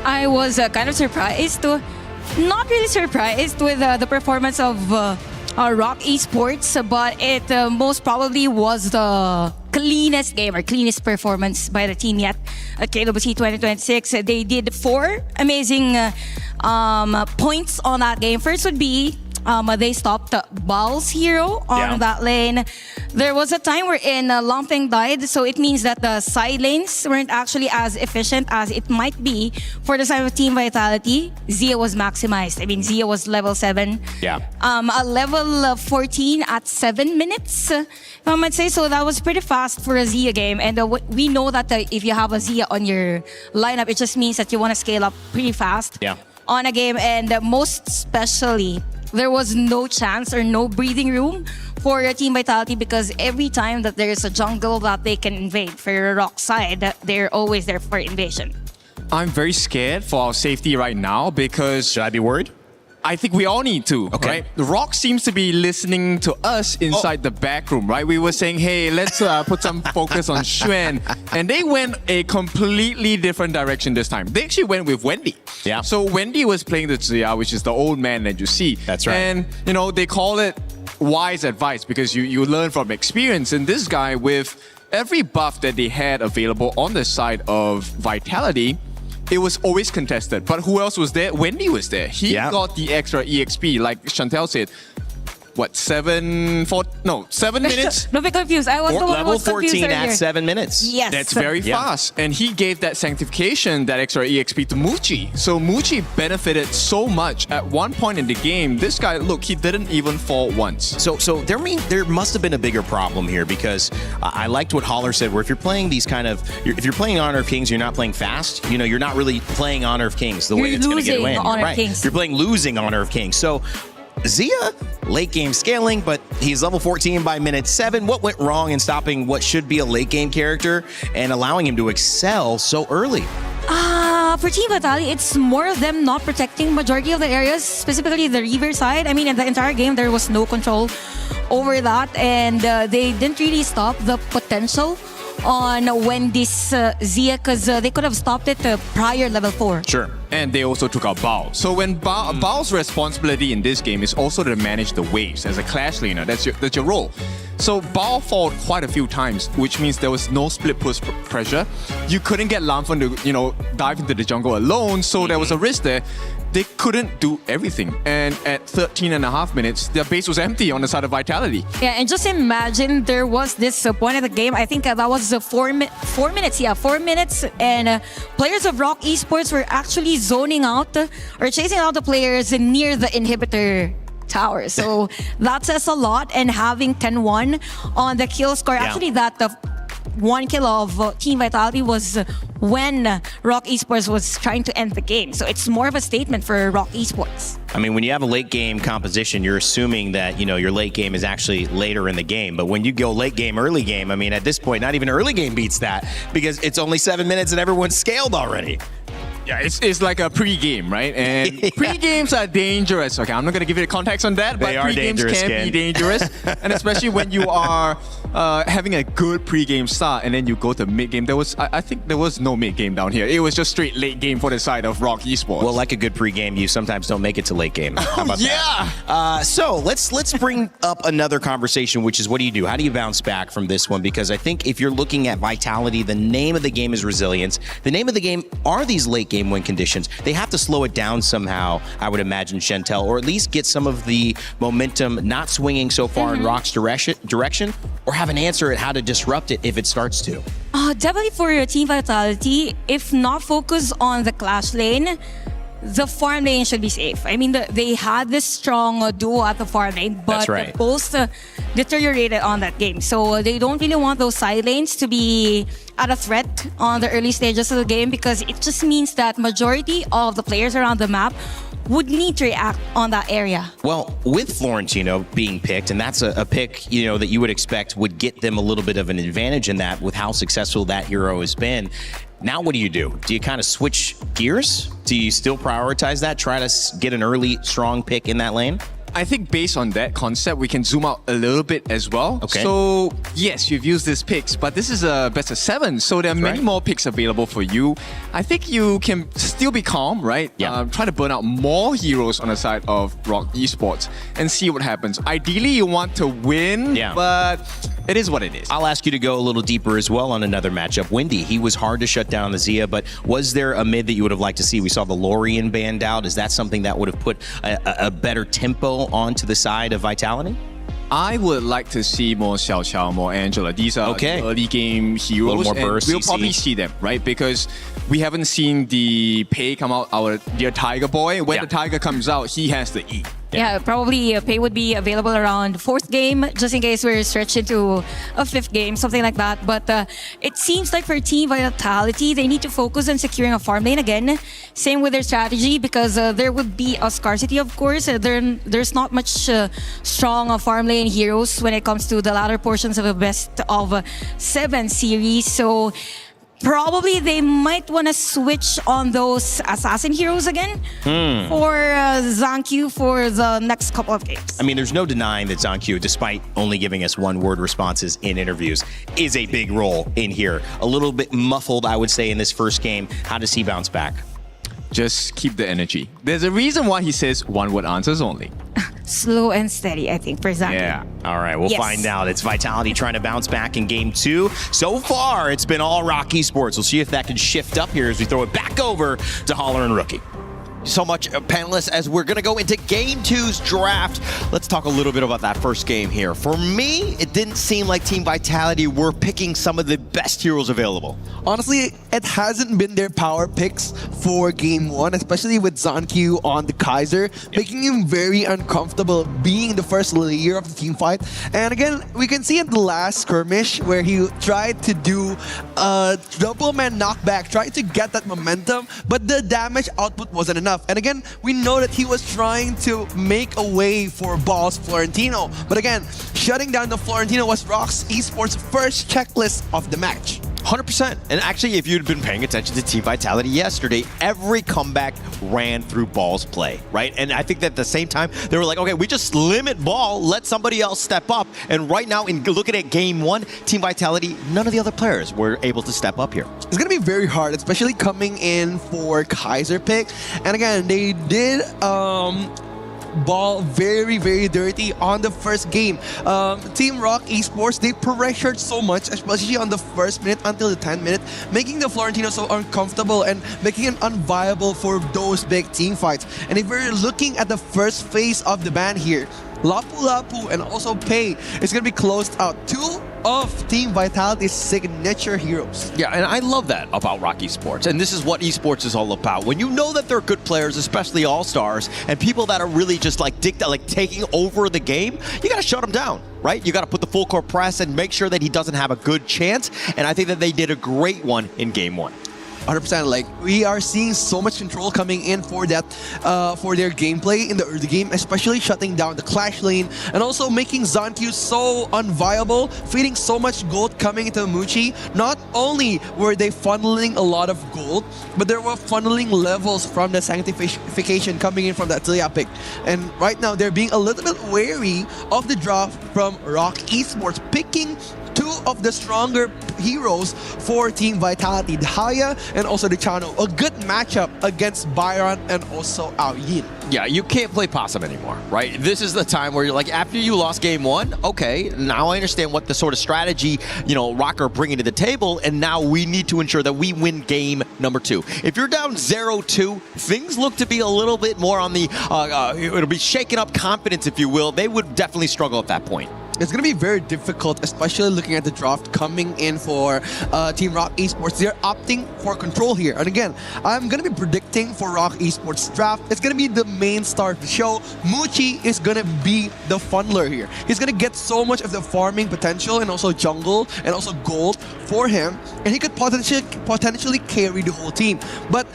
I was kind of surprised, not really surprised with the performance of Rock Esports, but it most probably was the cleanest game or cleanest performance by the team yet at KWC 2026. They did 4 amazing points on that game. First would be they stopped Bal's hero on that lane. There was a time wherein Longfeng died, so it means that the side lanes weren't actually as efficient as it might be for the side of Team Vitality. Zia was maximized. I mean, Zia was level 7. Yeah. A level 14 at 7 minutes, if I might say. So that was pretty fast for a Zia game. And we know that if you have a Zia on your lineup, it just means that you want to scale up pretty fast on a game. And most especially, there was no chance or no breathing room for Team Vitality because every time that there is a jungle that they can invade for a Rock side, they're always there for invasion. I'm very scared for our safety right now because... Should I be worried? I think we all need to, right? The Rock seems to be listening to us inside the back room, right? We were saying, hey, let's put some focus on Xuan. And they went a completely different direction this time. They actually went with Wendy. Yeah. So Wendy was playing the Zia, which is the old man that you see. That's right. And, they call it wise advice because you learn from experience. And this guy, with every buff that they had available on the side of Vitality, it was always contested. But who else was there? Wendy was there. He got the extra EXP, like Chantel said. What, 7 minutes? Don't be confused. I was the one who level was confused 14 earlier. at 7 minutes. Yes. That's very fast. And he gave that sanctification, that extra EXP to Muchi. So Muchi benefited so much. At one point in the game, this guy, look, he didn't even fall once. So there must have been a bigger problem here because I liked what Holler said, where if you're playing these if you're playing Honor of Kings, you're not playing fast. You're not really playing Honor of Kings the way it's going to get away. Honor of Kings. You're playing losing Honor of Kings. So Zia, late game scaling, but He's level 14 by minute 7. What went wrong in stopping what should be a late game character and allowing him to excel so early? For Team Vitality, it's more of them not protecting majority of the areas, specifically the river side. I mean, in the entire game, there was no control over that, and they didn't really stop the potential on when this Zia, because they could have stopped it prior level 4. Sure. And they also took out Bao. So when Bao's responsibility in this game is also to manage the waves as a clash laner. That's your role. So Bao fought quite a few times, which means there was no split push pressure. You couldn't get Lamphun to dive into the jungle alone, so there was a risk there. They couldn't do everything. And at 13.5 minutes, their base was empty on the side of Vitality. Yeah, and just imagine there was this point of the game. I think that was 4 minutes. Yeah, 4 minutes. And players of Rock Esports were actually zoning out or chasing out the players near the inhibitor tower. So that says a lot. And having 10-1 on the kill score, actually that the 1 kill of Team Vitality was when Rock Esports was trying to end the game. So it's more of a statement for Rock Esports. I mean, when you have a late game composition, you're assuming that, your late game is actually later in the game. But when you go late game, early game, I mean, at this point, not even early game beats that because it's only 7 minutes and everyone's scaled already. Yeah, it's like a pre-game, right? And pre-games are dangerous. Okay, I'm not going to give you the context on that, but pre-games can be dangerous. And especially when you are having a good pre-game start and then you go to mid-game. I think there was no mid-game down here. It was just straight late game for the side of Rock Esports. Well, like a good pre-game, you sometimes don't make it to late game. How about that? So let's bring up another conversation, which is what do you do? How do you bounce back from this one? Because I think if you're looking at Vitality, the name of the game is resilience. The name of the game are these late game win conditions. They have to slow it down somehow, I would imagine, Chantel, or at least get some of the momentum not swinging so far in Rock's direction, or have an answer at how to disrupt it if it starts to. Definitely for your Team Vitality, if not focus on the clash lane, the farm lane should be safe. I mean, they had this strong duo at the farm lane, but both deteriorated on that game. So they don't really want those side lanes to be at a threat on the early stages of the game because it just means that majority of the players around the map would need to react on that area. Well, with Florentino being picked, and that's a pick, that you would expect would get them a little bit of an advantage in that with how successful that hero has been. Now what do you do? Do you kind of switch gears? Do you still prioritize that? Try to get an early, strong pick in that lane? I think based on that concept, we can zoom out a little bit as well. Okay. So, yes, you've used these picks, but this is a best of 7, so there are many more picks available for you. I think you can still be calm, right? Yeah. Try to burn out more heroes on the side of Rock Esports and see what happens. Ideally, you want to win, but it is what it is. I'll ask you to go a little deeper as well on another matchup. Windy, he was hard to shut down the Zia, but was there a mid that you would have liked to see? We saw the Lorian banned out. Is that something that would have put a better tempo onto the side of Vitality? I would like to see more Xiao Xiao, more Angela. These are early game heroes. A little more burst. We'll probably see them, right? Because we haven't seen the Pei come out, our dear Tiger Boy. When the Tiger comes out, he has to eat. Yeah, probably Pei would be available around 4th game, just in case we're stretched into a 5th game, something like that. But it seems like for Team Vitality, they need to focus on securing a farm lane again. Same with their strategy, because there would be a scarcity, of course. There's not much strong farm lane heroes when it comes to the latter portions of the best of 7 series. So probably they might want to switch on those assassin heroes again for Zankyu for the next couple of games. I mean, there's no denying that Zankyu, despite only giving us one-word responses in interviews, is a big role in here. A little bit muffled, I would say, in this first game. How does he bounce back? Just keep the energy. There's a reason why he says one-word answers only. Slow and steady, I think, for Zankyu. Yeah. All right, we'll find out. It's Vitality trying to bounce back in game 2. So far, it's been all Rock Esports. We'll see if that can shift up here as we throw it back over to Holler and Rookie. So much, panelists, as we're going to go into Game 2's draft. Let's talk a little bit about that first game here. For me, it didn't seem like Team Vitality were picking some of the best heroes available. Honestly, it hasn't been their power picks for Game 1, especially with Zankyu on the Kaiser, making him very uncomfortable being the first layer of the team fight. And again, we can see in the last skirmish where he tried to do a double man knockback, tried to get that momentum, but the damage output wasn't enough. left. And again, we know that he was trying to make a way for Ball's Florentino. But again, shutting down the Florentino was Rock's Esports' first checklist of the match. 100%. And actually, if you'd been paying attention to Team Vitality yesterday, every comeback ran through Ball's play, right? And I think that at the same time, they were like, okay, we just limit Ball, let somebody else step up. And right now, in looking at game one, Team Vitality, none of the other players were able to step up here. It's going to be very hard, especially coming in for Kaiser pick. And again, they did Ball very, very dirty on the first game. Team Rock Esports, they pressured so much, especially on the first minute until the 10th minute, making the Florentino so uncomfortable and making it unviable for those big team fights. And if we're looking at the first phase of the ban here, Lapu Lapu and also Pei is going to be closed out. Two of Team Vitality's signature heroes. Yeah, and I love that about Rock Esports. And this is what esports is all about. When you know that they're good players, especially all-stars, and people that are really just like taking over the game, you got to shut them down, right? You got to put the full court press and make sure that he doesn't have a good chance. And I think that they did a great one in game one. 100%. Like, we are seeing so much control coming in for that, for their gameplay in the early game, especially shutting down the clash lane and also making ZonQ so unviable, feeding so much gold coming into Muchi. Not only were they funneling a lot of gold, but they were funneling levels from the sanctification coming in from the Atelier pick. And right now, they're being a little bit wary of the draft from Rock Esports, picking two of the stronger heroes for Team Vitality, the Haya and also the Chano. A good matchup against Byron and also Ao Yin. Yeah, you can't play possum anymore, right? This is the time where you're like, after you lost game one, okay, now I understand what the sort of strategy, Rock are bringing to the table, and now we need to ensure that we win game number two. If you're down 0-2, things look to be a little bit more on the, it'll be shaking up confidence, if you will. They would definitely struggle at that point. It's going to be very difficult, especially looking at the draft coming in for Team Rock Esports. They're opting for control here. And again, I'm going to be predicting for Rock Esports draft, it's going to be the main star of the show. Muchi is going to be the funneler here. He's going to get so much of the farming potential and also jungle and also gold for him. And he could potentially carry the whole team. But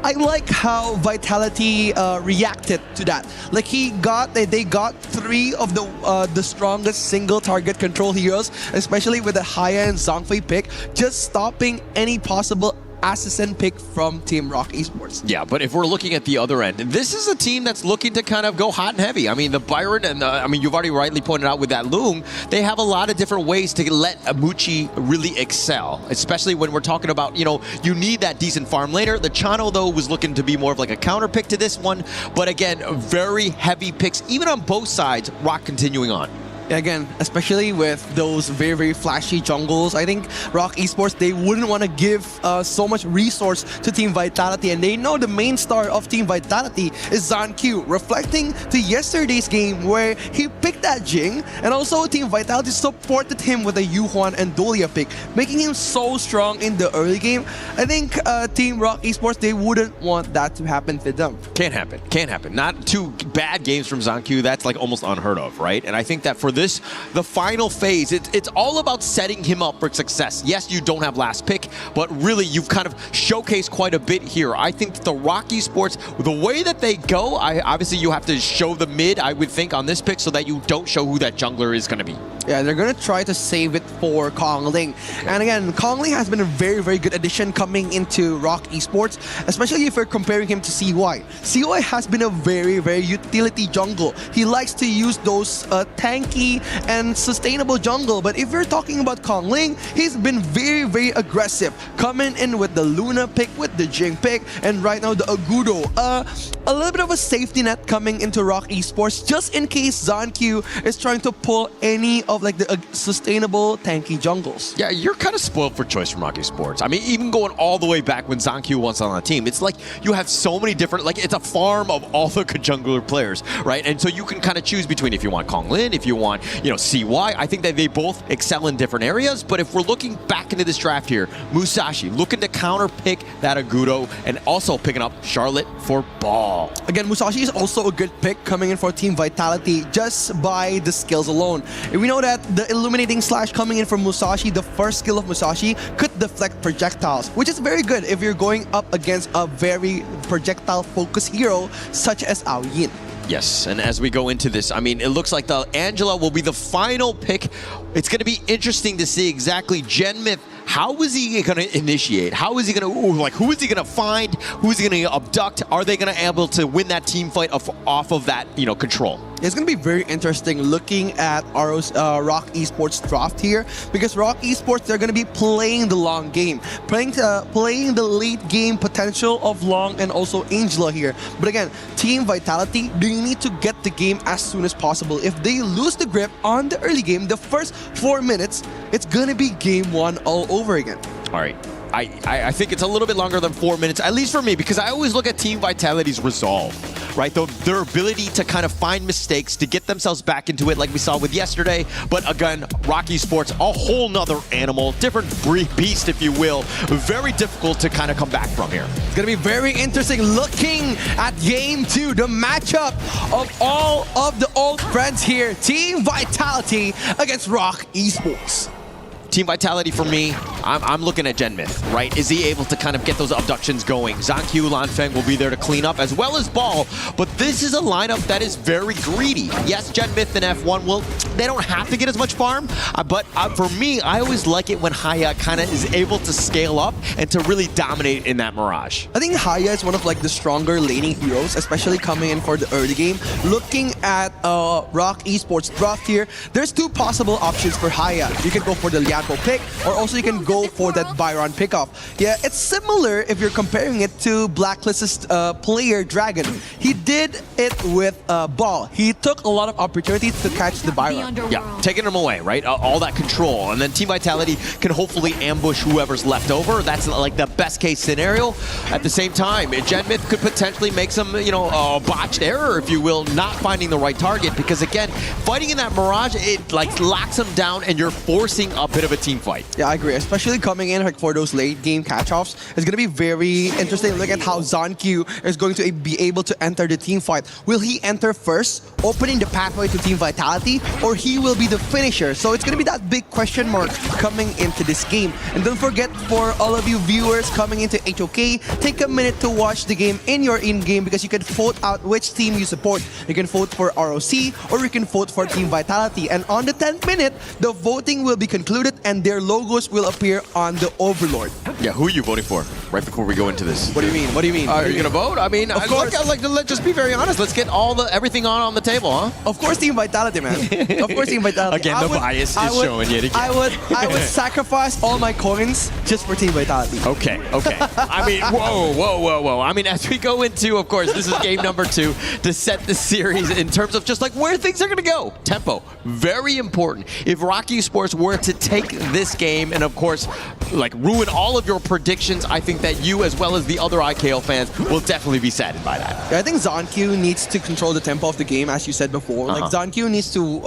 I like how Vitality reacted to that. Like they got three of the strongest single target control heroes, especially with the Haya and Zhangfei pick, just stopping any possible assassin pick from Team Rock Esports. Yeah, but if we're looking at the other end, this is a team that's looking to kind of go hot and heavy. I mean, the Byron and you've already rightly pointed out with that Loom, they have a lot of different ways to let Muchi really excel, especially when we're talking about, you need that decent farm laner. The Chano, though, was looking to be more of like a counter pick to this one, but again, very heavy picks, even on both sides, Rock continuing on. Again, especially with those very, very flashy jungles, I think Rock Esports, they wouldn't want to give so much resource to Team Vitality, and they know the main star of Team Vitality is ZonQ, reflecting to yesterday's game where he picked that Jing, and also Team Vitality supported him with a Yuhuan and Dolia pick, making him so strong in the early game. I think Team Rock Esports, they wouldn't want that to happen to them. Can't happen. Not two bad games from ZonQ, that's like almost unheard of, right? And I think that for the final phase, it's all about setting him up for success. Yes, you don't have last pick, but really you've kind of showcased quite a bit here. I think that the Rock Esports, the way that they go, obviously you have to show the mid, I would think, on this pick so that you don't show who that jungler is going to be. Yeah, they're going to try to save it for Kongling. Okay. And again, Kongling has been a very, very good addition coming into Rock Esports, especially if you're comparing him to CY. CY has been a very, very utility jungle. He likes to use those tanky and sustainable jungle. But if you're talking about Kongling, he's been very, very aggressive, coming in with the Luna pick, with the Jing pick, and right now the Agudo. A little bit of a safety net coming into Rock Esports, just in case ZonQ is trying to pull any of like the sustainable tanky jungles. Yeah, you're kind of spoiled for choice from Rock Esports. I mean, even going all the way back when ZonQ was on the team, it's like you have so many different, like it's a farm of all the jungler players, right? And so you can kind of choose between if you want Konglin, if you want, CY. I think that they both excel in different areas, but if we're looking back into this draft here, Musashi looking to counter pick that Agudo and also picking up Charlotte for Ball. Again, Musashi is also a good pick coming in for Team Vitality just by the skills alone. We know that that the illuminating slash coming in from Musashi, the first skill of Musashi, could deflect projectiles, which is very good if you're going up against a very projectile-focused hero such as Ao Yin. Yes, and as we go into this, I mean, it looks like the Angela will be the final pick. It's going to be interesting to see exactly Genmith. How is he going to initiate? How is he going to, like, who is he going to find? Who is he going to abduct? Are they going to be able to win that team fight off of that, you know, control? It's going to be very interesting looking at Rock Esports draft here, because Rock Esports, they're going to be playing the long game, playing the late game potential of Long and also Angela here. But again, Team Vitality, they need to get the game as soon as possible. If they lose the grip on the early game, the first 4 minutes, it's going to be game 1 all over again. All right. I think it's a little bit longer than 4 minutes, at least for me, because I always look at Team Vitality's resolve, right? Their ability to kind of find mistakes, to get themselves back into it like we saw with yesterday. But again, Rock Esports, a whole nother animal, different beast, if you will. Very difficult to kind of come back from here. It's going to be very interesting looking at Game 2, the matchup of all of the old friends here. Team Vitality against Rock Esports. Team Vitality for me, I'm looking at Genmith, right? Is he able to kind of get those abductions going? Zanqiu, Lanfeng will be there to clean up, as well as Ball. But this is a lineup that is very greedy. Yes, Genmith and F1, they don't have to get as much farm, but for me, I always like it when Haya kind of is able to scale up and to really dominate in that Mirage. I think Haya is one of like the stronger laning heroes, especially coming in for the early game. Looking at Rock Esports draft here, there's 2 possible options for Haya. You can go for the Lianpo pick, or also you can go for that Byron pickoff. Yeah, it's similar if you're comparing it to Blacklist's player Dragon. He did it with Ball. He took a lot of opportunities to catch the Byron. Yeah, taking him away, right? All that control. And then Team Vitality can hopefully ambush whoever's left over. That's like the best case scenario. At the same time, Genmith could potentially make some, you know, botched error, if you will, not finding the right target. Because again, fighting in that Mirage, it like locks him down and you're forcing a bit of a team fight. Yeah, I agree. Especially coming in like for those late game catch-offs, it's going to be very interesting to look at how Zanqiu is going to be able to enter the team fight. Will he enter first, opening the pathway to Team Vitality, or he will be the finisher? So it's going to be that big question mark coming into this game. And don't forget, for all of you viewers coming into HOK, take a minute to watch the game in your in-game, because you can vote out which team you support. You can vote for ROC, or you can vote for Team Vitality. And on the 10th minute, the voting will be concluded and their logos will appear on the Overlord. Yeah, who are you voting for? Right before we go into this. What do you mean? What do you mean? Are you gonna vote? I mean, I'd like to just be very honest. Let's get everything on the table, huh? Of course, Team Vitality, man. Of course, Team Vitality. Again, the bias is showing yet again. I would sacrifice all my coins just for Team Vitality. Okay. I mean, whoa. I mean, as we go into, of course, this is game number 2 to set the series in terms of just like where things are gonna go. Tempo, very important. If Rock Esports were to take this game and, of course, like ruin all of your predictions, I think that you, as well as the other IKL fans, will definitely be saddened by that. Yeah, I think Zanqiu needs to control the tempo of the game, as you said before. Like Zanqiu needs to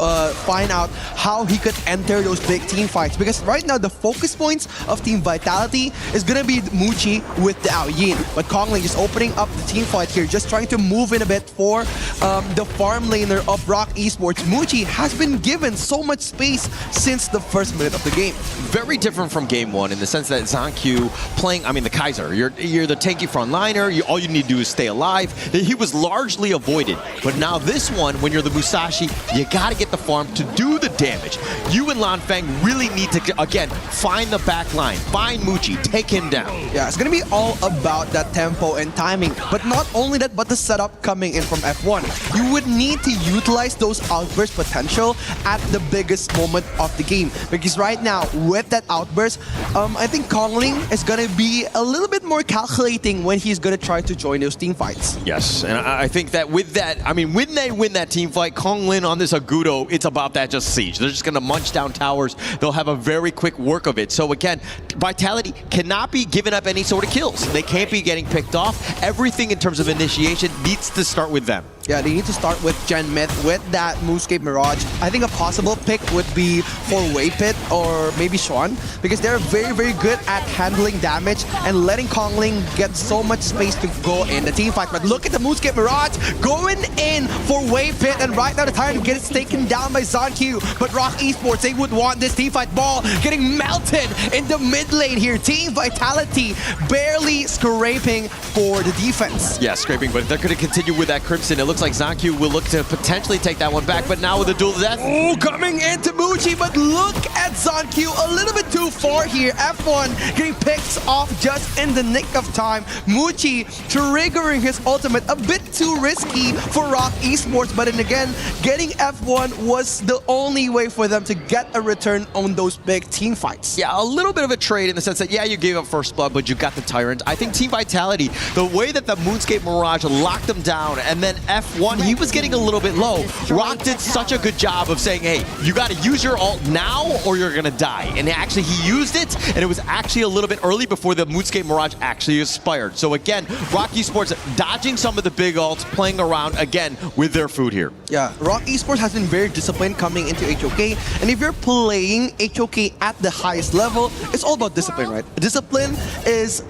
find out how he could enter those big team fights, because right now the focus points of Team Vitality is gonna be Muchi with the Ao Yin, but Kongling just opening up the team fight here, just trying to move in a bit for the farm laner of Rock Esports. Muchi has been given so much space since the first minute of the game. Very different from game 1 in the sense that Zanqiu playing, I mean, the Kaiser, you're the tanky frontliner, all you need to do is stay alive. He was largely avoided, but now this one, when you're the Musashi, you gotta get the farm to do the damage. You and Lanfeng really need to, again, find the back line, find Muchi, take him down. Yeah, it's gonna be all about that tempo and timing, but not only that, but the setup coming in from F1. You would need to utilize those outburst potential at the biggest moment of the game, because right now, with that outburst, I think Kongling is gonna be a little bit more calculating when he's gonna try to join those team fights. Yes, and I think that with that, I mean, when they win that team fight, Kongling on this Agudo, it's about that just siege. They're just gonna munch down towers. They'll have a very quick work of it. So again, Vitality cannot be giving up any sort of kills. They can't be getting picked off. Everything in terms of initiation needs to start with them. Yeah, they need to start with Gen Myth with that Moonscape Mirage. I think a possible pick would be for Waypit or maybe Swan, because they're very, very good at handling damage and letting Kongling get so much space to go in the team fight. But look at the Moonscape Mirage going in for Waypit, and right now the time gets taken down by ZonQ. But Rock Esports, they would want this team fight. Ball getting melted in the mid lane here. Team Vitality barely scraping for the defense. Yeah, scraping, but they're going to continue with that Crimson. It looks like ZonQ will look to potentially take that one back, but now with a duel death. Oh, coming into Muchi, but look at ZonQ a little bit too far here. F1 getting picked off just in the nick of time. Muchi triggering his ultimate, a bit too risky for Rock Esports, but then again, getting F1 was the only way for them to get a return on those big team fights. Yeah, a little bit of a trade in the sense that, yeah, you gave up first blood, but you got the Tyrant. I think Team Vitality, the way that the Moonscape Mirage locked them down, and then F1, he was getting a little bit low. Rock did such a good job of saying, hey, you got to use your ult now or you're going to die. And actually, he used it, and it was actually a little bit early before the Moonscape Mirage actually expired. So again, Rock Esports dodging some of the big ults, playing around again with their food here. Yeah, Rock Esports has been very disciplined coming into HOK, and if you're playing HOK at the highest level, it's all about discipline, right? Discipline is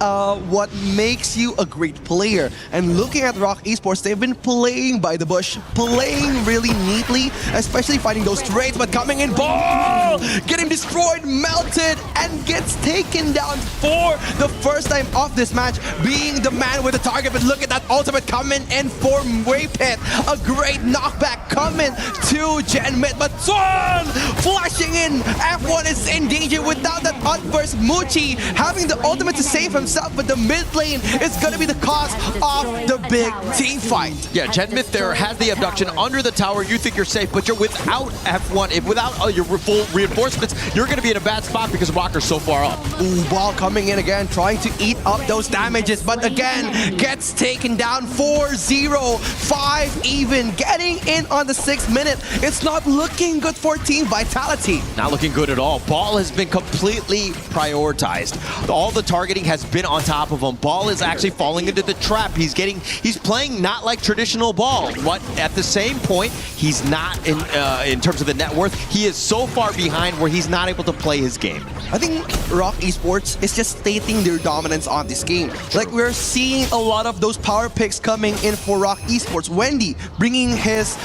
what makes you a great player. And looking at Rock Esports, they've been playing by the bush, playing really neatly, especially fighting those trades, but coming in, Ball getting destroyed, melted, and gets taken down for the first time of this match, being the man with the target. But look at that ultimate coming in for Waypit. A great knockback coming to Gen Myth, but Swan flashing in. F1 is in danger without that outburst. Muchi having the ultimate to save himself, but the mid lane is going to be the cause of the big team fight. Yeah, Gen Myth there has the abduction under the tower. You think you're safe, but you're without F1. If without your full reinforcements, you're going to be in a bad spot because Rocker's so far up. Ooh, Ball coming in again, trying to eat up those damages, but again, gets taken down 4-0, 5 even, getting in on the 6th minute. It's not looking good for Team Vitality. Not looking good at all. Ball has been completely prioritized. All the targeting has been on top of him. Ball is actually falling into the trap. He's playing not like traditional Ball, but at the same point, he's not in terms of the net worth. He is so far behind where he's not able to play his game. I think Rock Esports is just stating their dominance on this game. Like, we're seeing a lot of those power picks coming in for Rock Esports. Wendy bringing his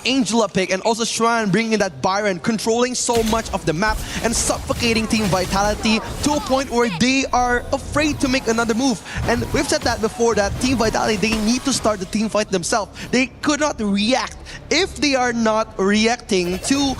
Angela pick, and also Shran bringing that Byron, controlling so much of the map and suffocating Team Vitality to a point where they are afraid to make another move. And we've said that before, that Team Vitality, they need to start the team fight themselves. They could not react. If they are not reacting to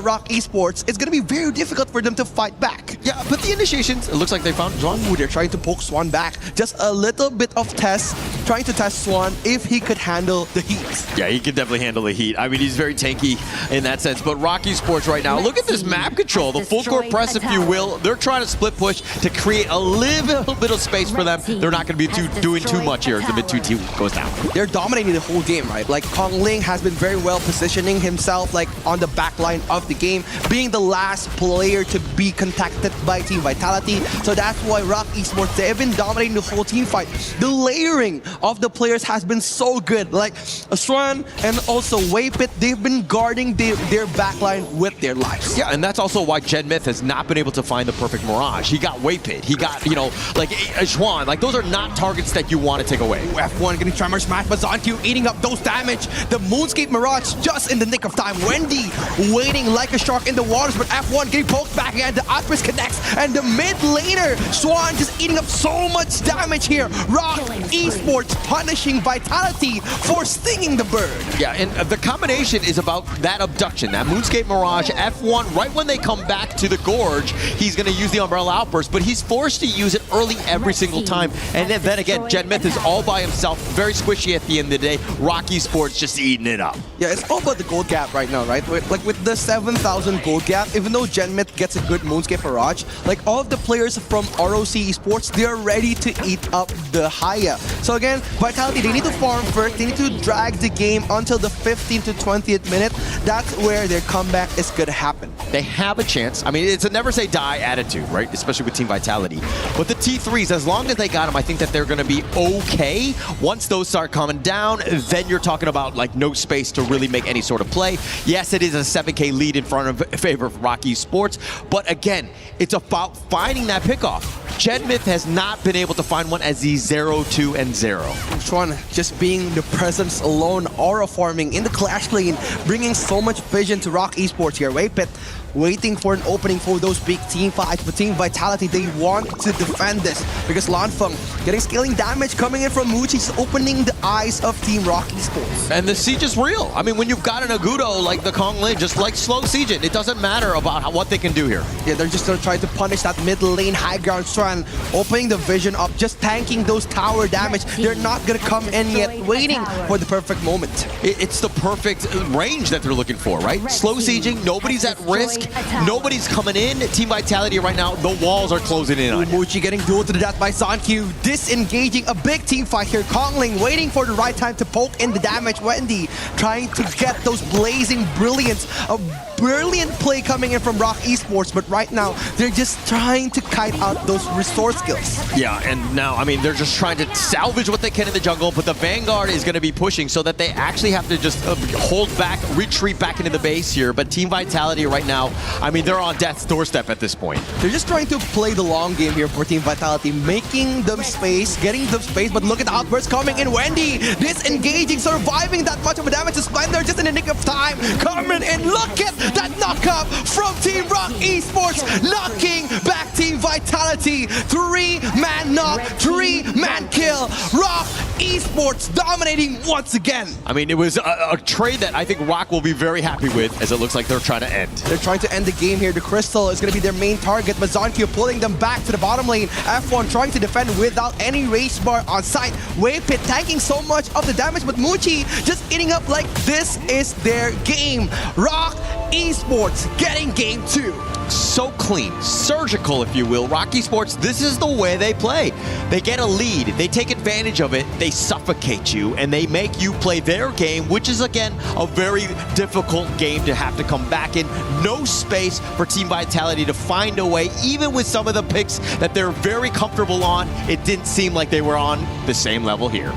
Rock Esports, it's going to be very difficult for them to fight back. Yeah, but the initiations, it looks like they found Swan. Ooh, they're trying to poke Swan back. Just a little bit of test, trying to test Swan if he could handle the heat. Yeah, he can definitely handle the heat. I mean, he's very tanky in that sense. But Rock Esports right now, look at this map control, the full court press, if you will. They're trying to split push to create a little bit of space for them. They're not going to be doing too much here as the mid-2 team goes down. They're dominating the whole game, right? Like, Kongling has been very well positioning himself, like, on the back line of the game, being the last player to be contacted by Team Vitality. So that's why Rock Esports, they have been dominating the whole team fight. The layering of the players has been so good. Like, Swan and also Waypit, they've been guarding their backline with their lives. Yeah, and that's also why Gen Myth has not been able to find the perfect Mirage. He got Waypit, he got, you know, like Swan. Like, those are not targets that you want to take away. F1 getting Tremor Smash, but ZonQ eating up those damage. The Moonscape Mirage just in the nick of time. Wendy waiting like a shark in the waters, but F1 getting poked back again. The outburst connects, and the mid laner, Swan just eating up so much damage here. Rock Esports punishing Vitality for stinging the bird. Yeah, and the combination is about that abduction, that Moonscape Mirage. F1, right when they come back to the Gorge, he's going to use the Umbrella Outburst, but he's forced to use it early every single time. And then again, Gen Myth is all by himself, very squishy at the end of the day. Rock Esports just eating it up. Yeah, it's all about the gold gap right now, right? Like, with the 7,000 gold gap, even though Gen Myth gets a good Moonscape Mirage, like, all of the players from ROC Esports, they're ready to eat up the Haya. So again, again, Vitality, they need to farm first. They need to drag the game until the 15th to 20th minute. That's where their comeback is going to happen. They have a chance. I mean, it's a never say die attitude, right? Especially with Team Vitality. But the T3s, as long as they got them, I think that they're going to be okay. Once those start coming down, then you're talking about like no space to really make any sort of play. Yes, it is a 7K lead in favor of Rocky Sports, but again, it's about finding that pickoff. Genmith has not been able to find one as the 0-2 and 0. Chuan just being the presence alone, aura forming in the clash lane, bringing so much vision to Rock Esports here. Wapit waiting for an opening for those big team fights, but Team Vitality, they want to defend this because Lanfeng getting scaling damage coming in from Muchi's opening the eyes of Team Rock Esports. And the siege is real. I mean, when you've got an Agudo like the Kong Lin, just like slow siege it, it doesn't matter about what they can do here. Yeah, they're just gonna try to punish that mid lane high ground Chuan, opening the vision up, just tanking those tower damage. They're not gonna come in yet, waiting for the perfect moment. It's the perfect range that they're looking for, right? Slow sieging, nobody's at risk. Nobody's coming in. Team Vitality right now, the walls are closing in on it. Muchi getting dueled to the death by Sanq, disengaging a big team fight here. Kongling waiting for the right time to poke in the damage. Wendy trying to get those blazing brilliance. A brilliant play coming in from Rock Esports, but right now they're just trying to kite out those resource skills. Yeah, and now, I mean, they're just trying to salvage what they can in the jungle, but the Vanguard is going to be pushing so that they actually have to just hold back, retreat back into the base here. But Team Vitality right now, I mean, they're on death's doorstep at this point. They're just trying to play the long game here for Team Vitality, making them space, getting them space, but look at the outbursts coming in. Wendy disengaging, surviving that much of a damage to Splendor just in the nick of time. Coming in, look at that knockup from Team Rock Esports, knocking back Team Vitality. 3-man knock, 3-man kill. Rock Esports dominating once again. I mean, it was a trade that I think Rock will be very happy with, as it looks like they're trying to end. They're trying to end the game here. The Crystal is going to be their main target. Mazanq pulling them back to the bottom lane. F1 trying to defend without any race bar on site. Wapit tanking so much of the damage, but Muchi just eating up like this is their game. Rock Esports getting game 2. So clean, surgical, if you will. Rock Esports, this is the way they play. They get a lead, they take advantage of it, they suffocate you, and they make you play their game, which is, again, a very difficult game to have to come back in. No space for Team Vitality to find a way, even with some of the picks that they're very comfortable on. It didn't seem like they were on the same level here.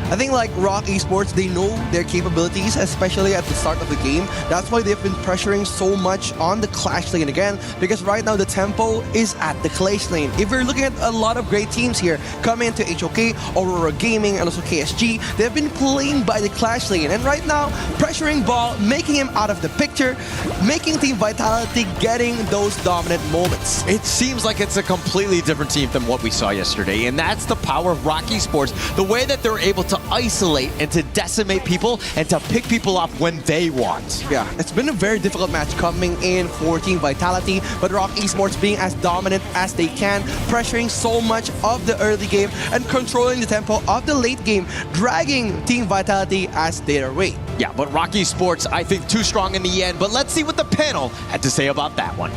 I think like Rock Esports, they know their capabilities, especially at the start of the game. That's why they've been pressuring so much on the Clash lane again, because right now the tempo is at the Clash lane. If you're looking at a lot of great teams here coming into HOK, Aurora Gaming, and also KSG, they've been playing by the Clash lane. And right now, pressuring Ball, making him out of the picture, making Team Vitality getting those dominant moments. It seems like it's a completely different team than what we saw yesterday, and that's the power of Rock Esports. The way that they're able to isolate and to decimate people and to pick people up when they want. Yeah, it's been a very difficult match coming in for Team Vitality, but Rock Esports being as dominant as they can, pressuring so much of the early game and controlling the tempo of the late game, dragging Team Vitality as their way. Yeah, but Rock Esports, I think, too strong in the end, but let's see what the panel had to say about that one.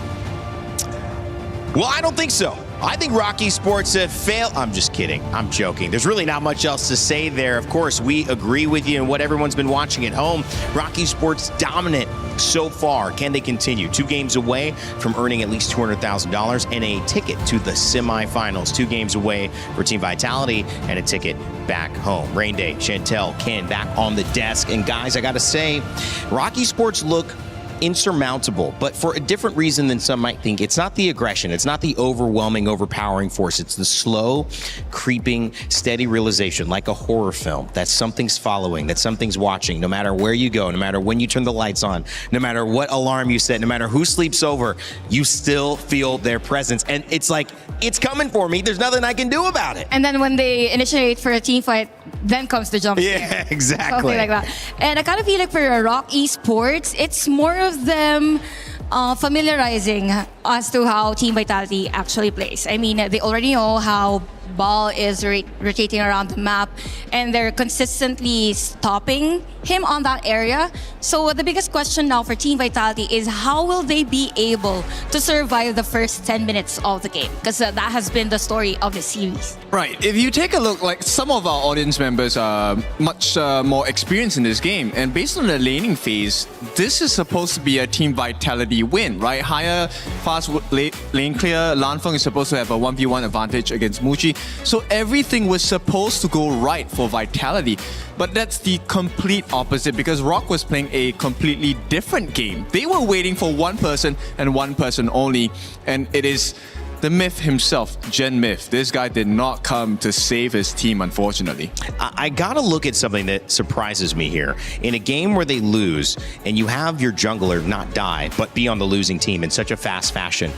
Well, I don't think so. I think Rock Esports have failed. I'm just kidding. I'm joking. There's really not much else to say there. Of course, we agree with you and what everyone's been watching at home. Rock Esports dominant so far. Can they continue? 2 games away from earning at least $200,000 and a ticket to the semifinals. 2 games away for Team Vitality and a ticket back home. Rain Day, Chantel, Ken back on the desk. And guys, I got to say, Rock Esports look insurmountable, but for a different reason than some might think. It's not the aggression, it's not the overwhelming, overpowering force, it's the slow, creeping, steady realization, like a horror film, that something's following, that something's watching, no matter where you go, no matter when you turn the lights on, no matter what alarm you set, no matter who sleeps over, you still feel their presence. And it's like, it's coming for me, there's nothing I can do about it. And then when they initiate for a team fight, then comes the jump scare. Yeah, exactly. Something like that. And I kind of feel like for Rock Esports, it's more of them familiarizing as to how Team Vitality actually plays. I mean, they already know how ball is rotating around the map and they're consistently stopping him on that area. So the biggest question now for Team Vitality is how will they be able to survive the first 10 minutes of the game? Because that has been the story of the series. Right. If you take a look, like some of our audience members are much more experienced in this game, and based on the laning phase, this is supposed to be a Team Vitality win, right? Higher, fast lane clear. Lanfeng is supposed to have a 1v1 advantage against Muji. So everything was supposed to go right for Vitality. But that's the complete opposite because Rock was playing a completely different game. They were waiting for one person and one person only, and it is the Myth himself, Gen Myth. This guy did not come to save his team, unfortunately. I gotta look at something that surprises me here. In a game where they lose, and you have your jungler not die, but be on the losing team in such a fast fashion,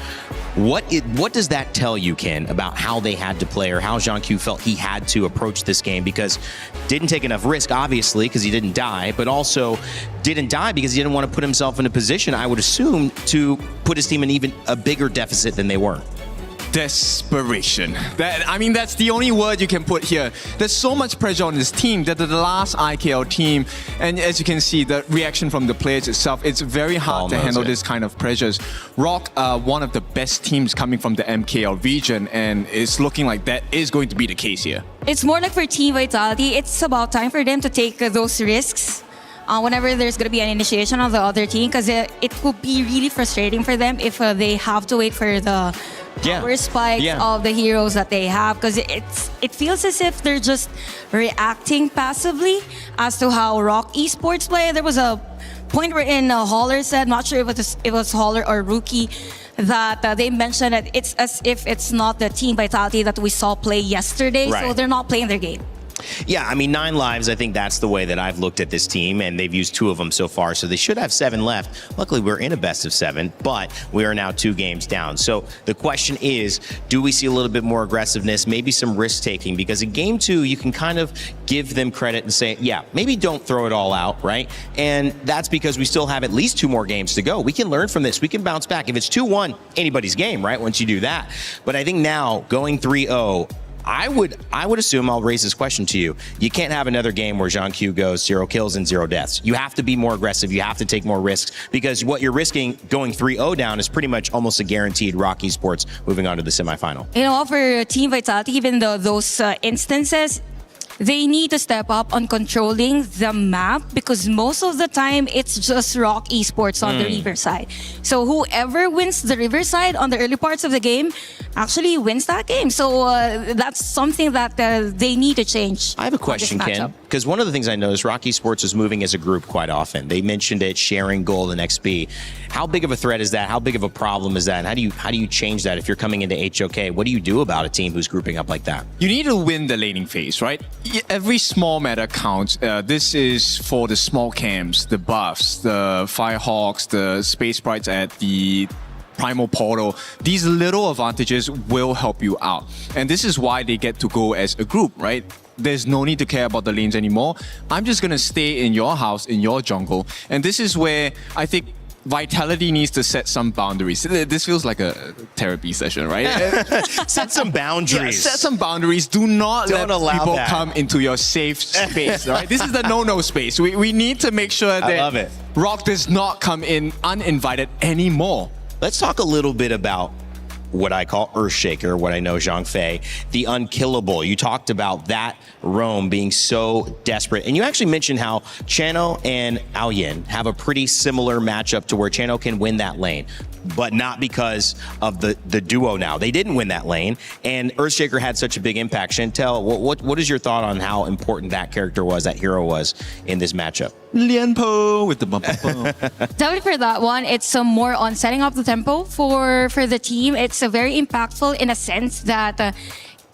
what does that tell you, Ken, about how they had to play or how Zhang Q felt he had to approach this game? Because didn't take enough risk, obviously, because he didn't die, but also didn't die because he didn't want to put himself in a position, I would assume, to put his team in even a bigger deficit than they were. Desperation. That's the only word you can put here. There's so much pressure on this team that the last IKL team, and as you can see, the reaction from the players itself, it's very hard to handle this kind of pressures. Rock are one of the best teams coming from the MKL region, and it's looking like that is going to be the case here. It's more like for Team Vitality, it's about time for them to take those risks. Whenever there's going to be an initiation of the other team, because it will be really frustrating for them if they have to wait for the power spikes of the heroes that they have, because it feels as if they're just reacting passively as to how Rock Esports play. There was a point wherein Holler said, not sure if it was Holler or Rookie, that they mentioned that it's as if it's not the Team Vitality that we saw play yesterday, so they're not playing their game. Yeah, I mean, 9 lives, I think that's the way that I've looked at this team, and they've used 2 of them so far, so they should have 7 left. Luckily, we're in a best of 7, but we are now 2 games down. So the question is, do we see a little bit more aggressiveness, maybe some risk-taking? Because in game 2, you can kind of give them credit and say, yeah, maybe don't throw it all out, right? And that's because we still have at least 2 more games to go. We can learn from this. We can bounce back. If it's 2-1, anybody's game, right, once you do that. But I think now, going 3-0, I would assume, I'll raise this question to you. You can't have another game where Zhang Q goes 0 kills and 0 deaths. You have to be more aggressive. You have to take more risks because what you're risking going 3-0 down is pretty much almost a guaranteed Rock Esports moving on to the semifinal. You know, for Team Vitality, even though those instances, they need to step up on controlling the map because most of the time it's just Rock Esports on the river side. So whoever wins the river side on the early parts of the game actually wins that game. So that's something that they need to change. I have a question, Ken, because one of the things I noticed, Rock Esports is moving as a group quite often. They mentioned it, sharing gold and XP. How big of a threat is that? How big of a problem is that? And how do you change that if you're coming into HOK? What do you do about a team who's grouping up like that? You need to win the laning phase, right? Every small matter counts. This is for the small camps, the buffs, the Firehawks, the Space Sprites at the Primal Portal. These little advantages will help you out. And this is why they get to go as a group, right? There's no need to care about the lanes anymore. I'm just going to stay in your house, in your jungle. And this is where I think Vitality needs to set some boundaries. This feels like a therapy session, right? Set some boundaries. Yeah, set some boundaries. Do not Don't let allow people that. come into your safe space, right? This is the no-no space. We need to make sure that love it. Rock does not come in uninvited anymore. Let's talk a little bit about what I call Earthshaker, what I know Zhang Fei, the unkillable. You talked about that roam being so desperate. And you actually mentioned how Chano and Ao Yin have a pretty similar matchup to where Chano can win that lane, but not because of the duo now. They didn't win that lane, and Earthshaker had such a big impact. Chantel, what is your thought on how important that character was, that hero was in this matchup? Lianpo with the bump. Definitely for that one, it's more on setting up the tempo for the team. It's very impactful in a sense that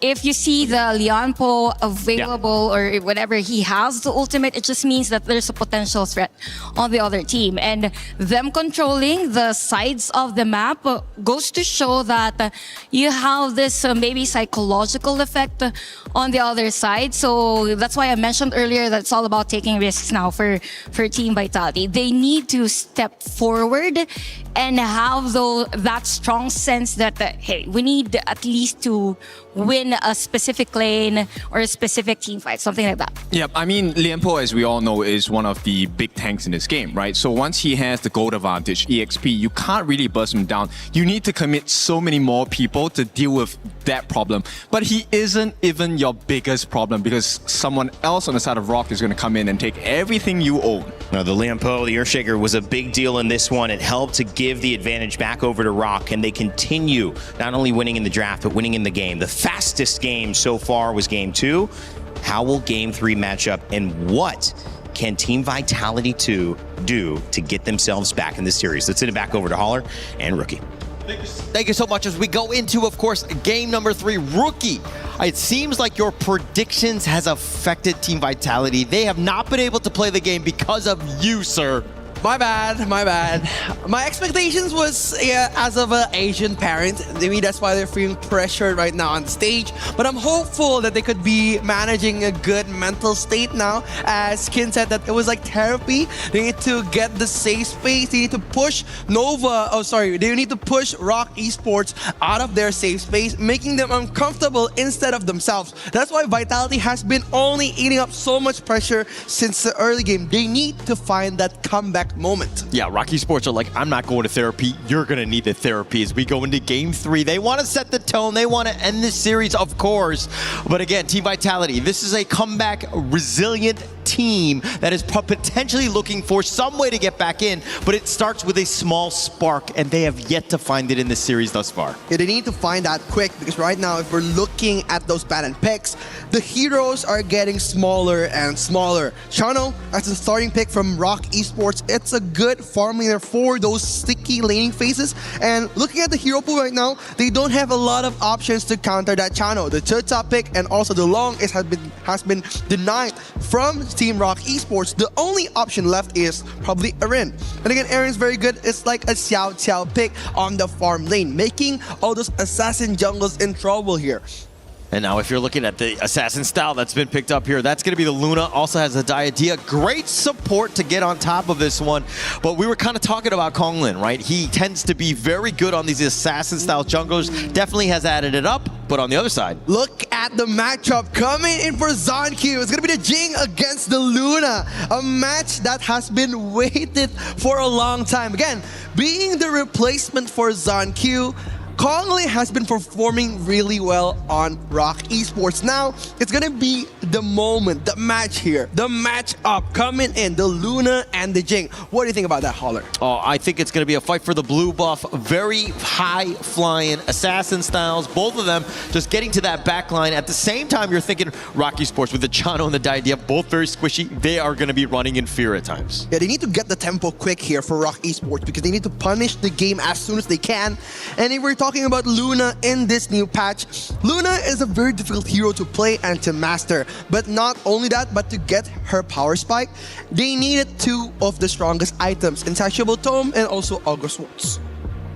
if you see the Lianpo available or whatever he has the ultimate, it just means that there's a potential threat on the other team. And them controlling the sides of the map goes to show that you have this maybe psychological effect on the other side. So that's why I mentioned earlier that it's all about taking risks now for Team Vitality. They need to step forward and have that strong sense that, hey, we need at least to win win a specific lane or a specific team fight, something like that. Yeah, I mean, Lianpo, as we all know, is one of the big tanks in this game, right? So once he has the gold advantage, EXP, you can't really burst him down. You need to commit so many more people to deal with that problem. But he isn't even your biggest problem because someone else on the side of Rock is going to come in and take everything you own. Now, the Lianpo, the Earthshaker, was a big deal in this one. It helped to give the advantage back over to Rock, and they continue not only winning in the draft, but winning in the game. The fastest game so far was Game 2. How will Game 3 match up, and what can Team Vitality 2 do to get themselves back in this series? Let's send it back over to Holler and Rookie. Thank you so much as we go into, of course, game number 3, Rookie. It seems like your predictions has affected Team Vitality. They have not been able to play the game because of you, sir. My bad, my bad. My expectations was, as of an Asian parent, maybe that's why they're feeling pressured right now on the stage. But I'm hopeful that they could be managing a good mental state now. As Kin said, that it was like therapy. They need to get the safe space. They need to push they need to push Rock Esports out of their safe space, making them uncomfortable instead of themselves. That's why Vitality has been only eating up so much pressure since the early game. They need to find that comeback moment. Yeah, Rock Esports are like, I'm not going to therapy. You're going to need the therapy as we go into game 3. They want to set the tone. They want to end this series, of course. But again, Team Vitality, this is a comeback resilient team that is potentially looking for some way to get back in, but it starts with a small spark, and they have yet to find it in this series thus far. Yeah, they need to find that quick, because right now, if we're looking at those pattern picks, the heroes are getting smaller and smaller. Chano, as a starting pick from Rock Esports, it's a good farm laner for those sticky laning phases. And looking at the hero pool right now, they don't have a lot of options to counter that Chano. The third top pick and also the long has been denied from Team Rock Esports. The only option left is probably Eren. And again, Eren's very good. It's like a Xiao Xiao pick on the farm lane, making all those assassin jungles in trouble here. And now if you're looking at the assassin style that's been picked up here, that's going to be the Luna. Also has the Diadea. Great support to get on top of this one. But we were kind of talking about Konglin, right? He tends to be very good on these assassin style junglers. Definitely has added it up. But on the other side, look at the matchup coming in for Zonq. It's going to be the Jing against the Luna. A match that has been waited for a long time. Again, being the replacement for Zonq, Konglin has been performing really well on Rock Esports. Now, it's gonna be the moment, the match here, the match up coming in, the Luna and the Jing. What do you think about that, Holler? Oh, I think it's gonna be a fight for the blue buff. Very high flying assassin styles, both of them just getting to that back line. At the same time, you're thinking Rock Esports with the Chano and the Diadea, both very squishy. They are gonna be running in fear at times. Yeah, they need to get the tempo quick here for Rock Esports because they need to punish the game as soon as they can. And if we're talking about Luna in this new patch, Luna is a very difficult hero to play and to master. But not only that, but to get her power spike, they needed 2 of the strongest items, Insatiable Tome and also Augur Swords.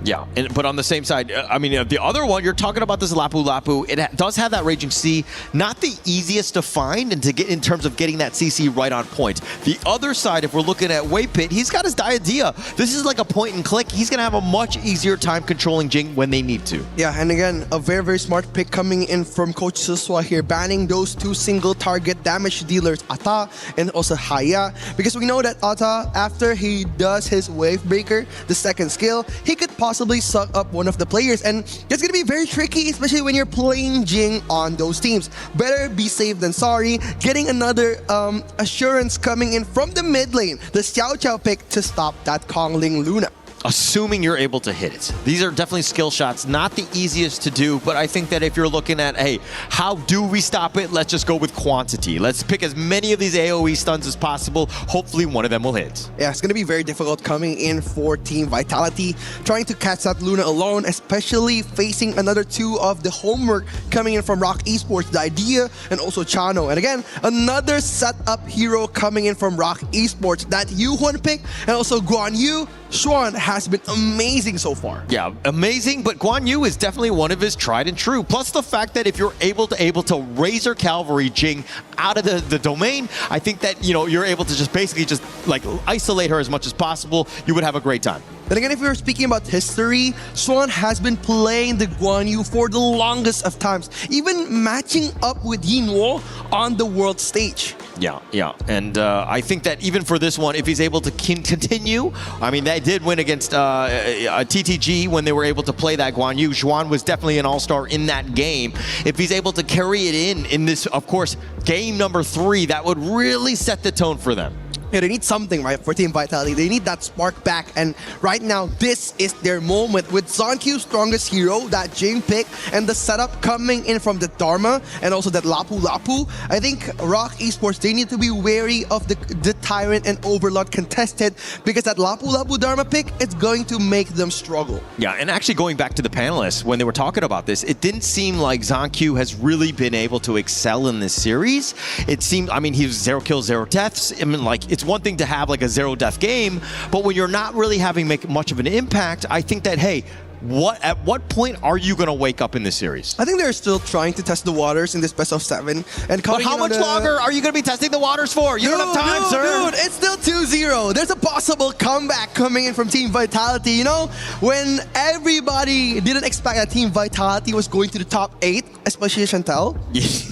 Yeah, but on the same side, I mean, the other one, you're talking about this Lapu Lapu. It does have that Raging Sea. Not the easiest to find and to get in terms of getting that CC right on point. The other side, if we're looking at Waypit, he's got his Diadea. This is like a point and click. He's going to have a much easier time controlling Jing when they need to. Yeah, and again, a very, very smart pick coming in from Coach Suswa here, banning those 2 single target damage dealers, Ata and also Haya. Because we know that Ata, after he does his Wave Breaker, the second skill, he could possibly suck up one of the players, and it's gonna be very tricky, especially when you're playing Jing on those teams. Better be safe than sorry. Getting another assurance coming in from the mid lane, the Xiao Xiao pick to stop that Konglin Luna. Assuming you're able to hit it. These are definitely skill shots, not the easiest to do, but I think that if you're looking at, hey, how do we stop it? Let's just go with quantity. Let's pick as many of these AoE stuns as possible. Hopefully one of them will hit. Yeah, it's going to be very difficult coming in for Team Vitality, trying to catch that Luna alone, especially facing another 2 of the homework coming in from Rock Esports, the Idea and also Chano. And again, another setup hero coming in from Rock Esports, that Yuhwan pick, and also Guan Yu. Xuan has been amazing so far. Yeah, amazing, but Guan Yu is definitely one of his tried and true. Plus the fact that if you're able to Razor Cavalry Jing out of the domain, I think that, you know, you're able to just basically just like isolate her as much as possible. You would have a great time. Then again, if we were speaking about history, Swan has been playing the Guan Yu for the longest of times, even matching up with Yinwo on the world stage. Yeah. And I think that even for this one, if he's able to continue, I mean, they did win against TTG when they were able to play that Guan Yu. Xuan was definitely an all-star in that game. If he's able to carry it in this, of course, game number 3, that would really set the tone for them. Yeah, they need something, right, for Team Vitality. They need that spark back, and right now, this is their moment. With ZonQ strongest hero, that Jing pick, and the setup coming in from the Dharma, and also that Lapu Lapu, I think Rock Esports, they need to be wary of the Tyrant and Overlord contested, because that Lapu Lapu Dharma pick, it's going to make them struggle. Yeah, and actually going back to the panelists, when they were talking about this, it didn't seem like ZonQ has really been able to excel in this series. It seemed, I mean, he was 0 kills, 0 deaths. I mean, like, it's one thing to have like a 0 death game, but when you're not really having make much of an impact, I think that, hey, at what point are you going to wake up in this series? I think they're still trying to test the waters in this best of 7. And but how much longer are you going to be testing the waters for? You don't have time, sir. Dude, it's still 2-0. There's a possible comeback coming in from Team Vitality. You know, when everybody didn't expect that Team Vitality was going to the top 8, especially Chantel,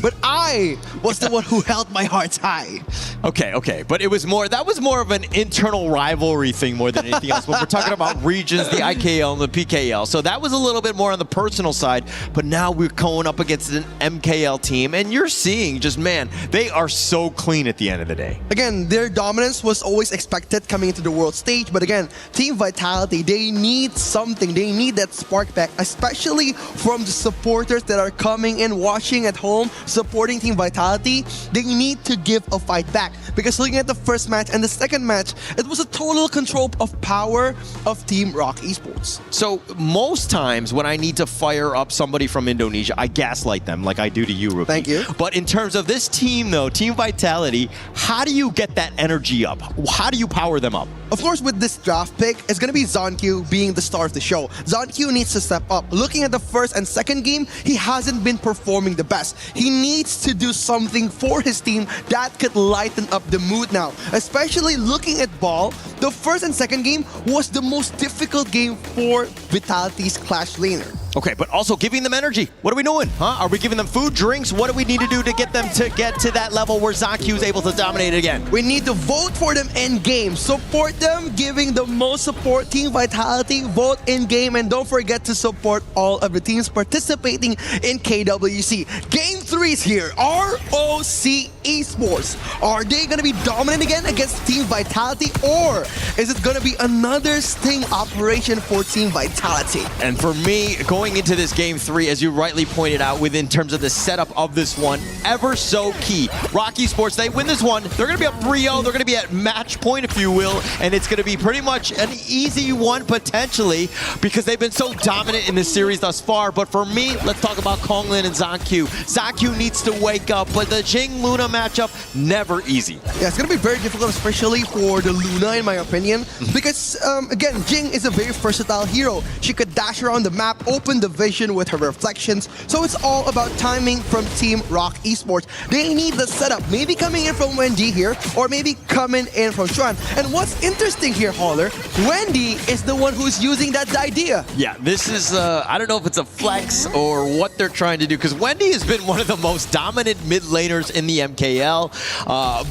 but I was the one who held my heart high. Okay, but it was more, that was more of an internal rivalry thing more than anything else. When we're talking about regions, the IKL and the PKL. So that was a little bit more on the personal side, but now we're going up against an MKL team, and you're seeing just, man, they are so clean at the end of the day. Again, their dominance was always expected coming into the world stage, but again, Team Vitality, they need something. They need that spark back, especially from the supporters that are coming in, watching at home, supporting Team Vitality. They need to give a fight back, because looking at the first match and the second match, it was a total control of power of Team Rock Esports. So most times when I need to fire up somebody from Indonesia, I gaslight them like I do to you, Rookie. Thank you. But in terms of this team, though, Team Vitality, how do you get that energy up? How do you power them up? Of course, with this draft pick, it's going to be ZonQ being the star of the show. ZonQ needs to step up. Looking at the first and second game, he hasn't been performing the best. He needs to do something for his team that could lighten up the mood now. Especially looking at Ball, the first and second game was the most difficult game for Vitality's Clash laner. Okay, but also giving them energy. What are we doing? Are we giving them food, drinks? What do we need to do to get them to get to that level where ZonQ is able to dominate again? We need to vote for them in-game. Support them, giving the most support. Team Vitality, vote in-game, and don't forget to support all of the teams participating in KWC. Game 3 is here. ROC Esports. Are they going to be dominant again against Team Vitality, or is it going to be another sting operation for Team Vitality? And for me, going into this game 3, as you rightly pointed out, in terms of the setup of this one, ever so key. Rock Esports, they win this one. They're going to be up 3-0. They're going to be at match point, if you will, and it's going to be pretty much an easy one, potentially, because they've been so dominant in this series thus far. But for me, let's talk about Konglin and ZonQ. ZonQ needs to wake up, but the Jing Luna matchup, never easy. Yeah, it's going to be very difficult, especially for the Luna, in my opinion, because, again, Jing is a very versatile hero. She could dash around the map, open the vision with her reflections, so it's all about timing from Team Rock Esports. They need the setup, maybe coming in from Wendy here, or maybe coming in from Xuan. And what's interesting here, Holler, Wendy is the one who's using that idea. Yeah, this is, I don't know if it's a flex or what they're trying to do, because Wendy has been one of the most dominant mid laners in the MKL,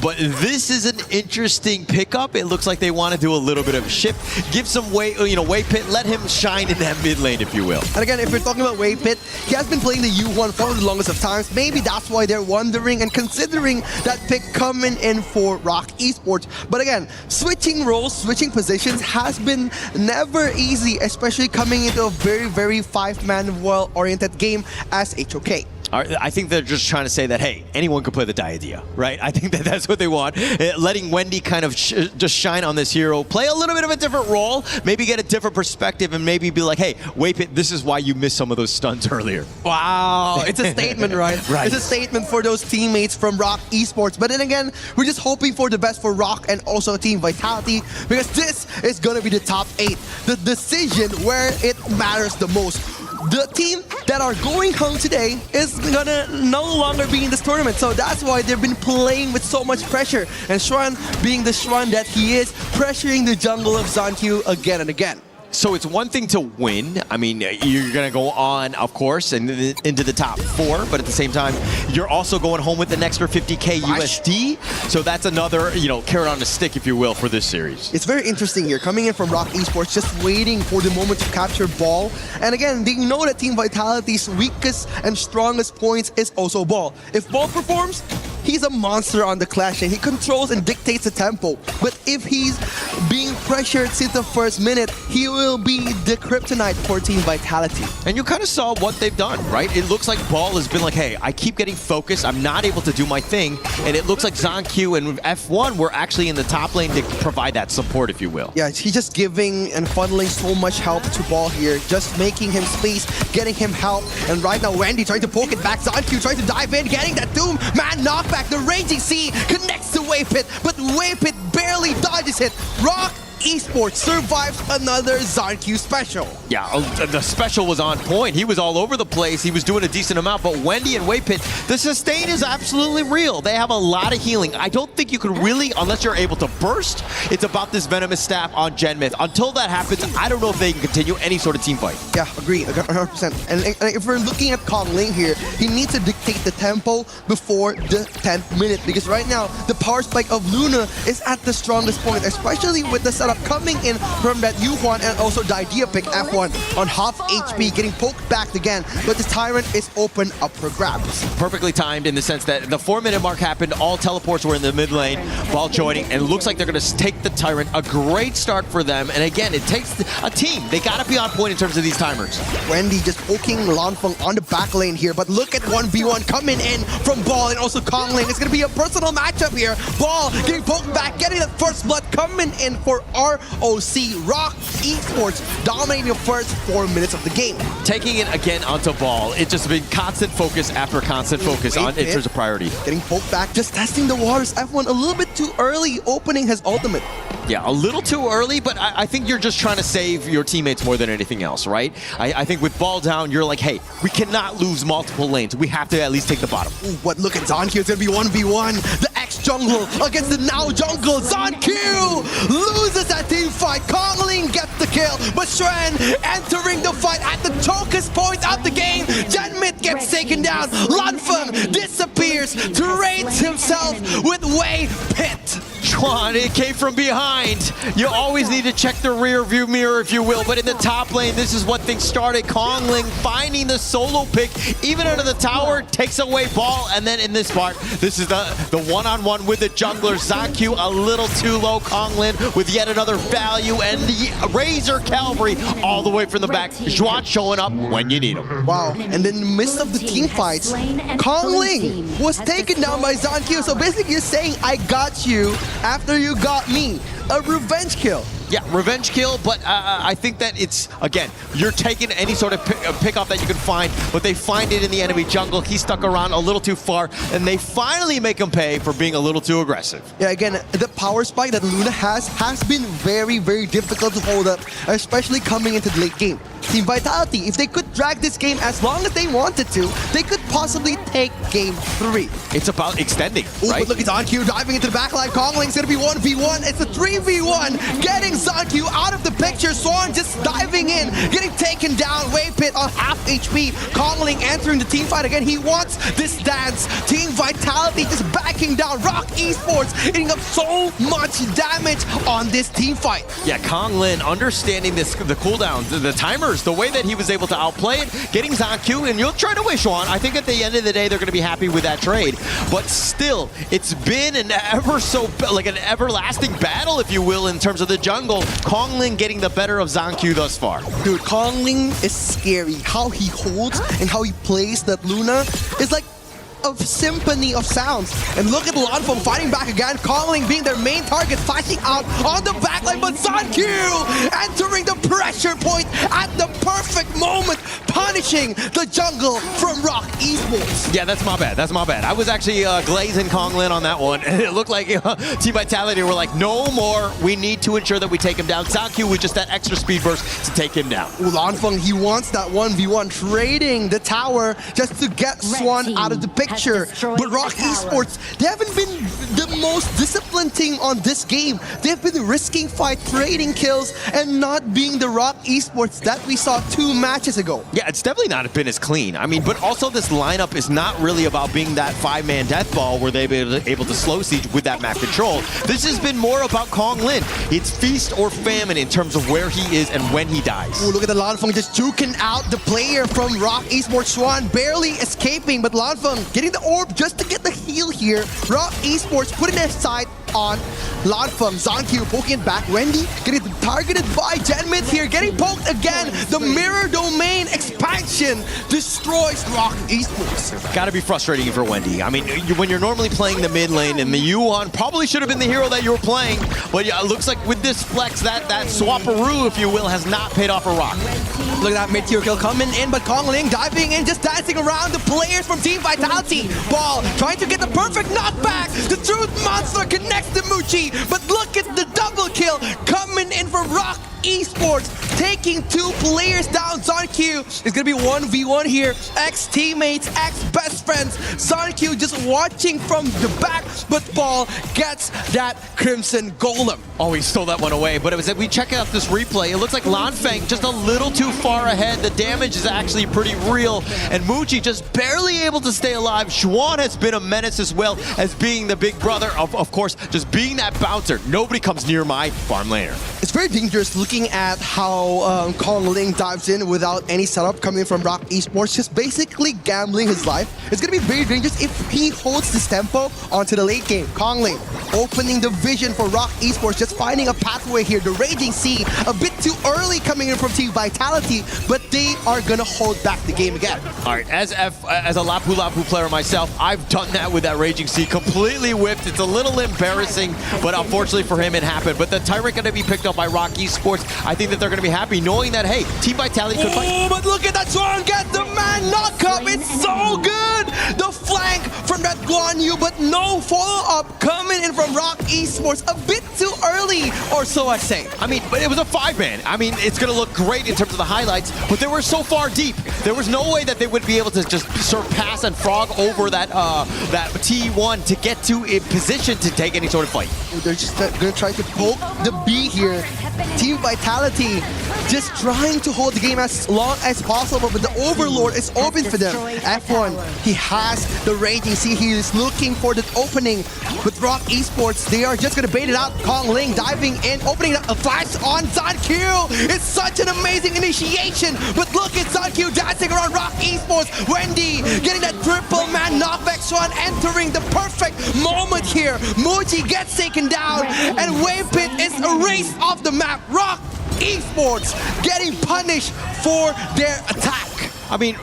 but this is an interesting pickup. It looks like they want to do a little bit of a shift, give some way pit, let him shine in that mid lane, if you will. And again, if you're talking about Wave Pit, he has been playing the U1 for the longest of times. Maybe that's why they're wondering and considering that pick coming in for Rock Esports. But again, switching roles, switching positions has been never easy, especially coming into a very, very 5-man well-oriented game as HOK. I think they're just trying to say that, hey, anyone can play the Diadea, right? I think that that's what they want. Letting Wendy kind of just shine on this hero, play a little bit of a different role, maybe get a different perspective, and maybe be like, hey, Waypit, this is why you missed some of those stuns earlier. Wow, it's a statement, right? Right. It's a statement for those teammates from Rock Esports. But then again, we're just hoping for the best for Rock and also Team Vitality, because this is going to be the top 8, the decision where it matters the most. The team that are going home today is gonna no longer be in this tournament, so that's why they've been playing with so much pressure. And Xuan, being the Xuan that he is, pressuring the jungle of ZonQ again and again. So it's one thing to win. I mean, you're going to go on, of course, and into the top 4, but at the same time, you're also going home with an extra 50K USD. So that's another, carrot on the stick, if you will, for this series. It's very interesting here. Coming in from Rock Esports, just waiting for the moment to capture ball. And again, they know that Team Vitality's weakest and strongest points is also ball. If ball performs, he's a monster on the Clash lane. He controls and dictates the tempo. But if he's being pressured since the first minute, he will be the kryptonite for Team Vitality. And you kind of saw what they've done, right? It looks like Ball has been like, hey, I keep getting focused. I'm not able to do my thing. And it looks like ZonQ and F1 were actually in the top lane to provide that support, if you will. Yeah, he's just giving and funneling so much help to Ball here. Just making him space, getting him help. And right now, Wendy trying to poke it back. ZonQ trying to dive in, getting that Doom. Man, knockback. The Raging Sea connects to Waypit, but Waypit barely dodges it. Rock Esports survives another ZonQ special. Yeah, the special was on point. He was all over the place. He was doing a decent amount, but Wendy and Waypit, the sustain is absolutely real. They have a lot of healing. I don't think you can really, unless you're able to burst, it's about this Venomous Staff on Genmyth. Until that happens, I don't know if they can continue any sort of team fight. Yeah, agree, 100%. And if we're looking at Kong Ling here, he needs to dictate the tempo before the 10th minute, because right now, the power spike of Luna is at the strongest point, especially with the setup coming in from that Yuhuan and also the idea pick F1 on half HP, getting poked back again, but the Tyrant is open up for grabs. Perfectly timed in the sense that the 4-minute mark happened, all teleports were in the mid lane, Ball joining, and it looks like they're going to take the Tyrant. A great start for them, and again, it takes a team. They got to be on point in terms of these timers. Wendy just poking Lanfeng on the back lane here, but look at 1v1 coming in from Ball and also Kong Ling. It's going to be a personal matchup here. Ball getting poked back, getting the first blood coming in for ROC. Rock Esports dominating the first 4 minutes of the game. Taking it again onto Ball. It's just been constant focus after constant focus in terms of priority. Getting poked back, just testing the waters. F1 a little bit too early, opening his ultimate. Yeah, a little too early, but I think you're just trying to save your teammates more than anything else, right? I think with Ball down, you're like, hey, we cannot lose multiple lanes. We have to at least take the bottom. Ooh, what? Look at ZonQ. It's going to be 1v1. The ex-jungle against the now jungle. ZonQ loses that team fight. Kong Ling gets the kill, but Shren entering the fight at the chokest point of the game. Genmyth gets taken down. Lanfeng disappears, trades himself with Waypit. Chuan, it came from behind. You always need to check the rear view mirror, if you will, but in the top lane, this is what things started. Kong Ling finding the solo pick, even under the tower, takes away Ball, and then in this part, this is the one-on-one with the jungler. ZonQ a little too low. Kong Ling with yet another value, and the Razor Cavalry all the way from the back. Juan showing up when you need him. Wow, and then in the midst of the team fights, Kong Ling was taken down by ZonQ, so basically you're saying, I got you after you got me. A revenge kill. Yeah, revenge kill, but I think that it's, again, you're taking any sort of pick-off that you can find, but they find it in the enemy jungle. He stuck around a little too far, and they finally make him pay for being a little too aggressive. Yeah, again, the power spike that Luna has been very, very difficult to hold up, especially coming into the late game. Team Vitality, if they could drag this game as long as they wanted to, they could possibly take game 3. It's about extending, Ooh, right? But look, it's ZonQ diving into the backline. Kong Ling's gonna be 1v1. It's a 3v1. Getting ZonQ out of the picture. Swan just diving in, getting taken down. Waypit on half HP. Kong Ling entering the team fight again. He wants this dance. Team Vitality just backing down. Rock Esports eating up so much damage on this team fight. Yeah, Kong Ling understanding the cooldowns, the timers, the way that he was able to outplay it, getting ZonQ, and you'll try to wish on. I think at the end of the day, they're going to be happy with that trade. But still, it's been an an everlasting battle, if you will, in terms of the jungle. Kong Ling getting the better of ZonQ thus far. Dude, Kong Ling is scary. How he holds and how he plays that Luna is like a symphony of sounds. And look at Lanfeng fighting back again. Kong Ling being their main target, flashing out on the backline, but ZonQ entering the pressure point at the perfect moment, punishing the jungle from Rock Esports. Yeah, that's my bad. That's my bad. I was actually glazing Kong Ling on that one. It looked like Team Vitality were like, no more. We need to ensure that we take him down. ZonQ with just that extra speed burst to take him down. Lanfeng, he wants that 1v1, trading the tower just to get Swan out of the picture. But Rock Esports, they haven't been the most disciplined team on this game. They've been risking fight, trading kills, and not being the Rock Esports that we saw 2 matches ago. Yeah, it's definitely not been as clean. I mean, but also this lineup is not really about being that 5-man death ball where they've been able to slow siege with that map control. This has been more about Kong Lin. It's feast or famine in terms of where he is and when he dies. Ooh, look at the Lanfeng just juking out the player from Rock Esports. Swan barely escaping, but Lanfeng getting the orb just to get the heal here. Rock Esports putting their sight on Lanfeng. Zankyu poking it back. Wendy getting targeted by Genmith here, getting poked again. The mirror domain expansion destroys Rock Esports. Gotta be frustrating for Wendy. I mean, when you're normally playing the mid lane, and the Yuan probably should have been the hero that you were playing, but yeah, it looks like with this flex, that swapperoo, if you will, has not paid off for Rock. Look at that mid-tier kill coming in, but Kong Ling diving in, just dancing around the players from Team Vitality. Ball trying to get the perfect knockback. The Truth Monster connects to Muchi, but look at the double kill coming in from Rock Esports, taking 2 players down. Zankyu is going to be 1v1 here. Ex-teammates, ex-best friends. Zankyu just watching from the back, but Ball gets that Crimson Golem. Oh, he stole that one away, but it was, we check out this replay, it looks like Lanfeng just a little too far ahead. The damage is actually pretty real, and Muji just barely able to stay alive. Xuan has been a menace as well as being the big brother, of course, just being that bouncer. Nobody comes near my farm laner. It's very dangerous looking at how Kong Ling dives in without any setup coming from Rock Esports, just basically gambling his life. It's going to be very dangerous if he holds this tempo onto the late game. Kong Ling opening the vision for Rock Esports, just finding a pathway here. The Raging Sea, a bit too early coming in from Team Vitality, but they are going to hold back the game again. All right, as a Lapu Lapu player myself, I've done that with that Raging Sea, completely whipped. It's a little embarrassing, but unfortunately for him, it happened. But the Tyrant going to be picked up by Rock Esports. I think that they're going to be happy knowing that, hey, Team Vitality could fight. Oh, but look at that Swan get the man knock up. It's so good. The flank from that Guan Yu, but no follow-up coming in from Rock Esports. A bit too early, or so I say. I mean, but it was a 5-man. I mean, it's going to look great in terms of the highlights, but they were so far deep. There was no way that they would be able to just surpass and frog over that that T1 to get to a position to take any sort of fight. They're just going to try to poke the B here. Team Vitality just trying to hold the game as long as possible, but the Overlord is open for them. F1, he has the Raging Sea. He is looking for the opening. With Rock Esports, they are just going to bait it out. Kong Ling diving in, opening a flash on Zankyu. It's such an amazing initiation, but look at Zankyu dancing around Rock Esports. Wendy getting that triple man knockback. Swan entering the perfect moment here. Muji gets taken down, and Wave Pit is erased off the map. Rock Esports getting punished for their attack. I mean,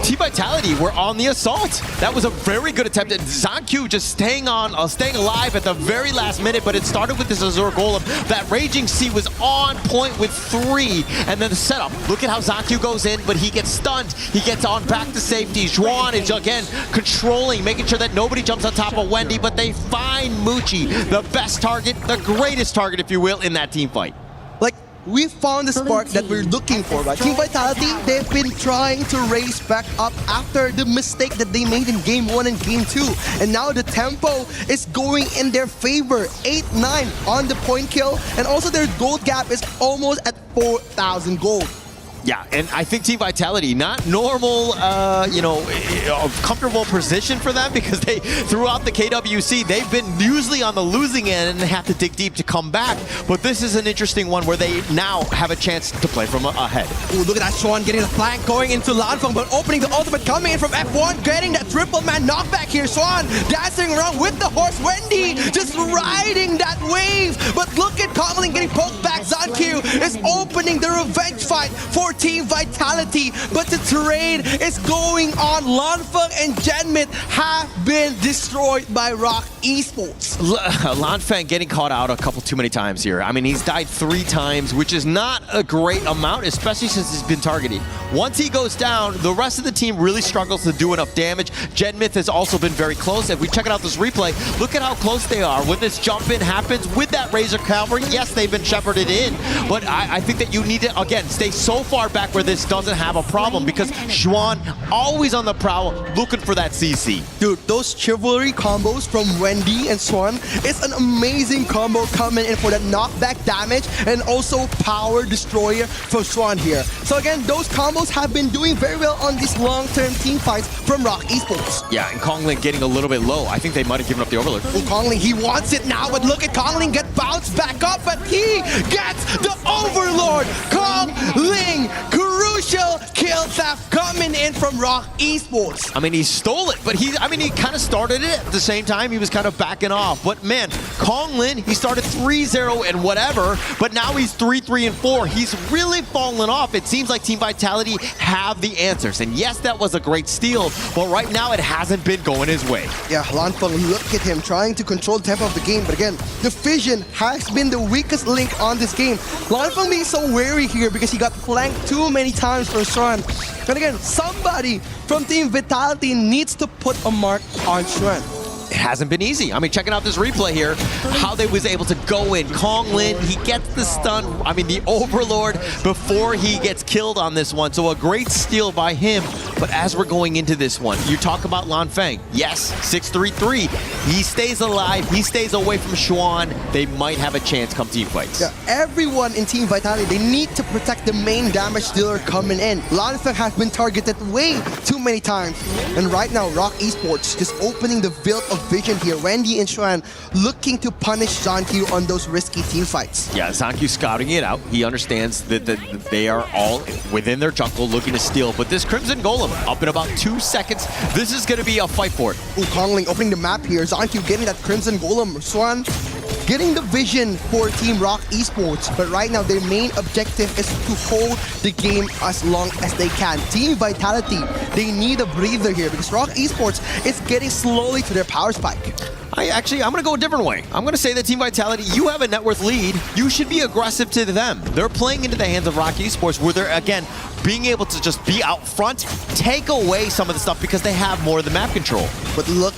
Team Vitality were on the assault. That was a very good attempt. And Zankyu just staying alive at the very last minute, but it started with this Azure Golem. That Raging Sea was on point with 3, and then the setup. Look at how Zankyu goes in, but he gets stunned. He gets on back to safety. Xuan is again controlling, making sure that nobody jumps on top of Wendy, but they find Muchi, the best target, the greatest target, if you will, in that team fight. Like, we found the spark that we're looking for, right? Team Vitality, they've been trying to race back up after the mistake that they made in Game 1 and Game 2. And now the tempo is going in their favor. 8-9 on the point kill. And also their gold gap is almost at 4,000 gold. Yeah, and I think Team Vitality, not normal, comfortable position for them, because they, throughout the KWC, they've been usually on the losing end and have to dig deep to come back. But this is an interesting one where they now have a chance to play from ahead. Ooh, look at that Swan getting the flank going into Lanfeng, but opening the ultimate coming in from F1, getting that triple man knockback here. Swan dancing around with the horse. Wendy just riding that wave. But look at Kong Ling getting poked back. Zankyu is opening the revenge fight for Team Vitality, but the terrain is going on. Lanfeng and Genmith have been destroyed by Rock Esports. Lanfeng getting caught out a couple too many times here. I mean, he's died 3 times, which is not a great amount, especially since he's been targeted. Once he goes down, the rest of the team really struggles to do enough damage. Genmith has also been very close. If we check out this replay, look at how close they are. When this jump in happens with that Razor Cavalry, yes, they've been shepherded in, but I think that you need to, again, stay so far far back where this doesn't have a problem because Xuan always on the prowl looking for that CC. Dude, those chivalry combos from Wendy and Xuan is an amazing combo coming in for that knockback damage and also power destroyer for Xuan here. So again, those combos have been doing very well on these long-term team fights from Rock Esports. Yeah, and Konglin getting a little bit low. I think they might have given up the Overlord. Oh, Konglin, he wants it now, but look at Konglin get bounced back up, but he gets the Overlord. Konglin, crucial kill theft coming in from Rock Esports. I mean, he stole it, but he kind of started it at the same time. He was kind of backing off. But man, Konglin, he started 3-0 and whatever, but now he's 3-3 and 4. He's really fallen off. It seems like Team Vitality have the answers. And yes, that was a great steal, but right now it hasn't been going his way. Yeah, Lanfeng, look at him trying to control the tempo of the game, but again, the vision has been the weakest link on this game. Lanfeng being so wary here because he got flanked too many times for Xuan. And again, somebody from Team Vitality needs to put a mark on Xuan. It hasn't been easy. I mean, checking out this replay here, how they was able to go in. Konglin, he gets the stun, the Overlord before he gets killed on this one. So a great steal by him. But as we're going into this one, you talk about Lanfeng. Yes, 6-3-3. He stays alive. He stays away from Xuan. They might have a chance come team fights. Yeah, everyone in Team Vitality, they need to protect the main damage dealer coming in. Lanfeng has been targeted way too many times. And right now, Rock Esports just opening the field of vision here. Wendy and Xuan looking to punish ZhanQ on those risky team fights. Yeah, ZhanQ scouting it out. He understands that they are all within their jungle looking to steal. But this Crimson Golem, up in about 2 seconds, this is going to be a fight for it. Ooh, Konglin opening the map here. ZhanQ getting that Crimson Golem. Xuan getting the vision for Team Rock Esports. But right now, their main objective is to hold the game as long as they can. Team Vitality, they need a breather here because Rock Esports is getting slowly to their power spike. I'm going to go a different way. I'm going to say that Team Vitality, you have a net worth lead. You should be aggressive to them. They're playing into the hands of Rock Esports where they're, again, being able to just be out front, take away some of the stuff because they have more of the map control. But look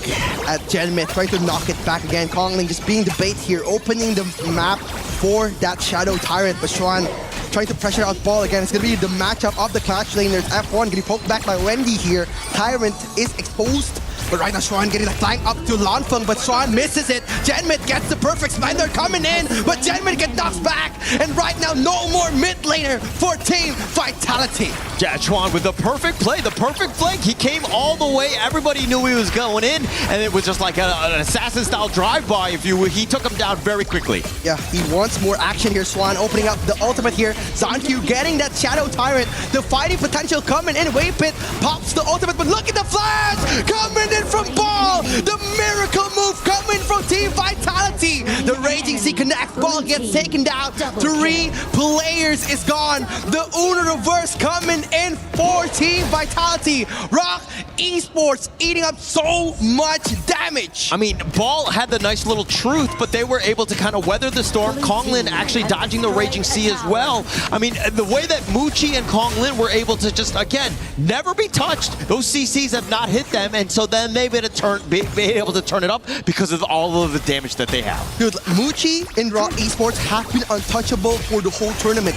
at Genmith trying to knock it back again. Konglin just being the bait here, opening the map for that Shadow Tyrant. But Xuan trying to pressure out Ball again. It's going to be the matchup of the Clash Laners. F1 getting poked back by Wendy here. Tyrant is exposed. But right now, Xuan getting the flank up to Lanfeng, but Xuan misses it. Genmith gets the perfect Spender coming in, but Genmith gets knocked back. And right now, no more mid laner for Team Vitality. Yeah, Xuan with the perfect play, the perfect flank. He came all the way. Everybody knew he was going in, and it was just like an assassin-style drive-by, if you will. He took him down very quickly. Yeah, he wants more action here. Xuan opening up the ultimate here. ZhanQ getting that Shadow Tyrant. The fighting potential coming in. Wave Pit pops the ultimate, but look at the flash coming in from Ball. The miracle move coming from Team Vitality. The Raging Sea connects. Ball gets taken down. 3 players is gone. The Uno reverse coming in for Team Vitality. Rock Esports eating up so much damage. I mean, Ball had the nice little truth, but they were able to kind of weather the storm. Konglin actually dodging the Raging Sea as well. I mean, the way that Muchi and Konglin were able to just, again, never be touched. Those CCs have not hit them, and so then they've been able to turn it up because of all of the damage that they have. Dude, Muchi and Rock Esports have been untouchable for the whole tournament.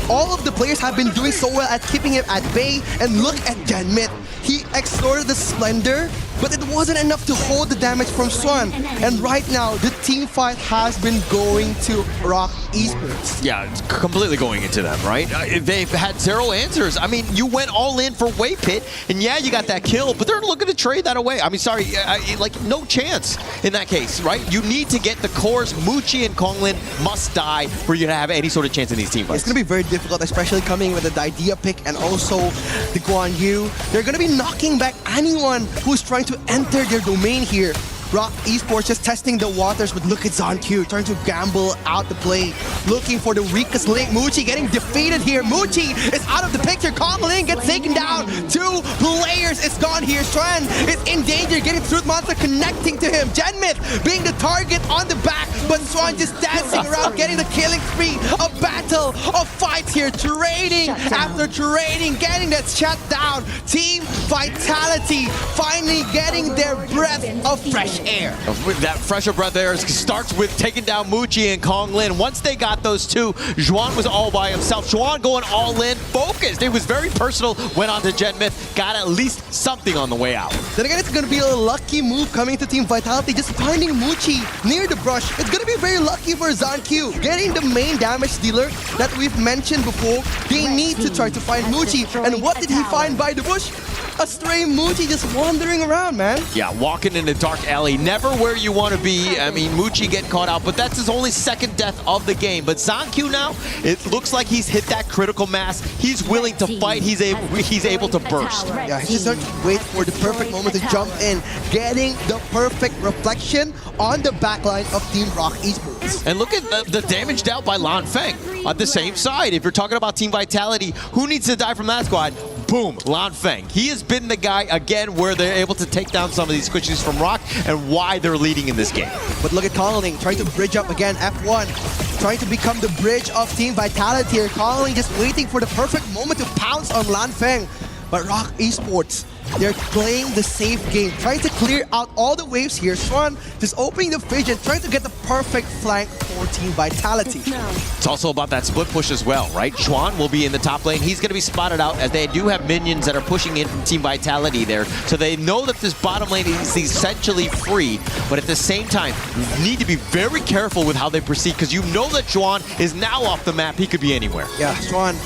All of the players have been doing so well at keeping him at bay, and look at Genmith. He extorted the Splendor, but it wasn't enough to hold the damage from Xuan. And right now, the team fight has been going to Rock Esports. Yeah, it's completely going into them, right? They've had 0 answers. I mean, you went all in for Wave Pit, and yeah, you got that kill, but they're looking to trade that away. I mean, sorry, like no chance in that case, right? You need to get the cores. Muchi and Konglin must die for you to have any sort of chance in these team fights. It's going to be very difficult, especially coming with the idea pick and also the Guan Yu. They're going to be knocking back anyone who's trying to enter their domain here. Rock Esports just testing the waters, but look at ZhanQ trying to gamble out the play, looking for the weakest link. Muchi getting defeated here. Muchi is out of the picture. Konglin gets taken down. 2 players is gone here. Xuan is in danger, getting Truth Monster connecting to him. Genmith being the target on the back, but Xuan just dancing around, getting the killing spree. A battle of fights here, trading after trading, getting that shut down. Team Vitality finally getting their breath of fresh air. That fresher breath there starts with taking down Muchi and Kong Lin. Once they got those two, Juan was all by himself. Juan going all in, focused. It was very personal, went on to Gen Myth, got at least something on the way out. Then again, it's going to be a lucky move coming to Team Vitality, just finding Muchi near the brush. It's going to be very lucky for ZonQ, getting the main damage dealer that we've mentioned before. They need to try to find Muchi. And what did he find by the bush? A stray Muchi just wandering around, man. Yeah, walking in a dark alley, never where you want to be. I mean, Muchi getting caught out, but that's his only second death of the game. But ZonQ now, it looks like he's hit that critical mass. He's willing to fight. He's able to burst. Yeah, he's just wait for the perfect moment to jump in, getting the perfect reflection on the backline of Team Rock Esports. And look at the damage dealt by Lan Feng on the same side. If you're talking about Team Vitality, who needs to die from that squad? Boom, Lan Feng. He has been the guy, again, where they're able to take down some of these squishies from Rock and why they're leading in this game. But look at Conling trying to bridge up again, F1. Trying to become the bridge of Team Vitality here. Conling just waiting for the perfect moment to pounce on Lan Feng. But Rock Esports, they're playing the safe game, trying to clear out all the waves here. Swan just opening the vision, trying to get the perfect flank for Team Vitality. It's also about that split push as well, right? Juan will be in the top lane. He's going to be spotted out as they do have minions that are pushing in from Team Vitality there. So they know that this bottom lane is essentially free, but at the same time, you need to be very careful with how they proceed because you know that Juan is now off the map. He could be anywhere. Yeah, Swan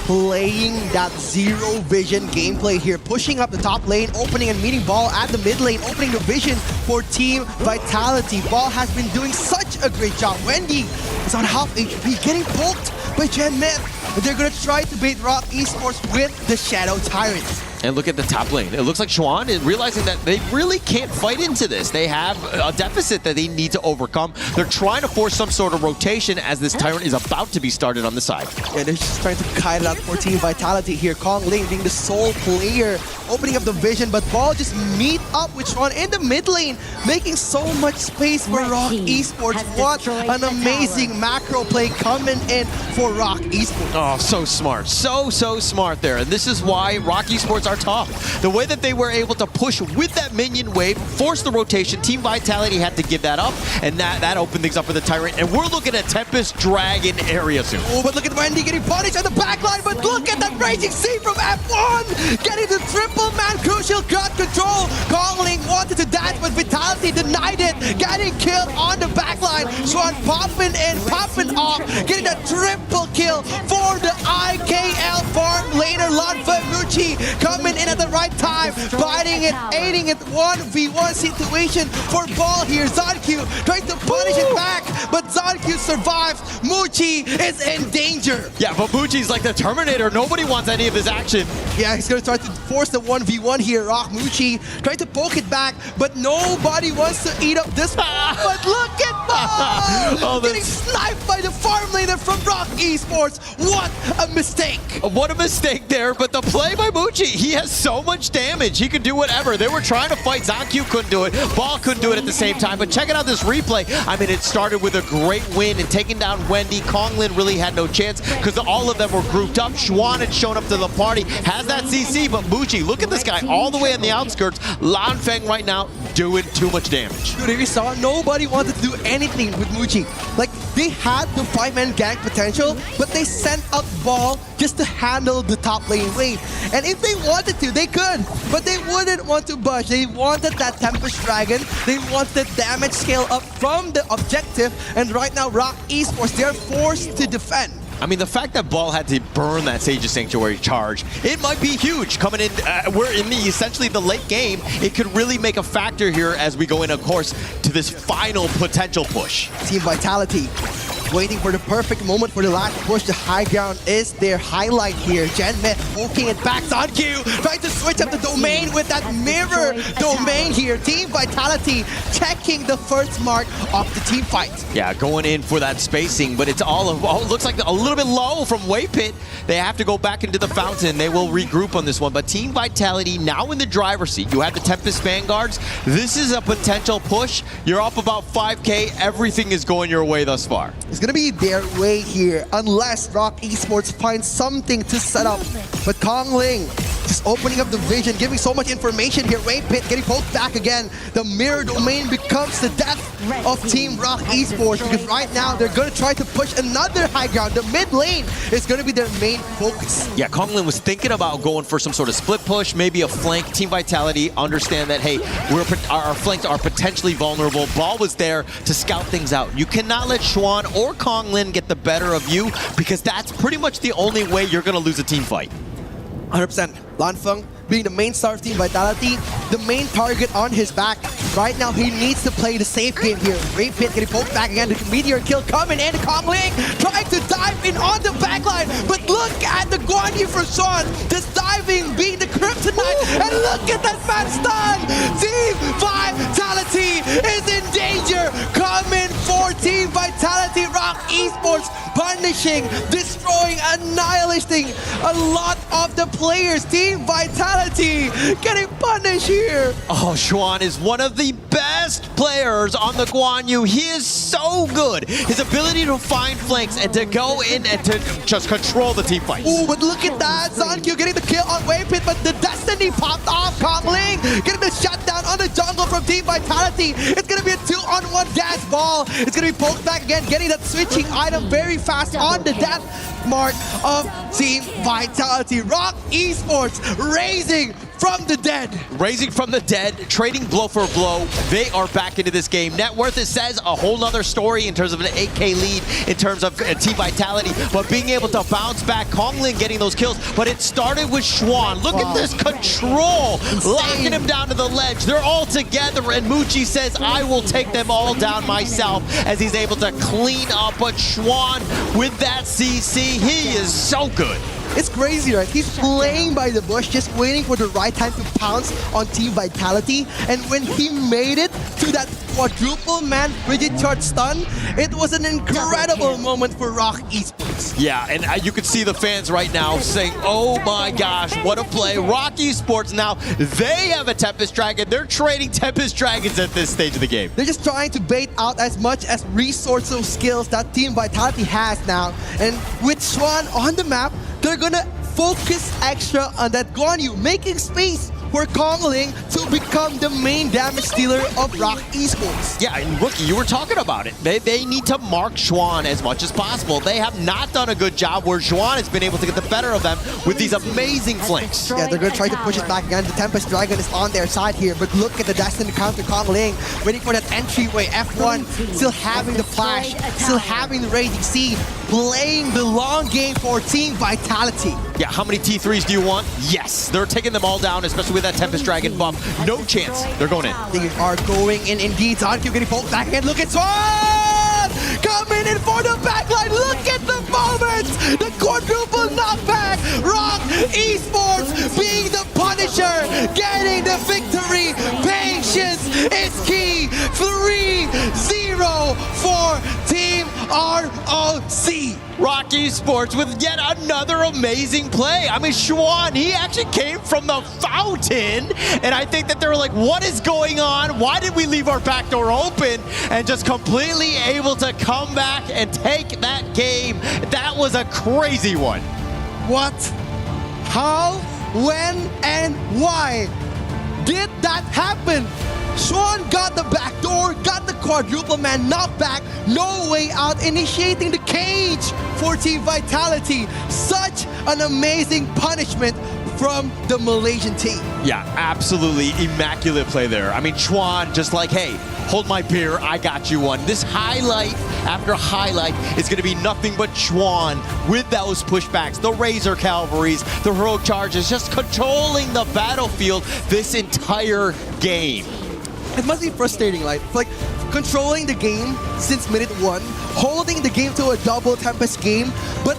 playing that zero vision gameplay here, pushing up the top lane, opening and meeting Ball at the mid lane, opening the vision for Team Vitality. Ball has been doing such a great job. Wendy is on half HP, getting poked by Gen Myth. They're going to try to bait Rock Esports with the Shadow Tyrant. And look at the top lane. It looks like Juan is realizing that they really can't fight into this. They have a deficit that they need to overcome. They're trying to force some sort of rotation as this Tyrant is about to be started on the side. Yeah, they're just trying to kite it out for Team Vitality here. Kong Ling being the sole player, opening up the vision, but Ball just meet up with Juan in the mid lane, making so much space for Rock Esports. What an amazing macro play coming in for Rock Esports. Oh, so smart. So smart there. And this is why Rock Esports are tough. The way that they were able to push with that minion wave, force the rotation, Team Vitality had to give that up, and that opened things up for the Tyrant. And we're looking at Tempest Dragon area soon. Oh, but look at Wendy getting punished on the backline, but look at that Raging Sea from F1! Getting the triple man crucial gun control. Kongling wanted to dash, but Vitality denied it. Getting killed on the backline. Swan popping in, popping off, getting that triple kill for the IKL farm laner. Lan Feng Muchi coming in at the right time, biting it, aiding it, 1v1 situation for Ball here. ZonQ trying to punish it back, but ZonQ survives. Muchi is in danger. Yeah, but Muchi's like the Terminator. Nobody wants any of his action. Yeah, he's going to try to force the 1v1 here. Rock Muchi trying to poke it back, but nobody wants to eat up this ball. But look at Ball! Getting sniped by the farm laner from Rock Esports. What a mistake. What a mistake there, but the play by Muchi, he has so much damage. He could do whatever. They were trying to fight. ZonQ couldn't do it. Ball couldn't do it at the same time. But checking out this replay, I mean, it started with a great win and taking down Wendy. Konglin really had no chance because all of them were grouped up. Xuan had shown up to the party, has that CC, but Muchi, look at this guy all the way on the outskirts. Lan Feng right now doing too much damage. Dude, if you saw, nobody wanted to do anything with Muchi. Like, they had the 5-man gank potential, but they sent out Ball just to handle the top lane wave. And if they wanted to, they could, but they wouldn't want to budge. They wanted that Tempest Dragon. They wanted damage scale up from the objective, and right now Rock Esports, they're forced to defend. I mean, the fact that Ball had to burn that Sage's Sanctuary charge, it might be huge coming in. We're in essentially the late game. It could really make a factor here as we go in, of course, to this final potential push. Team Vitality waiting for the perfect moment for the last push. The high ground is their highlight here. Gen Myth poking it back. ZonQ trying to switch up the domain with that mirror domain here. Team Vitality checking the first mark of the team fight. Yeah, going in for that spacing, but it's all looks like a little bit low from Way Pit. They have to go back into the fountain. They will regroup on this one, but Team Vitality now in the driver's seat. You have the Tempest Vanguards. This is a potential push. You're up about 5K. Everything is going your way thus far. It's going to be their way here unless Rock Esports finds something to set up. But Kong Ling just opening up the vision, giving so much information here. Rain Pit getting poked back again. The mirror domain becomes the death of Team Rock Esports, because right now they're going to try to push another high ground. The mid lane is going to be their main focus. Yeah, Konglin was thinking about going for some sort of split push, maybe a flank. Team Vitality understand that, hey, our flanks are potentially vulnerable. Ball was there to scout things out. You cannot let Xuan or Konglin get the better of you, because that's pretty much the only way you're going to lose a team fight. 100%. Lanfeng being the main star of Team Vitality, the main target on his back. Right now, he needs to play the safe game here. Rain Pit getting poked back again. The meteor kill coming in. Kongling trying to dive in on the backline. But look at the Guan Yu for Sean. Just diving, being the kryptonite. And look at that man stun. Team Vitality is in danger. Coming for Team Vitality. Rock Esports punishing, destroying, annihilating a lot of the players. Team Vitality getting punished here. Oh, Xuan is one of the best players on the Guan Yu. He is so good. His ability to find flanks and to go in and to just control the team fights. Ooh, but look at that. Zankyu getting the kill on Waypit, but the Destiny popped off. Kongling getting the shutdown on the jungle from Team Vitality. It's going to be a 2-on-1 dash ball. It's going to be poked back again, getting that switching item very fast on the death mark of Team Vitality. Rock Esports raising from the dead. Raising from the dead, trading blow for blow. They are back into this game. Net worth, it says, a whole nother story in terms of an 8K lead, in terms of Team Vitality, but being able to bounce back, Konglin getting those kills, but it started with Xuan. Look at this control, locking him down to the ledge. They're all together, and Muchi says, I will take them all down myself, as he's able to clean up. But Xuan, with that CC, he is so good. It's crazy, right? He's playing by the bush, just waiting for the right time to pounce on Team Vitality. And when he made it to that quadruple man rigid charge stun, it was an incredible moment for Rock Esports. Yeah, and you can see the fans right now saying, oh my gosh, what a play. Rock Esports now, they have a Tempest Dragon. They're trading Tempest Dragons at this stage of the game. They're just trying to bait out as much as resourceful skills that Team Vitality has now. And with Xuan on the map, they're gonna focus extra on that Guan Yu, making space for Kongling to become the main damage dealer of Rock Esports. Yeah, and Rookie, you were talking about it. They need to mark Xuan as much as possible. They have not done a good job where Xuan has been able to get the better of them with these amazing flanks. Yeah, they're going to try to push it back again. The Tempest Dragon is on their side here, but look at the Destiny counter Kongling, waiting for that entryway. F1, still having the flash, still having the Raging Sea, playing the long game for Team Vitality. Yeah, how many T3s do you want? Yes, they're taking them all down, especially with that Tempest Dragon buff. No chance. They're going in. They are going in indeed. Zankyu getting pulled back again. Look at Swan! Coming in for the backline. Look at the moment! The quadruple knockback. Rock Esports being the Punisher, getting the victory. Patience is key. 3-0 for Team ROC. Rock Esports with yet another amazing play. I mean, Xuan, he actually came from the fountain, and I think that they were like, what is going on? Why did we leave our back door open? And just completely able to come back and take that game. That was a crazy one. What? How? When? And why did that happen? Xuan got the back door, got the quadruple man knockback, no way out, initiating the cage for Team Vitality. Such an amazing punishment from the Malaysian team. Yeah, absolutely immaculate play there. I mean, Xuan just like, hey, hold my beer, I got you one. This highlight after highlight is going to be nothing but Xuan with those pushbacks, the Razor Cavalries, the heroic charges, just controlling the battlefield this entire game. It must be frustrating, like controlling the game since minute 1, holding the game to a double Tempest game, but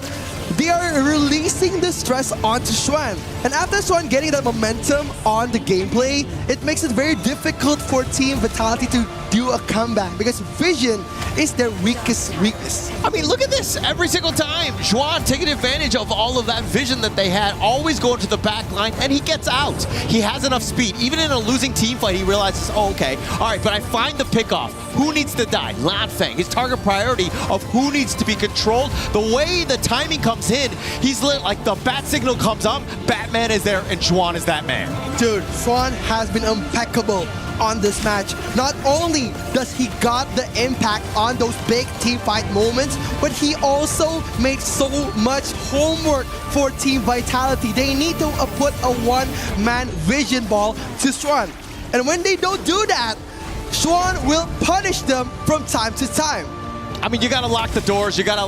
they are releasing the stress onto Xuan. And after Xuan getting that momentum on the gameplay, it makes it very difficult for Team Vitality to do a comeback because vision is their weakest weakness. I mean, look at this. Every single time, Juan taking advantage of all of that vision that they had, always going to the back line, and he gets out. He has enough speed. Even in a losing team fight, he realizes, oh, okay, all right, but I find the pickoff. Who needs to die? Lan Feng. His target priority of who needs to be controlled. The way the timing comes in, he's like the bat signal comes up, Batman is there, and Juan is that man. Dude, Juan has been impeccable on this match. Not only does he got the impact on those big team fight moments, but he also made so much homework for Team Vitality. They need to put a one-man vision ball to Xuan. And when they don't do that, Xuan will punish them from time to time. I mean, you gotta lock the doors, you gotta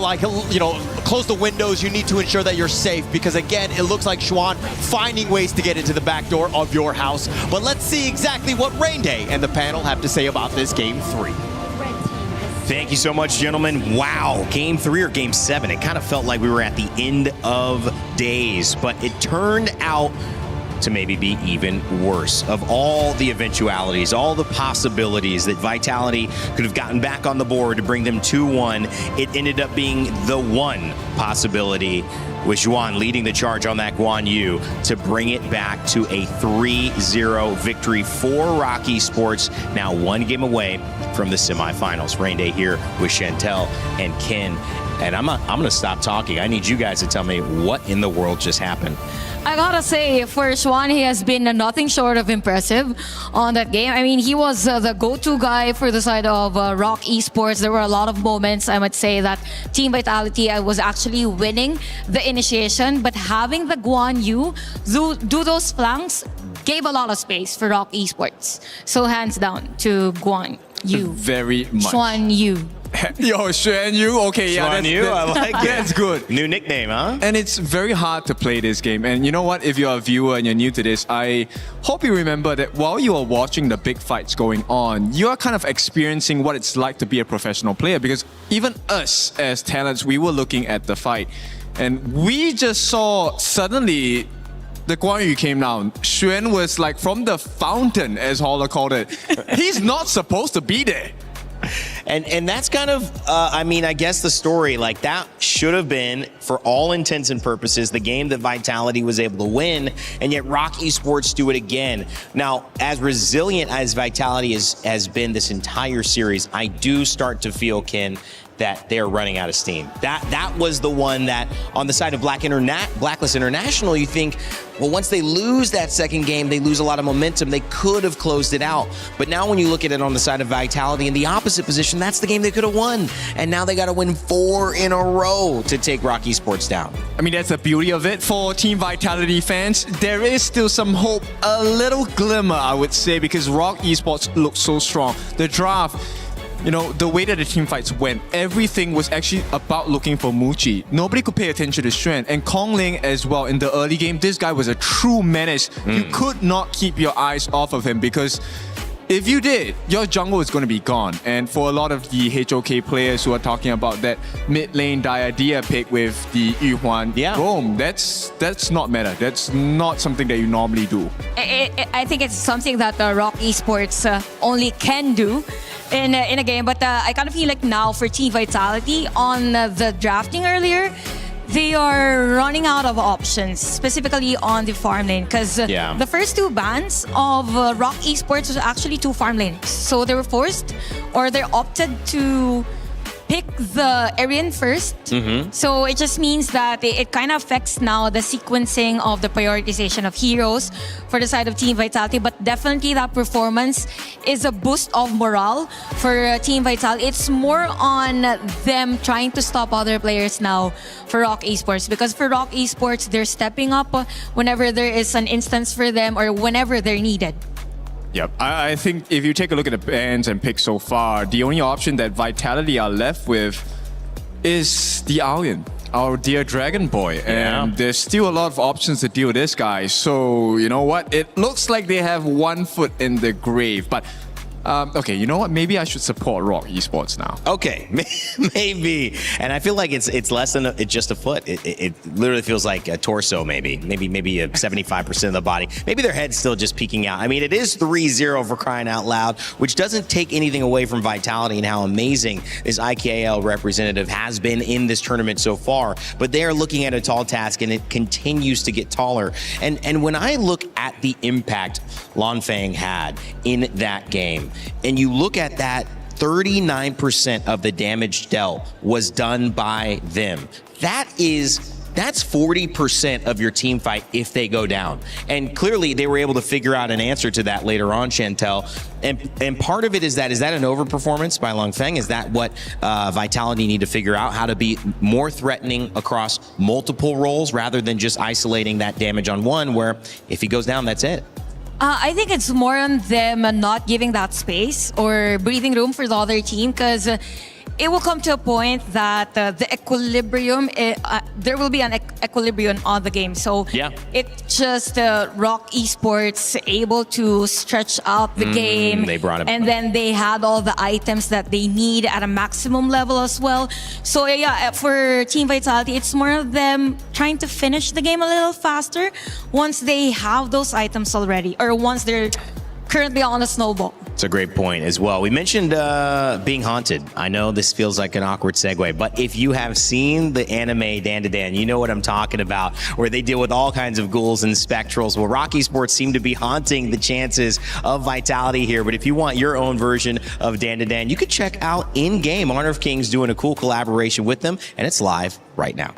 close the windows, you need to ensure that you're safe because again, it looks like Xuan finding ways to get into the back door of your house. But let's see exactly what Rain Day and the panel have to say about this Game 3. Thank you so much, gentlemen. Wow, Game 3 or Game 7, it kind of felt like we were at the end of days, but it turned out to maybe be even worse. Of all the eventualities, all the possibilities that Vitality could have gotten back on the board to bring them 2-1, it ended up being the one possibility with Juan leading the charge on that Guan Yu to bring it back to a 3-0 victory for ROC Esports, now one game away from the semifinals. Rain Day here with Chantel and Ken. And I'm gonna stop talking. I need you guys to tell me what in the world just happened. I gotta say, for Xuan, he has been nothing short of impressive on that game. I mean, he was the go-to guy for the side of ROC Esports. There were a lot of moments, I might say, that Team Vitality was actually winning the initiation, but having the Guan Yu do those flanks gave a lot of space for ROC Esports. So hands down to Guan Yu. Very much. Xuan Yu. Yo, Xuan Yu. Okay, yeah, Xuan Yu, I like it. That's good. New nickname, huh? And it's very hard to play this game. And you know what? If you're a viewer and you're new to this, I hope you remember that while you are watching the big fights going on, you are kind of experiencing what it's like to be a professional player. Because even us as talents, we were looking at the fight. And we just saw suddenly the Guan Yu came down. Xuan was like from the fountain, as Holler called it. He's not supposed to be there. And that's kind of, I mean, I guess the story, like that should have been, for all intents and purposes, the game that Vitality was able to win, and yet ROC Esports do it again. Now, as resilient as Vitality has been this entire series, I do start to feel, Ken, that they're running out of steam. That was the one that, on the side of Blacklist International, you think, well, once they lose that second game, they lose a lot of momentum. They could have closed it out. But now when you look at it on the side of Vitality in the opposite position, that's the game they could have won. And now they got to win 4 in a row to take ROC Esports down. I mean, that's the beauty of it for Team Vitality fans. There is still some hope, a little glimmer, I would say, because ROC Esports looks so strong. The draft, you know, the way that the team fights went, everything was actually about looking for Muchi. Nobody could pay attention to Xuan. And Kong Ling as well, in the early game, this guy was a true menace. You could not keep your eyes off of him because if you did, your jungle is going to be gone. And for a lot of the HOK players who are talking about that mid lane Diadea pick with the Yuhuan, boom, that's not meta. That's not something that you normally do. I think it's something that ROC Esports only can do in a game. But I kind of feel like now for Team Vitality on the drafting earlier, they are running out of options, specifically on the farm lane. Because the first 2 bans of ROC Esports was actually 2 farm lanes. So they were forced, or they opted to pick the Aryan first. So it just means that it kind of affects now the sequencing of the prioritization of heroes for the side of Team Vitality. But definitely that performance is a boost of morale for Team Vitality. It's more on them trying to stop other players now for ROC Esports. Because for ROC Esports, they're stepping up whenever there is an instance for them or whenever they're needed. Yep. I think if you take a look at the bans and picks so far, the only option that Vitality are left with is the Alien, our dear Dragon Boy. And there's still a lot of options to deal with this guy. So, you know what? It looks like they have one foot in the grave. But Okay, you know what? Maybe I should support Rock Esports now. Okay, maybe. And I feel like it's less than it's just a foot. It literally feels like a torso, maybe a 75% of the body. Maybe their head's still just peeking out. I mean, it is 3-0 for crying out loud, which doesn't take anything away from Vitality and how amazing this IKL representative has been in this tournament so far. But they are looking at a tall task, and it continues to get taller. And when I look at the impact Lanfang had in that game, and you look at that, 39% of the damage dealt was done by them. That's 40% of your team fight if they go down. And clearly they were able to figure out an answer to that later on, Chantel. And part of it is that an overperformance by Lanfang? Is that what Vitality need to figure out? How to be more threatening across multiple roles rather than just isolating that damage on one, where if he goes down, that's it. I think it's more on them not giving that space or breathing room for the other team, because it will come to a point that the equilibrium, there will be an equilibrium on the game. So it's just Rock Esports able to stretch out the game. They brought it. And then they had all the items that they need at a maximum level as well. So yeah, for Team Vitality, it's more of them trying to finish the game a little faster once they have those items already, or once they're currently on a snowball. It's a great point as well. We mentioned being haunted. I know this feels like an awkward segue, but if you have seen the anime Dan to Dan, you know what I'm talking about, where they deal with all kinds of ghouls and spectrals. Well, Rock Esports seem to be haunting the chances of Vitality here, but if you want your own version of Dan to Dan, you can check out in-game. Honor of Kings doing a cool collaboration with them, and it's live right now.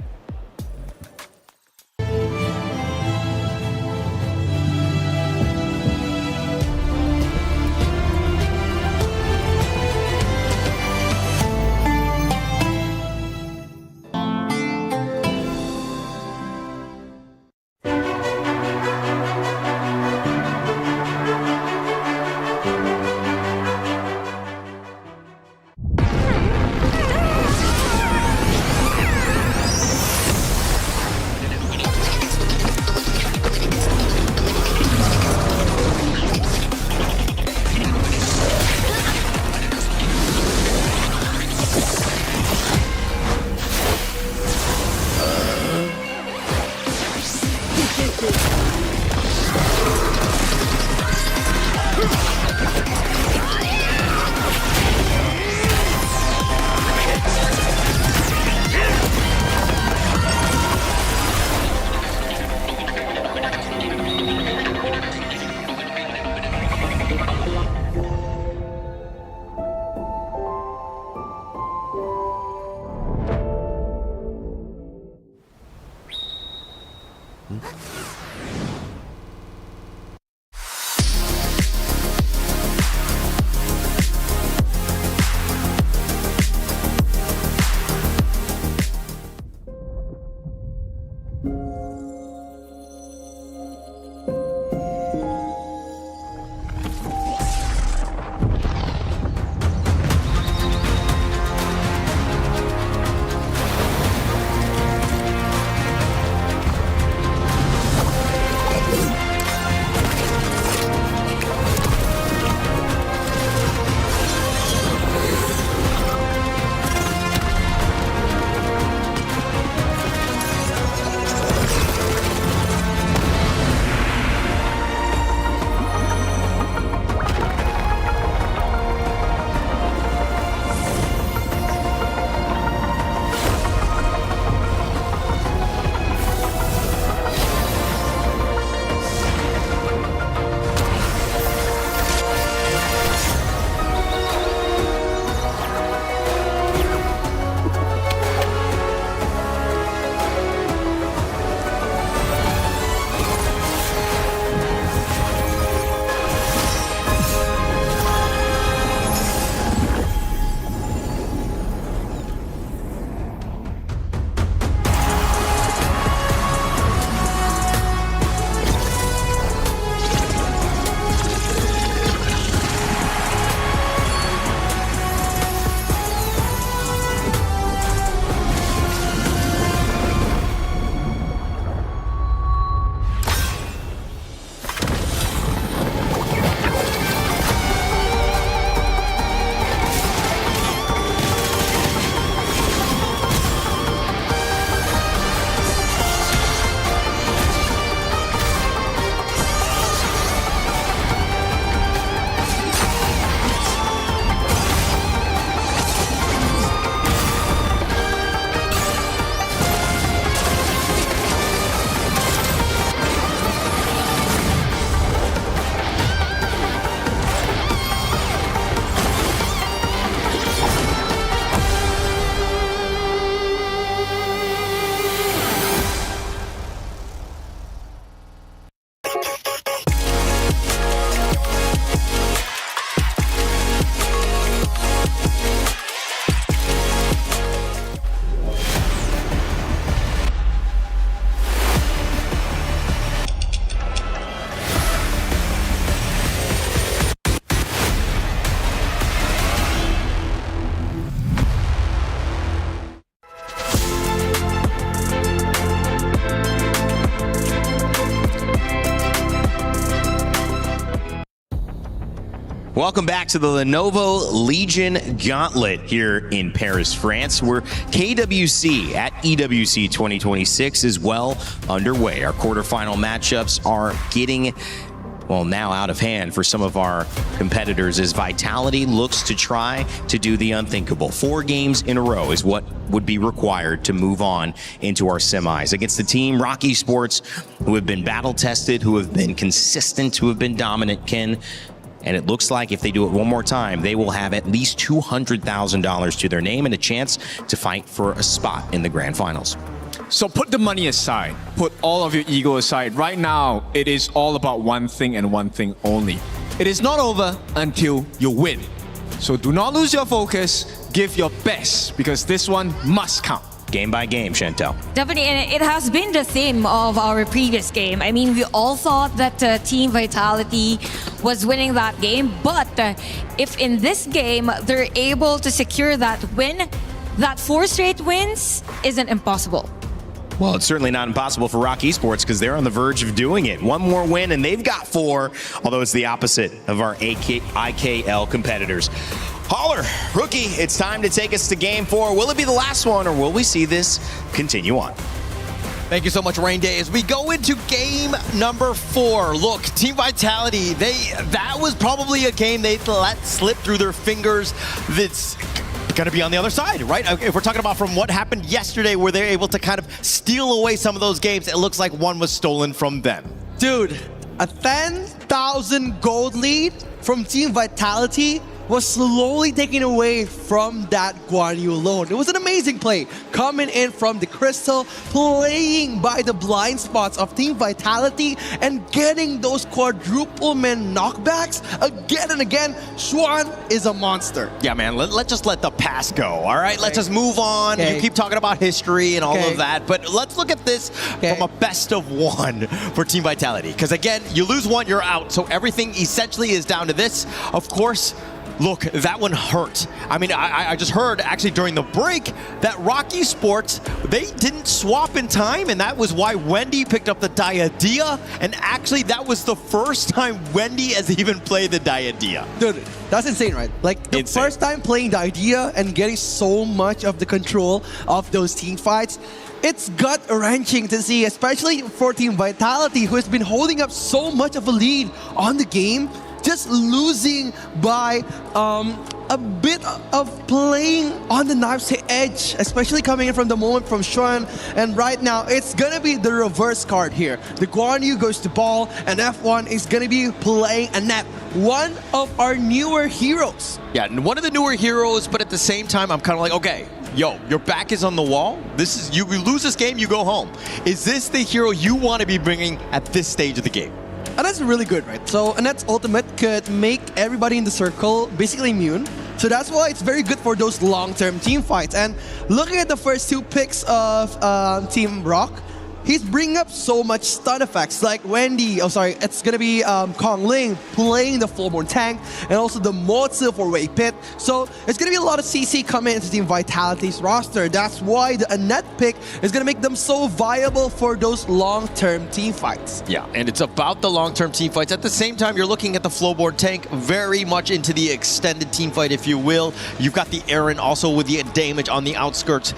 Welcome back to the Lenovo Legion Gauntlet here in Paris, France, where KWC at EWC 2026 is well underway. Our quarterfinal matchups are getting, well, now out of hand for some of our competitors as Vitality looks to try to do the unthinkable. 4 games in a row is what would be required to move on into our semis against the team Rocky Esports, who have been battle tested, who have been consistent, who have been dominant, Ken. And it looks like if they do it one more time, they will have at least $200,000 to their name and a chance to fight for a spot in the grand finals. So put the money aside, put all of your ego aside. Right now, it is all about one thing and one thing only. It is not over until you win. So do not lose your focus, give your best, because this one must count. Game by game, Chantel. Definitely, and it has been the theme of our previous game. I mean, we all thought that Team Vitality was winning that game, but if in this game they're able to secure that win, that 4 straight wins isn't impossible. Well, it's certainly not impossible for Rocky Esports because they're on the verge of doing it. One more win and they've got 4, although it's the opposite of our IKL competitors. Holler, rookie, it's time to take us to game 4. Will it be the last one or will we see this continue on? Thank you so much, Rain Day. As we go into game number 4, look, Team Vitality, that was probably a game they let slip through their fingers. That's going to be on the other side, right? If we're talking about from what happened yesterday, where they're able to kind of steal away some of those games, it looks like one was stolen from them. Dude, a 10,000 gold lead from Team Vitality was slowly taken away from that Guan Yu alone. It was an amazing play coming in from the Crystal, playing by the blind spots of Team Vitality and getting those quadruple men knockbacks again and again. Xuan is a monster. Yeah, man, let's just let the past go, all right? Okay. Let's just move on. Okay. You keep talking about history and all of that, but let's look at this from a best of 1 for Team Vitality. Because again, you lose one, you're out. So everything essentially is down to this. Of course, look, that one hurt. I mean, I just heard actually during the break that Rocky Sports, they didn't swap in time, and that was why Wendy picked up the Diadea, and actually that was the first time Wendy has even played the Diadea. Dude, that's insane, right? Like, the first time playing Diadea and getting so much of the control of those team fights, it's gut-wrenching to see, especially for Team Vitality, who has been holding up so much of a lead on the game, just losing by a bit of playing on the knife's edge, especially coming in from the moment from Xuan. And right now, it's going to be the reverse card here. The Guan Yu goes to Ball, and F1 is going to be playing Annette, one of our newer heroes. Yeah, one of the newer heroes, but at the same time, I'm kind of like, okay, yo, your back is on the wall. This is you lose this game, you go home. Is this the hero you want to be bringing at this stage of the game? And that's really good, right? So Annette's ultimate could make everybody in the circle basically immune. So that's why it's very good for those long-term team fights. And looking at the first 2 picks of Team Rock, he's bringing up so much stun effects like Wendy, it's gonna be Kong Ling playing the full-born tank and also the Mozi for Wei Pit. So it's gonna be a lot of CC coming into Team Vitality's roster. That's why the Annette pick is gonna make them so viable for those long-term team fights. Yeah, and it's about the long-term team fights. At the same time, you're looking at the flow-born tank very much into the extended team fight, if you will. You've got the Aaron also with the damage on the outskirts.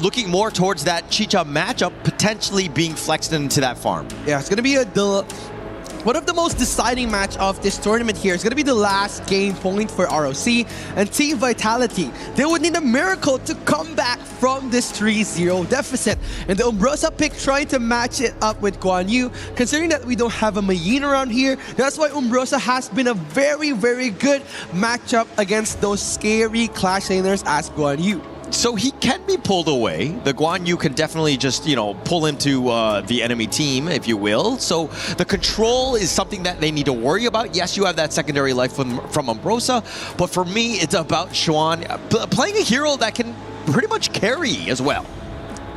Looking more towards that Chicha matchup, potentially being flexed into that farm. Yeah, it's going to be one of the most deciding match of this tournament here. It's going to be the last game point for ROC and Team Vitality. They would need a miracle to come back from this 3-0 deficit. And the Umbrosa pick trying to match it up with Guan Yu. Considering that we don't have a Mayin around here, that's why Umbrosa has been a very, very good matchup against those scary Clash laners as Guan Yu. So he can be pulled away. The Guan Yu can definitely just, pull into the enemy team, if you will. So the control is something that they need to worry about. Yes, you have that secondary life from Umbrosa, but for me, it's about Xuan playing a hero that can pretty much carry as well.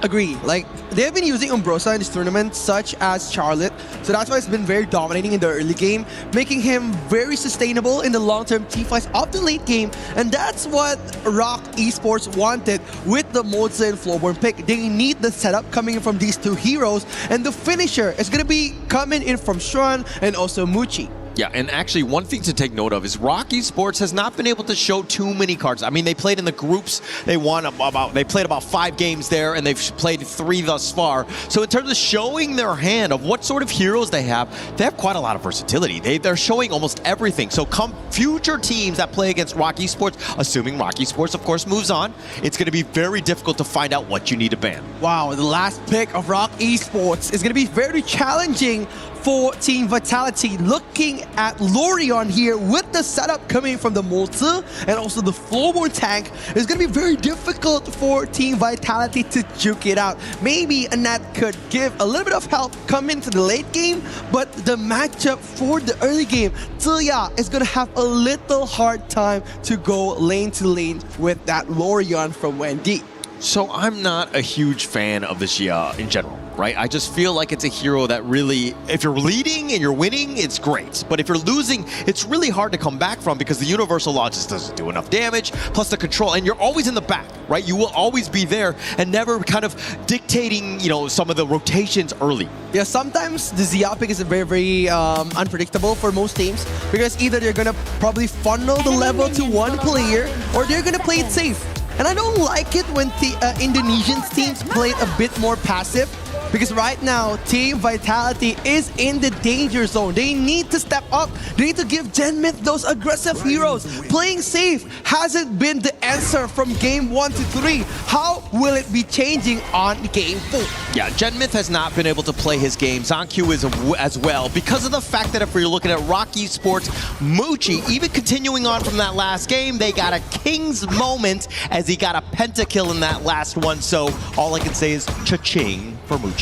Agree. Like, they've been using Umbrosa in this tournament, such as Charlotte. So that's why it's been very dominating in the early game, making him very sustainable in the long-term teamfights of the late game. And that's what Rock Esports wanted with the Mozi and Flowborn pick. They need the setup coming in from these 2 heroes. And the finisher is going to be coming in from Xuan and also Muchi. Yeah, and actually one thing to take note of is Rock Esports has not been able to show too many cards. I mean, they played in the groups. They played about 5 games there, and they've played 3 thus far. So in terms of showing their hand of what sort of heroes they have quite a lot of versatility. They're showing almost everything. So come future teams that play against Rock Esports, assuming Rock Esports, of course, moves on, it's going to be very difficult to find out what you need to ban. Wow, the last pick of Rock Esports is going to be very challenging for Team Vitality. Looking at Lorion here with the setup coming from the Molter and also the Floorborn tank, it's going to be very difficult for Team Vitality to juke it out. Maybe Annette could give a little bit of help come into the late game, but the matchup for the early game, Ziya is going to have a little hard time to go lane to lane with that Lorion from Wendy. So I'm not a huge fan of the Xia in general, right? I just feel like it's a hero that really, if you're leading and you're winning, it's great. But if you're losing, it's really hard to come back from because the Universal Law just doesn't do enough damage, plus the control, and you're always in the back, right? You will always be there and never kind of dictating, you know, some of the rotations early. Yeah, sometimes the Xia pick is very, very unpredictable for most teams because either they're going to probably funnel the level to one player or they're going to play it safe. And I don't like it when the Indonesian teams play it a bit more passive because right now, Team Vitality is in the danger zone. They need to step up. They need to give Genmith those aggressive heroes. Playing safe hasn't been the answer from game 1 to 3. How will it be changing on game 4? Yeah, Genmith has not been able to play his game. ZonQ is as well because of the fact that if we're looking at Rock Esports, Muchi, even continuing on from that last game, they got a king's moment as he got a pentakill in that last one. So all I can say is cha-ching for Muchi.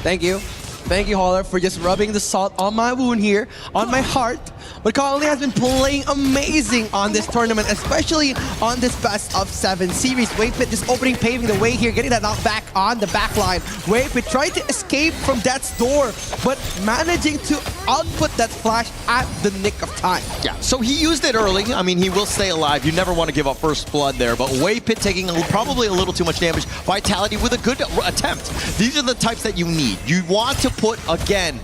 Thank you. Thank you, Holler, for just rubbing the salt on my wound here, on my heart. But Colony has been playing amazing on this tournament, especially on this best-of-7 series. Waypit just paving the way here, getting that knockback on the back line. Waypit trying to escape from Death's door, but managing to output that flash at the nick of time. Yeah, so he used it early. I mean, he will stay alive. You never want to give up first blood there, but Waypit taking probably a little too much damage. Vitality with a good attempt. These are the types that you need. You want to put, again,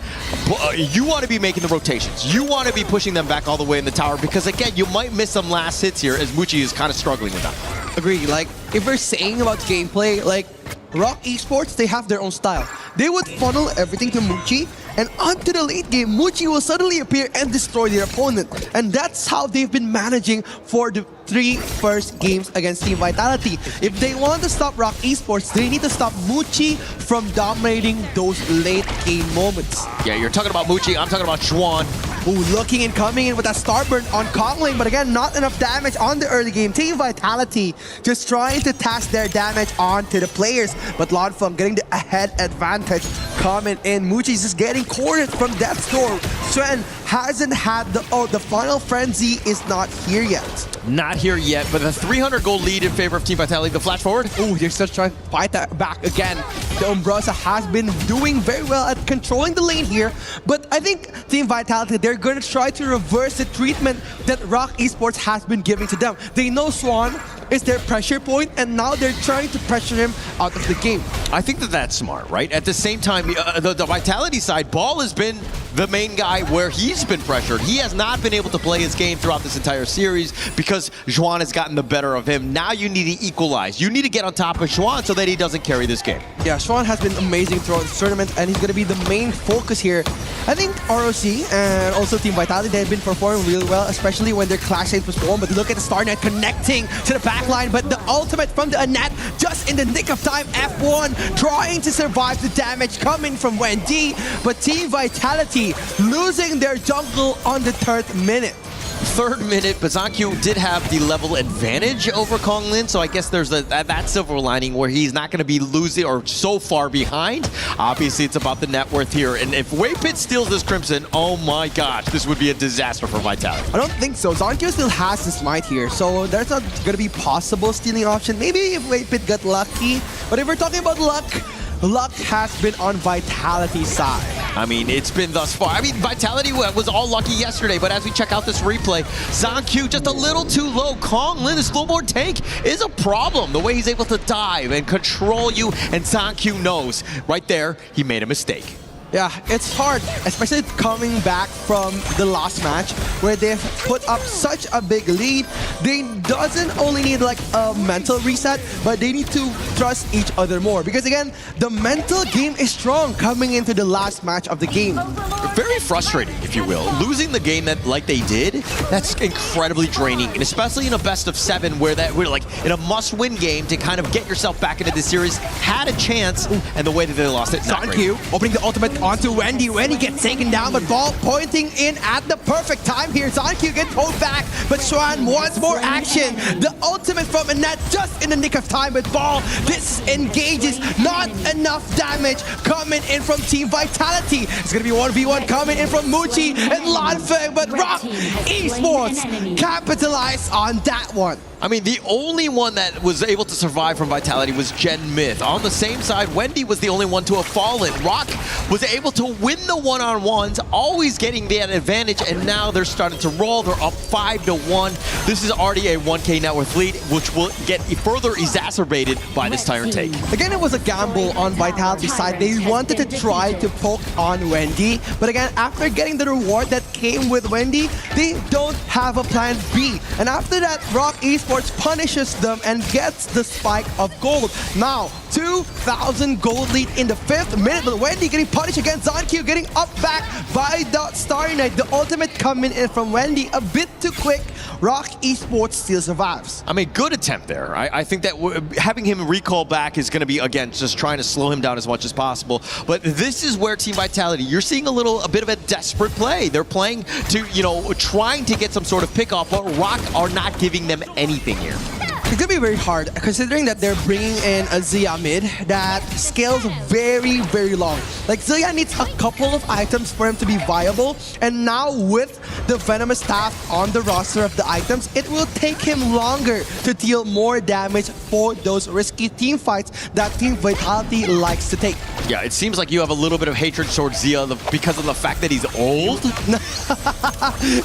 you want to be making the rotations. You want to be pushing them back all the way in the tower because, again, you might miss some last hits here as Muchi is kind of struggling with that. Agree. Like, if we're saying about gameplay, like, Rock Esports, they have their own style. They would funnel everything to Muchi, and onto the late game, Muchi will suddenly appear and destroy their opponent. And that's how they've been managing for the 3 first games against Team Vitality. If they want to stop Rock Esports, they need to stop Muchi from dominating those late game moments. Yeah, you're talking about Muchi, I'm talking about Xuan. Ooh, looking and coming in with that Starburn on Kongling, but again, not enough damage on the early game. Team Vitality just trying to task their damage onto the players, but Lonfeng getting the ahead advantage coming in. Muchi's just getting cornered from Death's Door. Sven hasn't had the final frenzy is not here yet. Not here yet, but a 300 gold lead in favor of Team Vitality. The flash forward. Ooh, they're still trying to fight that back again. The Umbrosa has been doing very well at controlling the lane here, but I think Team Vitality, they're going to try to reverse the treatment that Rock Esports has been giving to them. They know Swan is their pressure point, and now they're trying to pressure him out of the game. I think that that's smart, right? At the same time, the Vitality side, Ball has been the main guy where he's been pressured. He has not been able to play his game throughout this entire series because Xuan has gotten the better of him. Now you need to equalize. You need to get on top of Xuan so that he doesn't carry this game. Yeah, Xuan has been amazing throughout this tournament, and he's going to be the main focus here. I think ROC and also Team Vitality, they've been performing really well, especially when their Clash Saves was formed. But look at the StarNet connecting to the backline, but the ultimate from the Annette just in the nick of time. F1 trying to survive the damage coming from Wendy, but Team Vitality losing their jungle on the 3rd minute. 3rd minute, but ZonQ did have the level advantage over Konglin, so I guess there's that silver lining where he's not going to be losing or so far behind. Obviously, it's about the net worth here, and if Waypit steals this Crimson, oh my gosh, this would be a disaster for Vitality. I don't think so. ZonQ still has his might here, so there's not going to be possible stealing option. Maybe if Waypit got lucky, but if we're talking about luck has been on Vitality's side. I mean, it's been thus far. I mean, Vitality was all lucky yesterday, but as we check out this replay, ZonQ just a little too low. Konglin, the slowboard tank, is a problem. The way he's able to dive and control you, and ZonQ knows right there he made a mistake. Yeah, it's hard, especially coming back from the last match where they've put up such a big lead. They doesn't only need like a mental reset, but they need to trust each other more. Because again, the mental game is strong coming into the last match of the game. Very frustrating, if you will. Losing the game that like they did, that's incredibly draining. And especially in a best of 7 where we're like in a must-win game to kind of get yourself back into this series, had a chance, and the way that they lost it, not great. Zankyu opening the ultimate onto Wendy. Wendy gets taken down, but Ball pointing in at the perfect time here. Zankyu gets pulled back, but Xuan wants more action. The ultimate from Annette just in the nick of time, but Ball disengages. Not enough damage coming in from Team Vitality. It's gonna be 1v1 coming in from Muchi and Lanfeng, but Rock Esports capitalized on that one. I mean, the only one that was able to survive from Vitality was Gen Myth. On the same side, Wendy was the only one to have fallen. Rock was able to win the one-on-ones, always getting that advantage, and now they're starting to roll. They're up 5-1. This is already a 1K net worth lead, which will get further exacerbated by this Tyrant take. Again, it was a gamble on Vitality's side. They wanted to try to poke on Wendy, but again, after getting the reward that came with Wendy, they don't have a plan B. And after that, Rock Esports punishes them and gets the spike of gold. Now, 2,000 gold lead in the 5th minute, but Wendy getting punished against Zankyu, getting up back by the Starry Knight. The ultimate coming in from Wendy a bit too quick. Rock Esports still survives. I mean, good attempt there. I think that having him recall back is going to be, again, just trying to slow him down as much as possible. But this is where Team Vitality, you're seeing a bit of a desperate play. They're playing to, trying to get some sort of pick off, but Rock are not giving them anything here. It's gonna be very hard considering that they're bringing in a Zia mid that scales very, very long. Like Zia needs a couple of items for him to be viable, and now with the Venomous Staff on the roster of the items, it will take him longer to deal more damage for those risky team fights that Team Vitality likes to take. Yeah, it seems like you have a little bit of hatred towards Zia because of the fact that he's old.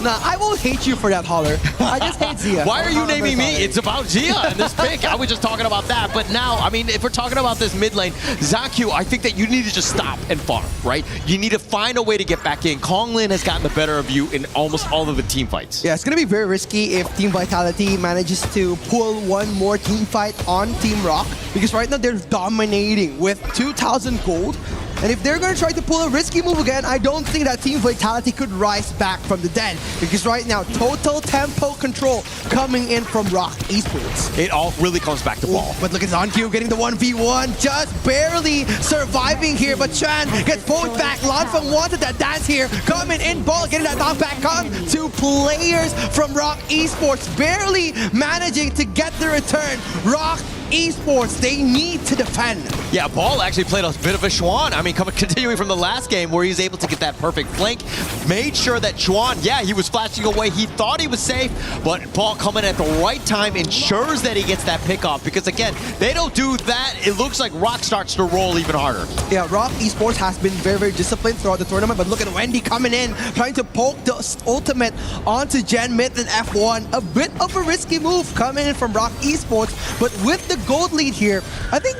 Nah, I won't hate you for that, Holler. I just hate Zia. Why are you naming me? It's about Zia and this pick. I was just talking about that. But now, I mean, if we're talking about this mid lane, Zankyu, I think that you need to just stop and farm, right? You need to find a way to get back in. Konglin has gotten the better of you in almost all of the team fights. Yeah, it's going to be very risky if Team Vitality manages to pull one more team fight on Team Rock, because right now they're dominating with 2,000 gold. And if they're going to try to pull a risky move again, I don't think that Team Vitality could rise back from the dead. Because right now, total tempo control coming in from Rock Esports. It all really comes back to Ball. But look at Zankyu getting the 1v1, just barely surviving here. But Chan gets pulled back. Lanfeng wanted that dance here. Coming in, Ball getting that knockback. Come to players from Rock Esports, barely managing to get the return. Rock Esports, they need to defend. Yeah, Ball actually played a bit of a Xuan. I mean, continuing from the last game where he was able to get that perfect flank, made sure that Xuan, yeah, he was flashing away. He thought he was safe, but Ball coming at the right time ensures that he gets that pick off, because again, they don't do that. It looks like Rock starts to roll even harder. Yeah, Rock Esports has been very, very disciplined throughout the tournament, but look at Wendy coming in, trying to poke the ultimate onto Gen Myth and F1. A bit of a risky move coming in from Rock Esports, but with the gold lead here, I think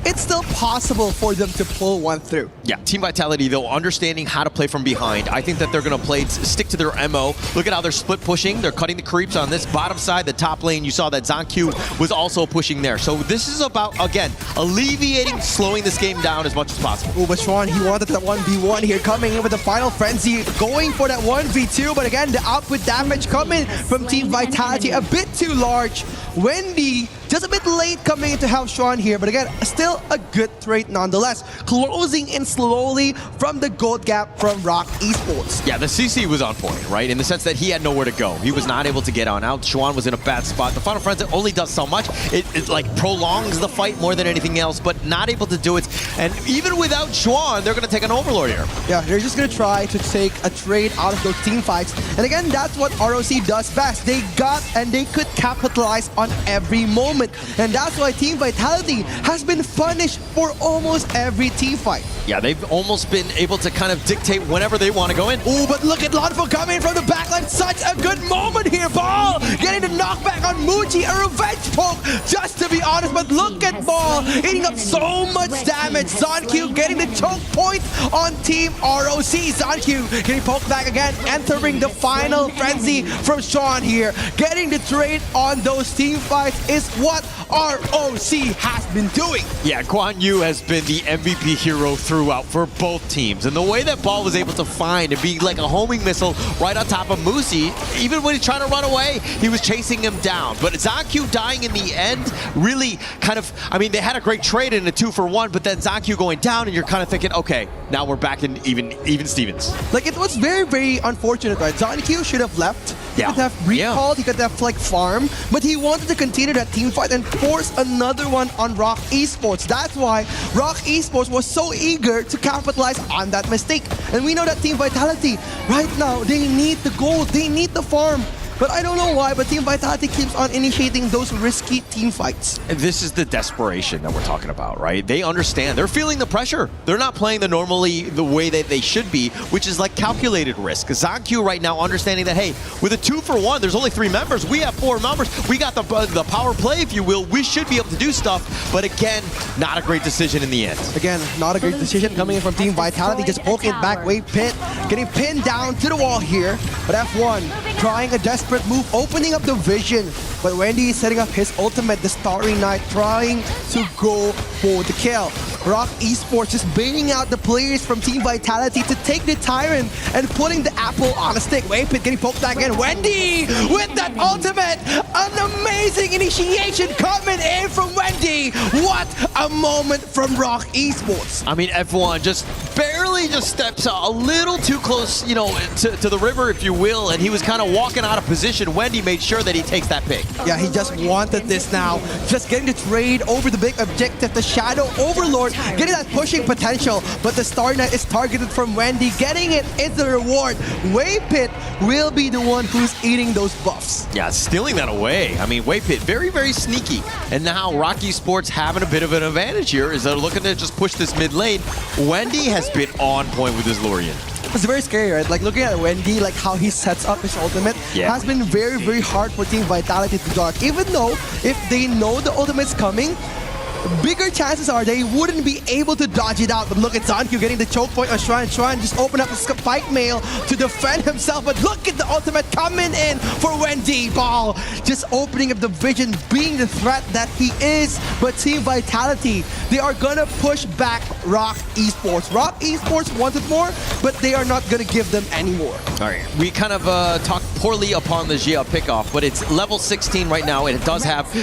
it's still possible for them to pull one through. Yeah, Team Vitality, though, understanding how to play from behind. I think that they're going to stick to their MO. Look at how they're split pushing. They're cutting the creeps on this bottom side. The top lane, you saw that Zankyu was also pushing there. So this is about, again, alleviating, slowing this game down as much as possible. Oh, but Xuan, he wanted that 1v1 here, coming in with the final frenzy, going for that 1v2. But again, the output damage coming from Team Vitality, a bit too large. Wendy, just a bit late coming in to help Xuan here, but again, still a good trade nonetheless. Closing in slowly from the gold gap from Rock Esports. Yeah, the CC was on point, right? In the sense that he had nowhere to go. He was not able to get on out. Xuan was in a bad spot. The Final Frenzy only does so much. It like prolongs the fight more than anything else, but not able to do it. And even without Xuan, they're going to take an Overlord here. Yeah, they're just going to try to take a trade out of those team fights. And again, that's what ROC does best. They got and they could capitalize on every moment. And that's why Team Vitality has been punished for almost every team fight. Yeah, they've almost been able to kind of dictate whenever they want to go in. Oh, but look at Lonfo coming from the backline. Such a good moment here. Ball getting the knockback on Muji. A revenge poke, just to be honest. But look at Ball eating up so much damage. ZonQ getting the choke point on Team ROC. ZonQ getting poked back again, entering the final frenzy from Sean here. Getting the trade on those team fights is what ROC has been doing. Yeah, Guan Yu has been the MVP hero throughout for both teams. And the way that Ball was able to find and be like a homing missile right on top of Musi, even when he's trying to run away, he was chasing him down. But ZonQ dying in the end really kind of, I mean, they had a great trade in a 2-for-1, but then ZonQ going down and you're kind of thinking, okay, now we're back in even Stevens. Like, it was very, very unfortunate, right? ZonQ should have left. He could have recalled, he could have like farm, but he wanted to continue that team fight and force another one on Rock Esports. That's why Rock Esports was so eager to capitalize on that mistake. And we know that Team Vitality, right now, they need the gold, they need the farm. But I don't know why, but Team Vitality keeps on initiating those risky team fights. And this is the desperation that we're talking about, right? They understand. They're feeling the pressure. They're not playing the way that they should be, which is like calculated risk. ZonQ right now understanding that, hey, with a 2-for-1, there's only 3 members. We have 4 members. We got the power play, if you will. We should be able to do stuff. But again, not a great decision in the end. Again, not a great decision coming in from Team Vitality. Just poking it back. Wave Pit getting pinned down to the wall here. But F1 trying a desperate move, opening up the vision. But Wendy is setting up his ultimate, the Starry Night, trying to go for the kill. Rock Esports just baiting out the players from Team Vitality to take the Tyrant and putting the apple on a stick. Wave Pit getting poked back again. Wendy with that ultimate. An amazing initiation coming in from Wendy. What a moment from Rock Esports. I mean, F1 just barely just steps a little too close, you know, to the river, if you will, and he was kind of walking out of position. Wendy made sure that he takes that pick. Yeah, he just wanted this now. Just getting the trade over the big objective, the Shadow Overlord, getting that pushing potential. But the Star Knight is targeted from Wendy. Getting it is the reward. Wave Pit will be the one who's eating those buffs. Yeah, stealing that away. I mean, Wave Pit, very, very sneaky. And now Rock Esports having a bit of an advantage here as they're looking to just push this mid lane. Wendy has been on point with his Lurian. It's very scary, right? Like, looking at Wendy, like how he sets up his ultimate has been very, very hard for Team Vitality to dodge. Even though, if they know the ultimate's coming, bigger chances are they wouldn't be able to dodge it out. But look at ZonQ getting the choke point on Shrine. Shrine just open up the spike mail to defend himself. But look at the ultimate coming in for Wendy. Ball just opening up the vision, being the threat that he is. But Team Vitality, they are gonna push back Rock Esports. Rock Esports wanted more, but they are not gonna give them any more. All right, we kind of talked poorly upon the Gia pickoff, but it's level 16 right now, and it does have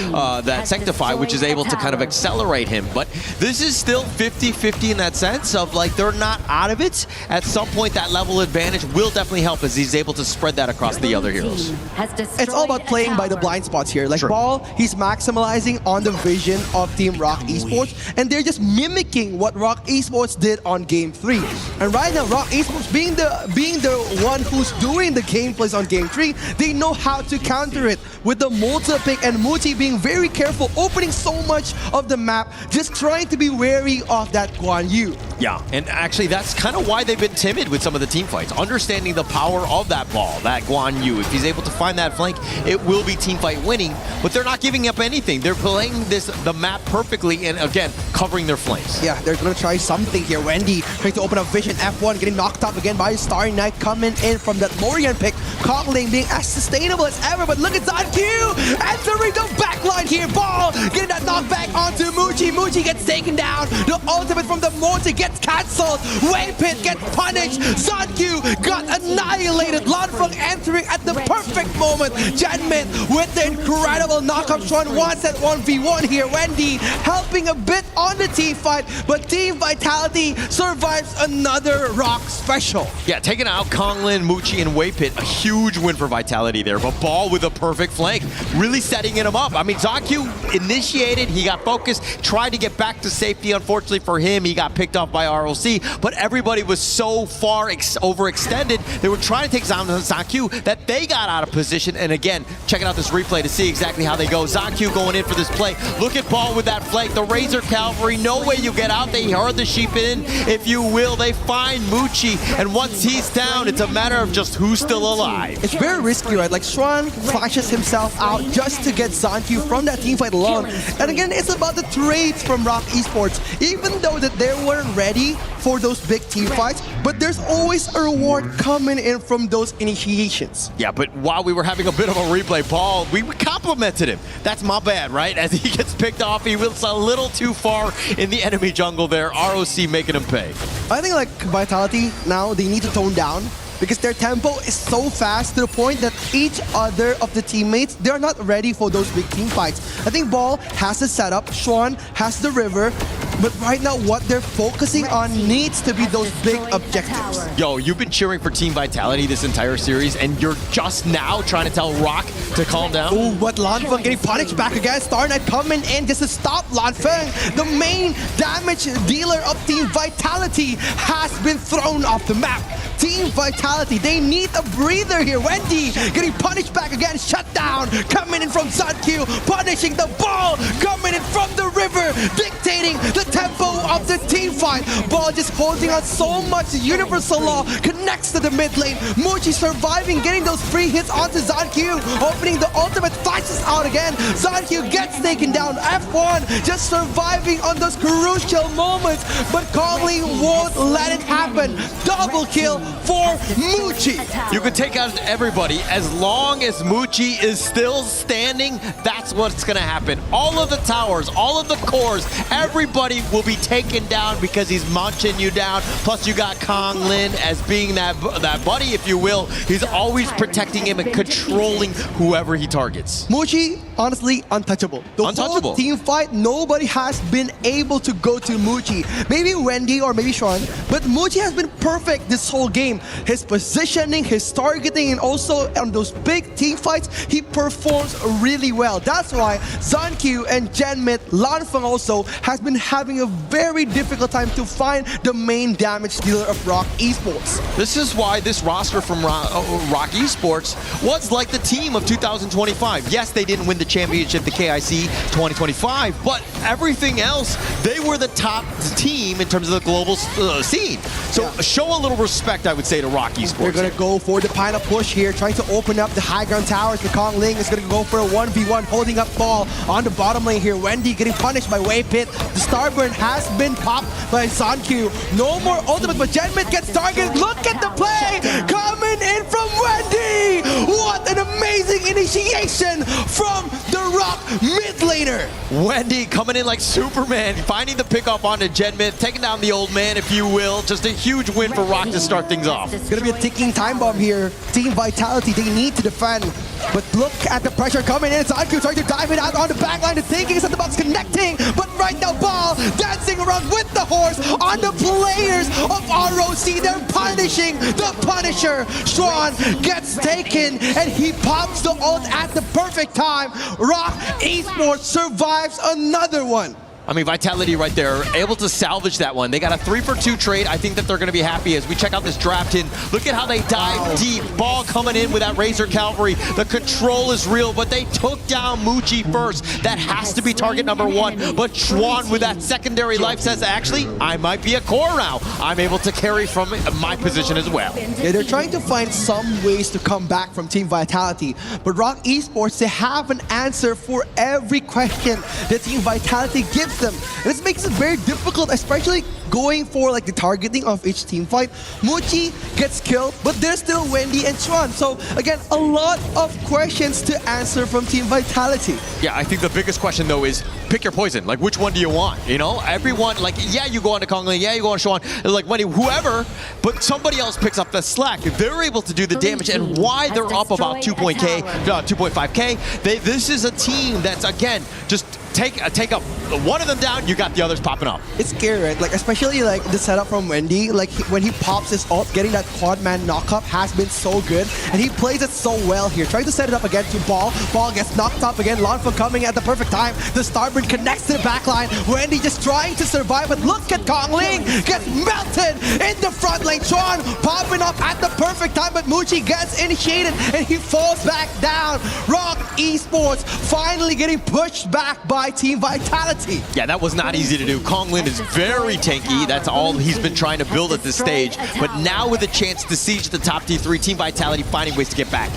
that Sanctify, which is able to kind of accelerate him. But this is still 50-50 in that sense of like they're not out of it. At some point, that level advantage will definitely help as he's able to spread that across the other heroes. It's all about playing by the blind spots here. Like Ball, he's maximizing on the vision of Team Rock Esports, and they're just mimicking what Rock Esports did on Game 3. And right now, Rock Esports being the one who's doing the gameplays on Game 3, they know how to counter it with the multi-pick, and Muti being very careful, opening so much of the map, just trying to be wary of that Guan Yu. Yeah, and actually that's kind of why they've been timid with some of the team fights, understanding the power of that Ball, that Guan Yu. If he's able to find that flank, it will be team fight winning, but they're not giving up anything. They're playing the map perfectly and again, covering their flanks. Yeah, they're gonna try something here. Wendy trying to open up vision. F1 getting knocked up again by Starry Night coming in from that Lorian pick. Cockling being as sustainable as ever, but look at ZonQ entering the backline here. Ball getting that knockback onto Muji. Muji gets taken down. The ultimate from the Morty gets cancelled. Wave Pit gets punished. ZonQ got annihilated. Lanfeng entering at the perfect moment. Janmin with the incredible knockup. Sean wants at 1v1 here. Wendy helping a bit on the team fight, but Team Vitality survives another Rock special. Yeah, taking out Konglin, Muchi, and Wave Pit. A huge win for Vitality there, but Ball with a perfect flank, really setting him up. I mean, ZonQ initiated, he got focused, tried to get back to safety. Unfortunately for him, he got picked off by ROC, but everybody was so far overextended, they were trying to take down ZonQ that they got out of position. And again, checking out this replay to see exactly how they go. ZonQ going in for this play. Look at Ball with that flank. The Razor Cavalry, no way you get out. They herd the sheep in, if you will. They find Muchi, and once he's down, it's a matter of just who's still alive. It's very risky, right? Like Schwan flashes himself out just to get ZonQ from that teamfight alone. And again, it's about the trades from Rock Esports. Even though that they weren't ready for those big team fights, but there's always a reward coming in from those initiations. Yeah, but while we were having a bit of a replay, Paul, we complimented him. That's my bad, right? As he gets picked off, he was a little too far in the enemy jungle there. ROC making him pay. I think like Vitality now, they need to tone down because their tempo is so fast to the point that each other of the teammates, they're not ready for those big team fights. I think Ball has the setup, Schwan has the river, but right now what they're focusing on needs to be those big objectives. Yo, you've been cheering for Team Vitality this entire series, and you're just now trying to tell Rock to calm down? Ooh, but Lanfeng getting punished back again. Starnet coming in just to stop Lanfeng. The main damage dealer of Team Vitality has been thrown off the map. Team Vitality, they need a breather here. Wendy getting punished back again. Shut down. Coming in from ZonQ, punishing the Ball. Coming in from the river, dictating the tempo of the team fight. Ball just holding on so much. Universal Law connects to the mid lane. Muchi surviving, getting those free hits onto ZonQ. Opening the ultimate, flashes out again. ZonQ gets taken down. F1 just surviving on those crucial moments. But Kongli won't let it happen. Double kill for Muchi. You can take out everybody as long as Muchi is still standing. That's what's gonna happen. All of the towers, all of the cores, everybody will be taken down because he's munching you down. Plus you got Kong Lin as being that buddy, if you will. He's always protecting him and controlling whoever he targets. Muchi, honestly, untouchable. The whole team fight, nobody has been able to go to Muchi. Maybe Wendy or maybe Sean, but Muchi has been perfect this whole game. His positioning, his targeting, and also on those big team fights, he performs really well. That's why ZonQ and Genmit, Lanfeng also, has been having a very difficult time to find the main damage dealer of Rock Esports. This is why this roster from Rock Esports was like the team of 2025. Yes, they didn't win the championship, the KIC 2025, but everything else, they were the top team in terms of the global scene. So show a little respect, I would say, to Rock Esports. They're going to go for the pineapple push here, trying to open up the high ground towers. For Kong Ling is going to go for a 1v1, holding up Ball on the bottom lane here. Wendy getting punished by Wave Pit. The Starburn has been popped by ZonQ. No more ultimate, but Genmit gets targeted. Look at the play coming in from Wendy. What an amazing initiation from the Rock mid laner. Wendy coming in like Superman, finding the pickoff onto Genmit, taking down the old man, if you will. Just a huge win for Rock to start things off. It's going to be a ticking time bomb here. Team Vitality, they need to defend. But look at the pressure coming in. ZonQ trying to dive it out on the backline. The thinking is at the box connecting. But right now, Ball dancing around with the horse on the players of ROC. They're punishing the Punisher. Schwan gets taken and he pops the ult at the perfect time. Rock Esports survives another one. I mean, Vitality right there, able to salvage that one. They got a 3-for-2 trade. I think that they're going to be happy as we check out this draft in. Look at how they dive deep. Ball coming in with that Razor Cavalry. The control is real, but they took down Muchi first. That has to be target number one. But Schwan with that secondary life says, actually, I might be a core now. I'm able to carry from my position as well. Yeah, they're trying to find some ways to come back from Team Vitality. But Rock Esports, they have an answer for every question that Team Vitality gives them. And this makes it very difficult, especially going for like the targeting of each team fight. Muchi gets killed, but there's still Wendy and Schwan. So again, a lot of questions to answer from Team Vitality. Yeah, I think the biggest question though is pick your poison. Like, which one do you want? You know, everyone, like, yeah, you go on to Kongli, yeah, you go on to Schwan, like Wendy, whoever, but somebody else picks up the slack. If they're able to do the damage, and why they're up about 2.5K, this is a team that's, again, just take up one of them down, you got the others popping up. It's scary, right? Like, especially like the setup from Wendy, like when he pops his ult, getting that quad man knockup has been so good, and he plays it so well here. Trying to set it up again to Ball. Ball gets knocked up again. Lanfa coming at the perfect time. The Starbird connects to the backline. Wendy just trying to survive, but look at Kong Ling gets melted in the front lane. Chuan popping up at the perfect time, but Muchi gets initiated and he falls back down. Rock Esports finally getting pushed back by Team Vitality. Yeah, that was not easy to do. Kong Lin is very tanky. That's all he's been trying to build at this stage. But now with a chance to siege the top T3, Team Vitality finding ways to get back.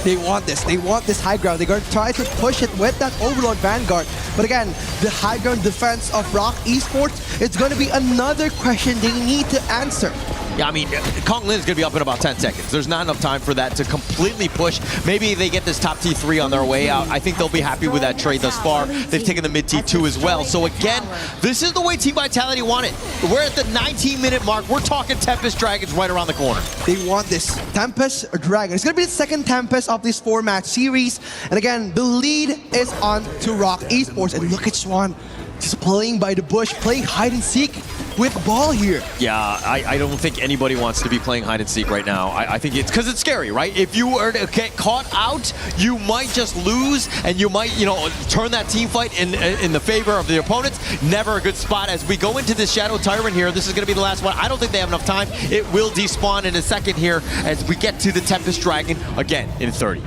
They want this. They want this high ground. They're going to try to push it with that Overlord Vanguard. But again, the high ground defense of Rock Esports, it's going to be another question they need to answer. Yeah, I mean, Kong Lin is going to be up in about 10 seconds. There's not enough time for that to completely push. Maybe they get this top T3 on their way out. I think they'll be happy with that trade thus far. They've taken the mid T2 as well. So again, this is the way Team Vitality want it. We're at the 19-minute mark. We're talking Tempest Dragons right around the corner. They want this Tempest Dragon. It's going to be the second Tempest of this 4-match series. And again, the lead is on to Rock Esports. And look at Swan just playing by the bush, playing hide and seek with Ball here. Yeah, I don't think anybody wants to be playing hide and seek right now. I think it's because it's scary, right? If you were to get caught out, you might just lose, and you might, you know, turn that team fight in the favor of the opponents. Never a good spot. As we go into this Shadow Tyrant here, this is going to be the last one. I don't think they have enough time. It will despawn in a second here as we get to the Tempest Dragon again in 30.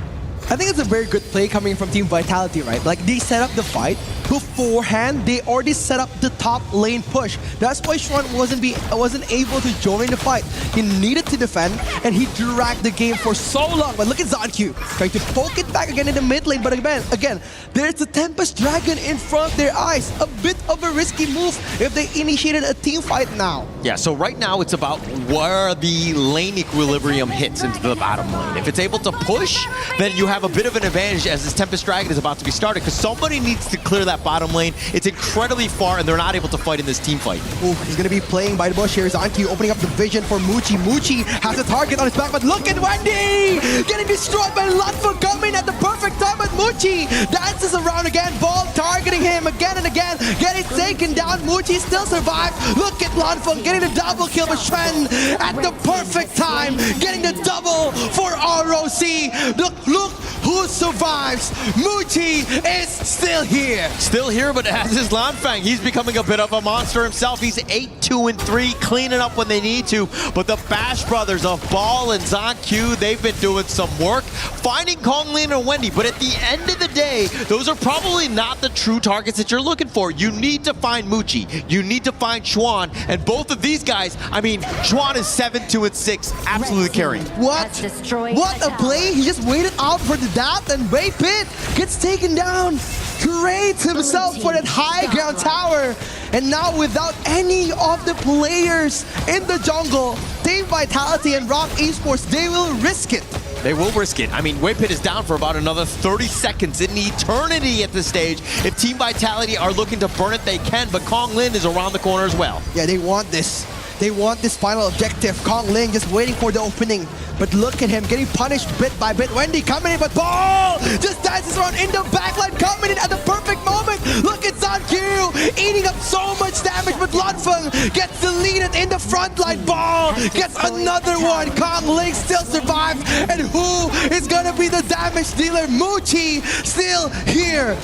I think it's a very good play coming from Team Vitality, right? Like, they set up the fight beforehand. They already set up the top lane push. That's why Shuan wasn't able to join the fight. He needed to defend, and he dragged the game for so long. But look at ZonQ trying to poke it back again in the mid lane. But again, there's the Tempest Dragon in front of their eyes. A bit of a risky move if they initiated a team fight now. Yeah, so right now it's about where the lane equilibrium hits into the bottom lane. If it's able to push, then you have a bit of an advantage as this Tempest Dragon is about to be started, because somebody needs to clear that bottom lane. It's incredibly far, and they're not able to fight in this team fight. Ooh, he's going to be playing by the bush here. ZonQ opening up the vision for Muchi. Muchi has a target on his back, but look at Wendy getting destroyed by Lanfa coming at the perfect time, but Muchi dances around again. Ball targeting him again and again, getting taken down. Muchi still survived. Look at Lanfa getting the double kill, but Shen at the perfect time getting the double for ROC. Look who survives. Muchi is still here. Still here, but as is Lanfang, he's becoming a bit of a monster himself. He's 8-2-3, cleaning up when they need to. But the Bash brothers of Ball and ZonQ, they've been doing some work, finding Kong Lin and Wendy. But at the end of the day, those are probably not the true targets that you're looking for. You need to find Muchi. You need to find Chuan. And both of these guys, I mean, Chuan is 7-2-6, absolutely carrying. What a play. He just waited out for the dash, and Ray Pitt gets taken down. Creates himself for that high ground tower, and now without any of the players in the jungle, Team Vitality and Rock Esports, they will risk it. They will risk it. I mean, Waypit is down for about another 30 seconds in eternity at this stage. If Team Vitality are looking to burn it, they can, but Kong Lin is around the corner as well. Yeah, they want this. They want this final objective. Kong Ling just waiting for the opening. But look at him getting punished bit by bit. Wendy coming in, but Ball just dances around in the backline, coming in at the perfect moment. Look at ZonQ eating up so much damage, but Lanfeng gets deleted in the front line. Ball gets another one. Kong Ling still survives. And who is going to be the damage dealer? Muchi still here.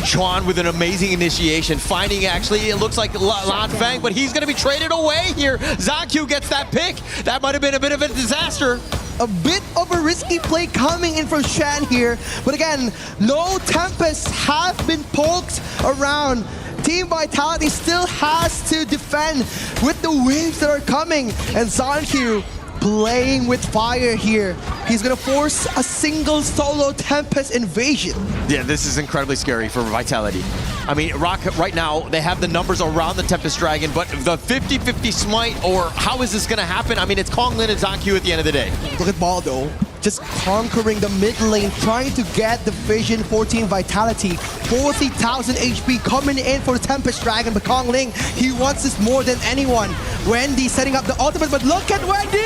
Chuan with an amazing initiation, finding actually, it looks like Lanfang, but he's going to be traded away here. ZonQ gets that pick. That might have been a bit of a disaster. A bit of a risky play coming in from Shan here. But again, no Tempests have been poked around. Team Vitality still has to defend with the waves that are coming. And ZonQ playing with fire here. He's gonna force a single solo Tempest invasion. Yeah, this is incredibly scary for Vitality. I mean, Rock right now, they have the numbers around the Tempest Dragon, but the 50-50 smite, or how is this gonna happen? I mean, it's Kong Lin and ZonQ at the end of the day. Look at Ball though, just conquering the mid lane, trying to get the vision for Team Vitality. 40,000 HP coming in for the Tempest Dragon, but Kong Ling, he wants this more than anyone. Wendy setting up the ultimate, but look at Wendy!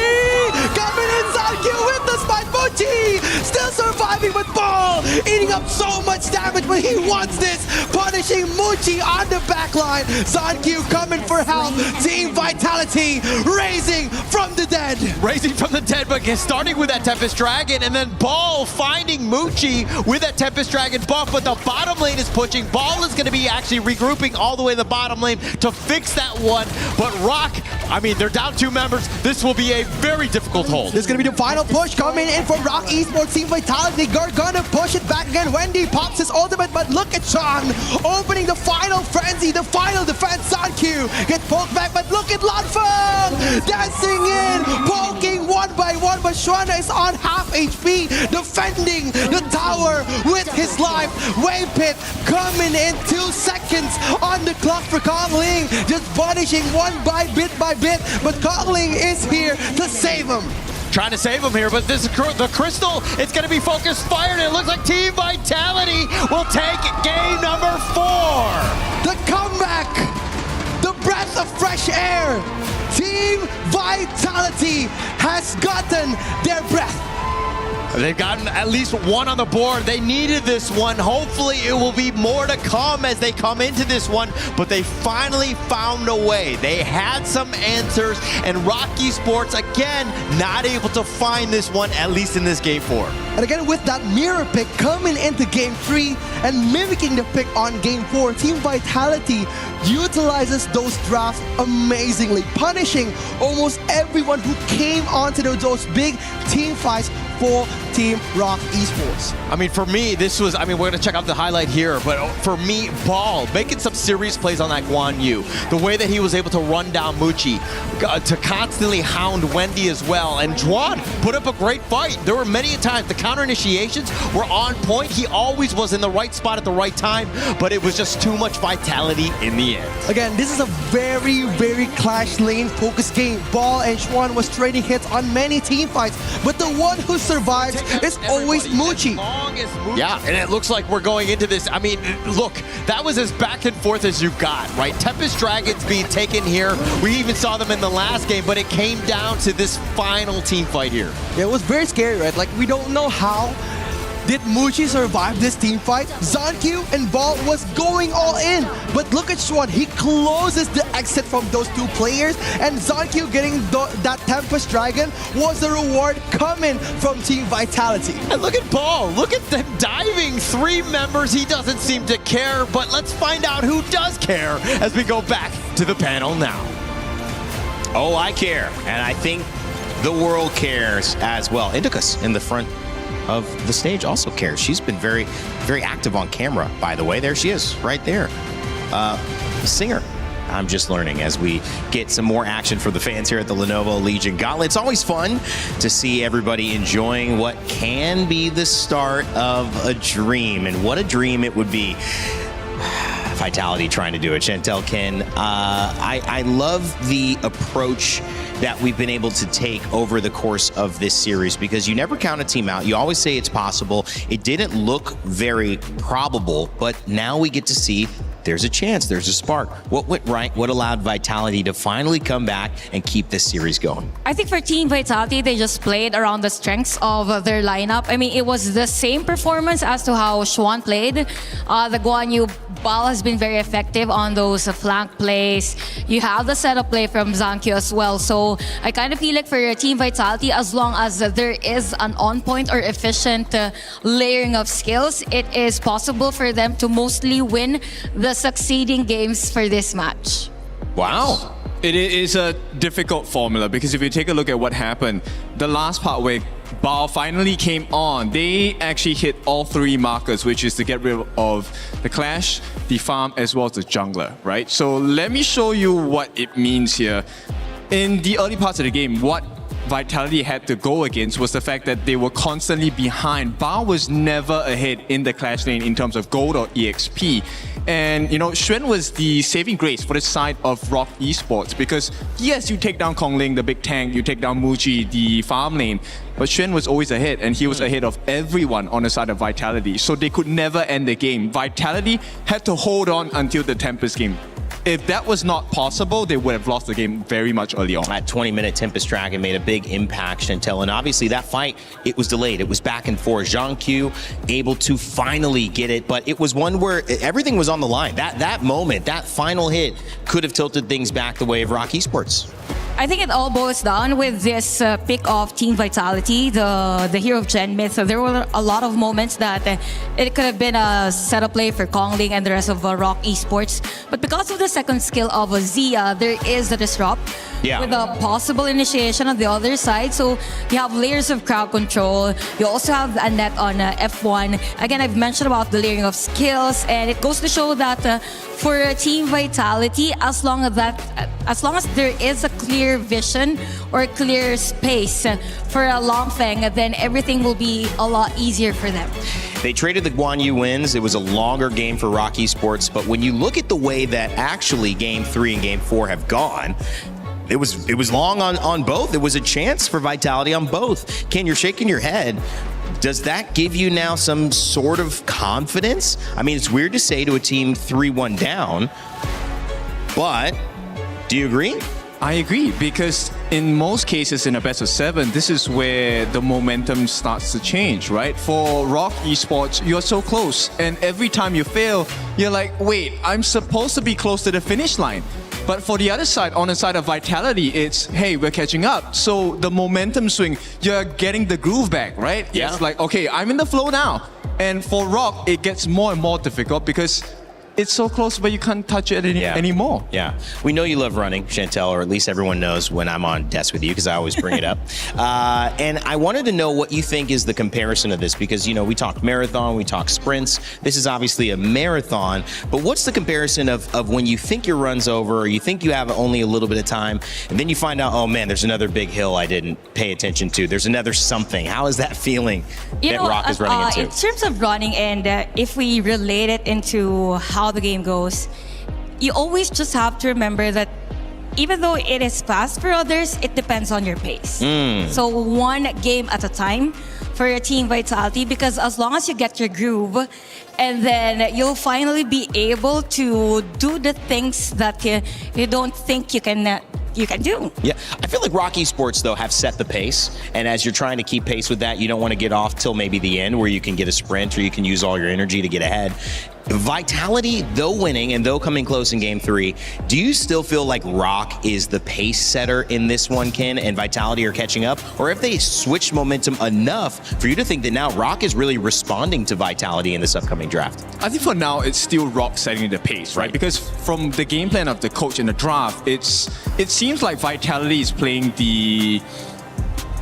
Coming in Zankyu with the spike. Muchi still surviving with Ball, eating up so much damage, but he wants this. Punishing Muchi on the backline. Zankyu coming for help. Team Vitality raising from the dead. Raising from the dead, but starting with that Tempest Dragon, and then Ball finding Muchi with that Tempest Dragon buff, but the bottom lane is pushing. Ball is going to be actually regrouping all the way to the bottom lane to fix that one, but Rock, I mean, they're down 2 members. This will be a very difficult hold. This is going to be the final push coming in from Rock Esports. Team Vitality are gonna push it back again. Wendy pops his ultimate, but look at Sean opening the final frenzy, the final defense. Zankyu gets poked back, but look at Lanfeng dancing in, poking one by one, but Sean is on half HP, defending the tower with his life. Wave Pit coming in 2 seconds on the clock for Kongling, just punishing one by bit, but Kongling is here to save him. Trying to save him here, but this the crystal, it's going to be focused fire, and it looks like Team Vitality will take game number 4. The comeback, the breath of fresh air. Team Vitality has gotten their breath. They've gotten at least one on the board. They needed this one. Hopefully it will be more to come as they come into this one, but they finally found a way. They had some answers, and Rock Esports, again, not able to find this one, at least in this game 4. And again, with that mirror pick coming into game 3 and mimicking the pick on game 4, Team Vitality utilizes those drafts amazingly, punishing almost everyone who came onto those big team fights for Team Rock Esports. I mean, for me, this was, I mean, we're going to check out the highlight here, but for me, Ball making some serious plays on that Guan Yu. The way that he was able to run down Muchi, to constantly hound Wendy as well, and Juan put up a great fight. There were many times the counter initiations were on point. He always was in the right spot at the right time, but it was just too much vitality in the end. Again, this is a very, very clash lane focused game. Ball and Xuan was trading hits on many team fights, but the one who survives is always Muchi. Yeah, and it looks like we're going into this. I mean, look, that was as back and forth as you got, right? Tempest Dragons being taken here. We even saw them in the last game, but it came down to this final team fight here. Yeah, it was very scary, right? Like, we don't know how did Muchi survive this team fight. Zankyu and Ball was going all in, but look at Xuan. He closes the exit from those 2 players, and Zankyu getting that Tempest Dragon was the reward coming from Team Vitality. And look at Ball. Look at them diving 3 members. He doesn't seem to care, but let's find out who does care as we go back to the panel now. Oh, I care, and I think the world cares as well. Indicus in the front of the stage also cares. She's been very, very active on camera, by the way. There she is, right there. Singer. I'm just learning as we get some more action for the fans here at the Lenovo Legion Gauntlet. It's always fun to see everybody enjoying what can be the start of a dream, and what a dream it would be. Vitality trying to do it. Chantel, Ken, I love the approach that we've been able to take over the course of this series, because you never count a team out. You always say it's possible. It didn't look very probable, but now we get to see there's a chance, there's a spark. What went right? What allowed Vitality to finally come back and keep this series going? I think for Team Vitality, they just played around the strengths of their lineup. I mean, it was the same performance as to how Xuan played. The Guan Yu Ball has been very effective on those flank plays. You have the setup play from Zankyu as well. So I kind of feel like for Team Vitality, as long as there is an on-point or efficient layering of skills, it is possible for them to mostly win the succeeding games for this match. Wow. It is a difficult formula, because if you take a look at what happened, the last part where Bao finally came on, they actually hit all 3 markers, which is to get rid of the Clash, the farm, as well as the jungler, right? So let me show you what it means here. In the early parts of the game, what Vitality had to go against was the fact that they were constantly behind. Bao was never ahead in the Clash lane in terms of gold or EXP. And, you know, Xuan was the saving grace for the side of Rock Esports, because yes, you take down Kongling, the big tank, you take down Muji, the farm lane, but Xuan was always ahead, and he was ahead of everyone on the side of Vitality. So they could never end the game. Vitality had to hold on until the Tempest game. if that was not possible, they would have lost the game very much early on. That 20-minute Tempest Dragon made a big impact, Chantel, and obviously that fight, it was delayed. It was back and forth. Zhang Q able to finally get it, but it was one where everything was on the line. That moment, that final hit could have tilted things back the way of Rock Esports. I think it all boils down with this pick of Team Vitality, the hero of Gen Myth. So there were a lot of moments that it could have been a setup play for Kongling and the rest of Rock Esports. But because of the second skill of Zia, there is a disrupt with a possible initiation on the other side. So you have layers of crowd control. You also have a net on F1. Again, I've mentioned about the layering of skills, and it goes to show that for Team Vitality, as long as there is a clear vision or a clear space for a Longfeng, then everything will be a lot easier for them. They traded the Guan Yu wins. It was a longer game for Rock Esports, but when you look at the way that actually Game 3 and Game 4 have gone, it was long on both. There was a chance for Vitality on both. Ken, you're shaking your head. Does that give you now some sort of confidence? I mean, it's weird to say to a team 3-1 down, but do you agree? I agree, because in most cases in a best of 7, this is where the momentum starts to change, right? For Rock Esports, you're so close, and every time you fail, you're like, wait, I'm supposed to be close to the finish line. But for the other side, on the side of Vitality, it's, hey, we're catching up. So the momentum swing, you're getting the groove back, right? Yeah. It's like, okay, I'm in the flow now. And for Rock, it gets more and more difficult because it's so close, but you can't touch it anymore. Yeah. We know you love running, Chantel, or at least everyone knows when I'm on desk with you because I always bring it up. And I wanted to know what you think is the comparison of this because, you know, we talk marathon, we talk sprints. This is obviously a marathon, but what's the comparison of when you think your run's over or you think you have only a little bit of time and then you find out, oh man, there's another big hill I didn't pay attention to. There's another something. How is that feeling that Rock is running into? In terms of running, and if we relate it into how the game goes, you always just have to remember that even though it is fast for others, it depends on your pace. So one game at a time for your Team Vitality, because as long as you get your groove, and then you'll finally be able to do the things that you don't think you can do. Yeah, I feel like Rock Esports, though, have set the pace. And as you're trying to keep pace with that, you don't want to get off till maybe the end where you can get a sprint or you can use all your energy to get ahead. Vitality, though winning and though coming close in Game 3, do you still feel like Rock is the pace setter in this one, Ken, and Vitality are catching up? Or have they switched momentum enough for you to think that now Rock is really responding to Vitality in this upcoming draft? I think for now, it's still Rock setting the pace, right? Because from the game plan of the coach in the draft, it seems like Vitality is playing the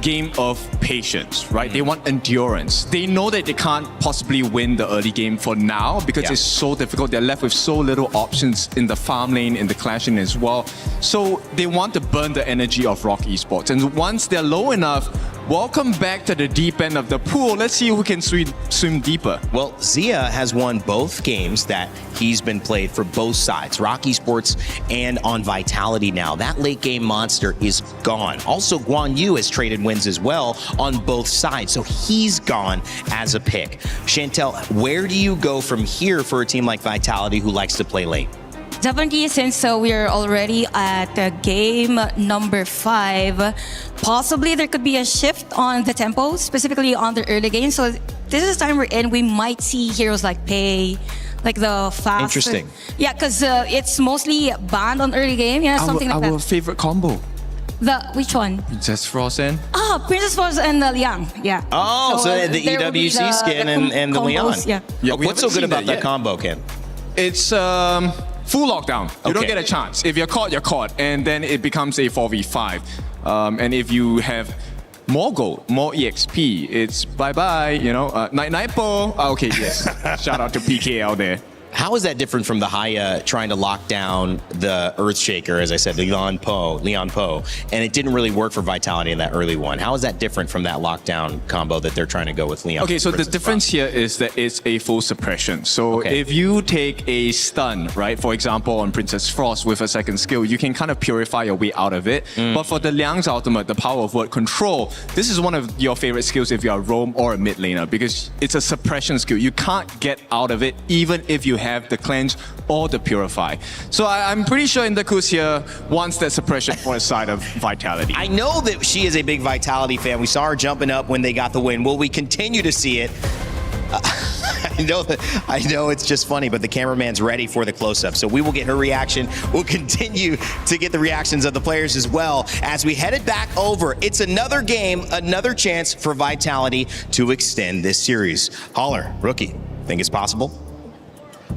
game of patience, right? They want endurance. They know that they can't possibly win the early game for now because it's so difficult. They're left with so little options in the farm lane, in the clash lane as well. So they want to burn the energy of Rock Esports. And once they're low enough, welcome back to the deep end of the pool. Let's see who can swim deeper. Well, Zia has won both games that he's been played for both sides, Rock Esports and on Vitality now. That late game monster is gone. Also, Guan Yu has traded wins as well on both sides, so he's gone as a pick. Chantel, where do you go from here for a team like Vitality who likes to play late? Definitely, since we're already at game number 5, possibly there could be a shift on the tempo, specifically on the early game. So this is the time we're in. We might see heroes like Pei, like the fast. Interesting. Yeah, because it's mostly banned on early game. Yeah, something like that. Our favorite combo. Which one? Princess Frost and? Princess Frost and Liang. Yeah. Oh, so the EWC skin and the Leon. Yeah. What's so good about that combo, Ken? It's full lockdown. You don't get a chance. If you're caught, you're caught. And then it becomes a 4v5. And if you have more gold, more EXP, it's bye-bye, you know. Night po. Okay, yes. Shout out to PK out there. How is that different from the Haya trying to lock down the Earthshaker, as I said, Leon Po, and it didn't really work for Vitality in that early one? How is that different from that lockdown combo that they're trying to go with Leon? Okay, so the difference here is that it's a full suppression. So if you take a stun, right, for example, on Princess Frost with a second skill, you can kind of purify your way out of it. But for the Liang's ultimate, the power of word control, this is one of your favorite skills if you're a roam or a mid laner because it's a suppression skill. You can't get out of it even if you have the cleanse or the purify. So I'm pretty sure Indacus here wants that suppression for the side of Vitality. I know that she is a big Vitality fan. We saw her jumping up when they got the win. Will we continue to see it? I know it's just funny, but the cameraman's ready for the close-up. So we will get her reaction. We'll continue to get the reactions of the players as well as we head it back over. It's another game, another chance for Vitality to extend this series. Holler, rookie, think it's possible?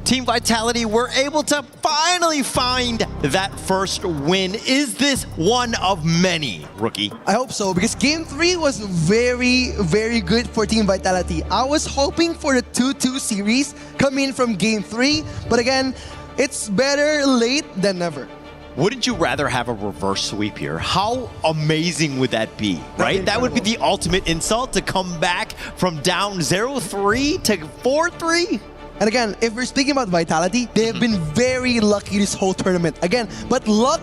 Team Vitality were able to finally find that first win. Is this one of many, rookie? I hope so, because Game 3 was very, very good for Team Vitality. I was hoping for the 2-2 series coming from Game 3, but again, it's better late than never. Wouldn't you rather have a reverse sweep here? How amazing would that be, right? That would be the ultimate insult, to come back from down 0-3 to 4-3. And again, if we're speaking about Vitality, they have been very lucky this whole tournament. Again, but luck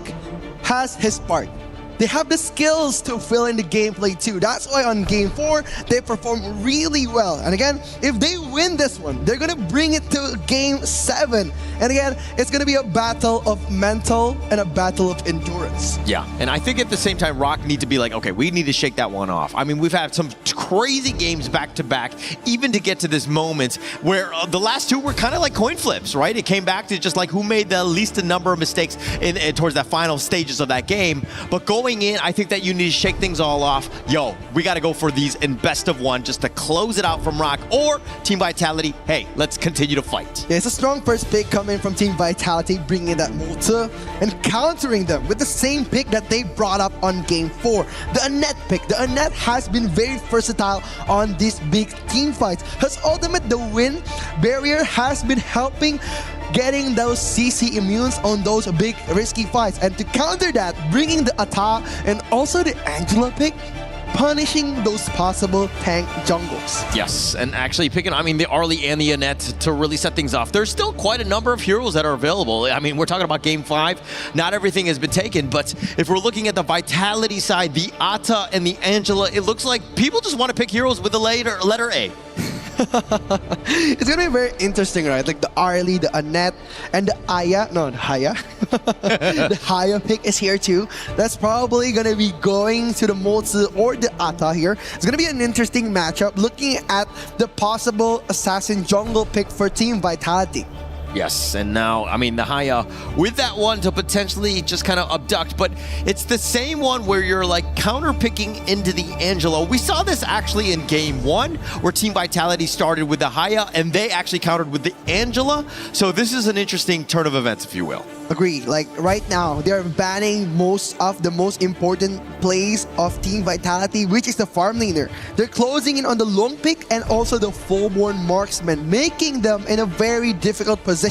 has his part. They have the skills to fill in the gameplay too. That's why on Game 4, they perform really well. And again, if they win this one, they're going to bring it to Game 7. And again, it's going to be a battle of mental and a battle of endurance. Yeah, and I think at the same time, Rock need to be like, okay, we need to shake that one off. I mean, we've had some crazy games back-to-back, even to get to this moment where the last two were kind of like coin flips, right? It came back to just like who made the least number of mistakes towards that final stages of that game. But going in, I think that you need to shake things all off. Yo, we got to go for these in best of one just to close it out from Rock or Team Vitality. Hey, let's continue to fight. Yeah, it's a strong first pick coming from Team Vitality, bringing that Multi and countering them with the same pick that they brought up on Game 4. The Annette pick. The Annette has been very versatile on these big team fights. Her ultimate, the win barrier, has been helping getting those CC immunes on those big risky fights. And to counter that, bringing the Ata and also the Angela pick, punishing those possible tank jungles. Yes, and actually picking, I mean, the Arlie and the Annette to really set things off. There's still quite a number of heroes that are available. I mean, we're talking about Game 5. Not everything has been taken, but if we're looking at the Vitality side, the Ata and the Angela, it looks like people just want to pick heroes with the letter A. It's gonna be very interesting, right? Like the Arlie, the Annette, and the Aya. No, the Haya. The Haya pick is here too. That's probably gonna be going to the Multi or the Ata here. It's gonna be an interesting matchup looking at the possible assassin jungle pick for Team Vitality. Yes, and now, I mean, the Haya with that one to potentially just kind of abduct, but it's the same one where you're like counter-picking into the Angela. We saw this actually in Game 1, where Team Vitality started with the Haya, and they actually countered with the Angela. So this is an interesting turn of events, if you will. Agreed. Like right now, they're banning most of the most important plays of Team Vitality, which is the farm laner. They're closing in on the long pick and also the full-born marksman, making them in a very difficult position.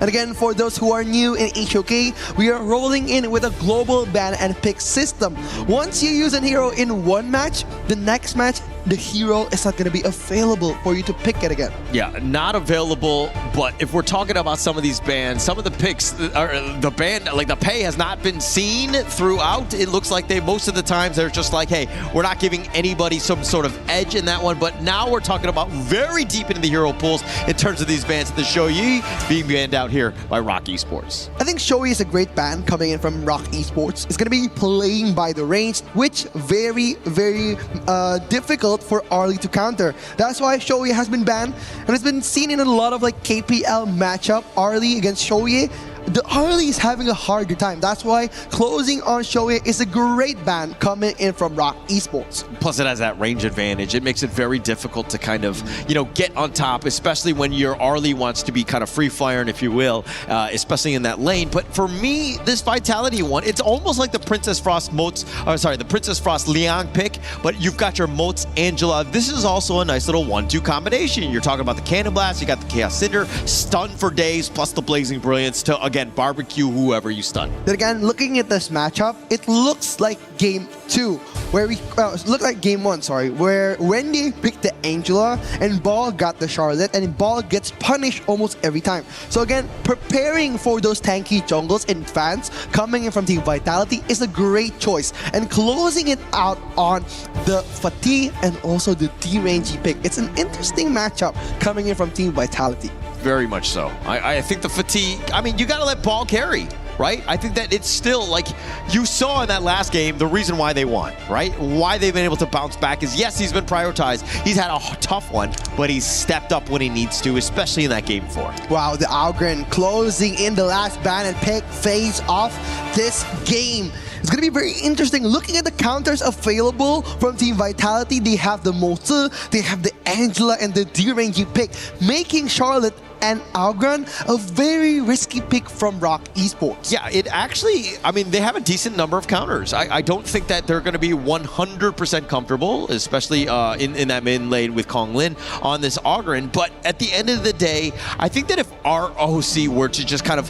And again, for those who are new in HOK, we are rolling in with a global ban and pick system. Once you use a hero in one match, the next match, the hero is not going to be available for you to pick it again. Yeah, not available, but if we're talking about some of these bans, some of the picks, the ban, like the pay has not been seen throughout. It looks like most of the times they're just like, hey, we're not giving anybody some sort of edge in that one, but now we're talking about very deep into the hero pools in terms of these bans. The Shoyi being banned out here by Rock Esports. I think Shoei is a great ban coming in from Rock Esports. It's going to be playing by the range, which very, very difficult for Arlie to counter. That's why Shoei has been banned, and it's been seen in a lot of like KPL matchup, Arlie against Shoei. The Arlie is having a harder time. That's why closing on Shoei is a great ban coming in from Rock Esports. Plus it has that range advantage. It makes it very difficult to kind of, get on top, especially when your Arlie wants to be kind of free firing, if you will, especially in that lane. But for me, this Vitality one, it's almost like the Princess Frost the Princess Frost Liang pick, but you've got your Motes Angela. This is also a nice little 1-2 combination. You're talking about the Cannon Blast, you got the Chaos Cinder, stun for days, plus the Blazing Brilliance to, again, barbecue whoever you stun. But again, looking at this matchup, it looks like Game 2, where look like Game 1, sorry, where Wendy picked the Angela and Ball got the Charlotte, and Ball gets punished almost every time. So again, preparing for those tanky jungles in advance coming in from Team Vitality is a great choice, and closing it out on the Fatih and also the D-Range pick. It's an interesting matchup coming in from Team Vitality. very much so. I think the fatigue, I mean, you got to let Ball carry, right? I think that it's still, like, you saw in that last game the reason why they won, right? Why they've been able to bounce back is, yes, he's been prioritized. He's had a tough one, but he's stepped up when he needs to, especially in that game 4. Wow, the Algren closing in the last ban and pick phase off this game. It's going to be very interesting. Looking at the counters available from Team Vitality, they have the Mozu, they have the Angela, and the D-Range pick, making Charlotte and Algren a very risky pick from Rock Esports. Yeah, it actually, I mean, they have a decent number of counters. I don't think that they're going to be 100% comfortable, especially in that mid lane with Kong Lin on this Algren. But at the end of the day, I think that if our OC were to just kind of,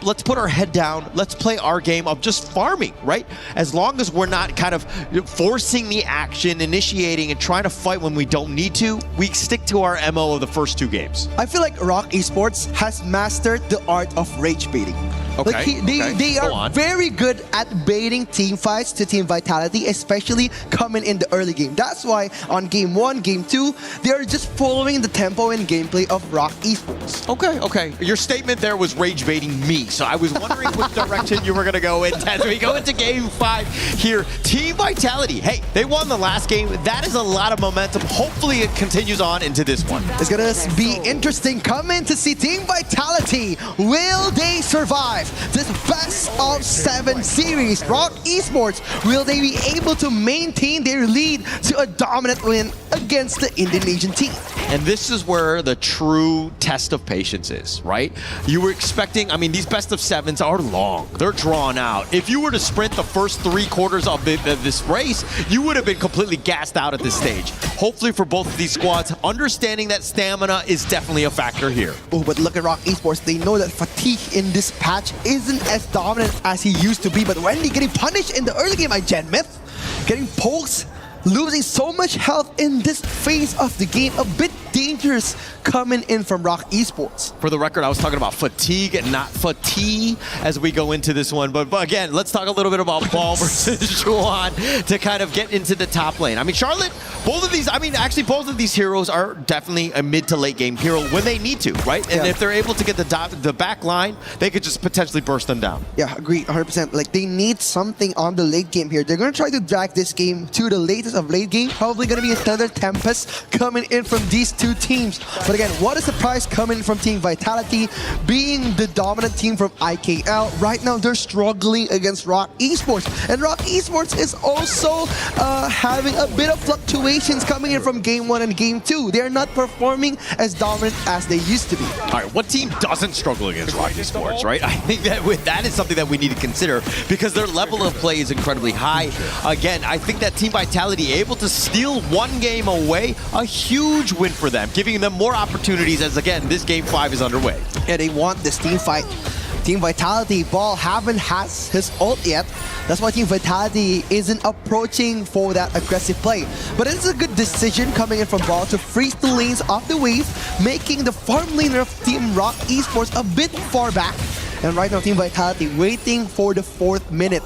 let's put our head down, let's play our game of just farming, right? As long as we're not kind of forcing the action, initiating, and trying to fight when we don't need to, we stick to our MO of the first 2 games. I feel like Rock Esports has mastered the art of rage baiting. Okay, Like they are very good at baiting team fights to Team Vitality, especially coming in the early game. That's why on game 1, game 2, they are just following the tempo and gameplay of Rock Esports. Okay. Your statement there was rage baiting me, so I was wondering which direction you were going to go in as we go into game 5 here. Team Vitality, hey, they won the last game. That is a lot of momentum. Hopefully it continues on into this one. It's going to be interesting. Coming to see Team Vitality. Will they survive this best of 7 series? Rock Esports, will they be able to maintain their lead to a dominant win against the Indonesian team? And this is where the true test of patience is, right? You were expecting, I mean, these best of 7s are long. They're drawn out. If you were to sprint the first 3 quarters of this race, you would have been completely gassed out at this stage. Hopefully for both of these squads, understanding that stamina is definitely a factor here. Oh, but look at Rock Esports. They know that fatigue in this patch isn't as dominant as he used to be. But Wendy getting punished in the early game by Genmyth, getting poked, losing so much health in this phase of the game. A bit dangerous coming in from Rock Esports. For the record, I was talking about fatigue and not fatigue as we go into this one. But again, let's talk a little bit about Ball versus Juan to kind of get into the top lane. I mean, Charlotte, both of these heroes are definitely a mid to late game hero when they need to, right? And if they're able to get the back line, they could just potentially burst them down. Yeah, agree 100%. Like, they need something on the late game here. They're going to try to drag this game to the latest of late game. Probably going to be another Tempest coming in from these 2 teams. But again, what a surprise coming from Team Vitality, being the dominant team from IKL. Right now, they're struggling against Rock Esports. And Rock Esports is also having a bit of fluctuations coming in from game 1 and game 2. They're not performing as dominant as they used to be. All right, what team doesn't struggle against Rock Esports, right? I think that is something that we need to consider because their level of play is incredibly high. Again, I think that Team Vitality able to steal 1 game away, a huge win for them, giving them more opportunities as, again, this game 5 is underway. Yeah, they want this team fight. Team Vitality, Ball haven't has his ult yet. That's why Team Vitality isn't approaching for that aggressive play. But it's a good decision coming in from Ball to freeze the lanes of the wave, making the farm laner of Team Rock Esports a bit far back. And right now, Team Vitality waiting for the 4th minute.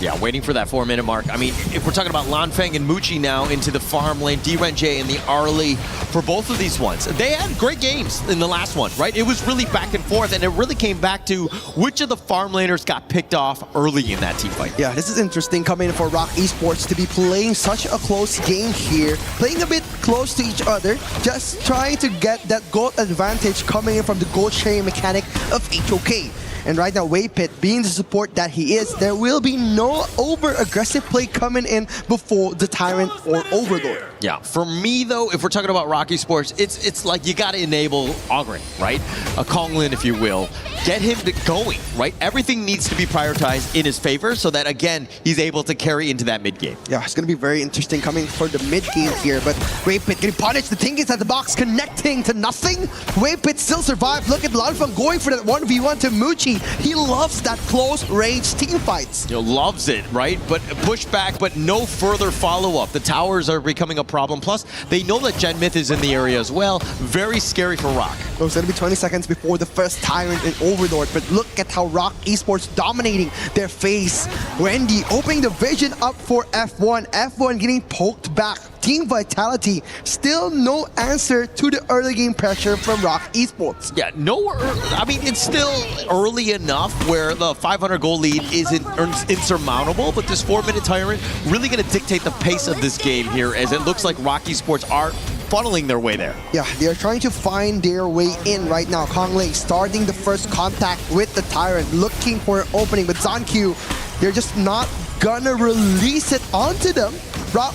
Yeah, waiting for that 4-minute mark. I mean, if we're talking about Lanfeng and Muchi now into the farm lane, D-Ren-J and the Arlie for both of these ones. They had great games in the last one, right? It was really back and forth, and it really came back to which of the farm laners got picked off early in that team fight. Yeah, this is interesting coming in for Rock Esports to be playing such a close game here. Playing a bit close to each other, just trying to get that gold advantage coming in from the gold sharing mechanic of HOK. And right now, Waypit, being the support that he is, there will be no over-aggressive play coming in before the Tyrant or Overlord. Yeah, for me though, if we're talking about Rock Esports, it's like you got to enable Ogren, right? A Kong Lin, if you will. Get him going, right? Everything needs to be prioritized in his favor so that, again, he's able to carry into that mid-game. Yeah, it's going to be very interesting coming for the mid-game here, but Waypit getting punished. The thing is that the box connecting to nothing. Waypit still survived. Look at Lanfeng going for that 1v1 to Muchi. He loves that close-range team fights. Loves it, right? But push back, but no further follow-up. The towers are becoming a problem. Plus, they know that Genmyth is in the area as well. Very scary for Rock. So it's going to be 20 seconds before the first Tyrant and Overlord, but look at how Rock Esports dominating their phase. Wendy opening the vision up for F1. F1 getting poked back. Team Vitality, still no answer to the early game pressure from Rock Esports. Yeah, I mean, it's still early enough where the 500 goal lead isn't insurmountable, but this 4-minute tyrant really going to dictate the pace of this game here, as it looks like Rock Esports are funneling their way there. Yeah, they're trying to find their way in right now. Konglin starting the first contact with the Tyrant, looking for an opening, but ZonQ, they're just not gonna release it onto them. Rock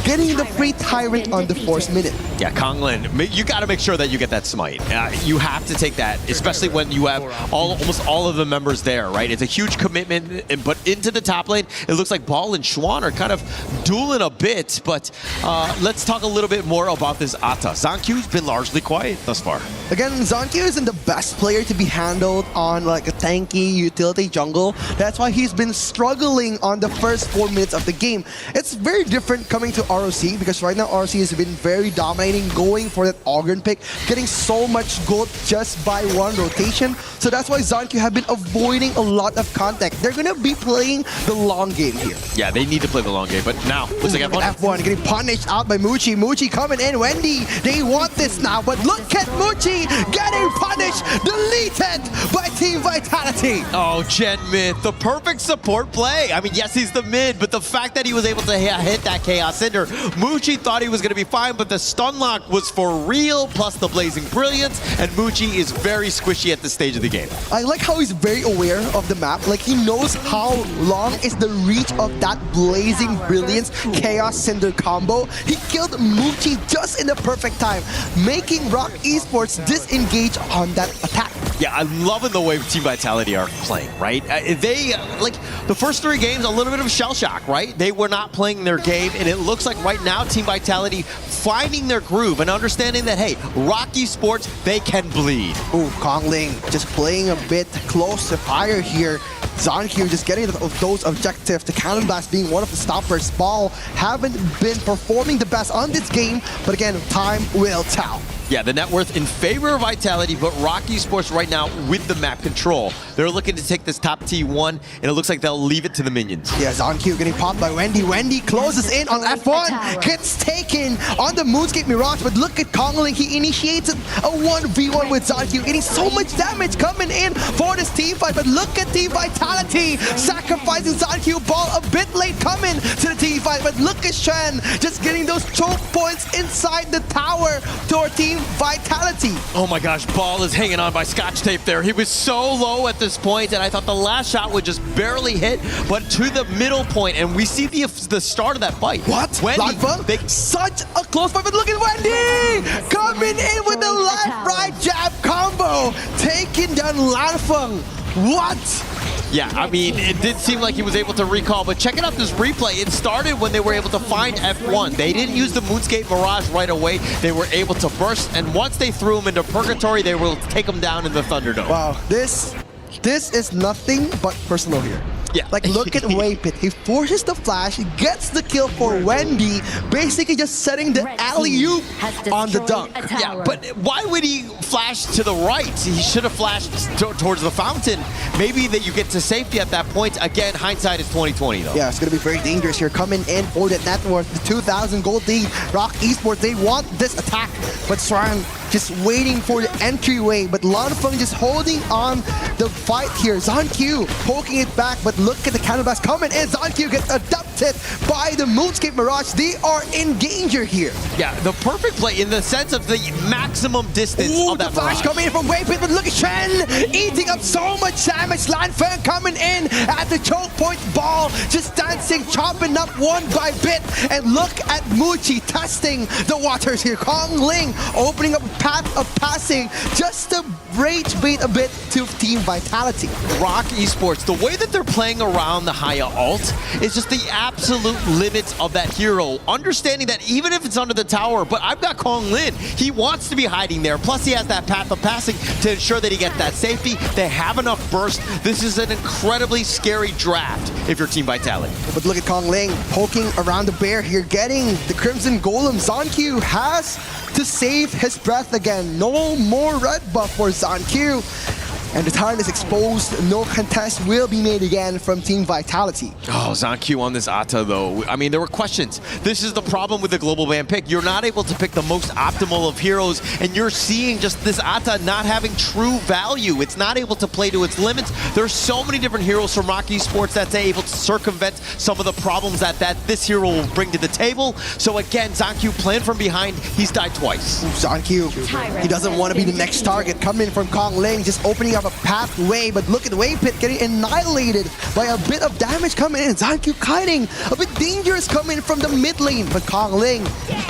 getting the free Tyrant on the 4th minute. Yeah, Konglin, you got to make sure that you get that smite. You have to take that, especially when you have almost all of the members there, right? It's a huge commitment, but into the top lane, it looks like Ball and Schwan are kind of dueling a bit, but let's talk a little bit more about this Ata. ZonQ's been largely quiet thus far. Again, ZonQ isn't the best player to be handled on like a tanky utility jungle. That's why he's been struggling on the first 4 minutes of the game. It's very different coming to ROC, because right now ROC has been very dominating, going for that Ogryn pick, getting so much gold just by one rotation. So that's why ZonQ have been avoiding a lot of contact. They're gonna be playing the long game here. Yeah, they need to play the long game, but now, looks like F1 getting punished out by Muchi. Muchi coming in. Wendy, they want this now, but look at Muchi getting punished, deleted by Team Vitality. Oh, Gen Mid, the perfect support play. I mean, yes, he's the mid, but the fact that he was able to hit that Chaos Cinder, Muchi thought he was going to be fine, but the stun lock was for real, plus the Blazing Brilliance, and Muchi is very squishy at this stage of the game. I like how he's very aware of the map. Like, he knows how long is the reach of that Blazing Brilliance Chaos Cinder combo. He killed Muchi just in the perfect time, making Rock Esports disengage on that attack. Yeah, I'm loving the way Team Vitality are playing, right? They, like, the first 3 games, a little bit of shell shock, right? They were not playing their game, and it looks like right now Team Vitality finding their groove and understanding that, hey, Rock Esports, they can bleed. Ooh, Konglin just playing a bit close to fire here. ZonQ just getting those objectives. The Cannon Blast being one of the stoppers. Ball haven't been performing the best on this game, but again, time will tell. Yeah, the net worth in favor of Vitality, but Rock Esports right now with the map control. They're looking to take this top T1, and it looks like they'll leave it to the minions. Yeah, ZonQ getting popped by Wendy. Wendy closes in on F1, gets taken on the Moonscape Mirage, but look at Konglin. He initiates a 1v1 with ZonQ, getting so much damage coming in for this team fight, but look at Team Vitality sacrificing ZonQ. Ball a bit late coming to the team fight, but look at Shen just getting those choke points inside the tower to our Team Vitality. Oh my gosh, Ball is hanging on by scotch tape there. He was so low at this point, and I thought the last shot would just barely hit, but to the middle point, and we see the start of that fight. What? Wendy, such a close fight, but look at Wendy! Coming in with the left-right jab combo, taking down Lanfeng. What? Yeah, I mean, it did seem like he was able to recall, but checking out this replay, it started when they were able to find F1. They didn't use the Moonscape Mirage right away. They were able to burst, and once they threw him into Purgatory, they will take him down in the Thunderdome. Wow, this is nothing but personal here. Yeah. Like, look at Waypit. He forces the flash, he gets the kill for Wendy, basically just setting the alley-oop on the dunk. Yeah, but why would he flash to the right? He should have flashed towards the fountain. Maybe that you get to safety at that point. Again, hindsight is 2020 though. Yeah, it's going to be very dangerous here. Coming in for that net worth, the 2,000 gold lead. Rock Esports, they want this attack, but Strang just waiting for the entryway, but Lanfeng just holding on the fight here. ZonQ poking it back, but look at the Cannon Blast coming in. ZonQ gets adopted by the Moonscape Mirage. They are in danger here. Yeah, the perfect play in the sense of the maximum distance of that the flash Mirage. coming in from Waypit, but look at Shen eating up so much damage. Lanfeng coming in at the choke point. Ball just dancing, chopping up one by bit. And look at Muchi testing the waters here. Konglin opening up a path of passing just to rage bait a bit to Team Vitality. Rock Esports, the way that they're playing around the Haya ult is just the absolute limits of that hero. Understanding that even if it's under the tower, but I've got Konglin. He wants to be hiding there. Plus he has that path of passing to ensure that he gets that safety. They have enough burst. This is an incredibly scary draft if you're Team Vitality. But look at Konglin poking around the bear here, getting the Crimson Golem. ZonQ has to save his breath again. No more red buff for ZonQ. And the turret is exposed. No contest will be made again from Team Vitality. Oh, ZonQ on this Ata, though. I mean, there were questions. This is the problem with the global ban pick. You're not able to pick the most optimal of heroes, and you're seeing just this Ata not having true value. It's not able to play to its limits. There's so many different heroes from Rock Esports that's able to circumvent some of the problems that this hero will bring to the table. So again, ZonQ playing from behind. He's died twice. ZonQ, he doesn't want to be the next target. Coming from Kong Ling, just opening up a pathway, but look at Wave Pit getting annihilated by a bit of damage coming in. ZonQ kiting, a bit dangerous coming from the mid lane, but Kong Ling,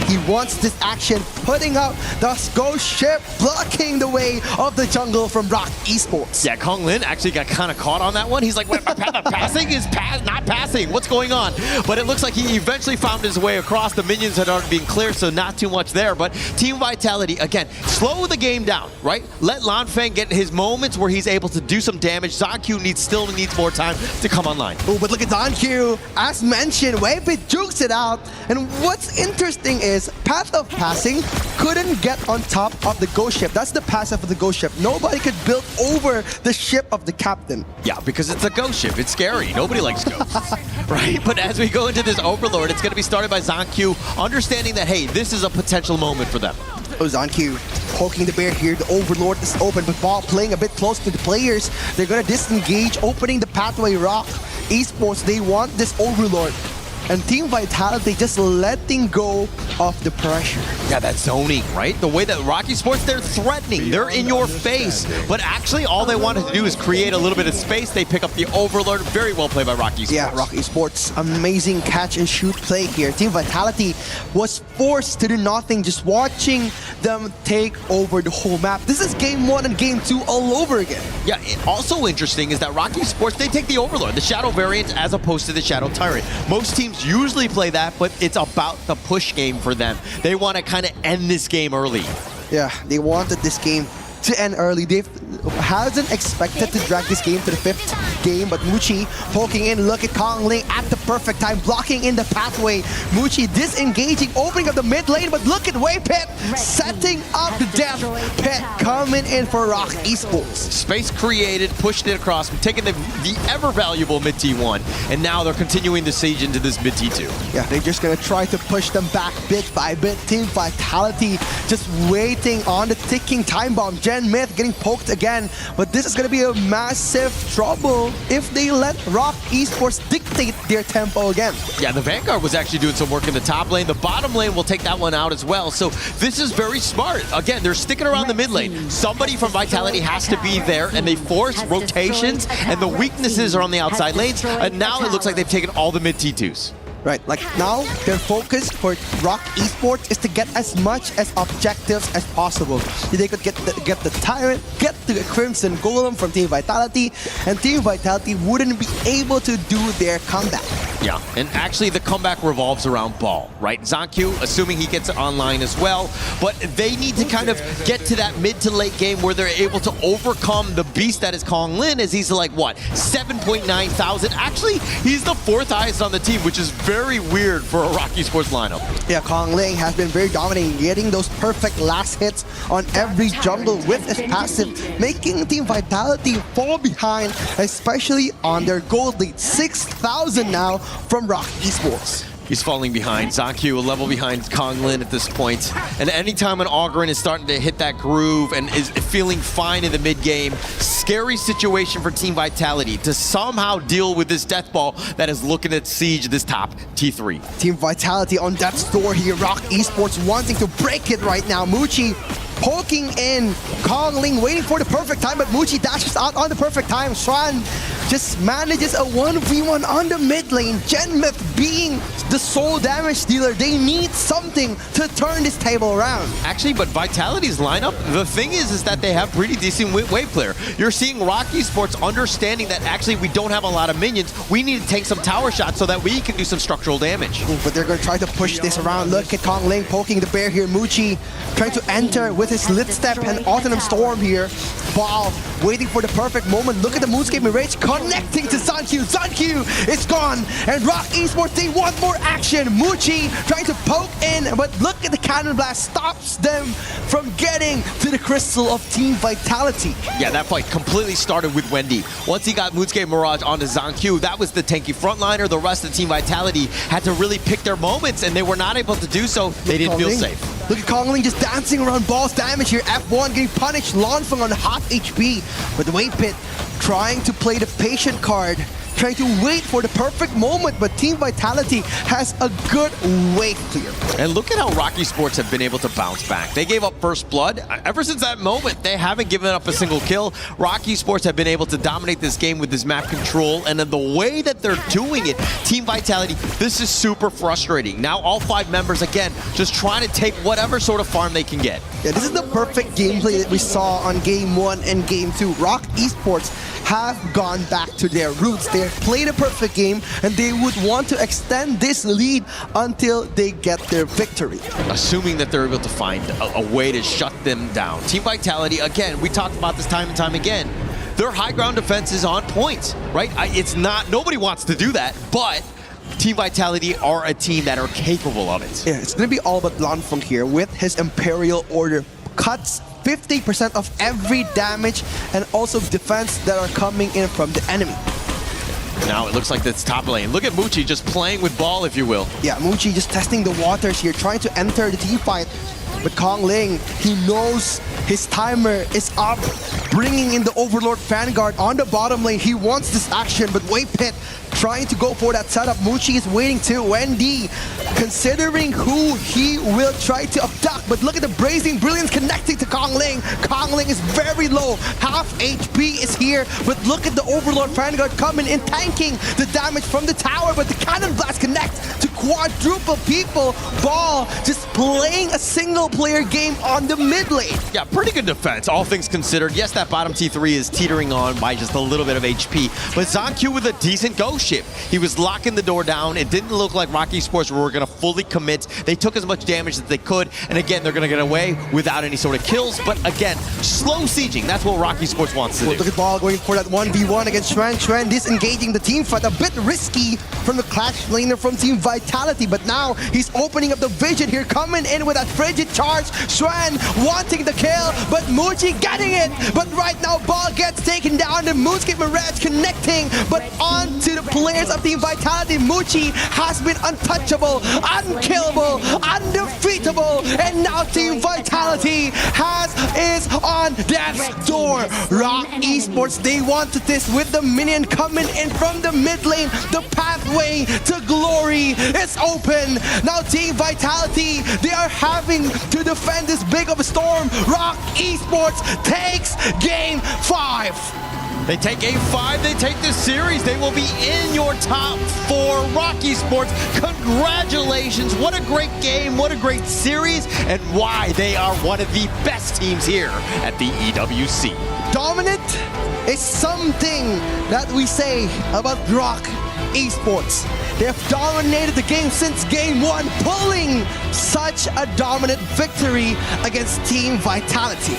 he wants this action, putting up the ghost ship, blocking the way of the jungle from Rock Esports. Yeah, Kong Ling actually got kind of caught on that one. He's like, wait, passing is not passing. What's going on? But it looks like he eventually found his way across. The minions had already been clear, so not too much there. But Team Vitality, again, slow the game down, right? Let Lanfeng get his moments where he's able to do some damage. ZonQ still needs more time to come online. Oh, but look at ZonQ. As mentioned, Wave Pit jukes it out. And what's interesting is Path of Passing couldn't get on top of the ghost ship. That's the passive of the ghost ship. Nobody could build over the ship of the captain. Yeah, because it's a ghost ship. It's scary. Nobody likes ghosts, right? But as we go into this Overlord, it's going to be started by ZonQ, understanding that, hey, this is a potential moment for them. Oh, ZonQ poking the bear here. The Overlord is open, but Ball playing a bit close to the players. They're going to disengage, opening the pathway. Rock Esports, they want this Overlord. And Team Vitality just letting go of the pressure. Yeah, that zoning, right? The way that Rock Esports, they're threatening. They're in your face. But actually, all they wanted to do is create a little bit of space. They pick up the Overlord. Very well played by Rock Esports. Yeah, Rock Esports, amazing catch and shoot play here. Team Vitality was forced to do nothing, just watching them take over the whole map. This is game 1 and game 2 all over again. Yeah, also interesting is that Rock Esports, they take the Overlord, the Shadow variant, as opposed to the Shadow Tyrant. Most teams usually play that, but it's about the push game for them. They want to kind of end this game early. Yeah, they wanted this game to end early. They hasn't expected to drag this game to the 5th game, but Muchi poking in. Look at Kong Ling at the perfect time, blocking in the pathway. Muchi disengaging, opening up the mid lane, but look at Wave Pit setting up the death pit, coming in for Rock Esports. Space created, pushed it across, taking the ever valuable mid T1, and now they're continuing the siege into this mid T2. Yeah, they're just gonna try to push them back bit by bit. Team Vitality just waiting on the ticking time bomb. Gen Myth getting poked again, but this is going to be a massive trouble if they let Rock Esports dictate their tempo again. Yeah, the Vanguard was actually doing some work in the top lane. The bottom lane will take that one out as well. So this is very smart. Again, they're sticking around the mid lane. Somebody from Vitality has to be there, and they force rotations, and the weaknesses are on the outside lanes. And now it looks like they've taken all the mid T2s. Right, like now their focus for Rock Esports is to get as much as objectives as possible. They could get the Tyrant, get the Crimson Golem from Team Vitality, and Team Vitality wouldn't be able to do their comeback. Yeah, and actually the comeback revolves around Ball, right? ZonQ, assuming he gets it online as well, but they need to kind of get to that mid to late game where they're able to overcome the beast that is Kong Ling, as he's like, what, 7.9 thousand? Actually, he's the 4th highest on the team, which is very weird for a Rock Esports lineup. Yeah, Kong Ling has been very dominating, getting those perfect last hits on every jungle with his passive, making Team Vitality fall behind, especially on their gold lead. 6,000 now from Rock Esports. He's falling behind. ZonQ a level behind Kong Ling at this point. And anytime an Augurin is starting to hit that groove and is feeling fine in the mid game, scary situation for Team Vitality to somehow deal with this death ball that is looking at siege this top T3. Team Vitality on death's door here. Rock Esports wanting to break it right now. Muchi poking in. Kong Ling waiting for the perfect time, but Muchi dashes out on the perfect time. Swan just manages a 1v1 on the mid lane. Gen Myth being the sole damage dealer. They need something to turn this table around. Actually, but Vitality's lineup, the thing is that they have pretty decent wave player. You're seeing Rock Esports understanding that actually we don't have a lot of minions. We need to take some tower shots so that we can do some structural damage. But they're going to try to push this around. Look at Kong Ling poking the bear here. Muchi trying to enter with his Lit Step and Autumn Storm here. Ball waiting for the perfect moment. Look at the Moonscape Mirage connecting to ZonQ. ZonQ is gone, and Rock Esports, they want more action. Muchi trying to poke in, but look at the cannon blast, stops them from getting to the crystal of Team Vitality. Yeah, that fight completely started with Wendy. Once he got Moonscape Mirage onto Zankyu, that was the tanky frontliner. The rest of Team Vitality had to really pick their moments, and they were not able to do so. They didn't feel safe. Look at Kongling just dancing around Ball's damage here. F1 getting punished. Lanfeng on half HP. But the Wave Pit trying to play the patient card, trying to wait for the perfect moment, but Team Vitality has a good wave clear. And look at how Rocky Sports have been able to bounce back. They gave up first blood. Ever since that moment, they haven't given up a single kill. Rocky Sports have been able to dominate this game with this map control, and then the way that they're doing it, Team Vitality, this is super frustrating. Now all 5 members, again, just trying to take whatever sort of farm they can get. Yeah, this is the perfect gameplay that we saw on Game 1 and Game 2. Rock Esports have gone back to their roots. They have played a perfect game, and they would want to extend this lead until they get their victory. Assuming that they're able to find a way to shut them down. Team Vitality, again, we talked about this time and time again, their high ground defense is on point, right? It's not, nobody wants to do that, but Team Vitality are a team that are capable of it. Yeah, it's going to be all about Lanfeng here with his Imperial Order. Cuts 50% of every damage and also defense that are coming in from the enemy. Now it looks like that's top lane. Look at Muchi just playing with ball, if you will. Yeah, Muchi just testing the waters here, trying to enter the team fight. But Kongling, he knows his timer is up, bringing in the Overlord Vanguard on the bottom lane. He wants this action, but Wave Pit trying to go for that setup. Muchi is waiting too. Wendy considering who he will try to abduct, but look at the Brazing Brilliance connecting to Kongling. Kongling is very low. Half HP is here, but look at the Overlord Vanguard coming in, tanking the damage from the tower, but the Cannon Blast connects to quadruple people. Ball just playing a single player game on the mid lane. Yeah, pretty good defense, all things considered. Yes, that bottom T3 is teetering on by just a little bit of HP, but Zankyu with a decent go ship. He was locking the door down. It didn't look like Rocky Sports were going to fully commit. They took as much damage as they could, and again, they're going to get away without any sort of kills, but again, slow sieging. That's what Rocky Sports wants to do. Look at Ball going for that 1v1 against Xuan. Xuan disengaging the team fight, a bit risky from the Clash laner from Team Vitality, but now he's opening up the vision here, coming in with that frigid charge. Xuan wanting the kill, but Muji getting it, but right now Ball gets taken down, and Moonscape Mirage connecting, but onto the players of Team Vitality. Muji has been untouchable, unkillable, undefeatable, and now Team Vitality is on death's door. Rock Esports, they wanted this with the minion coming in from the mid lane. The pathway to glory is open. Now Team Vitality, they are having to defend this big of a storm. Rock Esports takes Game 5. They take Game 5, they take this series. They will be in your top 4. Rocky Sports, congratulations. What a great game, what a great series, and why they are one of the best teams here at the EWC. Dominant is something that we say about Rock Esports. They have dominated the game since Game 1, pulling such a dominant victory against Team Vitality.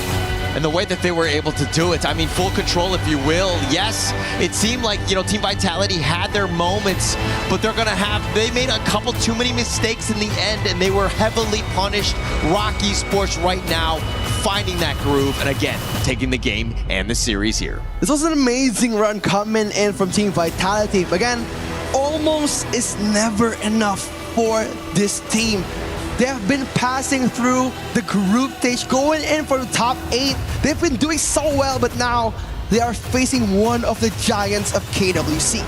And the way that they were able to do it, I mean, full control, if you will. Yes, it seemed like, you know, Team Vitality had their moments, but they made a couple too many mistakes in the end, and they were heavily punished. Rocky Sports right now finding that groove, and again, taking the game and the series here. This was an amazing run coming in from Team Vitality. Again, almost is never enough for this team. They have been passing through the group stage, going in for the top 8. They've been doing so well, but now they are facing one of the giants of KWC.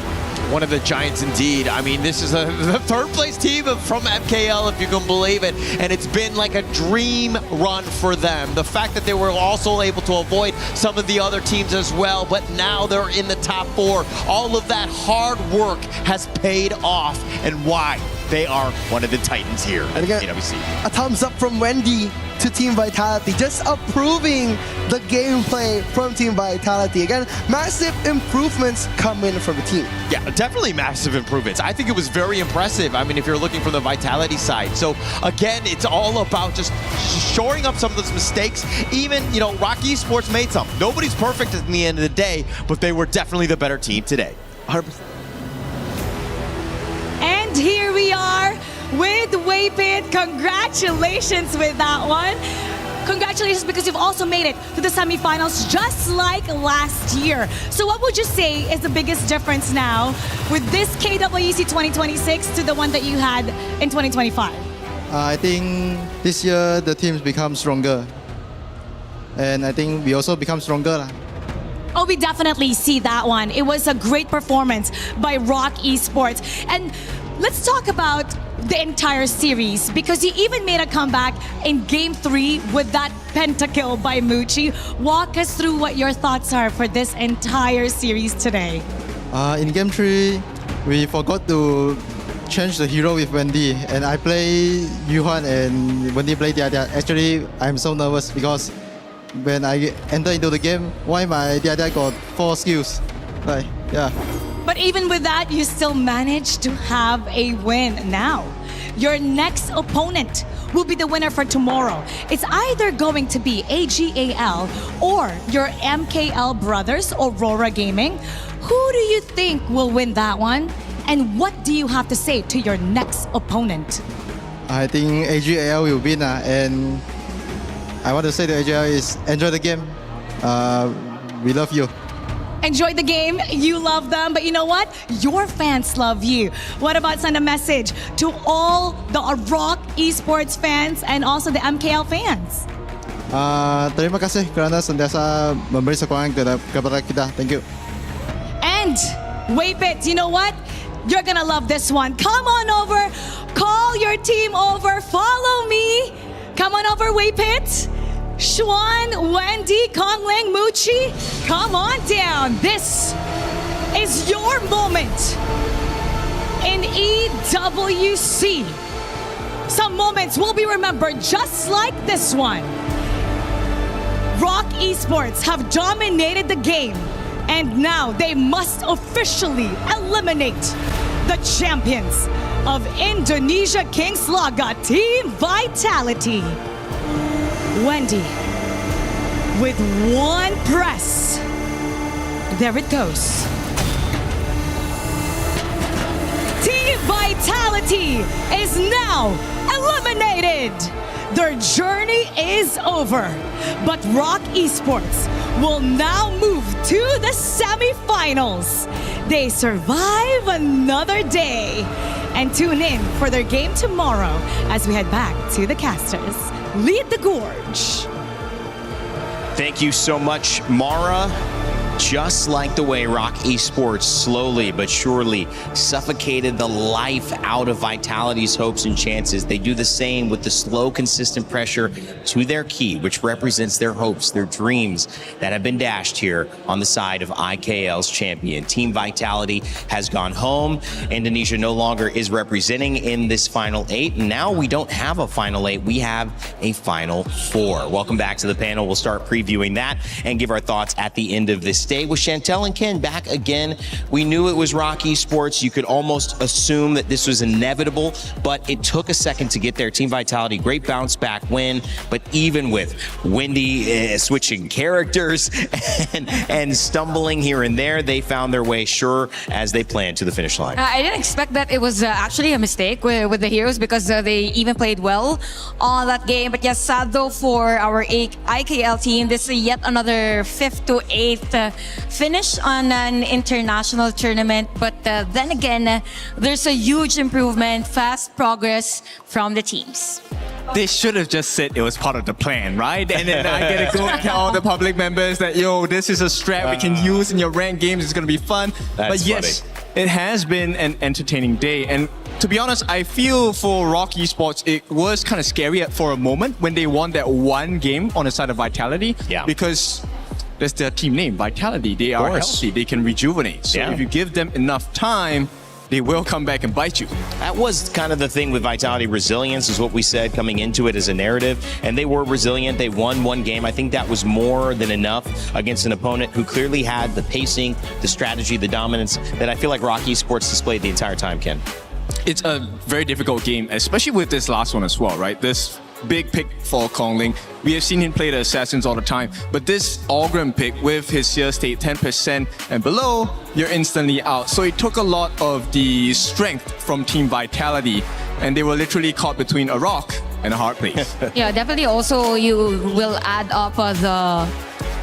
One of the giants indeed. I mean, this is the third place team from MKL, if you can believe it. And it's been like a dream run for them. The fact that they were also able to avoid some of the other teams as well, but now they're in the top 4. All of that hard work has paid off, and why they are one of the titans here at KWC. A thumbs up from Wendy to Team Vitality, just approving the gameplay from Team Vitality. Again, massive improvements coming from the team. Yeah, definitely massive improvements. I think it was very impressive. I mean, if you're looking from the Vitality side. So again, it's all about just shoring up some of those mistakes. Even, you know, Rocky Esports made some. Nobody's perfect at the end of the day, but they were definitely the better team today. 100%. And here we are with Waypit. Congratulations with that one. Congratulations because you've also made it to the semifinals just like last year. So what would you say is the biggest difference now with this KWEC 2026 to the one that you had in 2025? I think this year the teams become stronger. And I think we also become stronger. Oh, we definitely see that one. It was a great performance by Rock Esports. And let's talk about the entire series because you even made a comeback in Game 3 with that pentakill by Muchi. Walk us through what your thoughts are for this entire series today. In Game 3, we forgot to change the hero with Wendy. And I play Yuhan and Wendy play Dia. Actually, I'm so nervous because when I enter into the game, why my Dia got 4 skills? Right, yeah. But even with that, you still managed to have a win now. Your next opponent will be the winner for tomorrow. It's either going to be AGAL or your MKL brothers, Aurora Gaming. Who do you think will win that one? And what do you have to say to your next opponent? I think AGAL will win. And I want to say to AGAL is enjoy the game. We love you. Enjoy the game, you love them, but you know what? Your fans love you. What about send a message to all the Rock Esports fans and also the MKL fans? Terima kasih kerana sentiasa memberi sokongan kepada kita. Thank you. And Waypit, you know what? You're gonna love this one. Come on over, call your team over, follow me. Come on over, Waypit. Xuan, Wendy, Kongling, Muchi, come on down. This is your moment in EWC. Some moments will be remembered just like this one. Rock Esports have dominated the game, and now they must officially eliminate the champions of Indonesia Kings Laga, Team Vitality. Wendy, with one press, there it goes. Team Vitality is now eliminated. Their journey is over, but Rock Esports will now move to the semifinals. They survive another day. And tune in for their game tomorrow as we head back to the casters. Lead the Gorge. Thank you so much, Mara. Just like the way Rock Esports slowly but surely suffocated the life out of Vitality's hopes and chances, they do the same with the slow, consistent pressure to their key, which represents their hopes, their dreams that have been dashed here on the side of IKL's champion. Team Vitality has gone home. Indonesia no longer is representing in this Final 8. And now we don't have a Final 8, we have a Final 4. Welcome back to the panel. We'll start previewing that and give our thoughts at the end of this day. With Chantel and Ken back again. We knew it was Rock Esports. You could almost assume that this was inevitable, but it took a second to get there. Team Vitality, great bounce back win, but even with Wendy switching characters and stumbling here and there, they found their way sure as they planned to the finish line. I didn't expect that it was actually a mistake with the Heroes because they even played well on that game. But yes, sad though for our IKL team. This is yet another 5th to 8th finish on an international tournament. But then again, there's a huge improvement, fast progress from the teams. They should have just said it was part of the plan, right? And then I get to go tell all the public members that, yo, this is a strat we can use in your ranked games. It's going to be fun. But yes, it has been an entertaining day. And to be honest, I feel for Rock Esports, it was kind of scary for a moment when they won that one game on the side of Vitality. Yeah. Because that's their team name, Vitality. They are healthy. They can rejuvenate. So if you give them enough time, they will come back and bite you. That was kind of the thing with Vitality. Resilience is what we said coming into it as a narrative. And they were resilient. They won one game. I think that was more than enough against an opponent who clearly had the pacing, the strategy, the dominance that I feel like Rock Esports displayed the entire time, Ken. It's a very difficult game, especially with this last one as well, right? This big pick for Kongling. We have seen him play the Assassins all the time, but this Algrim pick with his Seer State 10% and below, you're instantly out. So it took a lot of the strength from Team Vitality. and they were literally caught between a rock and a hard place. Yeah, definitely. Also, you will add up the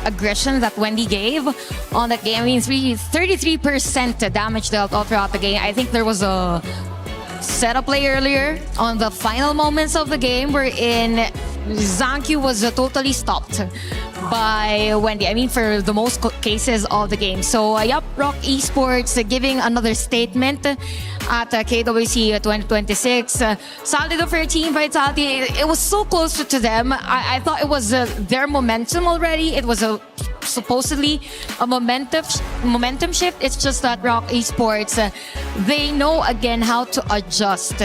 aggression that Wendy gave on that game. I mean, 33% damage dealt all throughout the game. I think there was a setup play earlier on the final moments of the game wherein Zankyu was totally stopped by Wendy. I mean, for the most cases of the game. So, yep, Rock Esports giving another statement at KWC 2026. Solid for Team Vitality. It was so close to them. I thought it was their momentum already. It was supposedly a momentum shift. It's just that Rock Esports, they know again how to adjust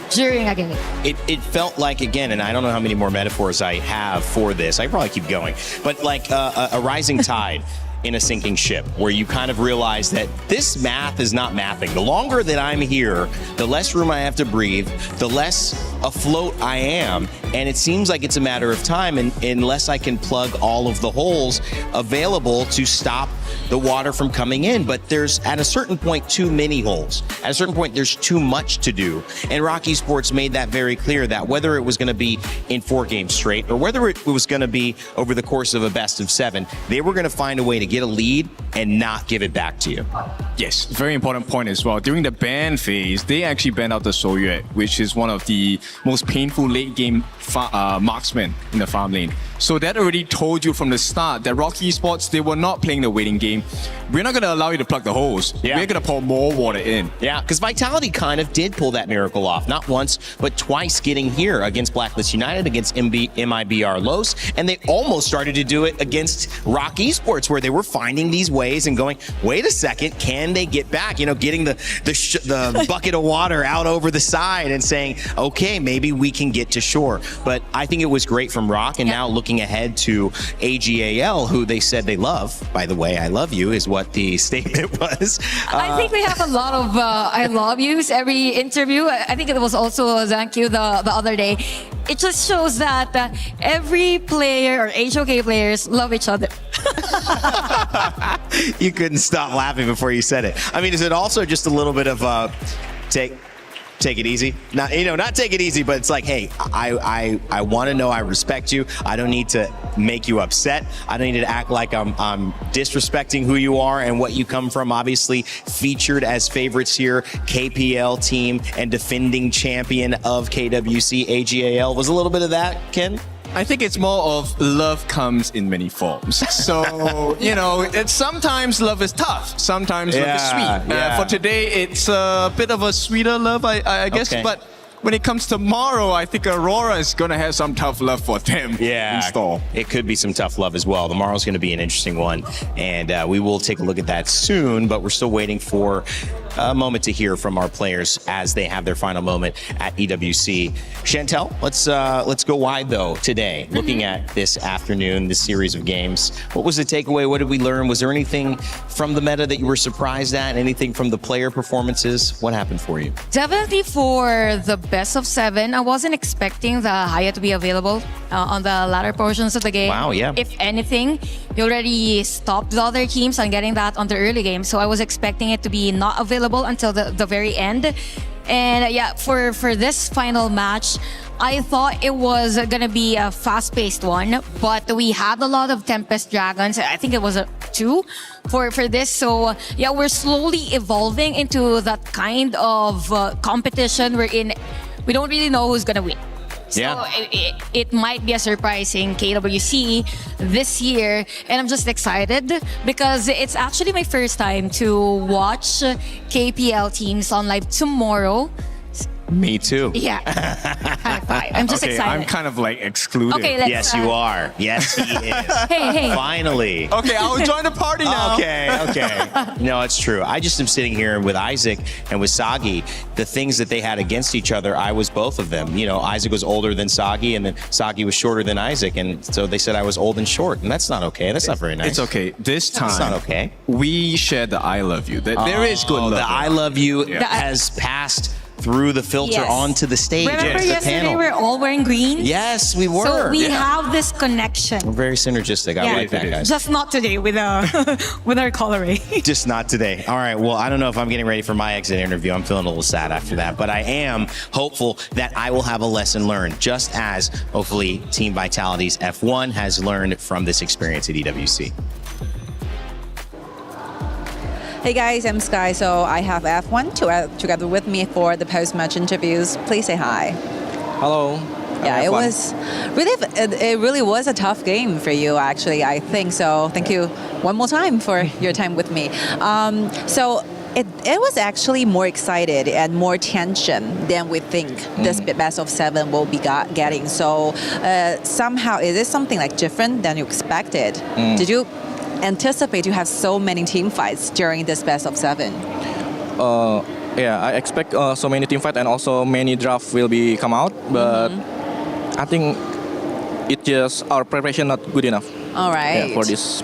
during a game. It felt like, again, and I don't know how many more metaphors I have for this. I probably keep going. But like a rising tide in a sinking ship, where you kind of realize that this math is not mathing. The longer that I'm here, the less room I have to breathe, the less afloat I am, and it seems like it's a matter of time unless I can plug all of the holes available to stop the water from coming in. But there's, at a certain point, too many holes. At a certain point, there's too much to do. And Rock Esports made that very clear, that whether it was going to be in 4 games straight or whether it was going to be over the course of a best of 7, they were going to find a way to get a lead and not give it back to you. Yes, very important point as well. During the ban phase, they actually banned out the Soyue, which is one of the most painful late game marksmen in the farm lane. So that already told you from the start that Rock Esports, they were not playing the waiting game. We're not going to allow you to plug the holes. We're going to pour more water in. Yeah, because Vitality kind of did pull that miracle off. Not once, but twice, getting here against Blacklist United, against MIBR Los, and they almost started to do it against Rock Esports, where they were finding these ways and going, wait a second, can they get back? You know, getting the bucket of water out over the side and saying, okay, maybe we can get to shore. But I think it was great from Rock, and now looking ahead to AGAL, who they said they love. By the way, I love you is what the statement was. I think we have a lot of I love yous every interview. I think it was also Zankyu the other day. It just shows that every player or HOK players love each other. You couldn't stop laughing before you said it. I mean, is it also just a little bit of take it easy? Not take it easy, but it's like, hey, I want to know I respect you. I don't need to make you upset. I don't need to act like I'm disrespecting who you are and what you come from. Obviously featured as favorites here, KPL team and defending champion of KWC, AGAL. Was a little bit of that, Ken? I think it's more of love comes in many forms. So, it's sometimes love is tough. Sometimes love is sweet. For today, it's a bit of a sweeter love, I guess. Okay. But when it comes tomorrow, I think Aurora is going to have some tough love for them in store. It could be some tough love as well. Tomorrow's going to be an interesting one, and we will take a look at that soon, but we're still waiting for a moment to hear from our players as they have their final moment at EWC. Chantel, let's go wide though today. Looking at this afternoon, this series of games, what was the takeaway? What did we learn? Was there anything from the meta that you were surprised at? Anything from the player performances? What happened for you? Definitely for the best of 7, I wasn't expecting the Haya to be available on the latter portions of the game. Wow, yeah. If anything, you already stopped the other teams on getting that on the early game. So I was expecting it to be not available until the very end. And for this final match, I thought it was gonna be a fast-paced one, but we had a lot of Tempest Dragons. I think it was 2 for this. So we're slowly evolving into that kind of competition wherein we don't really know who's gonna win. So it might be a surprising KWC this year, and I'm just excited because it's actually my first time to watch KPL teams on live tomorrow. Me too. Yeah. High five. I'm just excited. I'm kind of like excluded. Okay, let's, yes, you are. Yes, he is. Hey. Finally. Okay, I'll join the party now. Okay. No, it's true. I just am sitting here with Isaac and with Sagi. The things that they had against each other, I was both of them. Isaac was older than Sagi, and then Sagi was shorter than Isaac, and so they said I was old and short, and that's not okay. That's not very nice. It's okay. This time, it's not okay. We share the I love you. There is good love. The I love you has passed through the filter Yes. onto the stage. Remember the yesterday panel. we were all wearing green? Yes, we were. So we Yeah. have this connection. We're very synergistic. I like that, guys. Just not today with with our coloring. Just not today. All right. Well, I don't know if I'm getting ready for my exit interview. I'm feeling a little sad after that, but I am hopeful that I will have a lesson learned, just as hopefully Team Vitality's F1 has learned from this experience at EWC. Hey guys, I'm Sky. So I have F1 together with me for the post-match interviews. Please say hi. Hello. Yeah, it really was a tough game for you, actually. I think so. Thank you one more time for your time with me. So it was actually more excited and more tension than we think this best of 7 will be getting. So somehow it is something like different than you expected. Did you anticipate to have so many team fights during this best of 7? Yeah, I expect so many team fight and also many draft will be come out, but I think it just our preparation not good enough. All right. Yeah, for this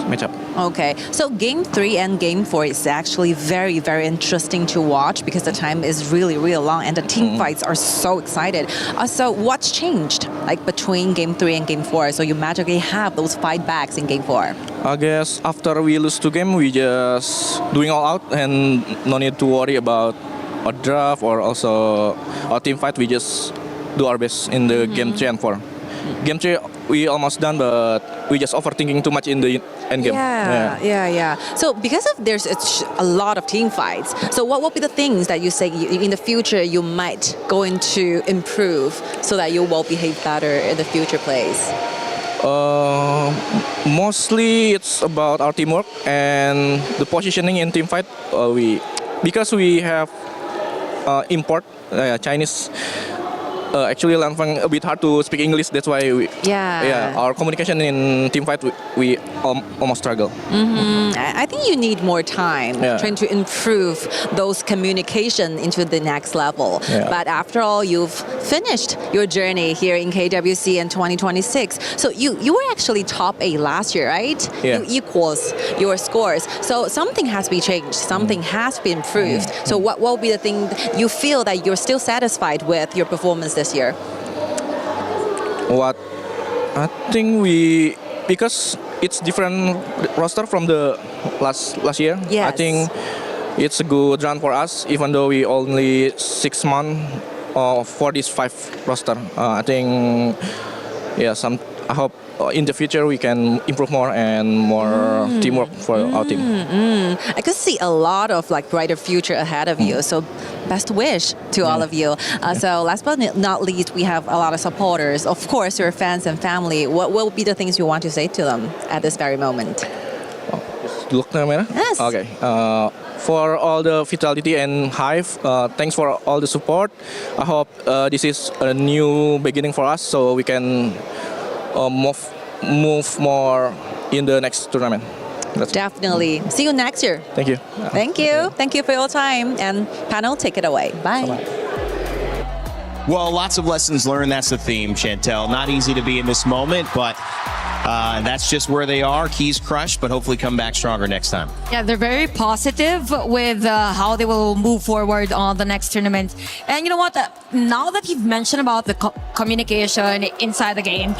matchup. Okay, so game 3 and game 4 is actually very, very interesting to watch because the time is really, really long and the team fights are so excited. So what's changed like between game 3 and game 4? So you magically have those fight backs in game 4. I guess after we lose 2 games, we just doing all out and no need to worry about a draft or also a team fight. We just do our best in the game 3 and 4. Game 3 we almost done, but we just overthinking too much in the end game. Yeah. So because of there's a lot of team fights, so what will be the things that you say in the future you might going to improve so that you will behave better in the future plays? Mostly it's about our teamwork and the positioning in team fight. Because we have import Chinese. Actually, Lanfang a bit hard to speak English. That's why our communication in team fight we almost struggle. I think you need more time trying to improve those communication into the next level. But after all, you've finished your journey here in KWC in 2026. So you were actually top 8 last year, right? Yeah. You equals your scores. So something has to be changed. Something has to be improved. So what will be the thing you feel that you're still satisfied with your performance this year? What I think because it's different roster from the last year. Yes. I think it's a good run for us, even though we only 6 months for this 5 roster. I think I hope in the future we can improve more and more teamwork for our team. I could see a lot of like brighter future ahead of you. So best wish to all of you. So last but not least, we have a lot of supporters. Of course, your fans and family. What will be the things you want to say to them at this very moment? Look camera? Yes. Okay. For all the Vitality and Hive, thanks for all the support. I hope this is a new beginning for us, so we can move more in the next tournament. Definitely. See you next year. Thank you. Thank you. Thank you for your time. And panel, take it away. Bye. Well, lots of lessons learned. That's the theme, Chantel. Not easy to be in this moment, but that's just where they are. Keys crushed, but hopefully come back stronger next time. Yeah, they're very positive with how they will move forward on the next tournament. And you know what? Now that you've mentioned about the communication inside the game,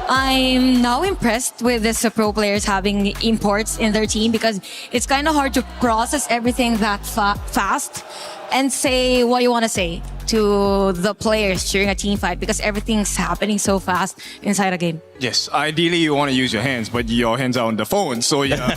I'm now impressed with these pro players having imports in their team because it's kind of hard to process everything that fast and say what you want to say to the players during a team fight because everything's happening so fast inside a game. Yes, ideally you want to use your hands, but your hands are on the phone, so yeah,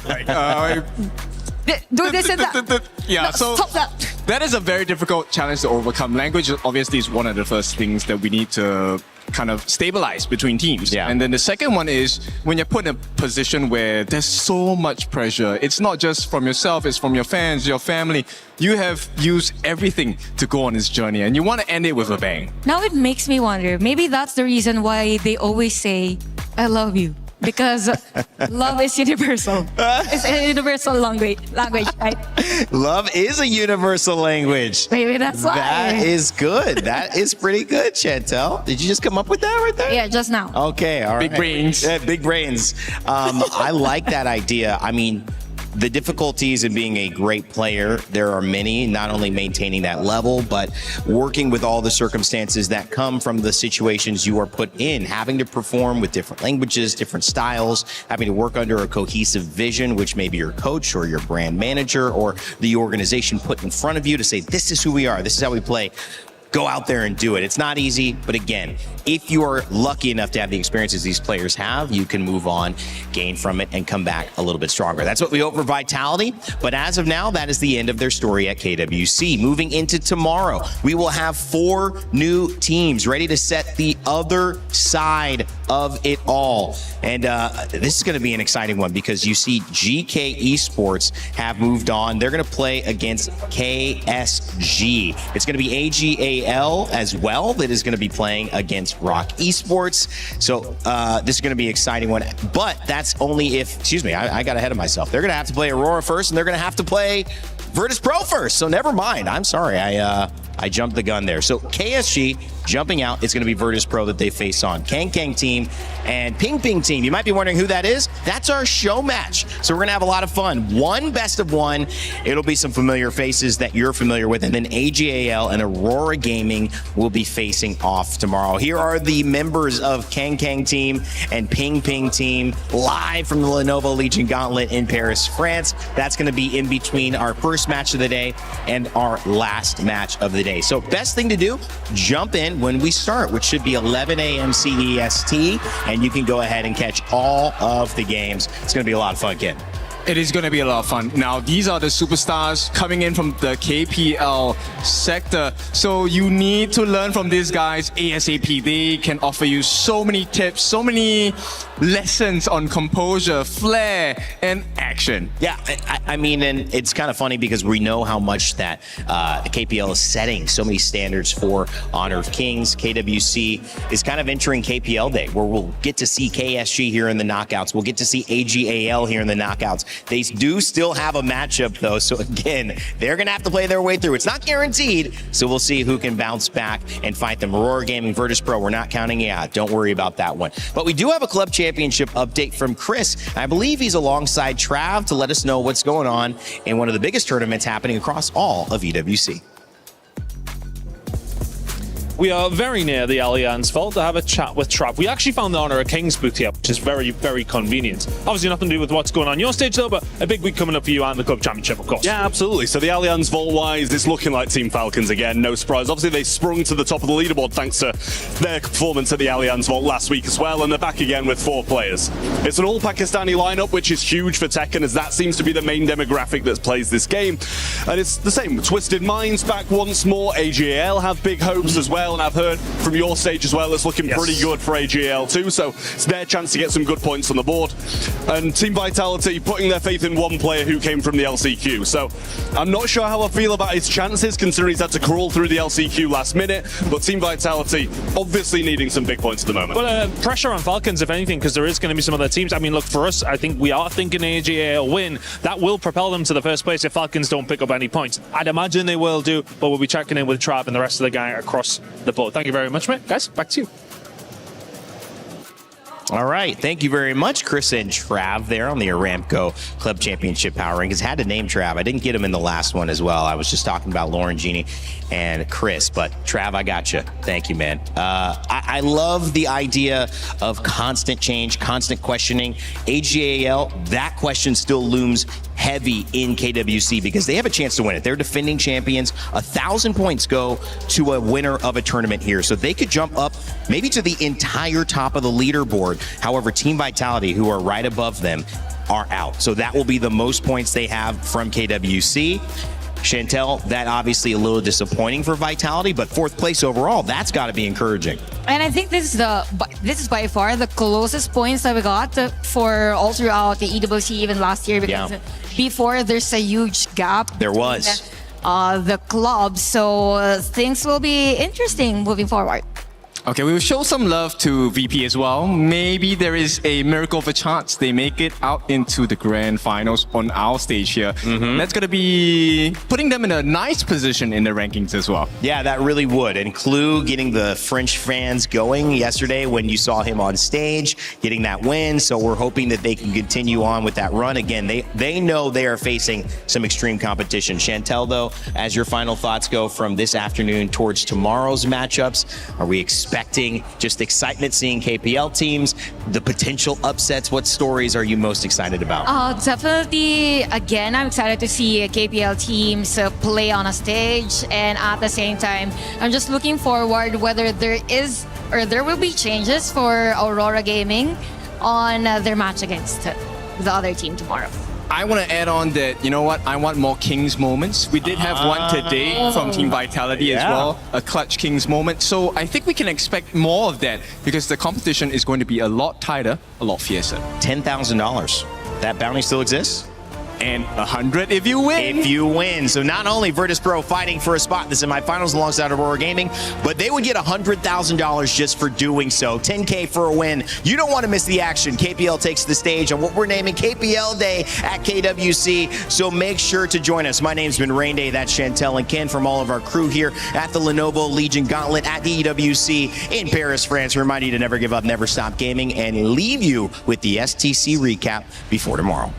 do this and that. Yeah, no, so stop that. That is a very difficult challenge to overcome. Language obviously is one of the first things that we need to kind of stabilize between teams. Yeah. And then the second one is when you're put in a position where there's so much pressure. It's not just from yourself, it's from your fans, your family. You have used everything to go on this journey and you want to end it with a bang. Now it makes me wonder, maybe that's the reason why they always say, I love you. Because love is universal. It's a universal language, right? Love is a universal language. Maybe that's why. That is good. That is pretty good, Chantel. Did you just come up with that right there? Yeah, just now. Okay, all right. Big brains. Yeah, big brains. I like that idea. I mean, the difficulties in being a great player, there are many, not only maintaining that level, but working with all the circumstances that come from the situations you are put in, having to perform with different languages, different styles, having to work under a cohesive vision, which maybe your coach or your brand manager or the organization put in front of you to say, this is who we are, this is how we play. Go out there and do it. It's not easy, but again, if you are lucky enough to have the experiences these players have, you can move on, gain from it, and come back a little bit stronger. That's what we hope for Vitality, but as of now, that is the end of their story at KWC. Moving into tomorrow, we will have 4 new teams ready to set the other side of it all. And this is going to be an exciting one because you see Geekay Esports have moved on. They're going to play against KSG. It's going to be AGAL as well that is going to be playing against Rock Esports. So this is going to be an exciting one. But that's only if, excuse me, I got ahead of myself. They're going to have to play Aurora first, and they're going to have to play Virtus Pro first. So never mind. I'm sorry. I jumped the gun there. So KSG jumping out. It's going to be Virtus Pro that they face on. Kang Kang team and Ping Ping team. You might be wondering who that is. That's our show match. So we're going to have a lot of fun. One best of one. It'll be some familiar faces that you're familiar with. And then AGAL and Aurora Gaming will be facing off tomorrow. Here are the members of Kang Kang team and Ping Ping team live from the Lenovo Legion Gauntlet in Paris, France. That's going to be in between our first match of the day and our last match of the day. So best thing to do, jump in when we start, which should be 11 a.m. CEST, and you can go ahead and catch all of the games. It's going to be a lot of fun, Ken. It is going to be a lot of fun. Now, these are the superstars coming in from the KPL sector. So you need to learn from these guys ASAP. They can offer you so many tips, so many lessons on composure, flair, and action. Yeah, I mean, and it's kind of funny because we know how much that KPL is setting so many standards for Honor of Kings. KWC is kind of entering KPL Day, where we'll get to see KSG here in the knockouts. We'll get to see AGAL here in the knockouts. They do still have a matchup, though, so again, they're going to have to play their way through. It's not guaranteed, so we'll see who can bounce back and fight them. Aurora Gaming, Virtus Pro, we're not counting it out. Don't worry about that one. But we do have a club championship update from Chris. I believe he's alongside Trav to let us know what's going on in one of the biggest tournaments happening across all of EWC. We are very near the Allianz Vault to have a chat with Trav. We actually found the Honor of Kings booth here, which is very, very convenient. Obviously nothing to do with what's going on your stage though, but a big week coming up for you and the Club Championship, of course. Yeah, absolutely. So the Allianz Vault-wise, it's looking like Team Falcons again, no surprise. Obviously they sprung to the top of the leaderboard thanks to their performance at the Allianz Vault last week as well, and they're back again with 4 players. It's an all-Pakistani lineup, which is huge for Tekken, as that seems to be the main demographic that plays this game. And it's the same. Twisted Minds back once more. AGAL have big hopes as well, and I've heard from your stage as well, it's looking pretty good for AGL too, so it's their chance to get some good points on the board. And Team Vitality putting their faith in one player who came from the LCQ, so I'm not sure how I feel about his chances considering he's had to crawl through the LCQ last minute, but Team Vitality obviously needing some big points at the moment. Well, pressure on Falcons, if anything, because there is going to be some other teams. I mean, look, for us, I think we are thinking AGA win. That will propel them to the first place if Falcons don't pick up any points. I'd imagine they will do, but we'll be checking in with Trav and the rest of the gang across the board. Thank you very much, mate. Guys, back to you. All right, thank you very much, Chris and Trav there on the Aramco Club Championship Power Rankings. Had to name Trav. I didn't get him in the last one as well. I was just talking about Lauren, Jeannie, and Chris, but Trav, I got you. Thank you, man. I love the idea of constant change, constant questioning. AGAL, that question still looms heavy in KWC because they have a chance to win it. They're defending champions. 1,000 points go to a winner of a tournament here. So they could jump up maybe to the entire top of the leaderboard. However, Team Vitality, who are right above them, are out. So that will be the most points they have from KWC. Chantel, that obviously a little disappointing for Vitality, but 4th place overall, that's got to be encouraging. And I think this is by far the closest points that we got for all throughout the EWC even last year, because before there's a huge gap. There was. The club, so things will be interesting moving forward. Okay, we will show some love to VP as well. Maybe there is a miracle of a chance they make it out into the grand finals on our stage here. That's going to be putting them in a nice position in the rankings as well. Yeah, that really would. And Clue getting the French fans going yesterday when you saw him on stage, getting that win. So we're hoping that they can continue on with that run. Again, they know they are facing some extreme competition. Chantel, though, as your final thoughts go from this afternoon towards tomorrow's matchups, are we expecting just excitement seeing KPL teams, the potential upsets? What stories are you most excited about? Definitely, again, I'm excited to see KPL teams play on a stage, and at the same time, I'm just looking forward whether there is or there will be changes for Aurora Gaming on their match against the other team tomorrow. I want to add on that, you know what, I want more Kings moments. We did have one today from Team Vitality as well, a clutch Kings moment. So I think we can expect more of that because the competition is going to be a lot tighter, a lot fiercer. $10,000. That bounty still exists? And 100 if you win. If you win. So not only Virtus Pro fighting for a spot in the semifinals alongside Aurora Gaming, but they would get $100,000 just for doing so. $10K for a win. You don't want to miss the action. KPL takes the stage on what we're naming KPL Day at KWC. So make sure to join us. My name's been Rain Day. That's Chantel and Ken from all of our crew here at the Lenovo Legion Gauntlet at the EWC in Paris, France. Remind you to never give up, never stop gaming, and leave you with the STC recap before tomorrow.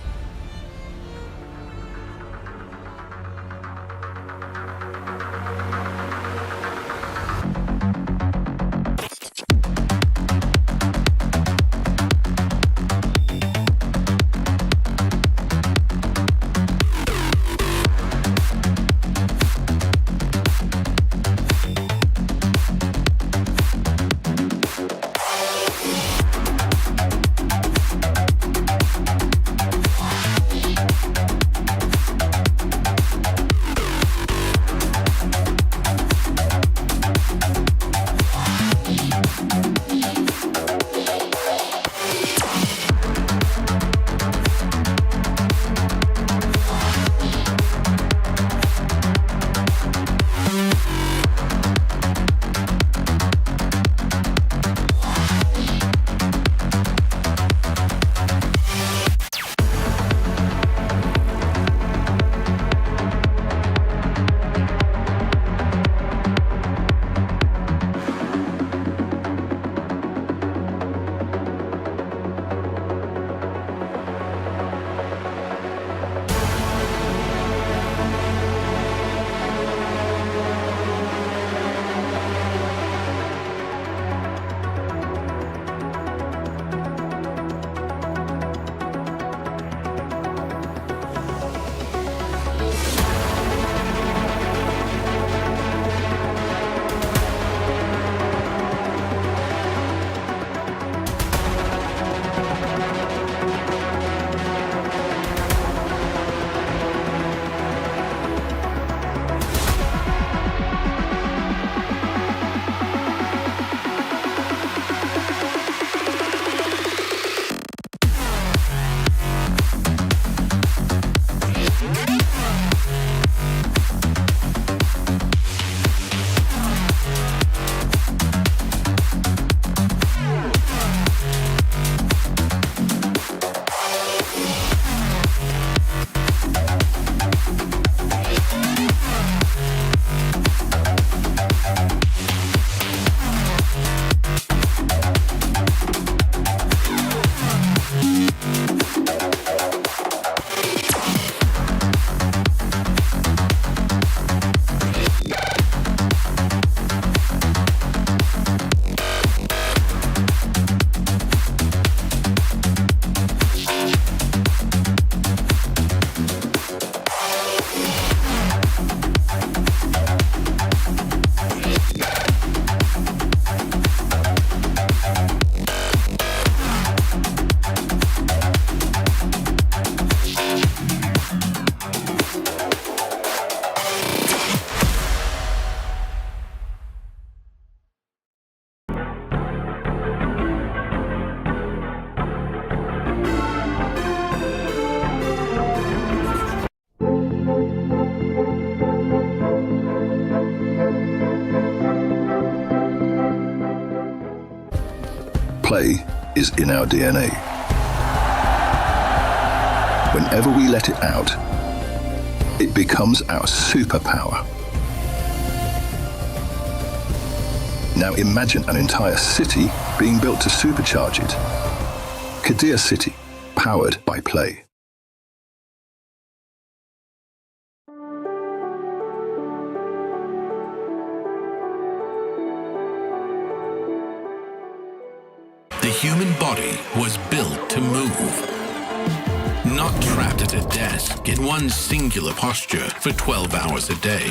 play is in our DNA. Whenever we let it out, it becomes our superpower. Now imagine an entire city being built to supercharge it. Kadir City, powered by play. The human body was built to move. Not trapped at a desk in one singular posture for 12 hours a day.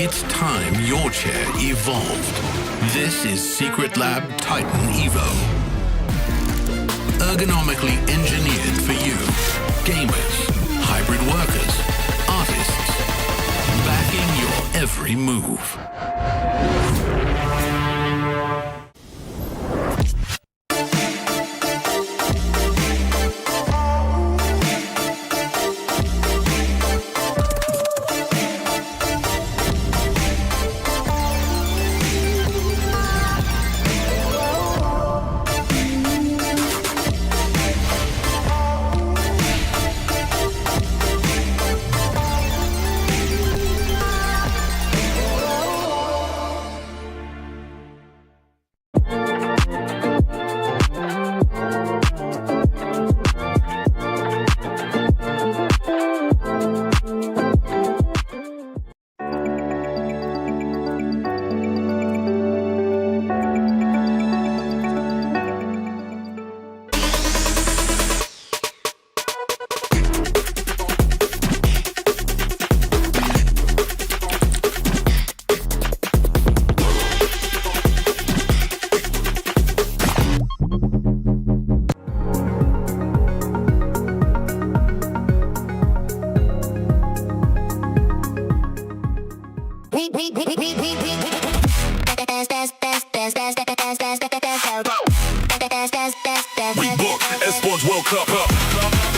It's time your chair evolved. This is Secret Lab Titan Evo. Ergonomically engineered for you, gamers, hybrid workers, artists, backing your every move. We book Esports World Cup up.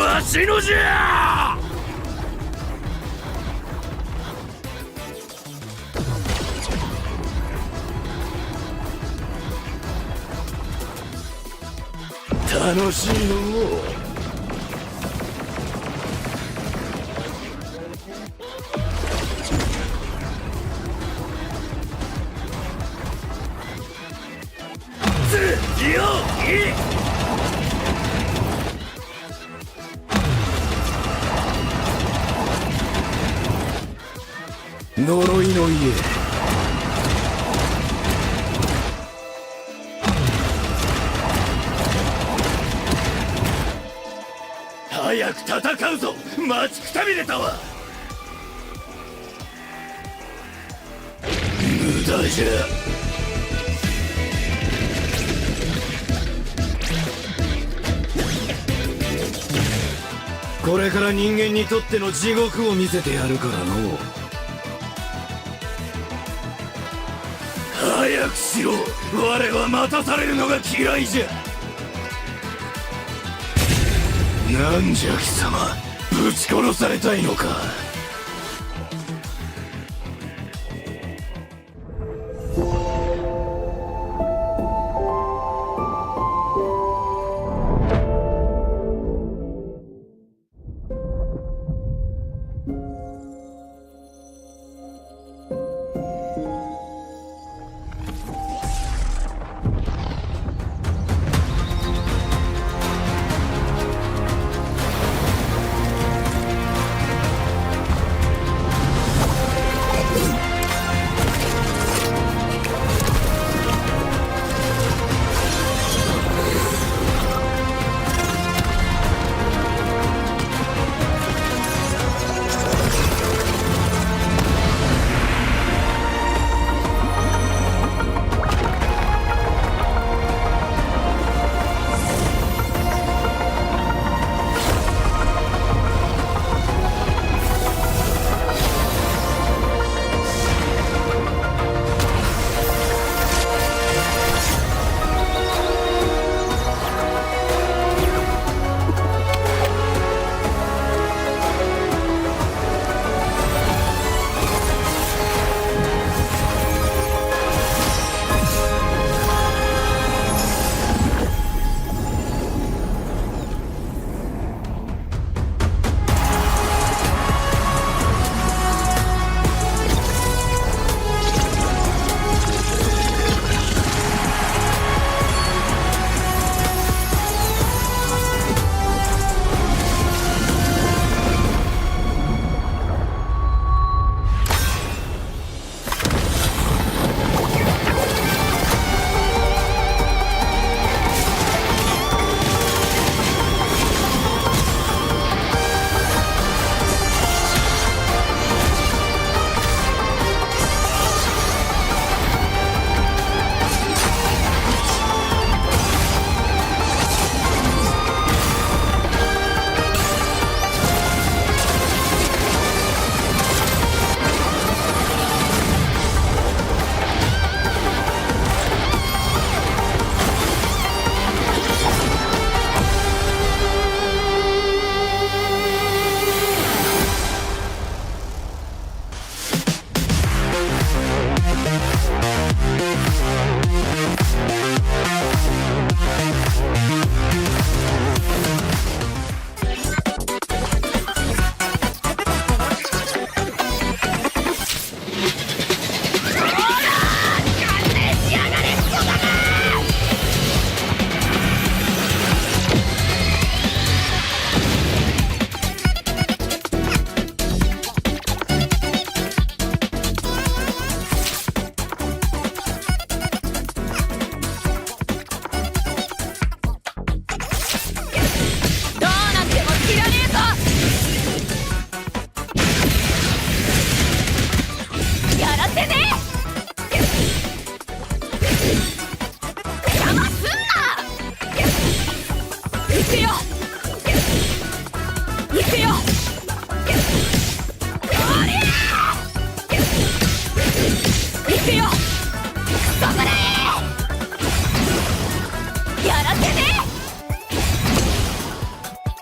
わしのじゃ。楽しいの。呪いの家。早く戦うぞ。待ちくたびれたわ。無駄じゃ。これから人間にとっての地獄を見せてやるからの。早くしろ。我は待たされるのが嫌いじゃ。なんじゃ貴様、ぶち殺されたいのか。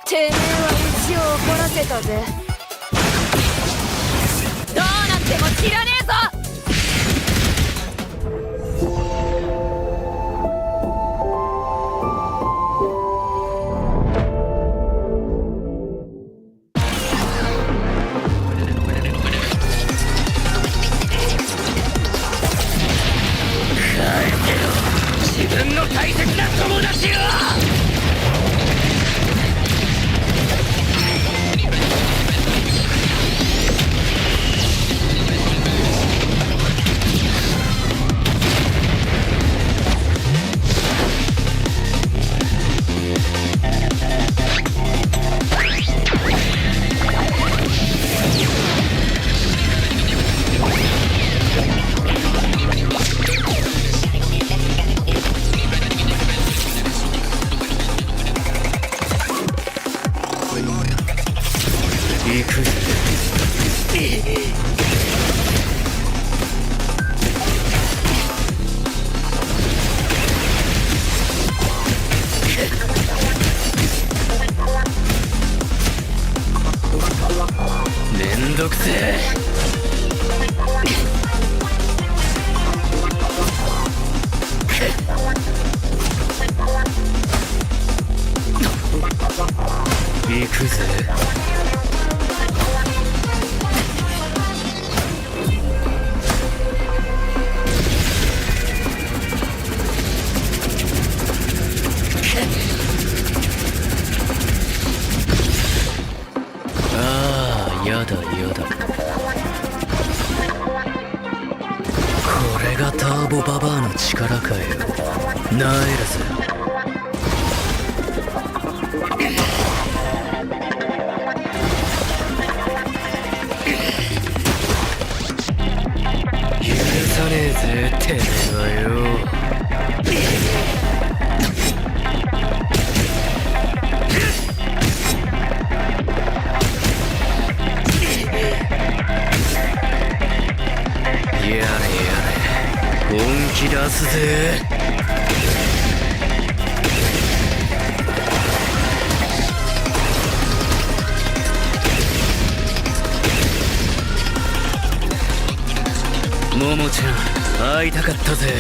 てめえは怒らせたぜ。どうなっても知らねえぞ。自分の大切な友達を。めんどくせえ。行くぜ。やだやだ。これがターボババアの力かよ。なえるぜ。許さねえぜてめえはよ。やれやれ本気出すぜ。ももちゃん会いたかったぜ。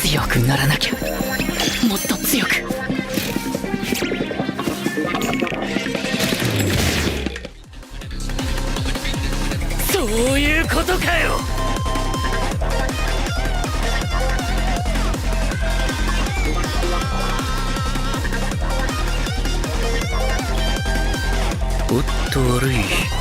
強くならなきゃ。もっと強く。そういうことかよ。おっと悪い。